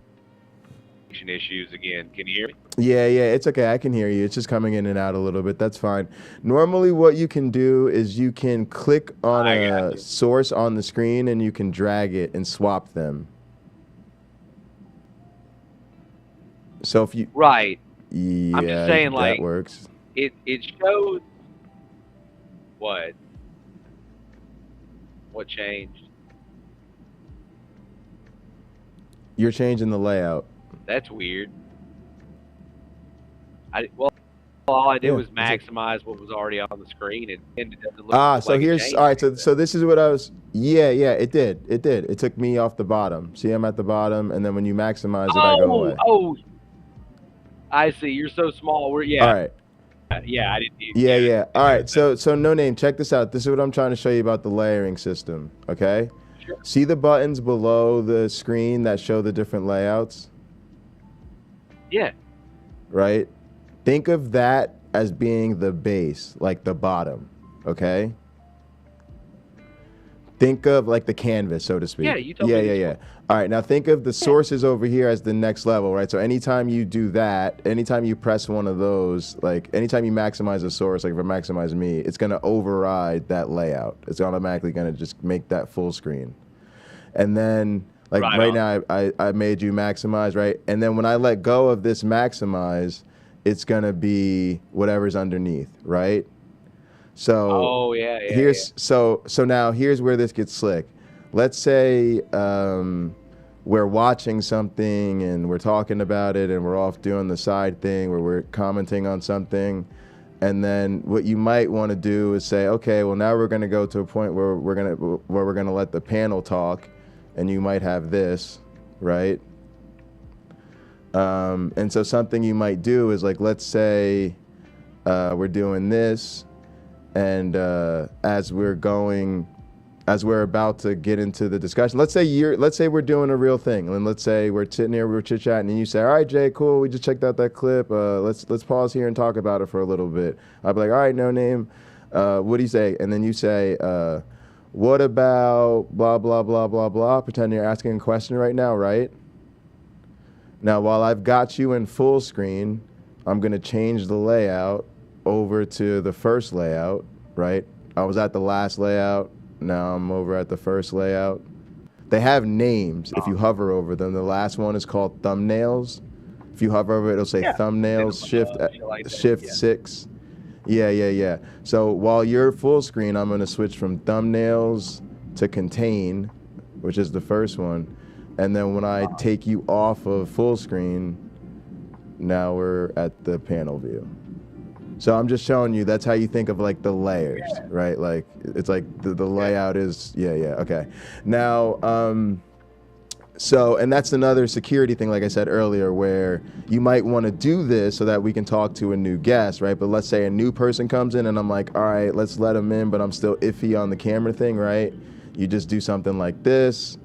issues again. Can you hear me? Yeah, it's okay. I can hear you. It's just coming in and out a little bit. That's fine. Normally what you can do is you can click on a source on the screen and you can drag it and swap them. So if you... Right. Yeah, I'm just saying, like, that works. It shows... What changed? You're changing the layout. That's weird. All I did was maximize what was already on the screen, and it doesn't look so here's all right. So this is what I was. Yeah, it did. It took me off the bottom. See, I'm at the bottom, and then when you maximize it, I go away. Oh, I see. You're so small. All right. Yeah, I didn't. Yeah. All right. So No Name, check this out. This is what I'm trying to show you about the layering system. Okay. Sure. See the buttons below the screen that show the different layouts. Yeah. Right? Think of that as being the base, like the bottom, okay? Think of like the canvas, so to speak. Yeah, you told me. Yeah. All right, now think of the sources over here as the next level, right? So anytime you do that, anytime you press one of those, like anytime you maximize a source, like if I maximize me, it's gonna override that layout. It's automatically gonna just make that full screen. And then Like Right right on. now, I made you maximize, right? And then when I let go of this maximize, it's gonna be whatever's underneath, right? So Oh, yeah. so now here's where this gets slick. Let's say we're watching something and we're talking about it and we're off doing the side thing where we're commenting on something. And then what you might want to do is say, okay, well now we're going to go to a point where we're going to let the panel talk, and you might have this, right? And so something you might do is like, let's say we're doing this, and as we're about to get into the discussion, let's say we're doing a real thing, and let's say we're sitting here, we're chit chatting, and you say, all right, Jay, cool, we just checked out that clip. Let's pause here and talk about it for a little bit. I'll be like, all right, no name. What do you say? And then you say, what about blah blah blah blah blah? Pretend you're asking a question right now, right? Now, while I've got you in full screen, I'm gonna change the layout over to the first layout, right? I was at the last layout. Now I'm over at the first layout. They have names if you hover over them. The last one is called thumbnails. If you hover over it, it'll say thumbnails, shift 6. Yeah. So while you're full screen, I'm gonna switch from thumbnails to contain, which is the first one. And then when I take you off of full screen, now we're at the panel view. So I'm just showing you that's how you think of like the layers, right? Like it's like the layout is, okay. Now, so, and that's another security thing, like I said earlier, where you might want to do this so that we can talk to a new guest, right? But let's say a new person comes in and I'm like, all right, let's let them in, but I'm still iffy on the camera thing, right? You just do something like this.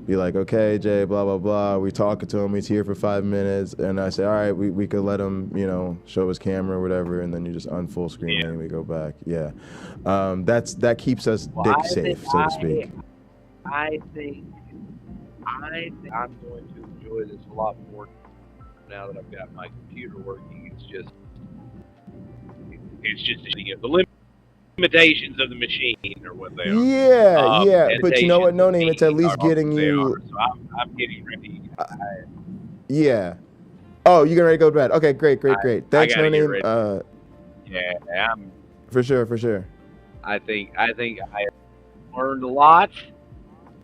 Be like, okay, Jay, blah, blah, blah. We talking to him. He's here for 5 minutes. And I say, all right, we could let him, show his camera or whatever. And then you just unfull screen and we go back. Yeah. That keeps us dick safe, so to speak. I think I'm going to enjoy this a lot more now that I've got my computer working. It's just the limitations of the machine are what they are. Yeah. But you know what? No name. It's at least getting you. So I'm getting ready. Yeah. Oh, you're ready to go to bed? Okay, great. Thanks, no name. Yeah, I'm. For sure. I think I learned a lot.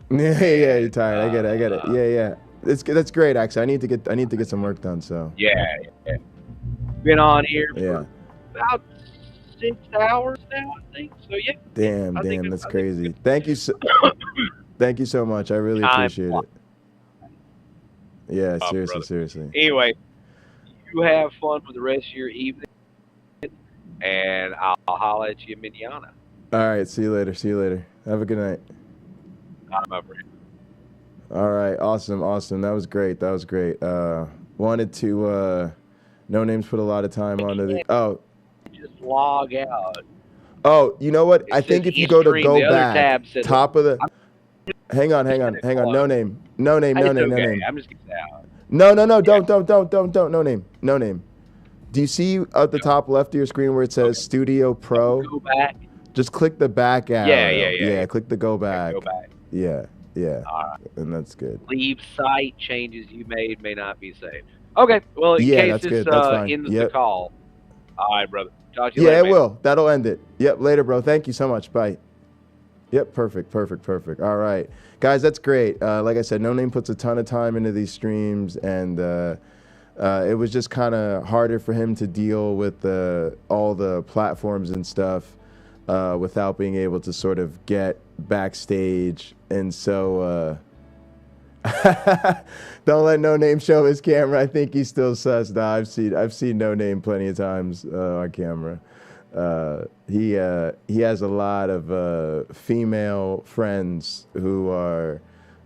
Yeah, you're tired. I get it. Yeah. That's great, actually. I need to get some work done. So. Yeah. Been on here for about 6 hours now, I think. So yeah. Damn, that's crazy. Thank you so much. I really appreciate it. Yeah, seriously. Anyway, you have fun with the rest of your evening, and I'll holler at you manana. All right, see you later. Have a good night. I'm over here. All right, awesome. That was great. Wanted to no names put a lot of time onto the just log out. Oh, you know what? I think if you go back, top of the. Hang on. No name. I'm just getting out. No. Don't. No name. Do you see at the top left of your screen where it says Studio Pro? Go back. Just click the back arrow. Yeah. Click the go back. Go back. Yeah. All right. And that's good. Leave site. Changes you made may not be saved. Okay. Well, in case this ends the call. All right, brother. Talk to you later. Yeah, it will. That'll end it. Yep. Later, bro. Thank you so much. Bye. Yep. Perfect. All right, guys. That's great. Like I said, No Name puts a ton of time into these streams, and it was just kind of harder for him to deal with all the platforms and stuff without being able to sort of get backstage. And so don't let No Name show his camera. I think he's still sus. Nah, I've seen No Name plenty of times on camera. He has a lot of female friends who are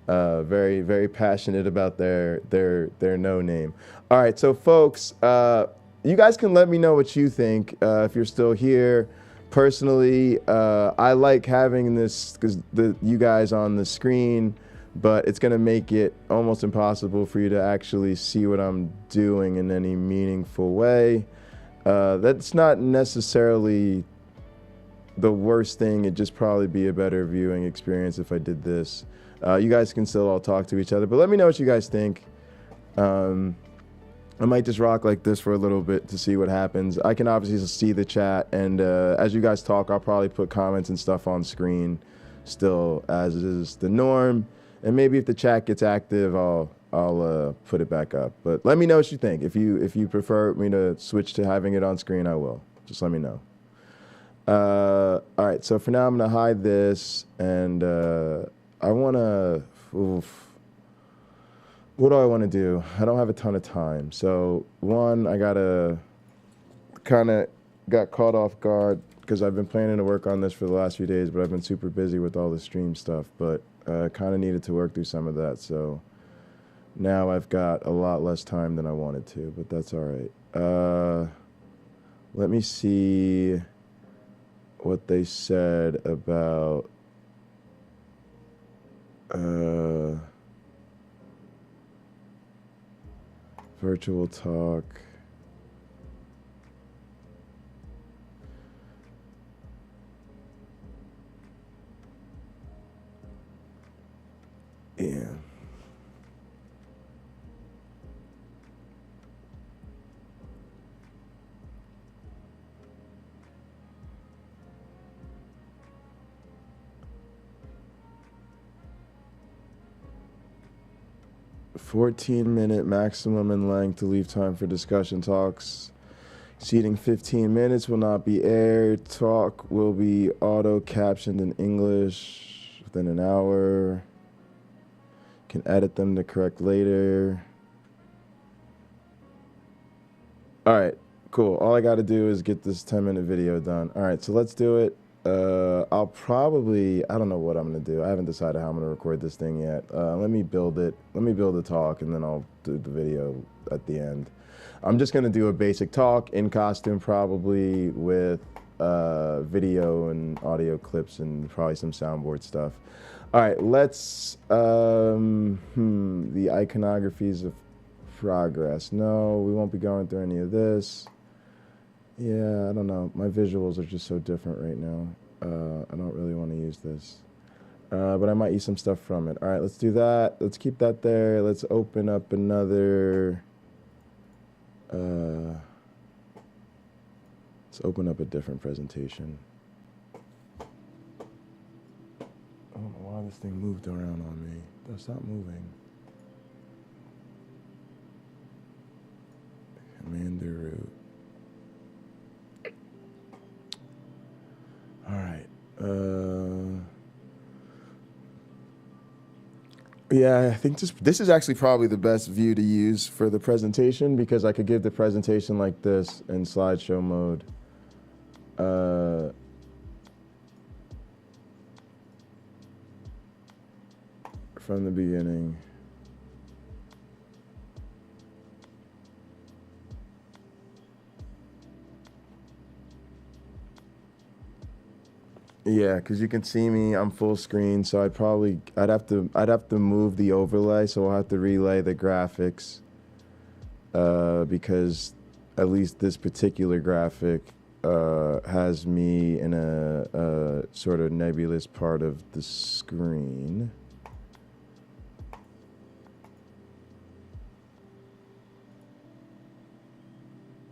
very, very passionate about their No Name. All right, so folks, you guys can let me know what you think if you're still here. Personally, I like having this because you guys on the screen, but it's going to make it almost impossible for you to actually see what I'm doing in any meaningful way. That's not necessarily the worst thing. It'd just probably be a better viewing experience if I did this. You guys can still all talk to each other, but let me know what you guys think. I might just rock like this for a little bit to see what happens. I can obviously see the chat, and as you guys talk, I'll probably put comments and stuff on screen still, as is the norm. And maybe if the chat gets active, I'll put it back up. But let me know what you think. If you prefer me to switch to having it on screen, I will. Just let me know. All right, so for now, I'm gonna hide this, and I wanna. What do I want to do? I don't have a ton of time. So one, I got caught off guard because I've been planning to work on this for the last few days, but I've been super busy with all the stream stuff. But kind of needed to work through some of that. So now I've got a lot less time than I wanted to, but that's all right. Let me see what they said about virtual talk. Yeah. "14-minute maximum in length to leave time for discussion talks. Exceeding 15 minutes will not be aired. Talk will be auto-captioned in English within an hour. Can edit them to correct later." All right, cool. All I got to do is get this 10-minute video done. All right, so let's do it. I'll probably, I don't know what I'm going to do. I haven't decided how I'm going to record this thing yet. Let me build it. Let me build a talk, and then I'll do the video at the end. I'm just going to do a basic talk in costume, probably with video and audio clips and probably some soundboard stuff. All right, let's, the iconographies of progress. No, we won't be going through any of this. Yeah, I don't know. My visuals are just so different right now. I don't really want to use this. But I might use some stuff from it. All right, let's do that. Let's keep that there. Let's open up another... let's open up a different presentation. I don't know why this thing moved around on me. Stop moving. Commander root. All right. Yeah, I think this is actually probably the best view to use for the presentation, because I could give the presentation like this in slideshow mode. From the beginning. Yeah, because you can see me. I'm full screen, so I'd have to move the overlay, so I'll have to relay the graphics, because at least this particular graphic has me in a sort of nebulous part of the screen.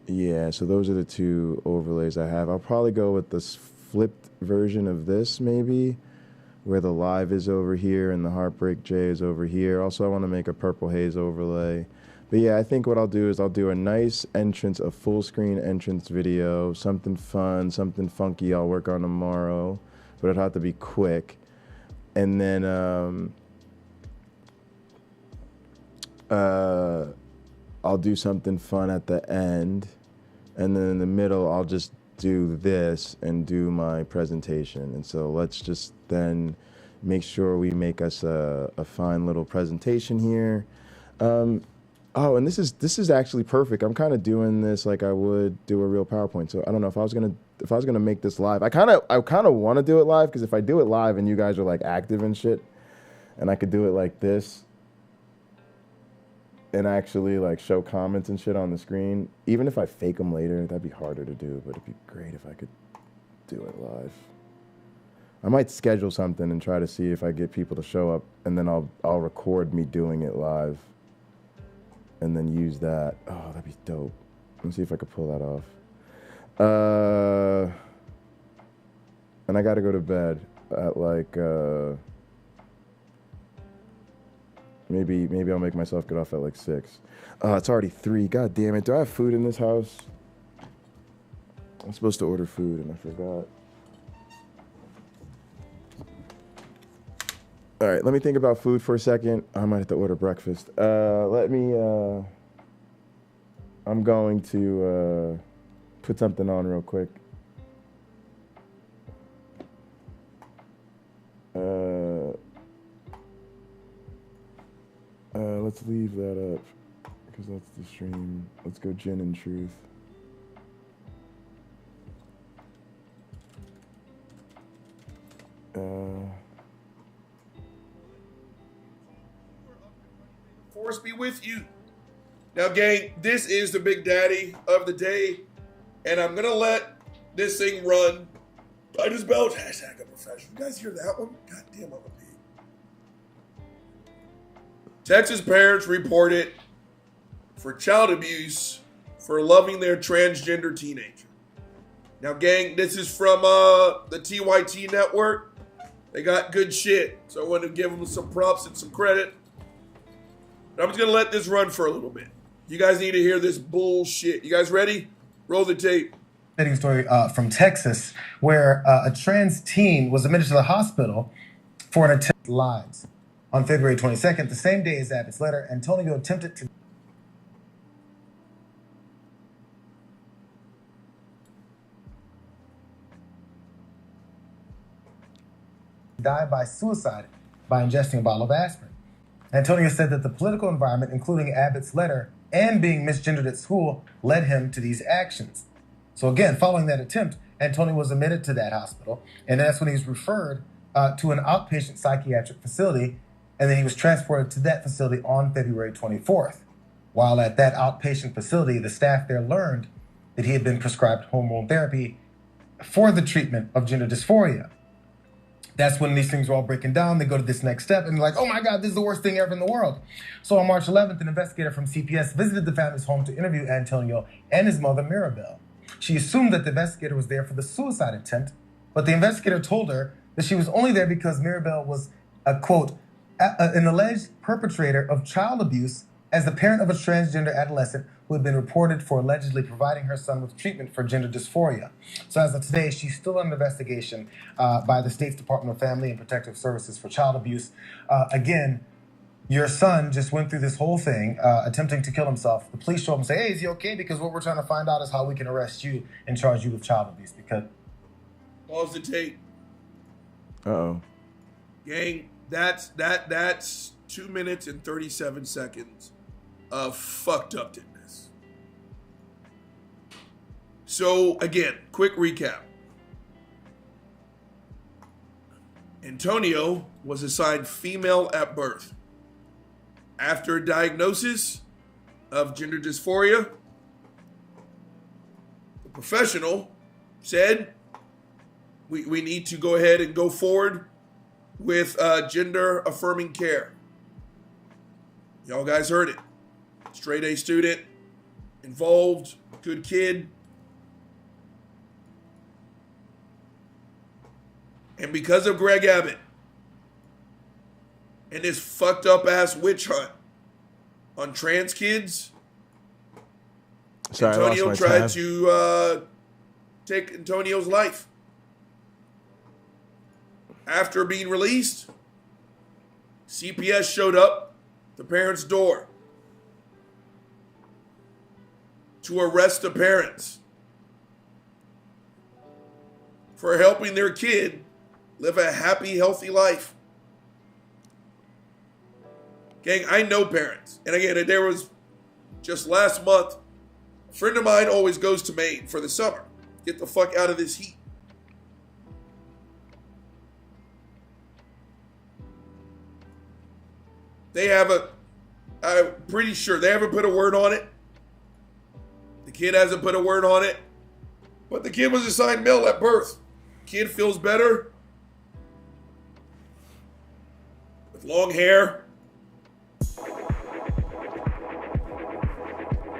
Yeah, so those are the two overlays I have. I'll probably go with this flipped version of this, maybe, where the live is over here and the Heartbreak J is over here. Also, I want to make a Purple Haze overlay. But yeah, I think what I'll do is I'll do a nice entrance, a full screen entrance video, something fun, something funky I'll work on tomorrow, but it'll have to be quick. And then I'll do something fun at the end. And then in the middle, I'll just do this and do my presentation. And so let's just then make sure we make us a fine little presentation here. Oh, and this is actually perfect. I'm kind of doing this like I would do a real PowerPoint. So I don't know if I was gonna make this live. I kind of want to do it live, because if I do it live and you guys are like active and shit, and I could do it like this and actually like show comments and shit on the screen, even if I fake them later, that'd be harder to do, but it'd be great if I could do it live. I might schedule something and try to see if I get people to show up, and then I'll record me doing it live, and then use that. Oh, that'd be dope. Let me see if I could pull that off. And I got to go to bed at like maybe I'll make myself get off at like 6. It's already 3. God damn it! Do I have food in this house? I'm supposed to order food and I forgot. All right, let me think about food for a second. I might have to order breakfast. I'm going to put something on real quick. Let's leave that up because that's the stream. Let's go Gin and Truth. Force be with you. Now, gang, this is the big daddy of the day, and I'm gonna let this thing run. I just belt hashtag a professional. You guys hear that one? God damn, I'm a pig. Texas parents reported for child abuse for loving their transgender teenager. Now, gang, this is from the TYT network. They got good shit, so I want to give them some props and some credit. But I'm just going to let this run for a little bit. You guys need to hear this bullshit. You guys ready? Roll the tape. Story from Texas, where a trans teen was admitted to the hospital for an attempt to lives. On February 22nd, the same day as Abbott's letter, Antonio attempted to die by suicide by ingesting a bottle of aspirin. Antonio said that the political environment, including Abbott's letter and being misgendered at school, led him to these actions. So again, following that attempt, Antonio was admitted to that hospital, and that's when he was referred to an outpatient psychiatric facility, and then he was transported to that facility on February 24th. While at that outpatient facility, the staff there learned that he had been prescribed hormone therapy for the treatment of gender dysphoria. That's when these things were all breaking down. They go to this next step and they're like, oh my God, this is the worst thing ever in the world. So on March 11th, an investigator from CPS visited the family's home to interview Antonio and his mother, Mirabelle. She assumed that the investigator was there for the suicide attempt, but the investigator told her that she was only there because Mirabelle was, quote, an alleged perpetrator of child abuse as the parent of a transgender adolescent who had been reported for allegedly providing her son with treatment for gender dysphoria. So as of today, she's still under investigation by the state's Department of Family and Protective Services for child abuse. Again, your son just went through this whole thing, attempting to kill himself. The police show up and say, hey, is he okay? Because what we're trying to find out is how we can arrest you and charge you with child abuse. Because pause the tape. Uh-oh. Gang, that's 2 minutes and 37 seconds of fucked upness. So again, quick recap. Antonio was assigned female at birth. After a diagnosis of gender dysphoria, the professional said, we need to go ahead and go forward with gender affirming care. Y'all guys heard it. Straight A student, involved, good kid. And because of Greg Abbott and this fucked up ass witch hunt on trans kids, Sorry, Antonio tried to take Antonio's life. After being released, CPS showed up at the parents' door to arrest the parents for helping their kid live a happy, healthy life. Gang, I know parents. And again, there was just last month, a friend of mine always goes to Maine for the summer. Get the fuck out of this heat. They have I'm pretty sure they haven't put a word on it. The kid hasn't put a word on it. But the kid was assigned male at birth. Kid feels better. long hair.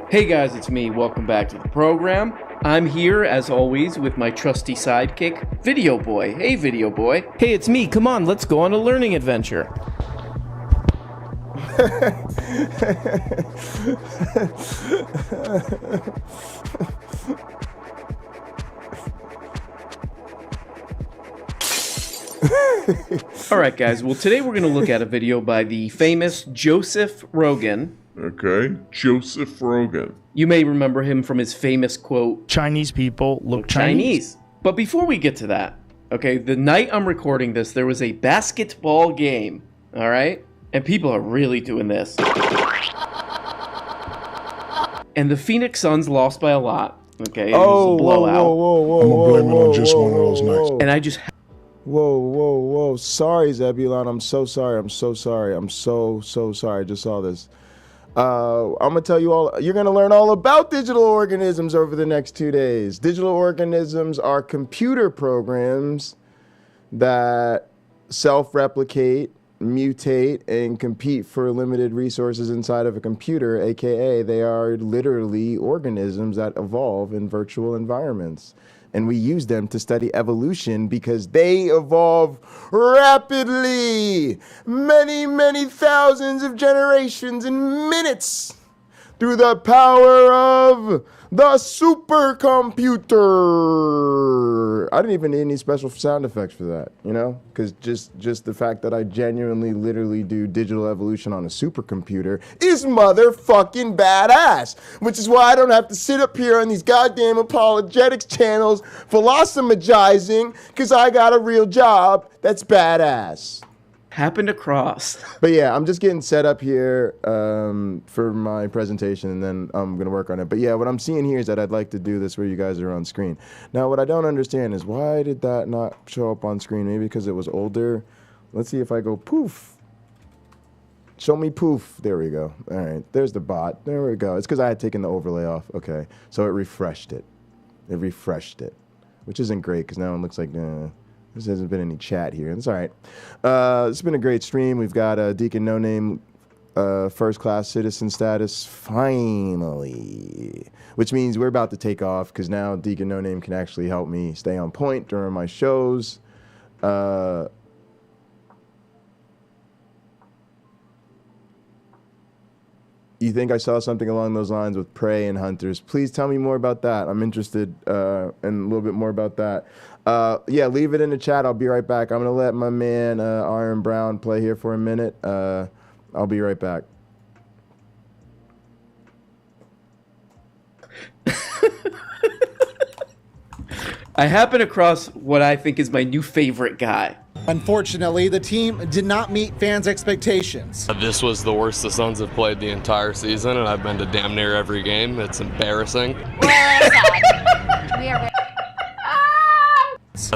Hey guys, it's me. Welcome back to the program. I'm here, as always, with my trusty sidekick, Video Boy. Hey, Video Boy. Hey, it's me. Come on, let's go on a learning adventure. All right, guys. Well, today we're going to look at a video by the famous Joseph Rogan. Okay, Joseph Rogan. You may remember him from his famous quote, Chinese people look Chinese. But before we get to that, okay, the night I'm recording this, there was a basketball game, all right? And people are really doing this. And the Phoenix Suns lost by a lot, okay? It was a blowout. I'm gonna blame it on just one of those nights. And I just... Whoa. Sorry, Zebulon. I'm so sorry. I'm so sorry. I just saw this. I'm going to tell you all, you're going to learn all about digital organisms over the next 2 days. Digital organisms are computer programs that self-replicate, mutate, and compete for limited resources inside of a computer, aka they are literally organisms that evolve in virtual environments. And we use them to study evolution because they evolve rapidly, many thousands of generations in minutes through the power of the supercomputer. I didn't even need any special sound effects for that, you know? Because just the fact that I genuinely literally do digital evolution on a supercomputer is motherfucking badass. Which is why I don't have to sit up here on these goddamn apologetics channels philosophizing, because I got a real job that's badass. Happened across. But yeah, I'm just getting set up here for my presentation, and then I'm going to work on it. But yeah, what I'm seeing here is that I'd like to do this where you guys are on screen. Now, what I don't understand is why did that not show up on screen? Maybe because it was older. Let's see if I go poof. Show me poof. There we go. All right, there's the bot. There we go. It's because I had taken the overlay off. Okay, so it refreshed it. Which isn't great because now it looks like... there hasn't been any chat here. It's all right. It's been a great stream. We've got Deacon No Name, first-class citizen status, finally. Which means we're about to take off because now Deacon No Name can actually help me stay on point during my shows. You think I saw something along those lines with prey and hunters? Please tell me more about that. I'm interested in a little bit more about that. Yeah, leave it in the chat. I'll be right back. I'm going to let my man Iron Brown play here for a minute. I'll be right back. I happened across what I think is my new favorite guy. Unfortunately, the team did not meet fans' expectations. This was the worst the Suns have played the entire season, and I've been to damn near every game. It's embarrassing.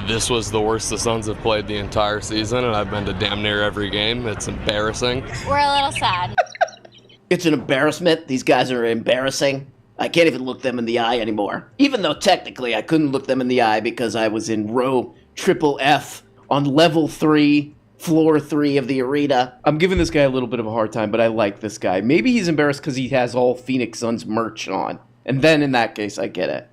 This was the worst the Suns have played the entire season, and I've been to damn near every game. It's embarrassing. We're a little sad. It's an embarrassment. These guys are embarrassing. I can't even look them in the eye anymore. Even though technically I couldn't look them in the eye because I was in row triple F on level 3, floor 3 of the arena. I'm giving this guy a little bit of a hard time, but I like this guy. Maybe he's embarrassed because he has all Phoenix Suns merch on. And then in that case, I get it.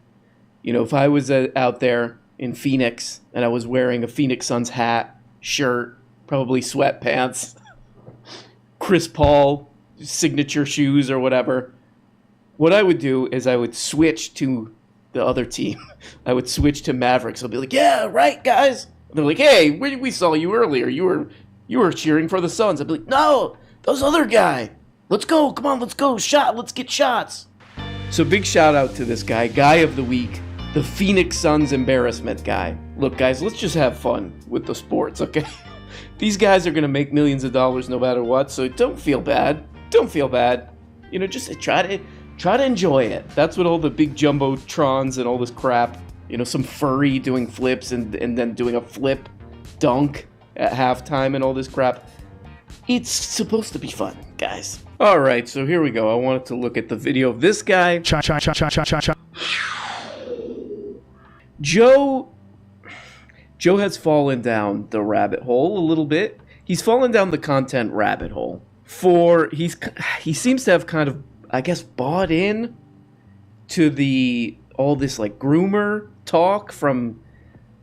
You know, if I was out there in Phoenix and I was wearing a Phoenix Suns hat, shirt, probably sweatpants, Chris Paul signature shoes or whatever, what I would do is I would switch to the other team. I would switch to Mavericks. I'll be like, yeah, right, guys. And they're like, hey, we saw you earlier. You were cheering for the Suns. I'd be like, no, those other guy. Let's go. Come on, let's go. Let's get shots. So big shout out to this guy of the week, the Phoenix Suns embarrassment guy. Look, guys, let's just have fun with the sports, okay? These guys are going to make millions of dollars no matter what, so don't feel bad. Don't feel bad. You know, just try to enjoy it. That's what all the big jumbotrons and all this crap, you know, some furry doing flips and then doing a flip dunk at halftime and all this crap. It's supposed to be fun, guys. All right, so here we go. I wanted to look at the video of this guy. Joe has fallen down the rabbit hole a little bit. he's fallen down the content rabbit hole. He seems to have kind of, I guess, bought in to all this like groomer talk from,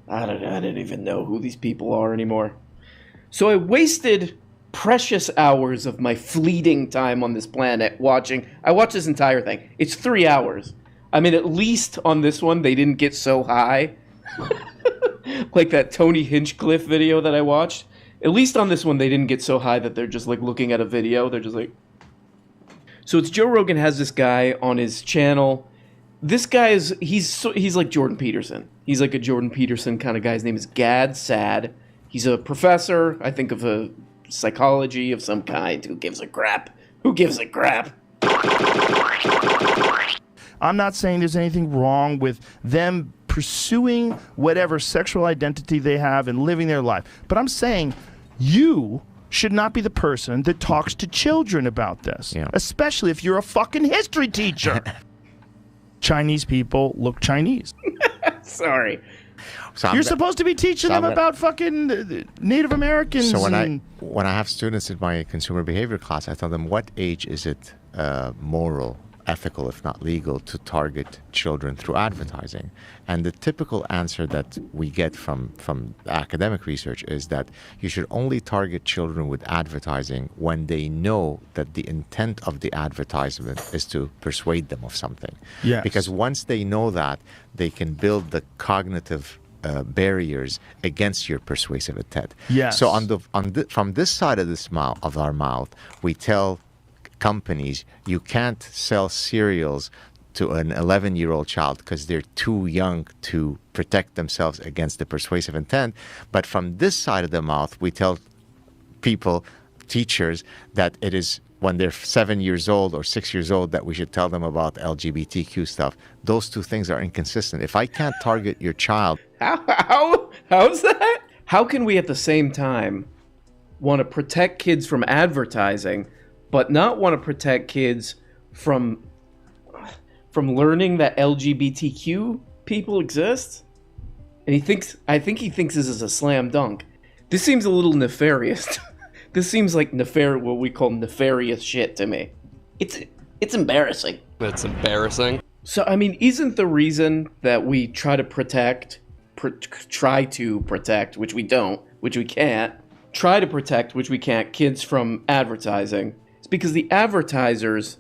I don't even know who these people are anymore. So I wasted precious hours of my fleeting time on this planet watching. I watched this entire thing. It's 3 hours. I mean, at least on this one, they didn't get so high. Like that Tony Hinchcliffe video that I watched. At least on this one, they didn't get so high that they're just like looking at a video. They're just like... So it's Joe Rogan has this guy on his channel. This guy he's like Jordan Peterson. He's like a Jordan Peterson kind of guy. His name is Gad Saad. He's a professor, I think, of a psychology of some kind. Who gives a crap? Who gives a crap? I'm not saying there's anything wrong with them pursuing whatever sexual identity they have and living their life. But I'm saying you should not be the person that talks to children about this, especially if you're a fucking history teacher. Chinese people look Chinese. Sorry. So you're supposed to be teaching them about fucking Native Americans. So when I have students in my consumer behavior class, I tell them, what age is it moral, ethical, if not legal, to target children through advertising? And the typical answer that we get from academic research is that you should only target children with advertising when they know that the intent of the advertisement is to persuade them of something. Yes. Because once they know that, they can build the cognitive barriers against your persuasive intent. Yes. So from this side of our mouth, we tell companies you can't sell cereals to an 11-year-old child because they're too young to protect themselves against the persuasive intent. But from this side of the mouth, we tell people, teachers, that it is when they're 7 years old or 6 years old that we should tell them about LGBTQ stuff. Those two things are inconsistent. If I can't target your child... How's that? How can we at the same time want to protect kids from advertising but not want to protect kids from learning that LGBTQ people exist? And I think he thinks this is a slam dunk. This seems a little nefarious. This seems like what we call nefarious shit to me. It's embarrassing. It's embarrassing. So, I mean, isn't the reason that we try to protect, which we don't, which we can't, try to protect, which we can't, kids from advertising, it's because the advertisers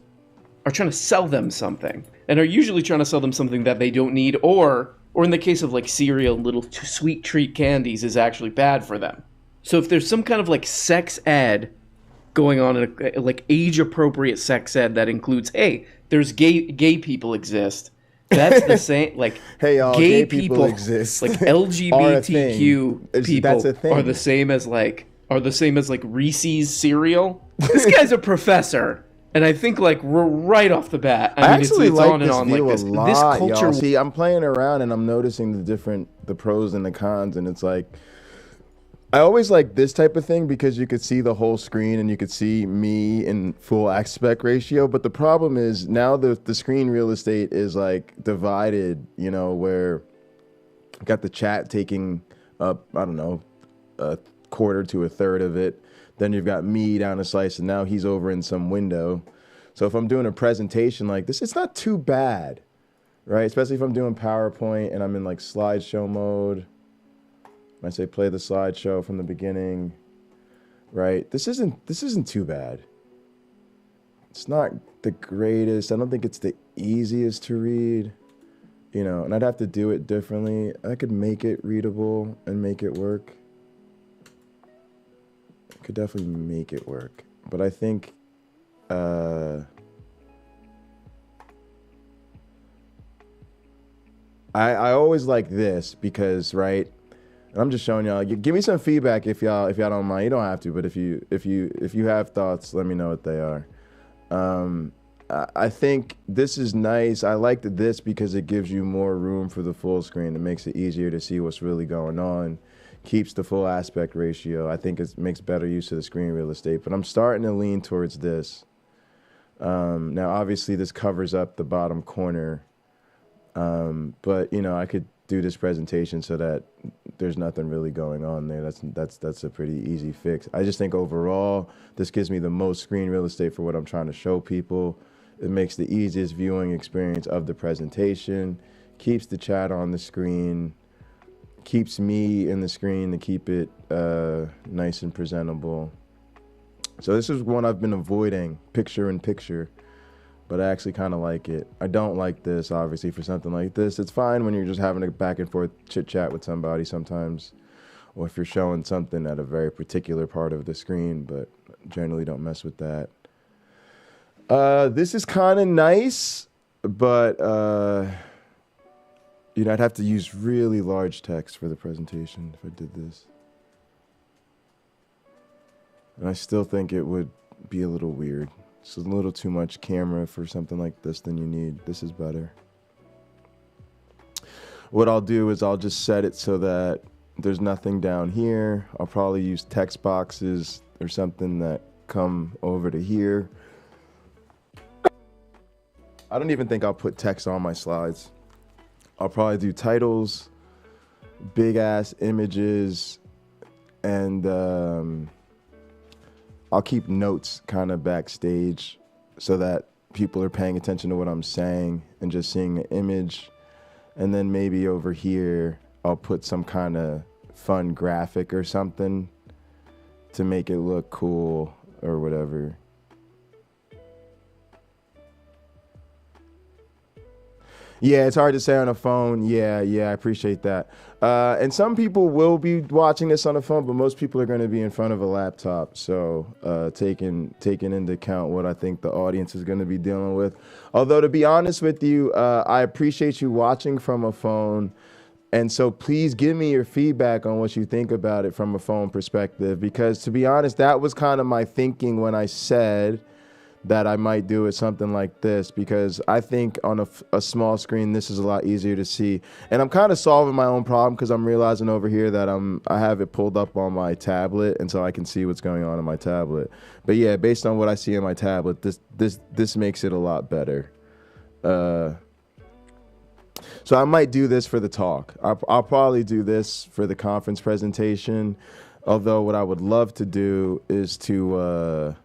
are trying to sell them something, and are usually trying to sell them something that they don't need, or in the case of like cereal, little sweet treat candies is actually bad for them. So if there's some kind of like sex ed going on, like age-appropriate sex ed that includes, hey, there's gay people exist. That's the same. Like, hey, y'all, gay people exist. Like LGBTQ people that's a thing. are the same as like Reese's cereal. This guy's a professor. And I think, like, we're right off the bat. I mean, actually it's like on and this on. view Like, a lot, this culture. y'all. See, I'm playing around and I'm noticing the pros and the cons, and it's like, I always like this type of thing because you could see the whole screen and you could see me in full aspect ratio. But the problem is now the screen real estate is like divided, you know, where you got the chat taking up, I don't know, a quarter to a third of it. Then you've got me down a slice, and now he's over in some window. So if I'm doing a presentation like this, it's not too bad, right? Especially if I'm doing PowerPoint and I'm in like slideshow mode. I say play the slideshow from the beginning, right? This isn't too bad. It's not the greatest. I don't think it's the easiest to read, you know, and I'd have to do it differently. I could make it readable and make it work. I could definitely make it work, but I think I always like this because, right? And I'm just showing y'all. Give me some feedback if y'all don't mind. You don't have to, but if you have thoughts, let me know what they are. I think this is nice. I like this because it gives you more room for the full screen. It makes it easier to see what's really going on. Keeps the full aspect ratio. I think it makes better use of the screen real estate. But I'm starting to lean towards this. Now, obviously, this covers up the bottom corner. But, you know, I could do this presentation so that there's nothing really going on there. That's a pretty easy fix. I just think overall, this gives me the most screen real estate for what I'm trying to show people. It makes the easiest viewing experience of the presentation, keeps the chat on the screen, keeps me in the screen to keep it nice and presentable. So this is one I've been avoiding, picture in picture, but I actually kind of like it. I don't like this, obviously, for something like this. It's fine when you're just having a back and forth chit chat with somebody sometimes, or if you're showing something at a very particular part of the screen, but generally don't mess with that. This is kind of nice, but you know, I'd have to use really large text for the presentation if I did this. And I still think it would be a little weird. It's a little too much camera for something like this than you need. This is better. What I'll do is I'll just set it so that there's nothing down here. I'll probably use text boxes or something that come over to here. I don't even think I'll put text on my slides. I'll probably do titles, big ass images, and I'll keep notes kind of backstage so that people are paying attention to what I'm saying and just seeing an image. And then maybe over here, I'll put some kind of fun graphic or something to make it look cool or whatever. Yeah, it's hard to say on a phone. Yeah, I appreciate that. And some people will be watching this on a phone, but most people are going to be in front of a laptop. So taking into account what I think the audience is going to be dealing with. Although, to be honest with you, I appreciate you watching from a phone. And so please give me your feedback on what you think about it from a phone perspective. Because to be honest, that was kind of my thinking when I said that I might do it something like this, because I think on a small screen, this is a lot easier to see. And I'm kind of solving my own problem because I'm realizing over here that I have it pulled up on my tablet, and so I can see what's going on in my tablet. But yeah, based on what I see in my tablet, this makes it a lot better. So I might do this for the talk. I'll probably do this for the conference presentation. Although what I would love to do is to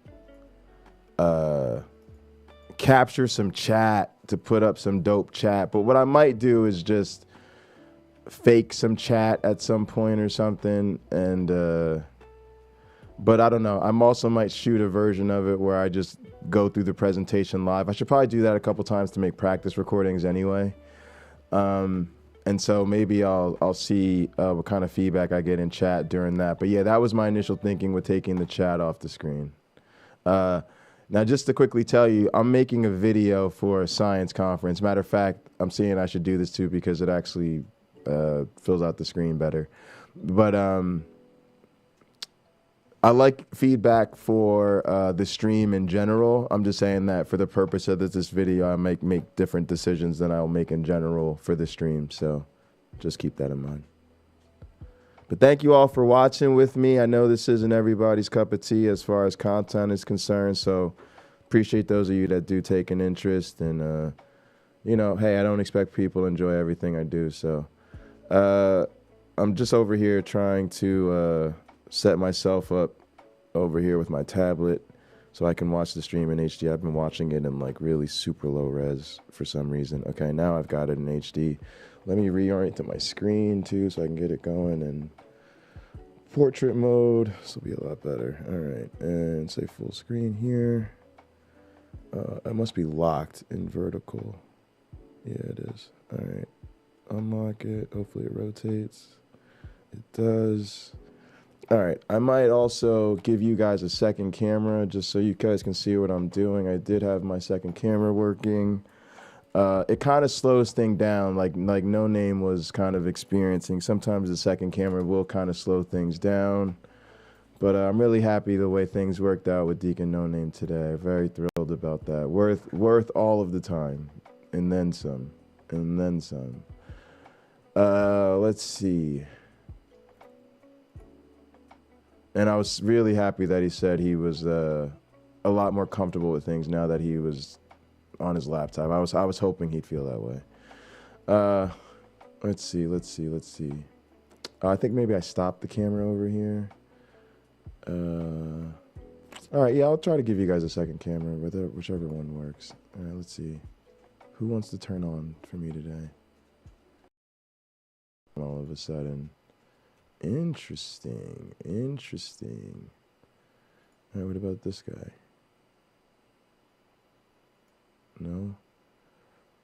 capture some chat to put up some dope chat. But what I might do is just fake some chat at some point or something. And but I don't know. I'm also might shoot a version of it where I just go through the presentation live. I should probably do that a couple times to make practice recordings anyway. And so maybe I'll see what kind of feedback I get in chat during that. But yeah, that was my initial thinking with taking the chat off the screen. Now, just to quickly tell you, I'm making a video for a science conference. Matter of fact, I'm seeing I should do this too because it actually fills out the screen better. But I like feedback for the stream in general. I'm just saying that for the purpose of this video, I might make different decisions than I'll make in general for the stream. So just keep that in mind. But thank you all for watching with me. I know this isn't everybody's cup of tea as far as content is concerned, so appreciate those of you that do take an interest. And, you know, hey, I don't expect people to enjoy everything I do. So I'm just over here trying to set myself up over here with my tablet so I can watch the stream in HD. I've been watching it in like really super low res for some reason. Okay, now I've got it in HD. Let me reorient to my screen too so I can get it going in portrait mode. This will be a lot better. All right, and say full screen here. It must be locked in vertical. Yeah, it is. All right, unlock it. Hopefully it rotates. It does. All right, I might also give you guys a second camera just so you guys can see what I'm doing. I did have my second camera working. It kind of slows things down, like No Name was kind of experiencing. Sometimes the second camera will kind of slow things down. But I'm really happy the way things worked out with Deacon No Name today. Very thrilled about that. Worth all of the time. And then some. And then some. Let's see. And I was really happy that he said he was a lot more comfortable with things now that he was on his laptop. I was hoping he'd feel that way. Let's see. I think maybe I stopped the camera over here. All right, yeah, I'll try to give you guys a second camera, whichever one works. All right, let's see. Who wants to turn on for me today? All of a sudden. Interesting. All right, what about this guy? No?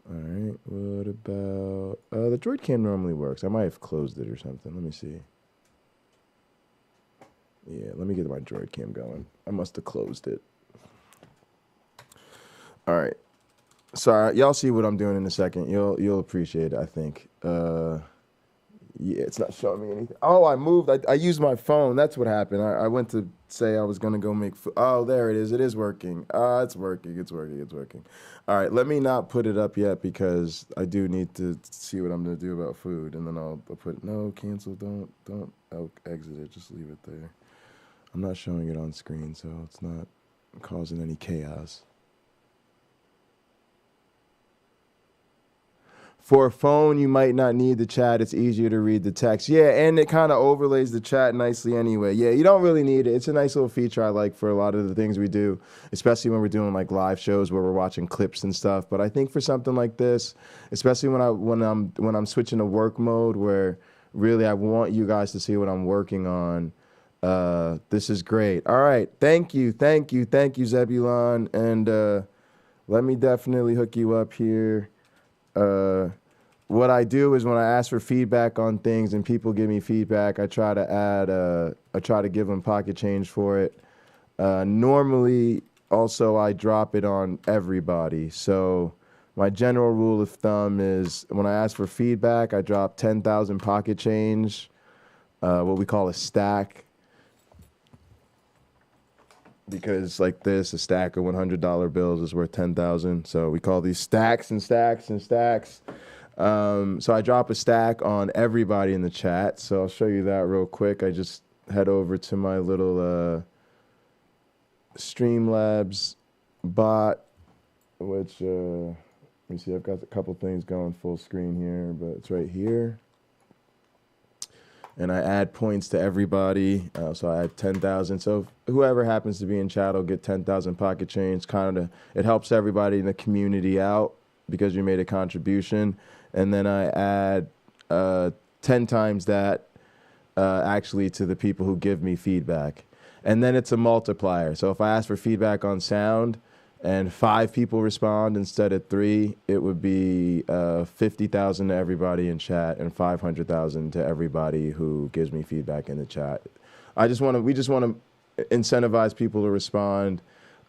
All right, what about... the droid cam normally works. I might have closed it or something. Let me see. Yeah, let me get my droid cam going. I must have closed it. All right. Sorry, y'all see what I'm doing in a second. You'll appreciate it, I think. Yeah, it's not showing me anything. Oh, I moved. I used my phone. That's what happened. I went to say I was going to go make food. Oh, there it is. It is working. It's working. All right, let me not put it up yet because I do need to see what I'm going to do about food. And then I'll put, no, cancel, don't exit it. Just leave it there. I'm not showing it on screen, so it's not causing any chaos. For a phone, you might not need the chat. It's easier to read the text. Yeah, and it kind of overlays the chat nicely anyway. Yeah, you don't really need it. It's a nice little feature I like for a lot of the things we do, especially when we're doing like live shows where we're watching clips and stuff. But I think for something like this, especially when I'm switching to work mode where really I want you guys to see what I'm working on, this is great. All right, thank you, Zebulon. And let me definitely hook you up here. What I do is when I ask for feedback on things and people give me feedback, I try to give them pocket change for it. Normally, also, I drop it on everybody. So my general rule of thumb is when I ask for feedback, I drop 10,000 pocket change, what we call a stack. Because like this, a stack of $100 bills is worth 10,000. So we call these stacks and stacks and stacks. So I drop a stack on everybody in the chat. So I'll show you that real quick. I just head over to my little Streamlabs bot, which, let me see, I've got a couple things going full screen here, but it's right here. And I add points to everybody. So I add 10,000. So whoever happens to be in chat will get 10,000 pocket change. It helps everybody in the community out because you made a contribution. And then I add 10 times that actually to the people who give me feedback. And then it's a multiplier. So if I ask for feedback on sound and 5 people respond instead of 3, it would be 50,000 to everybody in chat and 500,000 to everybody who gives me feedback in the chat. We just want to incentivize people to respond,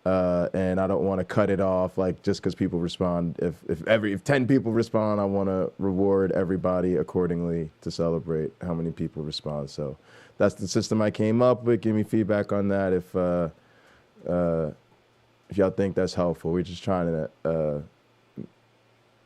and I don't want to cut it off like just because people respond. If 10 people respond, I want to reward everybody accordingly to celebrate how many people respond. So that's the system I came up with. Give me feedback on that if y'all think that's helpful. We're just trying to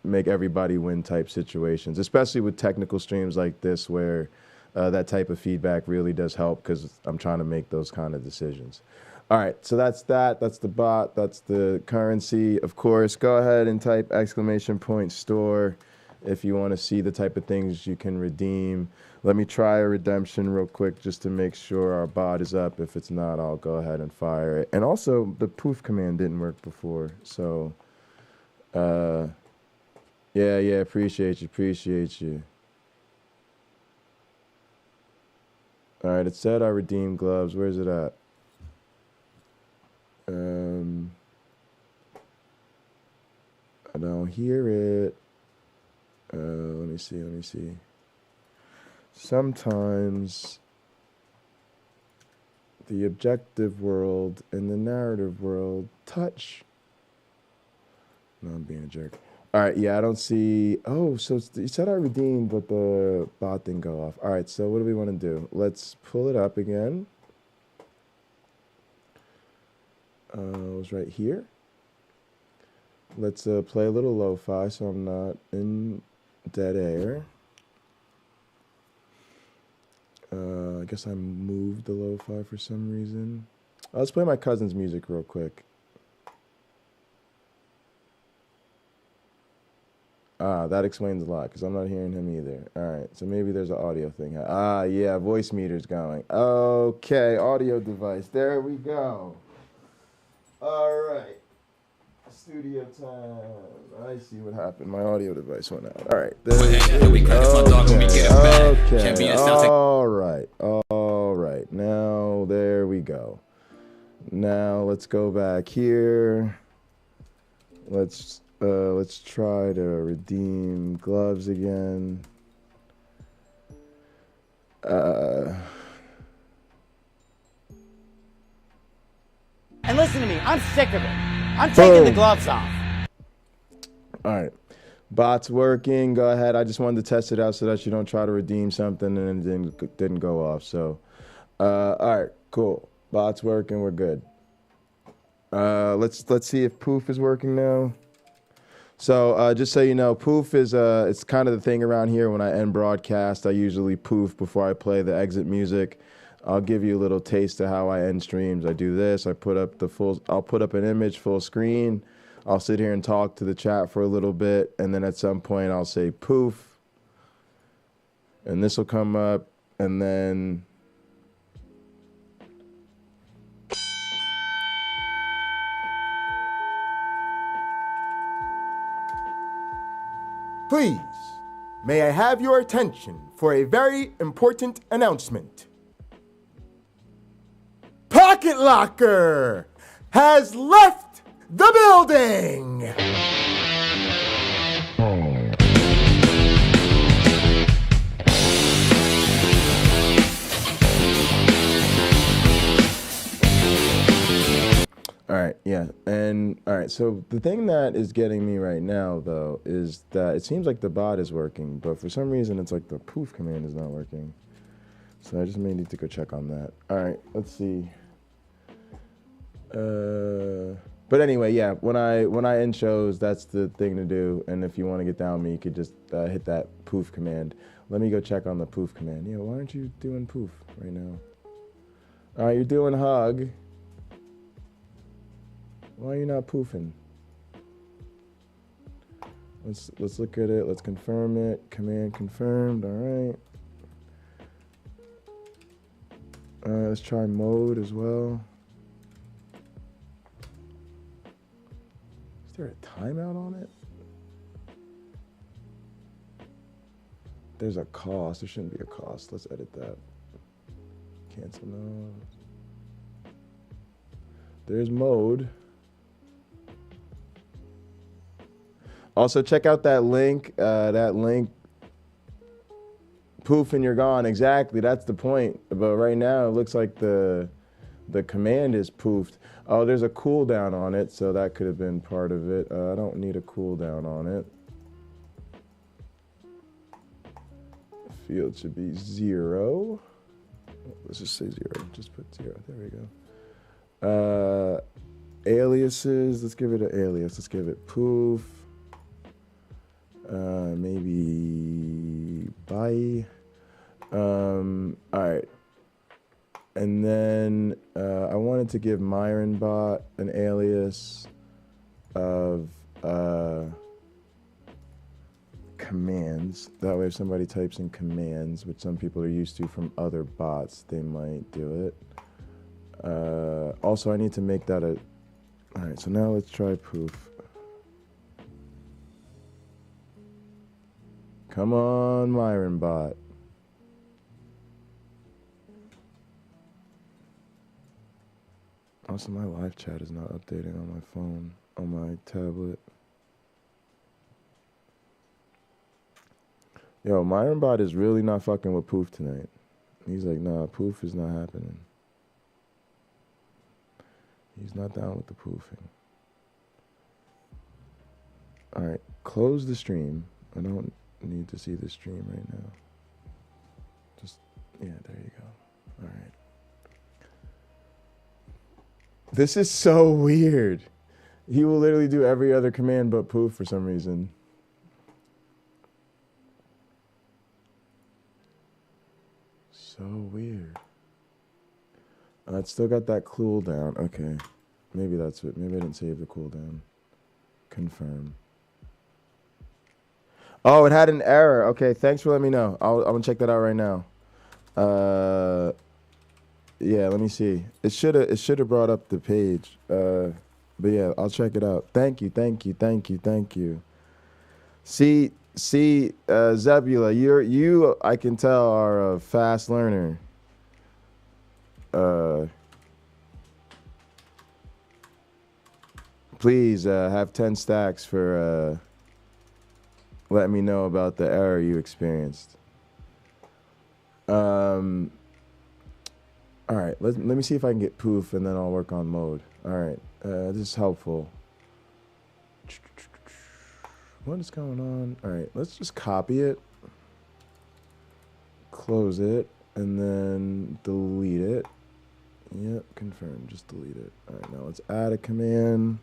make everybody win type situations, especially with technical streams like this where that type of feedback really does help because I'm trying to make those kind of decisions. All right, so that's the bot, that's the currency. Of course, go ahead and type !store if you want to see the type of things you can redeem. Let me try a redemption real quick just to make sure our bot is up. If it's not, I'll go ahead and fire it. And also, the poof command didn't work before. So, yeah, appreciate you. All right, it said I redeemed gloves. Where's it at? I don't hear it. Let me see. Sometimes the objective world and the narrative world touch. No, I'm being a jerk. All right, yeah, I don't see. Oh, so you said I redeemed, but the bot didn't go off. All right, so what do we want to do? Let's pull it up again. It was right here. Let's play a little lo-fi so I'm not in dead air. I guess I moved the lo-fi for some reason. Let's play my cousin's music real quick. That explains a lot because I'm not hearing him either. All right, so maybe there's an audio thing. Yeah, voice meter's going. Okay, audio device. There we go. All right. Studio time. I see what happened. My audio device went out. All right. Okay. All right. All right. Now, there we go. Now, let's go back here. Let's try to redeem gloves again. And listen to me, I'm sick of it. I'm taking the gloves off. All right. Bot's working. Go ahead. I just wanted to test it out so that you don't try to redeem something and it didn't go off. So, all right, cool. Bot's working. We're good. Let's see if Poof is working now. So just so you know, Poof is it's kind of the thing around here. When I end broadcast, I usually poof before I play the exit music. I'll give you a little taste of how I end streams. I do this. I'll put up an image full screen. I'll sit here and talk to the chat for a little bit, and then at some point I'll say poof, and this will come up, and then Please, may I have your attention for a very important announcement. Pocketlocker has left the building! All right, yeah, and all right, so the thing that is getting me right now, though, is that it seems like the bot is working, but for some reason it's like the poof command is not working. So I just may need to go check on that. All right, let's see. But anyway, yeah, when I end shows, that's the thing to do, and if you want to get down me, you could just hit that poof command. Let me go check on the poof command. Yeah, why aren't you doing poof right now? All right, you're doing hug. Why are you not poofing? Let's look at it. Let's confirm it. Command confirmed. All right. Let's try mode as well. Is there a timeout on it? There's a cost. There shouldn't be a cost. Let's edit that. Cancel now. There's mode. Also, check out that link. Poof and you're gone. Exactly. That's the point. But right now, it looks like the command is poofed. Oh, there's a cooldown on it, so that could have been part of it. I don't need a cooldown on it. Field should be 0. Let's just say 0. Just put 0. There we go. Aliases. Let's give it an alias. Let's give it poof. Maybe bye. All right. And then I wanted to give MyOneBlack an alias of commands. That way if somebody types in commands, which some people are used to from other bots, they might do it. Also, I need to make that a... All right, so now let's try poof. Come on, MyOneBlack. Also, my live chat is not updating on my phone, on my tablet. Yo, MyOneBlack is really not fucking with poof tonight. He's like, nah, poof is not happening. He's not down with the poofing. All right, close the stream. I don't need to see the stream right now. Just, yeah, there you go. All right. This is so weird. He will literally do every other command but poof for some reason. So weird. It's still got that cooldown. Okay. Maybe that's it. Maybe I didn't save the cooldown. Confirm. Oh, it had an error. Okay, thanks for letting me know. I'm gonna check that out right now. Yeah, let me see. It should have brought up the page. But yeah, I'll check it out. Thank you. See, Zebula, you I can tell are a fast learner. Please have 10 stacks for letting me know about the error you experienced. All right, let me see if I can get poof, and then I'll work on mode. All right, this is helpful. What is going on? All right, let's just copy it, close it, and then delete it. Yep, confirm, just delete it. All right, now let's add a command.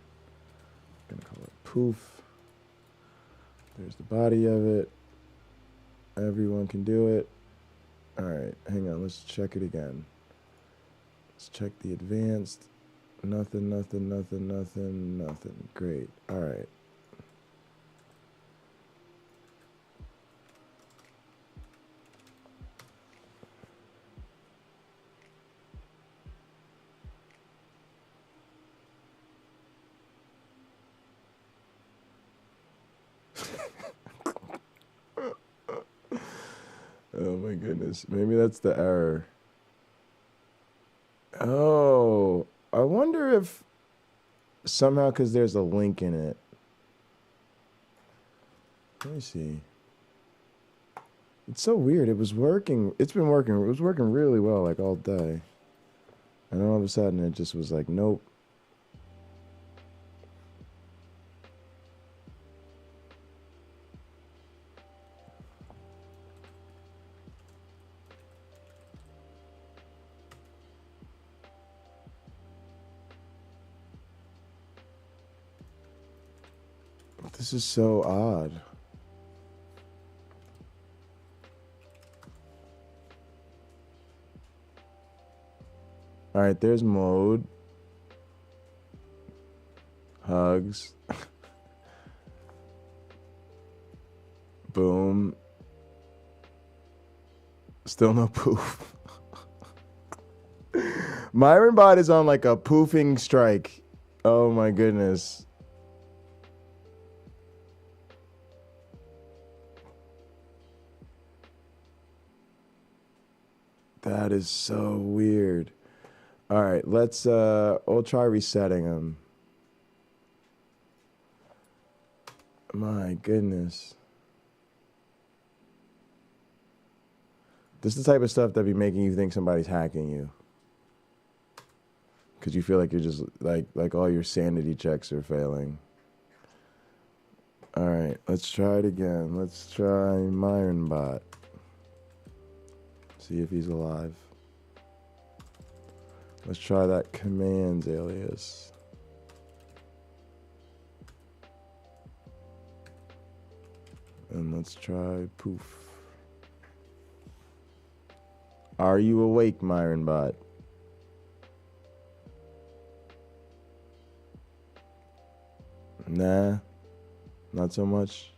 I'm gonna call it poof. There's the body of it. Everyone can do it. All right, hang on, let's check it again. Let's check the advanced. Nothing. Great. All right. Oh my goodness. Maybe that's the error. Oh, I wonder if somehow, because there's a link in it. Let me see. It's so weird. It was working. It's been working. It was working really well, like all day. And then all of a sudden it just was like, nope. This is so odd. All right, there's mode. Hugs. Boom. Still no poof. Myron Bot is on like a poofing strike. Oh my goodness. That is so weird. All right, we'll try resetting them. My goodness. This is the type of stuff that be making you think somebody's hacking you. Because you feel like you're just, like all your sanity checks are failing. All right, let's try it again. Let's try Myron Bot. See if he's alive. Let's try that commands alias. And let's try poof. Are you awake, Myron Bot? Nah, not so much.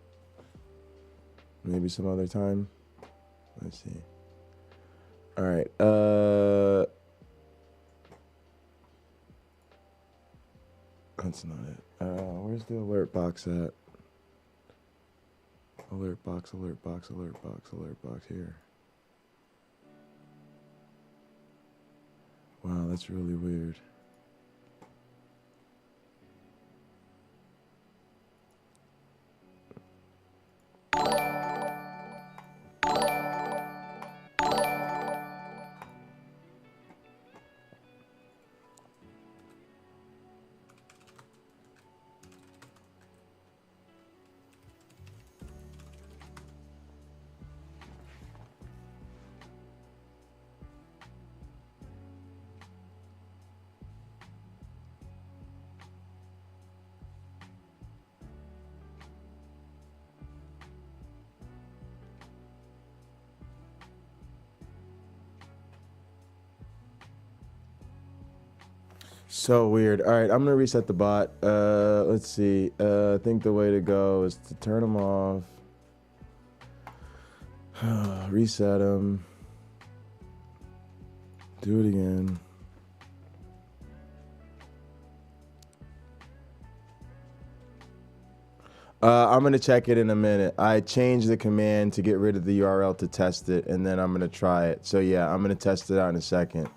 Maybe some other time. Let's see. All right. That's not it. Where's the alert box at? Alert box here. Wow, that's really weird. So weird. All right, I'm gonna reset the bot. Let's see. I think the way to go is to turn them off. Reset them. Do it again. I'm going to check it in a minute. I changed the command to get rid of the URL to test it, and then I'm going to try it. So yeah, I'm going to test it out in a second.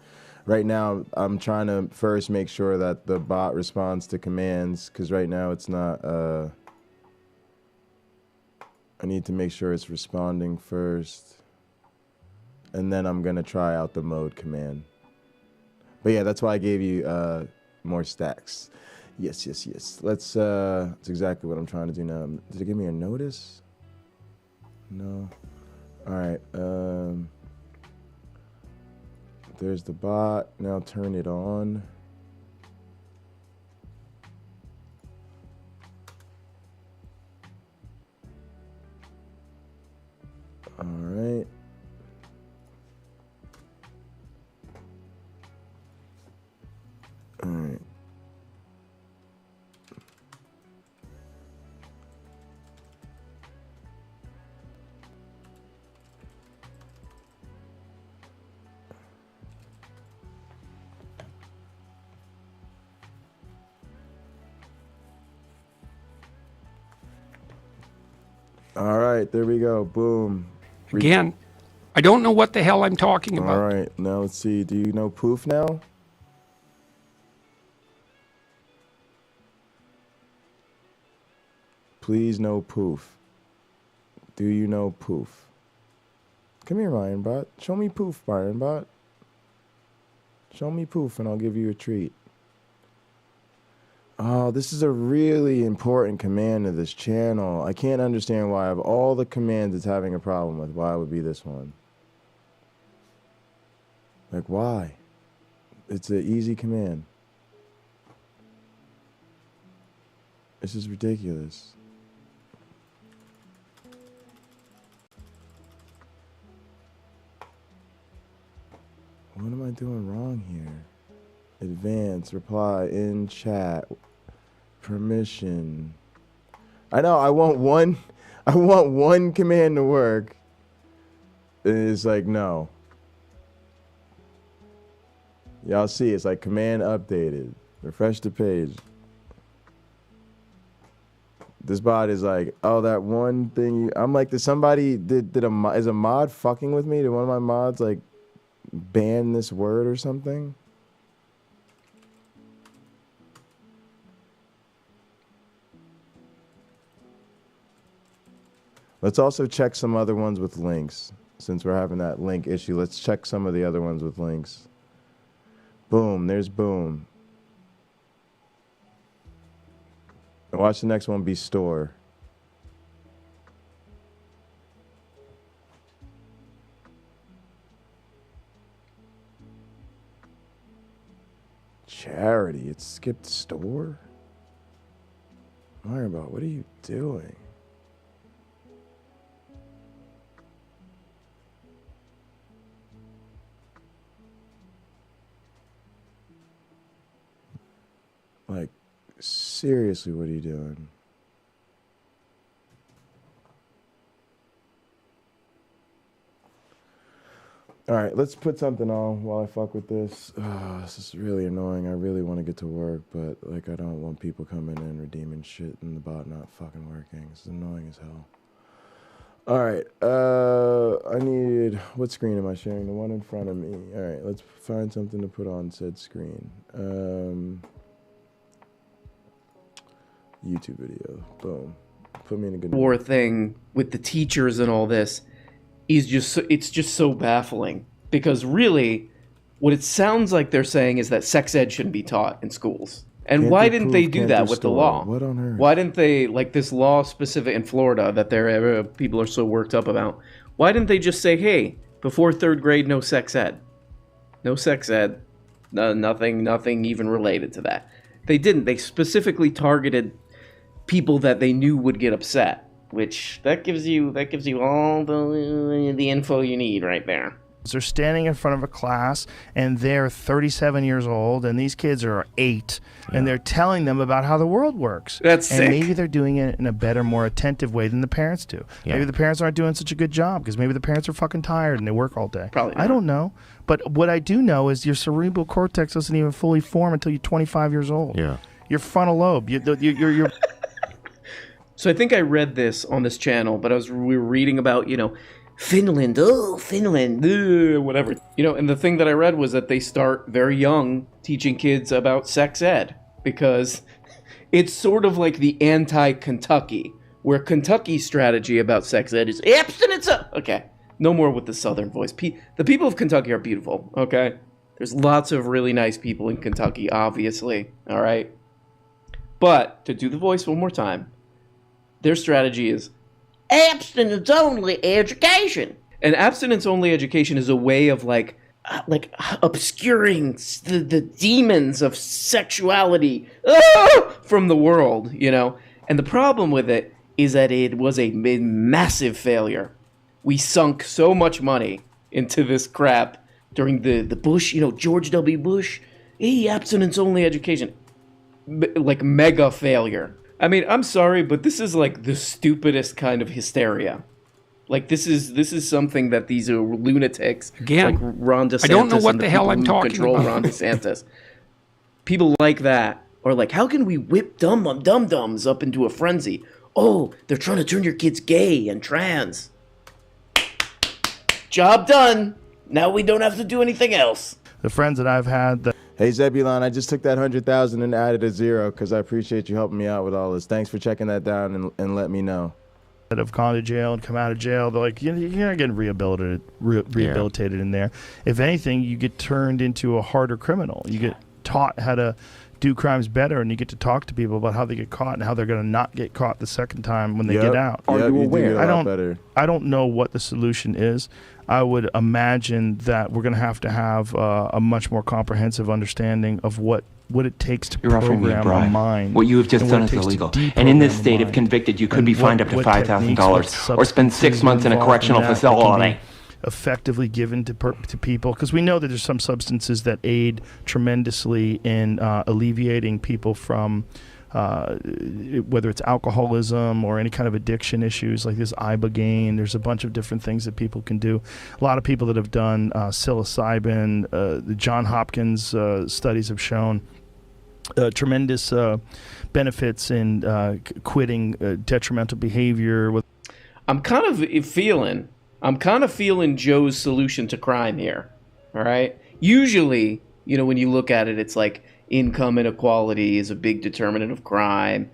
Right now, I'm trying to first make sure that the bot responds to commands, because right now it's not... I need to make sure it's responding first. And then I'm going to try out the mode command. But yeah, that's why I gave you more stacks. Yes. Let's, that's exactly what I'm trying to do now. Did it give me a notice? No. All right. There's the bot. Now turn it on. All right. All right. All right, there we go. Boom. Again, I don't know what the hell I'm talking about. All right, now let's see. Do you know poof now? Please no poof. Do you know poof? Come here, MyOneBot. Show me poof, MyOneBot. Show me poof and I'll give you a treat. Oh, this is a really important command to this channel. I can't understand why of all the commands it's having a problem with, why it would be this one. Like, why? It's an easy command. This is ridiculous. What am I doing wrong here? Advance, reply, in chat, permission. I know, I want one command to work. And it's like, no. Y'all see, it's like command updated. Refresh the page. This bot is like, oh, that one thing. I'm like, is a mod fucking with me? Did one of my mods like ban this word or something? Let's also check some other ones with links. Since we're having that link issue, let's check some of the other ones with links. Boom, there's boom. And watch the next one be store. Charity, it skipped store? MyOneBot, what are you doing? Like, seriously, what are you doing? All right, let's put something on while I fuck with this. Oh, this is really annoying. I really want to get to work, but like I don't want people coming in redeeming shit and the bot not fucking working. It's annoying as hell. All right, I need, what screen am I sharing? The one in front of me. All right, let's find something to put on said screen. YouTube video. Boom. Put me in a good war thing with the teachers and all this is just it's just so baffling, because really what it sounds like they're saying is that sex ed shouldn't be taught in schools. And why didn't they do that with the law? What on earth? Why didn't they, like this law specific in Florida that people are so worked up about, why didn't they just say, hey, before 3rd grade, no sex ed? No sex ed. Nothing even related to that. They didn't. They specifically targeted people that they knew would get upset, which that gives you all the info you need right there. They're standing in front of a class, and they're 37 years old, and these kids are 8, and they're telling them about how the world works. That's and sick. maybe they're doing it in a better, more attentive way than the parents do. Yeah. Maybe the parents aren't doing such a good job because maybe the parents are fucking tired and they work all day. Probably I not. don't know. But what I do know is your cerebral cortex doesn't even fully form until you're 25 years old. Yeah. Your frontal lobe. You're So I think I read this on this channel, but we were reading about, Finland, whatever. And the thing that I read was that they start very young teaching kids about sex ed because it's sort of like the anti-Kentucky, where Kentucky's strategy about sex ed is abstinence. Okay, no more with the southern voice. The people of Kentucky are beautiful, okay? There's lots of really nice people in Kentucky, obviously, all right? But, to do the voice one more time, their strategy is abstinence-only education. And abstinence-only education is a way of, like obscuring the demons of sexuality from the world, And the problem with it is that it was a massive failure. We sunk so much money into this crap during the Bush, George W. Bush. Hey, abstinence-only education. Like, mega failure. I mean, I'm sorry, but this is like the stupidest kind of hysteria. Like, this is something that these are lunatics, Again, like Ron DeSantis, I don't know what and the hell people I'm who talking control about. Ron DeSantis. People like that are like, how can we whip dum-dums up into a frenzy? Oh, they're trying to turn your kids gay and trans. Job done. Now we don't have to do anything else. the friends that I've had that. Hey Zebulon, I just took that 100,000 and added a 0 because I appreciate you helping me out with all this. Thanks for checking that down and let me know. That have gone to jail and come out of jail, they're like, you're not getting rehabilitated in there. If anything, you get turned into a harder criminal. You get taught how to do crimes better, and you get to talk to people about how they get caught and how they're going to not get caught the second time when they get out. Are you aware? I don't know what the solution is. I would imagine that we're going to have a much more comprehensive understanding of what it takes to You're offering me a program bribe. a mind. What you have just and done what is it takes to illegal. And in this deprogram a state, if mind. convicted, you could And be fined up to $5,000 or spend 6 months in a correctional facility. Effectively given to people, because we know that there's some substances that aid tremendously in alleviating people from whether it's alcoholism or any kind of addiction issues like this ibogaine. There's a bunch of different things that people can do. A lot of people that have done psilocybin, the John Hopkins studies have shown tremendous benefits in quitting detrimental behavior. I'm kind of feeling Joe's solution to crime here. All right. Usually, when you look at it, it's like income inequality is a big determinant of crime,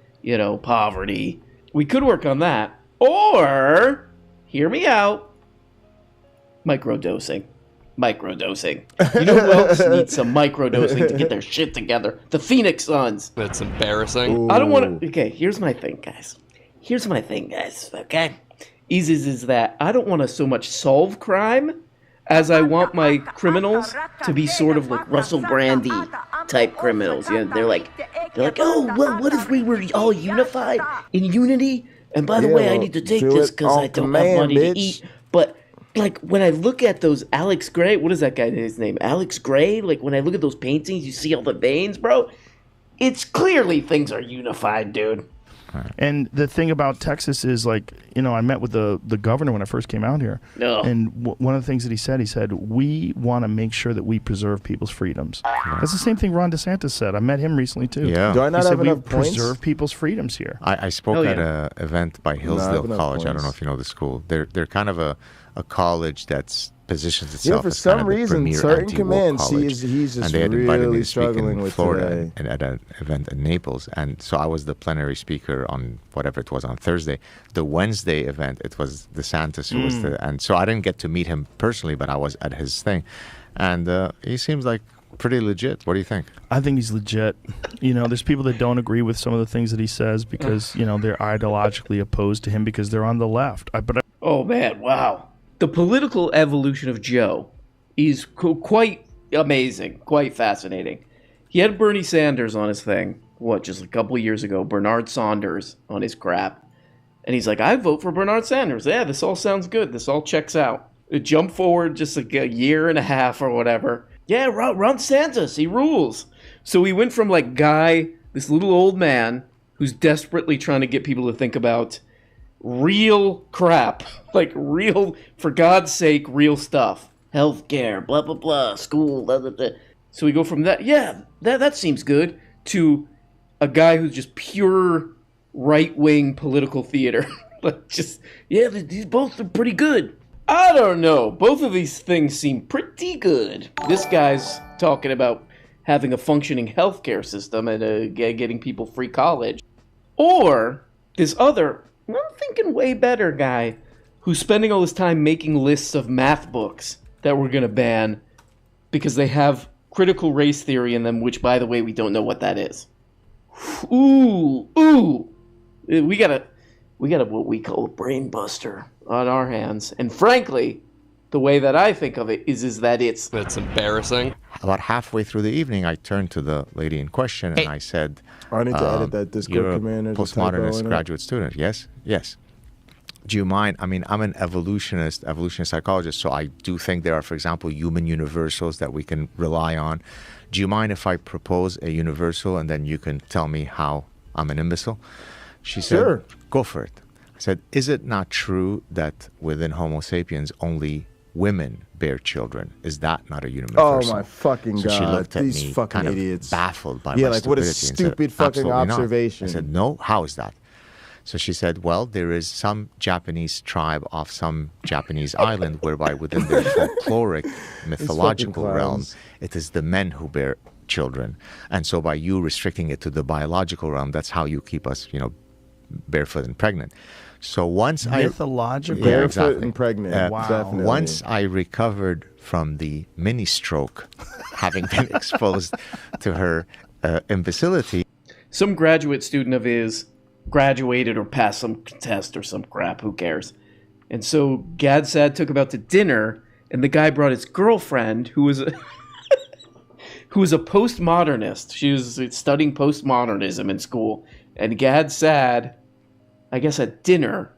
poverty. We could work on that. Or, hear me out, microdosing. You know who else needs some microdosing to get their shit together? The Phoenix Suns. That's embarrassing. I don't want to... Okay, here's my thing, guys. Okay? Is that I don't want to so much solve crime as I want my criminals to be sort of like Russell Brandy type criminals. They're like, oh, well, what if we were all unified in unity? And by the way, I need to take this because I don't have money to eat. But like when I look at those Alex Gray, what is that guy's name? Alex Gray? Like when I look at those paintings, you see all the veins, bro. It's clearly things are unified, dude. And the thing about Texas is, like, I met with the governor when I first came out here. No. And one of the things that he said, we want to make sure that we preserve people's freedoms. That's the same thing Ron DeSantis said. I met him recently, too. Yeah. Do I not he have said, enough points? preserve people's freedoms here. I spoke at an event by Hillsdale College. I don't know if you know the school. They're kind of a college that's positions itself for as some kind of the reason, premier certain anti-woke commands, college. he's just and they had invited me really to speak struggling in with Florida today. and at an event in Naples. And so I was the plenary speaker on whatever it was on Thursday. The Wednesday event, it was DeSantis who was and so I didn't get to meet him personally, but I was at his thing. And he seems like pretty legit. What do you think? I think he's legit. There's people that don't agree with some of the things that he says because, they're ideologically opposed to him because they're on the left. Oh, man, wow. The political evolution of Joe is quite amazing, quite fascinating. He had Bernie Sanders on his thing, just a couple years ago, Bernard Saunders on his crap. And he's like, I vote for Bernard Sanders. Yeah, this all sounds good. This all checks out. Jump forward just like a year and a half or whatever. Yeah, Ron DeSantis, he rules. So we went from like guy, this little old man who's desperately trying to get people to think about real crap, like real, for God's sake, real stuff. Healthcare, blah, blah, blah, school, blah, blah, blah. So we go from that, yeah, that seems good, to a guy who's just pure right-wing political theater. Like just, yeah, these both are pretty good. I don't know. Both of these things seem pretty good. This guy's talking about having a functioning healthcare system and getting people free college. Or this other, I'm thinking way better guy who's spending all this time making lists of math books that we're going to ban because they have critical race theory in them, which, by the way, we don't know what that is. Ooh. We got what we call a brain buster on our hands. And frankly, the way that I think of it is that it's embarrassing. About halfway through the evening, I turned to the lady in question and I said, I need to edit that Discord you're command. a postmodernist graduate student, yes? Yes. Do you mind? I mean, I'm an evolutionary psychologist, so I do think there are, for example, human universals that we can rely on. Do you mind if I propose a universal and then you can tell me how I'm an imbecile? She said, Sure. Go for it. I said, is it not true that within Homo sapiens only women bear children? Is that not a universal? Oh my fucking so God! she looked at These me, fucking kind of idiots. baffled by yeah, my like what a stupidity, and stupid said, fucking "Absolutely not." observation. I said, no. How is that? So she said, well, there is some Japanese tribe off some Japanese island whereby within their folkloric mythological realm, it is the men who bear children, and so by you restricting it to the biological realm, that's how you keep us, barefoot and pregnant. So once mythological barefoot exactly. and pregnant. Wow. Definitely. Once I recovered from the mini stroke, having been exposed to her imbecility. Some graduate student of his graduated or passed some test or some crap. Who cares? And so Gadsad took him out to dinner, and the guy brought his girlfriend, who was a postmodernist. She was studying postmodernism in school, and Gadsad, I guess at dinner,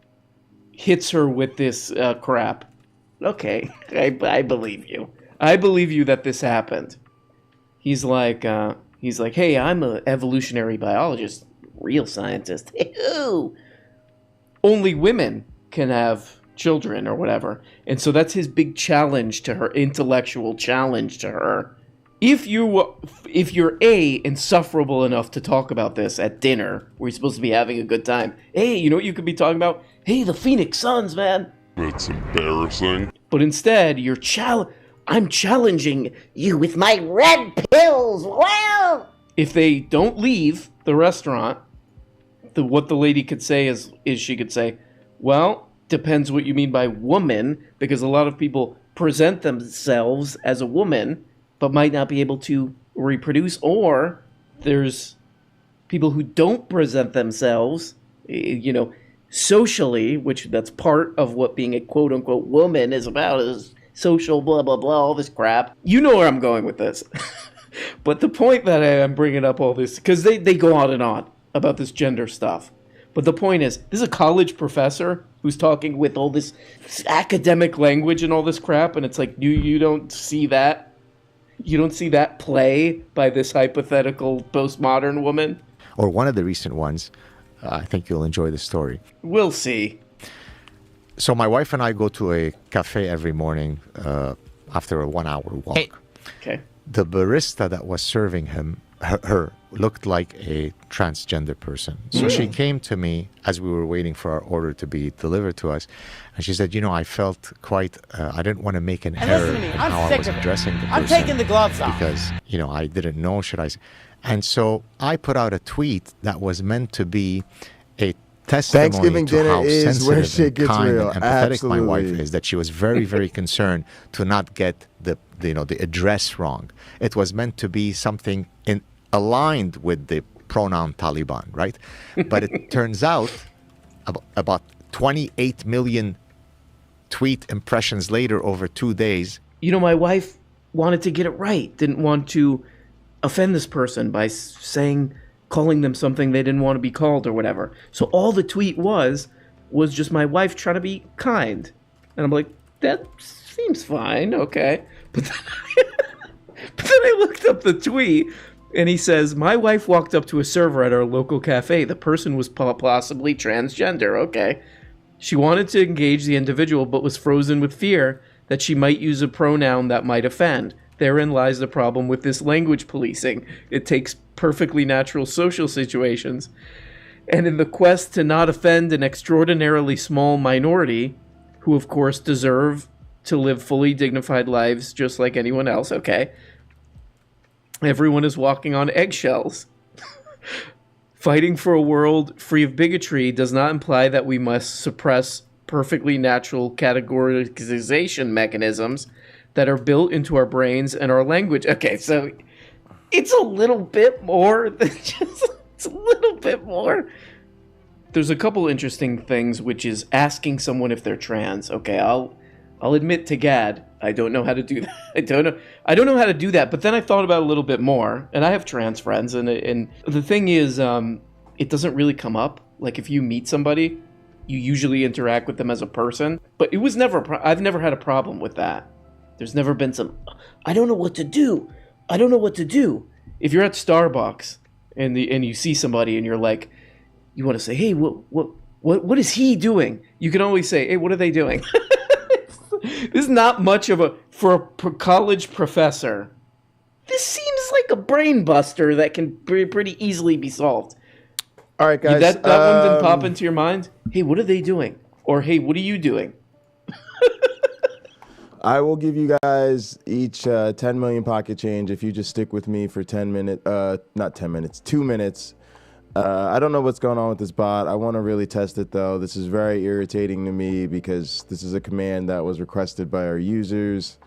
hits her with this crap. Okay, I believe you. I believe you that this happened. He's like, hey, I'm an evolutionary biologist, real scientist. Ew. Only women can have children or whatever. And so that's his big challenge to her, intellectual challenge to her. If you're insufferable enough to talk about this at dinner, where you're supposed to be having a good time, hey, you know what you could be talking about? Hey, the Phoenix Suns, man. That's embarrassing. But instead, I'm challenging you with my red pills. Wow. If they don't leave the restaurant, what the lady could say is she could say, well, depends what you mean by woman, because a lot of people present themselves as a woman but might not be able to reproduce, or there's people who don't present themselves, socially, which that's part of what being a quote-unquote woman is about, is social blah, blah, blah, all this crap. You know where I'm going with this. But the point that I'm bringing up all this, because they go on and on about this gender stuff. But the point is, this is a college professor who's talking with all this academic language and all this crap, and it's like, you don't see that? You don't see that play by this hypothetical postmodern woman? Or one of the recent ones, I think you'll enjoy the story. We'll see. So my wife and I go to a cafe every morning after a 1-hour walk. Hey. Okay. The barista that was serving her looked like a transgender person. So she came to me as we were waiting for our order to be delivered to us, and she said, I felt quite, I didn't want to make an error in how I was addressing the person. I'm taking the gloves off. Because, I didn't know, should I say. And so I put out a tweet that was meant to be a testimony Thanksgiving to dinner how is where sensitive shit and gets kind real. and empathetic Absolutely. my wife is, that she was very, very concerned to not get the address wrong. It was meant to be something aligned with the pronoun Taliban, right? But it turns out about 28 million tweet impressions later over 2 days. My wife wanted to get it right, didn't want to offend this person by calling them something they didn't want to be called or whatever. So all the tweet was just my wife trying to be kind. And I'm like, that seems fine, okay. But then I looked up the tweet, and he says, my wife walked up to a server at our local cafe. The person was possibly transgender, okay. She wanted to engage the individual, but was frozen with fear that she might use a pronoun that might offend. Therein lies the problem with this language policing. It takes perfectly natural social situations, and in the quest to not offend an extraordinarily small minority, who of course deserve to live fully dignified lives just like anyone else, okay, everyone is walking on eggshells. Fighting for a world free of bigotry does not imply that we must suppress perfectly natural categorization mechanisms that are built into our brains and our language. Okay, so it's a little bit more than just... It's a little bit more. There's a couple interesting things, which is asking someone if they're trans. Okay, I'll admit to Gad, I don't know how to do that. I don't know how to do that. But then I thought about it a little bit more, and I have trans friends, and the thing is, it doesn't really come up. Like if you meet somebody, you usually interact with them as a person. But it was never. I've never had a problem with that. There's never been some. I don't know what to do. I don't know what to do. If you're at Starbucks and you see somebody and you're like, you want to say, hey, what is he doing? You can always say, hey, what are they doing? This is not much of a, for a college professor, this seems like a brain buster that can pretty easily be solved. All right, guys. That one didn't pop into your mind? Hey, what are they doing? Or, hey, what are you doing? I will give you guys each 10 million pocket change if you just stick with me for 10 minutes. Not 10 minutes, 2 minutes. I don't know what's going on with this bot. I want to really test it, though. This is very irritating to me because this is a command that was requested by our users,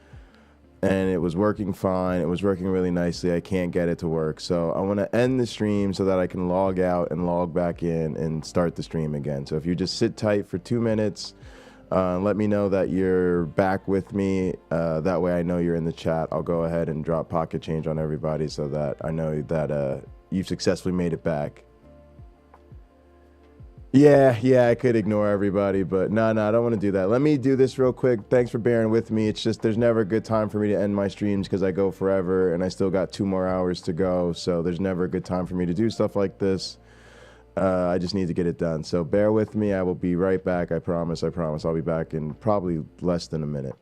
and it was working fine. It was working really nicely. I can't get it to work. So I want to end the stream so that I can log out and log back in and start the stream again. So if you just sit tight for 2 minutes, let me know that you're back with me. That way I know you're in the chat. I'll go ahead and drop pocket change on everybody so that I know that you've successfully made it back. Yeah, I could ignore everybody, but no, I don't want to do that. Let me do this real quick. Thanks for bearing with me. It's just there's never a good time for me to end my streams because I go forever and I still got 2 more hours to go. So there's never a good time for me to do stuff like this. I just need to get it done. So bear with me. I will be right back. I promise. I'll be back in probably less than a minute.